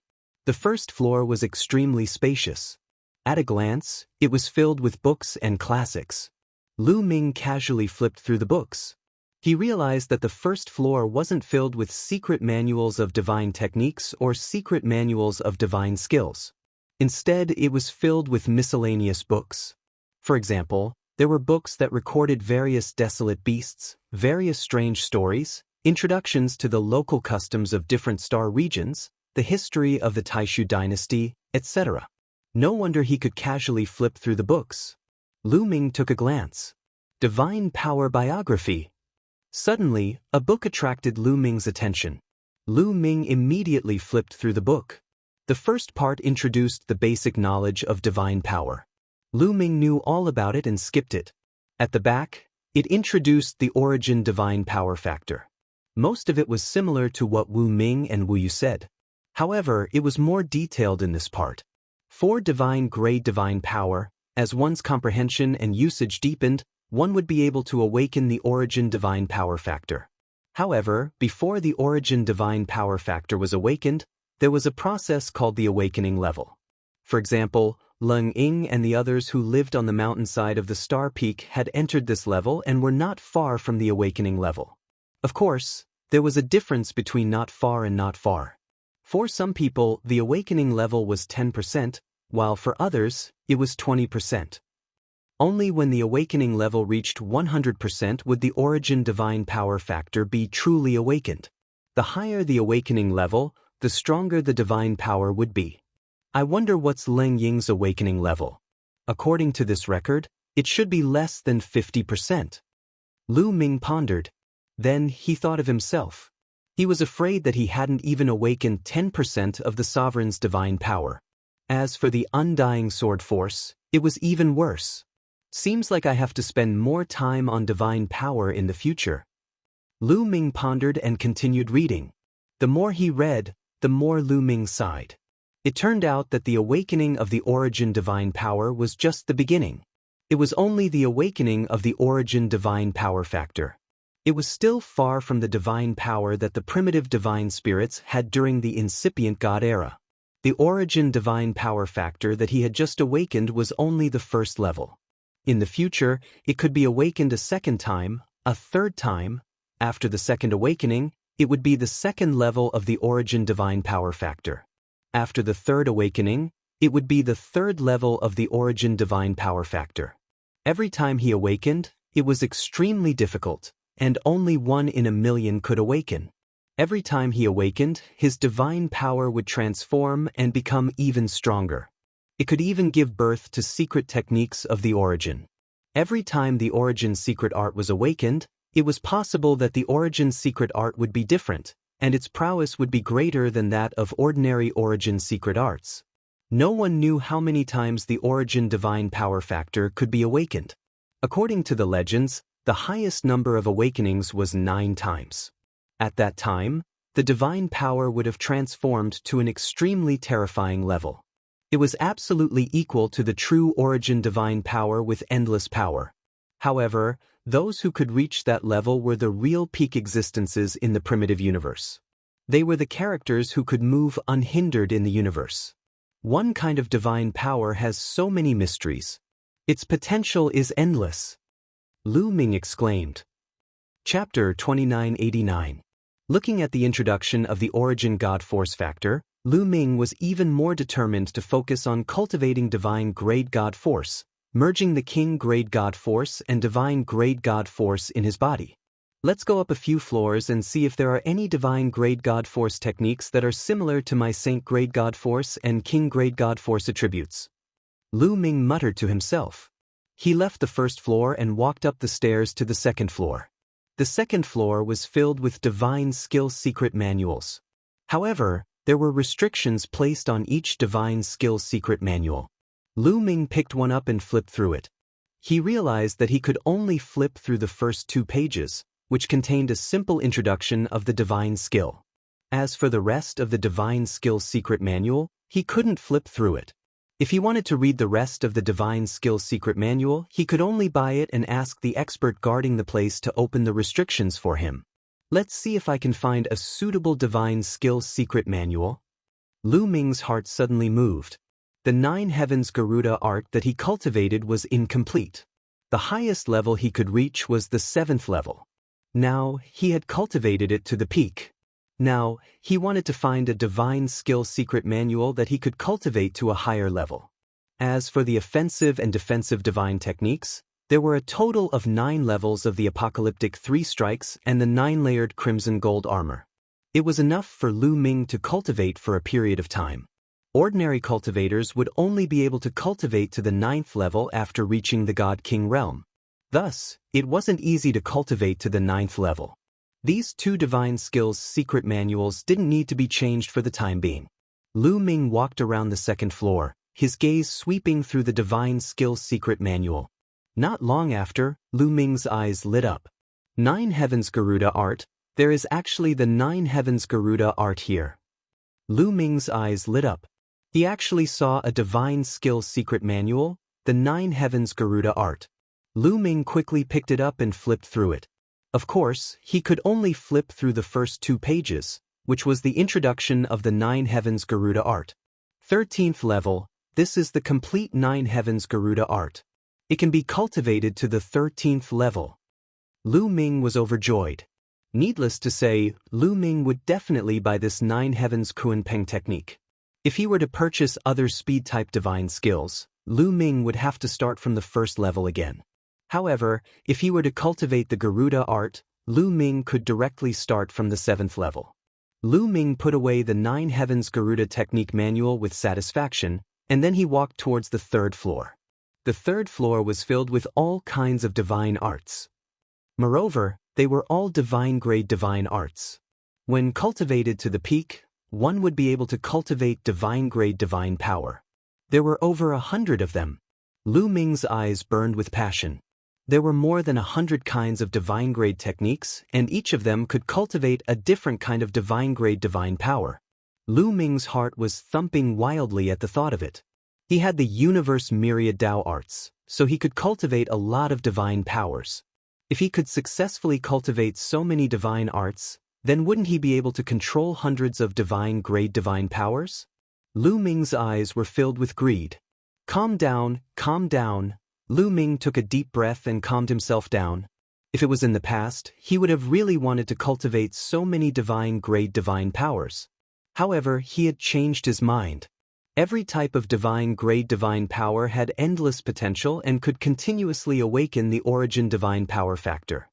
The first floor was extremely spacious. At a glance, it was filled with books and classics. Lu Ming casually flipped through the books. He realized that the first floor wasn't filled with secret manuals of divine techniques or secret manuals of divine skills. Instead, it was filled with miscellaneous books. For example, there were books that recorded various desolate beasts, various strange stories, introductions to the local customs of different star regions, the history of the Taishu dynasty, etc. No wonder he could casually flip through the books. Lu Ming took a glance. Divine Power Biography. Suddenly, a book attracted Lu Ming's attention. Lu Ming immediately flipped through the book. The first part introduced the basic knowledge of divine power. Lu Ming knew all about it and skipped it. At the back, it introduced the origin divine power factor. Most of it was similar to what Wu Ming and Wu Yu said. However, it was more detailed in this part. For divine grade divine power, as one's comprehension and usage deepened, one would be able to awaken the origin divine power factor. However, before the origin divine power factor was awakened, there was a process called the awakening level. For example, Leng Ying and the others who lived on the mountainside of the star peak had entered this level and were not far from the awakening level. Of course, there was a difference between not far and not far. For some people, the awakening level was 10%, while for others, it was 20%. Only when the awakening level reached 100% would the origin divine power factor be truly awakened. The higher the awakening level, the stronger the divine power would be. I wonder what's Leng Ying's awakening level. According to this record, it should be less than 50%. Lu Ming pondered. Then he thought of himself. He was afraid that he hadn't even awakened 10% of the sovereign's divine power. As for the undying sword force, it was even worse. Seems like I have to spend more time on divine power in the future. Lu Ming pondered and continued reading. The more he read, the more Lu Ming sighed. It turned out that the awakening of the origin divine power was just the beginning. It was only the awakening of the origin divine power factor. It was still far from the divine power that the primitive divine spirits had during the incipient God era. The origin divine power factor that he had just awakened was only the first level. In the future, it could be awakened a second time, a third time. After the second awakening, it would be the second level of the origin divine power factor. After the third awakening, it would be the third level of the origin divine power factor. Every time he awakened, it was extremely difficult, and only 1 in a million could awaken. Every time he awakened, his divine power would transform and become even stronger. It could even give birth to secret techniques of the origin. Every time the origin secret art was awakened, it was possible that the origin secret art would be different, and its prowess would be greater than that of ordinary origin secret arts. No one knew how many times the origin divine power factor could be awakened. According to the legends, the highest number of awakenings was 9 times. At that time, the divine power would have transformed to an extremely terrifying level. It was absolutely equal to the true origin divine power with endless power. However, those who could reach that level were the real peak existences in the primitive universe. They were the characters who could move unhindered in the universe. One kind of divine power has so many mysteries. Its potential is endless. Lu Ming exclaimed. Chapter 2989. Looking at the introduction of the origin God Force factor, Lu Ming was even more determined to focus on cultivating divine grade God Force, merging the King grade God Force and divine grade God Force in his body. Let's go up a few floors and see if there are any divine grade God Force techniques that are similar to my Saint grade God Force and King grade God Force attributes. Lu Ming muttered to himself. He left the first floor and walked up the stairs to the second floor. The second floor was filled with divine skill secret manuals. However, there were restrictions placed on each divine skill secret manual. Lu Ming picked one up and flipped through it. He realized that he could only flip through the first 2 pages, which contained a simple introduction of the divine skill. As for the rest of the divine skill secret manual, he couldn't flip through it. If he wanted to read the rest of the divine skill secret manual, he could only buy it and ask the expert guarding the place to open the restrictions for him. Let's see if I can find a suitable divine skill secret manual. Lu Ming's heart suddenly moved. The 9 Heavens Garuda art that he cultivated was incomplete. The highest level he could reach was the 7th level. Now, he had cultivated it to the peak. Now, he wanted to find a divine skill secret manual that he could cultivate to a higher level. As for the offensive and defensive divine techniques, there were a total of 9 levels of the apocalyptic 3 strikes and the 9-layered crimson gold armor. It was enough for Lu Ming to cultivate for a period of time. Ordinary cultivators would only be able to cultivate to the 9th level after reaching the God King realm. Thus, it wasn't easy to cultivate to the 9th level. These 2 divine skills secret manuals didn't need to be changed for the time being. Lu Ming walked around the second floor, his gaze sweeping through the divine skills secret manual. Not long after, Lu Ming's eyes lit up. 9 Heavens Garuda art. There is actually the 9 Heavens Garuda art here. Lu Ming's eyes lit up. He actually saw a divine skill secret manual, the 9 Heavens Garuda art. Lu Ming quickly picked it up and flipped through it. Of course, he could only flip through the first 2 pages, which was the introduction of the 9 Heavens Garuda art. 13th level, this is the complete 9 Heavens Garuda art. It can be cultivated to the 13th level. Lu Ming was overjoyed. Needless to say, Lu Ming would definitely buy this 9 Heavens Kunpeng technique. If he were to purchase other speed-type divine skills, Lu Ming would have to start from the first level again. However, if he were to cultivate the Garuda art, Lu Ming could directly start from the 7th level. Lu Ming put away the 9 Heavens Garuda technique manual with satisfaction, and then he walked towards the 3rd floor. The 3rd floor was filled with all kinds of divine arts. Moreover, they were all divine-grade divine arts. When cultivated to the peak, one would be able to cultivate divine-grade divine power. There were over 100 of them. Lu Ming's eyes burned with passion. There were more than 100 kinds of divine-grade techniques, and each of them could cultivate a different kind of divine-grade divine power. Lu Ming's heart was thumping wildly at the thought of it. He had the universe myriad Tao arts, so he could cultivate a lot of divine powers. If he could successfully cultivate so many divine arts, then wouldn't he be able to control hundreds of divine-grade divine powers? Lu Ming's eyes were filled with greed. Calm down, calm down. Lu Ming took a deep breath and calmed himself down. If it was in the past, he would have really wanted to cultivate so many divine-grade divine powers. However, he had changed his mind. Every type of divine-grade divine power had endless potential and could continuously awaken the origin divine power factor.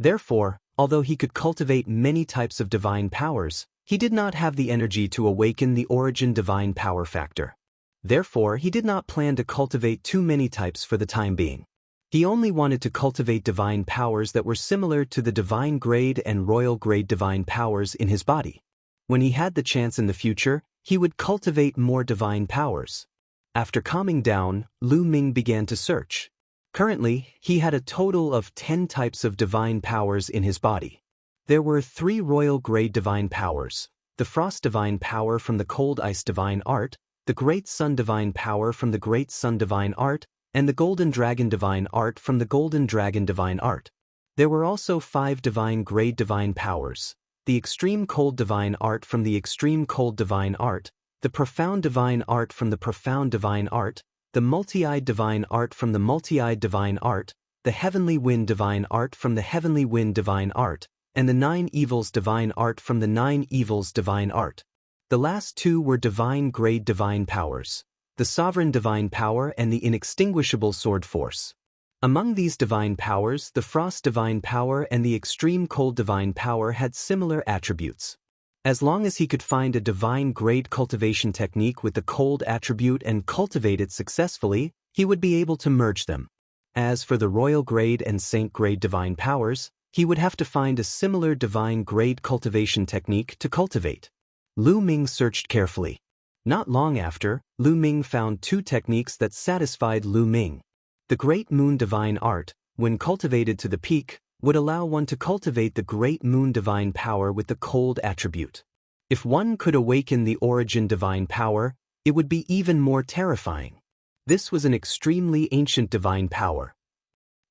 Therefore, Although he could cultivate many types of divine powers, he did not have the energy to awaken the origin divine power factor. Therefore, he did not plan to cultivate too many types for the time being. He only wanted to cultivate divine powers that were similar to the divine grade and royal grade divine powers in his body. When he had the chance in the future, he would cultivate more divine powers. After calming down, Lu Ming began to search. Currently, he had a total of 10 types of divine powers in his body. There were 3 royal grade divine powers: the frost divine power from the cold ice divine art, the great sun divine power from the great sun divine art, and the golden dragon divine art from the golden dragon divine art. There were also 5 divine grade divine powers: the extreme cold divine art from the extreme cold divine art, the profound divine art from the profound divine art, the multi-eyed divine art from the multi-eyed divine art, the heavenly wind divine art from the heavenly wind divine art, and the 9 evils divine art from the 9 evils divine art. The last 2 were divine grade divine powers: the sovereign divine power and the inextinguishable sword force. Among these divine powers, the frost divine power and the extreme cold divine power had similar attributes. As long as he could find a divine grade cultivation technique with the cold attribute and cultivate it successfully, he would be able to merge them. As for the royal grade and saint grade divine powers, he would have to find a similar divine grade cultivation technique to cultivate. Lu Ming searched carefully. Not long after, Lu Ming found 2 techniques that satisfied Lu Ming. The Great Moon Divine Art, when cultivated to the peak, would allow one to cultivate the Great Moon Divine Power with the cold attribute. If one could awaken the origin divine power, it would be even more terrifying. This was an extremely ancient divine power.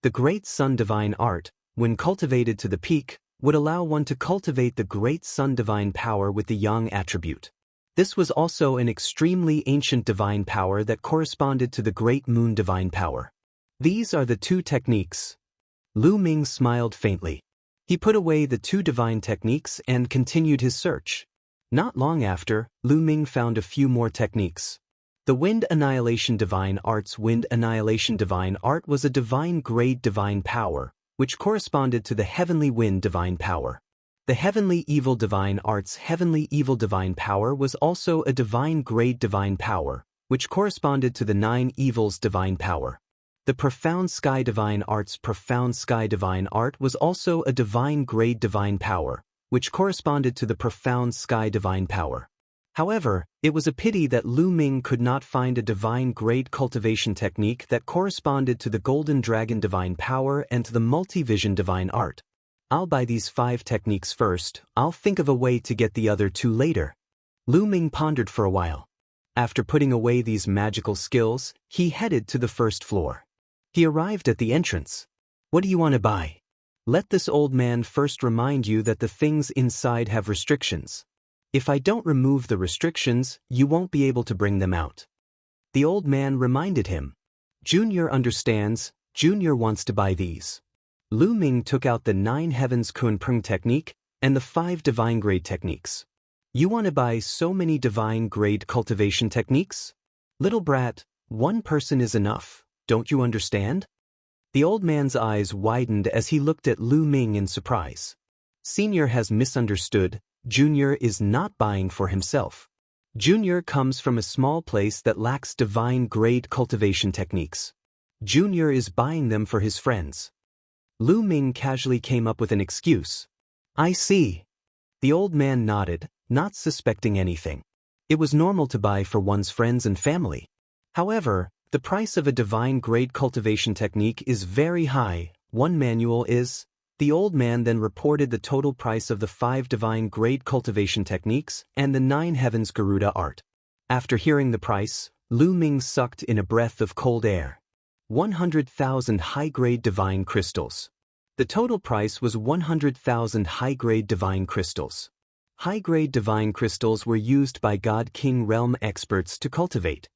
The Great Sun Divine Art, when cultivated to the peak, would allow one to cultivate the Great Sun Divine Power with the Yang attribute. This was also an extremely ancient divine power that corresponded to the Great Moon Divine Power. These are the 2 techniques. Lu Ming smiled faintly. He put away the 2 divine techniques and continued his search. Not long after, Lu Ming found a few more techniques. The Wind Annihilation Divine Art's Wind Annihilation Divine Art was a divine grade divine power, which corresponded to the Heavenly Wind Divine Power. The Heavenly Evil Divine Art's Heavenly Evil Divine Power was also a divine grade divine power, which corresponded to the 9 evils divine power. The Profound Sky Divine Art's Profound Sky Divine Art was also a divine grade divine power, which corresponded to the Profound Sky Divine Power. However, it was a pity that Lu Ming could not find a divine grade cultivation technique that corresponded to the Golden Dragon Divine Power and to the Multi-Vision Divine Art. I'll buy these 5 techniques first. I'll think of a way to get the other 2 later. Lu Ming pondered for a while. After putting away these magical skills, he headed to the first floor. He arrived at the entrance. What do you want to buy? Let this old man first remind you that the things inside have restrictions. If I don't remove the restrictions, you won't be able to bring them out. The old man reminded him. Junior understands. Junior wants to buy these. Lu Ming took out the 9 Heavens Kunpeng technique and the 5 divine grade techniques. You want to buy so many divine grade cultivation techniques? Little brat, 1 person is enough. Don't you understand? The old man's eyes widened as he looked at Lu Ming in surprise. Senior has misunderstood. Junior is not buying for himself. Junior comes from a small place that lacks divine grade cultivation techniques. Junior is buying them for his friends. Lu Ming casually came up with an excuse. I see. The old man nodded, not suspecting anything. It was normal to buy for one's friends and family. However, the price of a divine grade cultivation technique is very high. 1 manual is. The old man then reported the total price of the 5 divine grade cultivation techniques and the 9 Heavens Garuda art. After hearing the price, Lu Ming sucked in a breath of cold air. 100,000 high-grade divine crystals. The total price was 100,000 high-grade divine crystals. High-grade divine crystals were used by God King Realm experts to cultivate.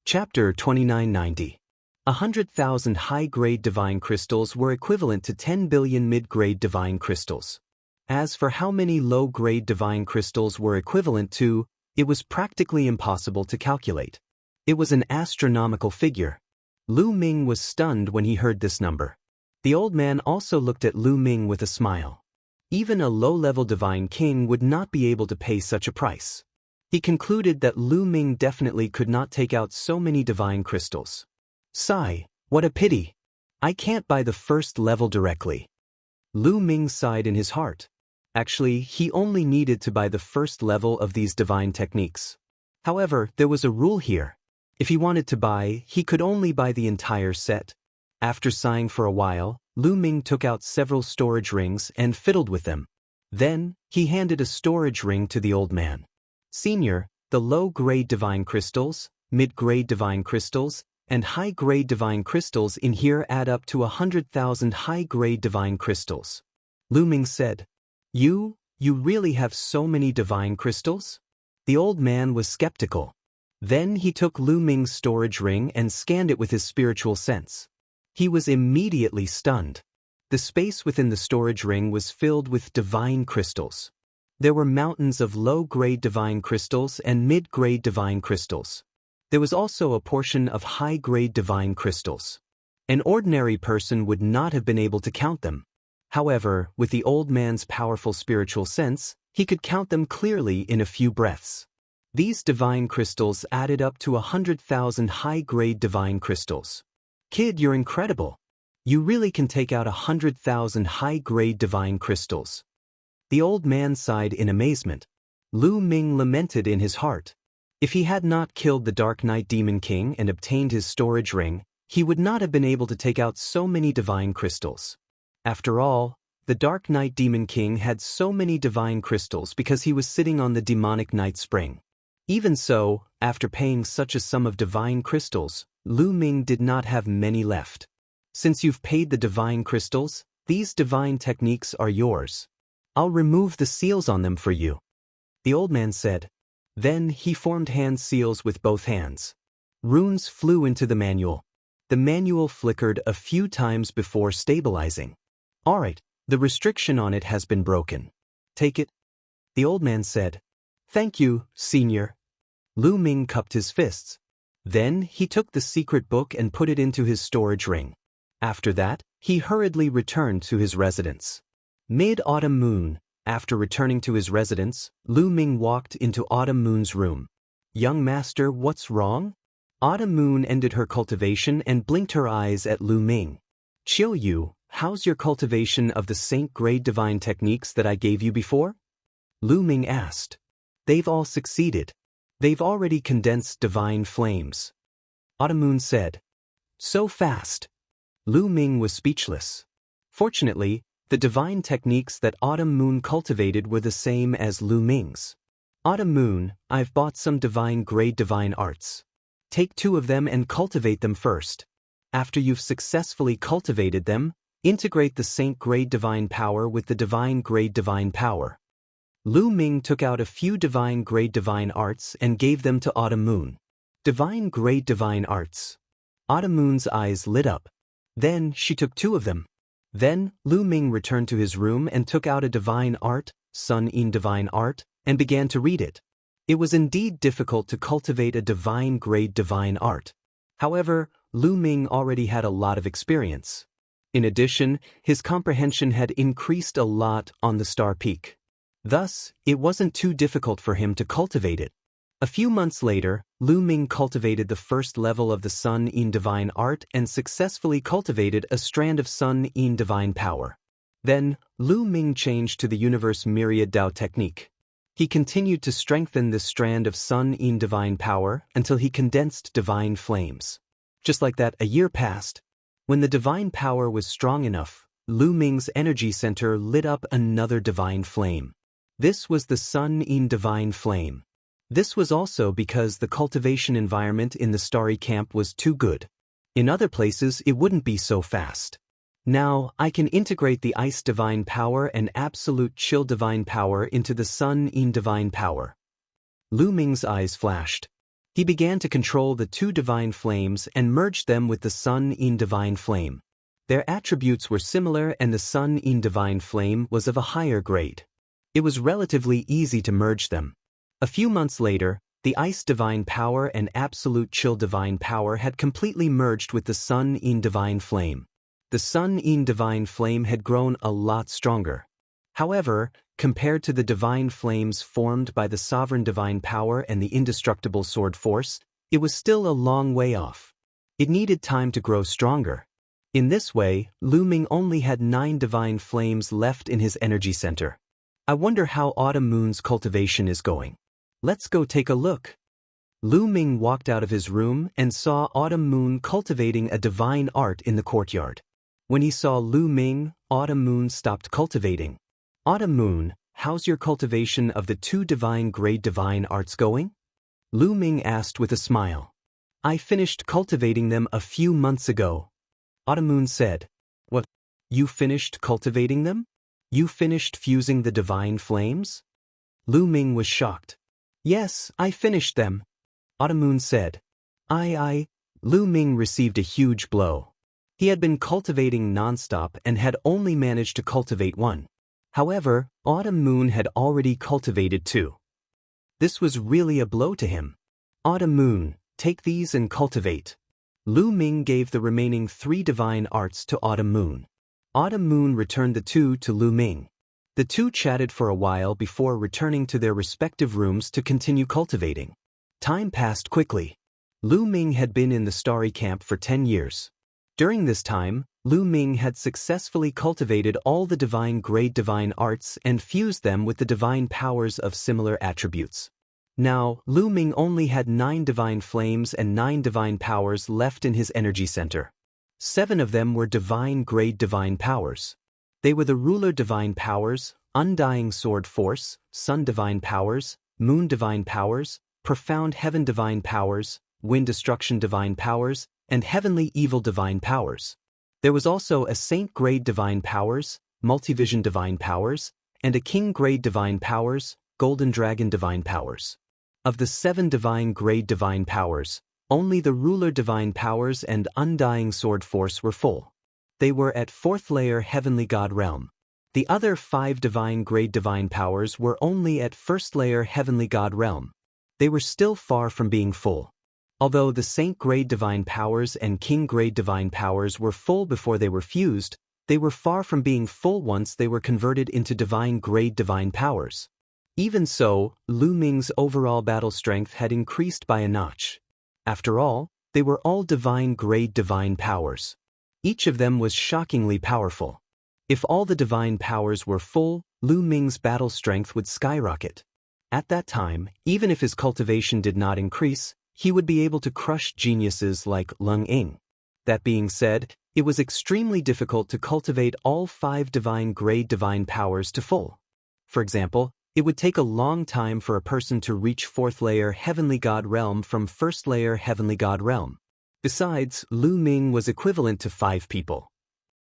Chapter 2990. 100,000 high-grade divine crystals were equivalent to 10 billion mid-grade divine crystals. As for how many low-grade divine crystals were equivalent to, it was practically impossible to calculate. It was an astronomical figure. Lu Ming was stunned when he heard this number. The old man also looked at Lu Ming with a smile. Even a low-level divine king would not be able to pay such a price. He concluded that Lu Ming definitely could not take out so many divine crystals. Sigh, what a pity. I can't buy the first level directly. Lu Ming sighed in his heart. Actually, he only needed to buy the first level of these divine techniques. However, there was a rule here. If he wanted to buy, he could only buy the entire set. After sighing for a while, Lu Ming took out several storage rings and fiddled with them. Then, he handed a storage ring to the old man. Senior, the low-grade divine crystals, mid-grade divine crystals, and high-grade divine crystals in here add up to 100,000 high-grade divine crystals. Lu Ming said, You really have so many divine crystals? The old man was skeptical. Then he took Lu Ming's storage ring and scanned it with his spiritual sense. He was immediately stunned. The space within the storage ring was filled with divine crystals. There were mountains of low-grade divine crystals and mid-grade divine crystals. There was also a portion of high-grade divine crystals. An ordinary person would not have been able to count them. However, with the old man's powerful spiritual sense, he could count them clearly in a few breaths. These divine crystals added up to 100,000 high-grade divine crystals. Kid, you're incredible. You really can take out 100,000 high-grade divine crystals. The old man sighed in amazement. Lu Ming lamented in his heart. If he had not killed the Dark Knight Demon King and obtained his storage ring, he would not have been able to take out so many divine crystals. After all, the Dark Knight Demon King had so many divine crystals because he was sitting on the demonic night spring. Even so, after paying such a sum of divine crystals, Lu Ming did not have many left. Since you've paid the divine crystals, these divine techniques are yours. I'll remove the seals on them for you. The old man said. Then he formed hand seals with both hands. Runes flew into the manual. The manual flickered a few times before stabilizing. Alright, the restriction on it has been broken. Take it. The old man said. Thank you, senior. Lu Ming cupped his fists. Then he took the secret book and put it into his storage ring. After that, he hurriedly returned to his residence. Mid-autumn moon. After returning to his residence, Lu Ming walked into Autumn Moon's room. Young master, what's wrong? Autumn Moon ended her cultivation and blinked her eyes at Lu Ming. Chill you, how's your cultivation of the Saint-grade divine techniques that I gave you before? Lu Ming asked. They've all succeeded. They've already condensed divine flames. Autumn Moon said. So fast. Lu Ming was speechless. Fortunately, the divine techniques that Autumn Moon cultivated were the same as Lu Ming's. Autumn Moon, I've bought some divine-grade divine arts. Take 2 of them and cultivate them first. After you've successfully cultivated them, integrate the Saint-grade divine power with the divine-grade divine power. Lu Ming took out a few divine-grade divine arts and gave them to Autumn Moon. Divine-grade divine arts. Autumn Moon's eyes lit up. Then she took 2 of them. Then, Lu Ming returned to his room and took out a divine art, Sun-in divine art, and began to read it. It was indeed difficult to cultivate a divine-grade divine art. However, Lu Ming already had a lot of experience. In addition, his comprehension had increased a lot on the Star Peak. Thus, it wasn't too difficult for him to cultivate it. A few months later, Lu Ming cultivated the first level of the Sun-in divine art and successfully cultivated a strand of Sun-in divine power. Then, Lu Ming changed to the Universe Myriad Dao technique. He continued to strengthen this strand of Sun-in divine power until he condensed divine flames. Just like that, a year passed. When the divine power was strong enough, Lu Ming's energy center lit up another divine flame. This was the Sun-in divine flame. This was also because the cultivation environment in the Starry Camp was too good. In other places, it wouldn't be so fast. Now, I can integrate the Ice divine power and Absolute Chill divine power into the Sun-in divine power. Lu Ming's eyes flashed. He began to control the 2 divine flames and merged them with the Sun-in divine flame. Their attributes were similar and the Sun-in divine flame was of a higher grade. It was relatively easy to merge them. A few months later, the Ice divine power and Absolute Chill divine power had completely merged with the Sun-in divine flame. The Sun-in divine flame had grown a lot stronger. However, compared to the divine flames formed by the sovereign divine power and the indestructible sword force, it was still a long way off. It needed time to grow stronger. In this way, Lu Ming only had 9 divine flames left in his energy center. I wonder how Autumn Moon's cultivation is going. Let's go take a look. Lu Ming walked out of his room and saw Autumn Moon cultivating a divine art in the courtyard. When he saw Lu Ming, Autumn Moon stopped cultivating. Autumn Moon, how's your cultivation of the 2 divine grade divine arts going? Lu Ming asked with a smile. I finished cultivating them a few months ago. Autumn Moon said. What? You finished cultivating them? You finished fusing the divine flames? Lu Ming was shocked. Yes, I finished them. Autumn Moon said. Lu Ming received a huge blow. He had been cultivating nonstop and had only managed to cultivate 1. However, Autumn Moon had already cultivated 2. This was really a blow to him. Autumn Moon, take these and cultivate. Lu Ming gave the remaining 3 divine arts to Autumn Moon. Autumn Moon returned the 2 to Lu Ming. The 2 chatted for a while before returning to their respective rooms to continue cultivating. Time passed quickly. Lu Ming had been in the Starry Camp for 10 years. During this time, Lu Ming had successfully cultivated all the divine grade divine arts and fused them with the divine powers of similar attributes. Now, Lu Ming only had 9 divine flames and 9 divine powers left in his energy center. 7 of them were divine grade divine powers. They were the ruler divine powers, undying sword force, sun divine powers, moon divine powers, profound heaven divine powers, wind destruction divine powers, and heavenly evil divine powers. There was also a saint grade divine powers, multivision divine powers, and a king grade divine powers, golden dragon divine powers. Of the 7 divine grade divine powers, only the ruler divine powers and undying sword force were full. They were at 4th layer heavenly god realm. The other 5 divine grade divine powers were only at 1st layer heavenly god realm. They were still far from being full. Although the saint grade divine powers and king grade divine powers were full before they were fused, they were far from being full once they were converted into divine grade divine powers. Even so, Lu Ming's overall battle strength had increased by a notch. After all, they were all divine grade divine powers. Each of them was shockingly powerful. If all the divine powers were full, Lu Ming's battle strength would skyrocket. At that time, even if his cultivation did not increase, he would be able to crush geniuses like Lung Ying. That being said, it was extremely difficult to cultivate all 5 divine grade divine powers to full. For example, it would take a long time for a person to reach 4th layer heavenly god realm from 1st layer heavenly god realm. Besides, Lu Ming was equivalent to 5 people.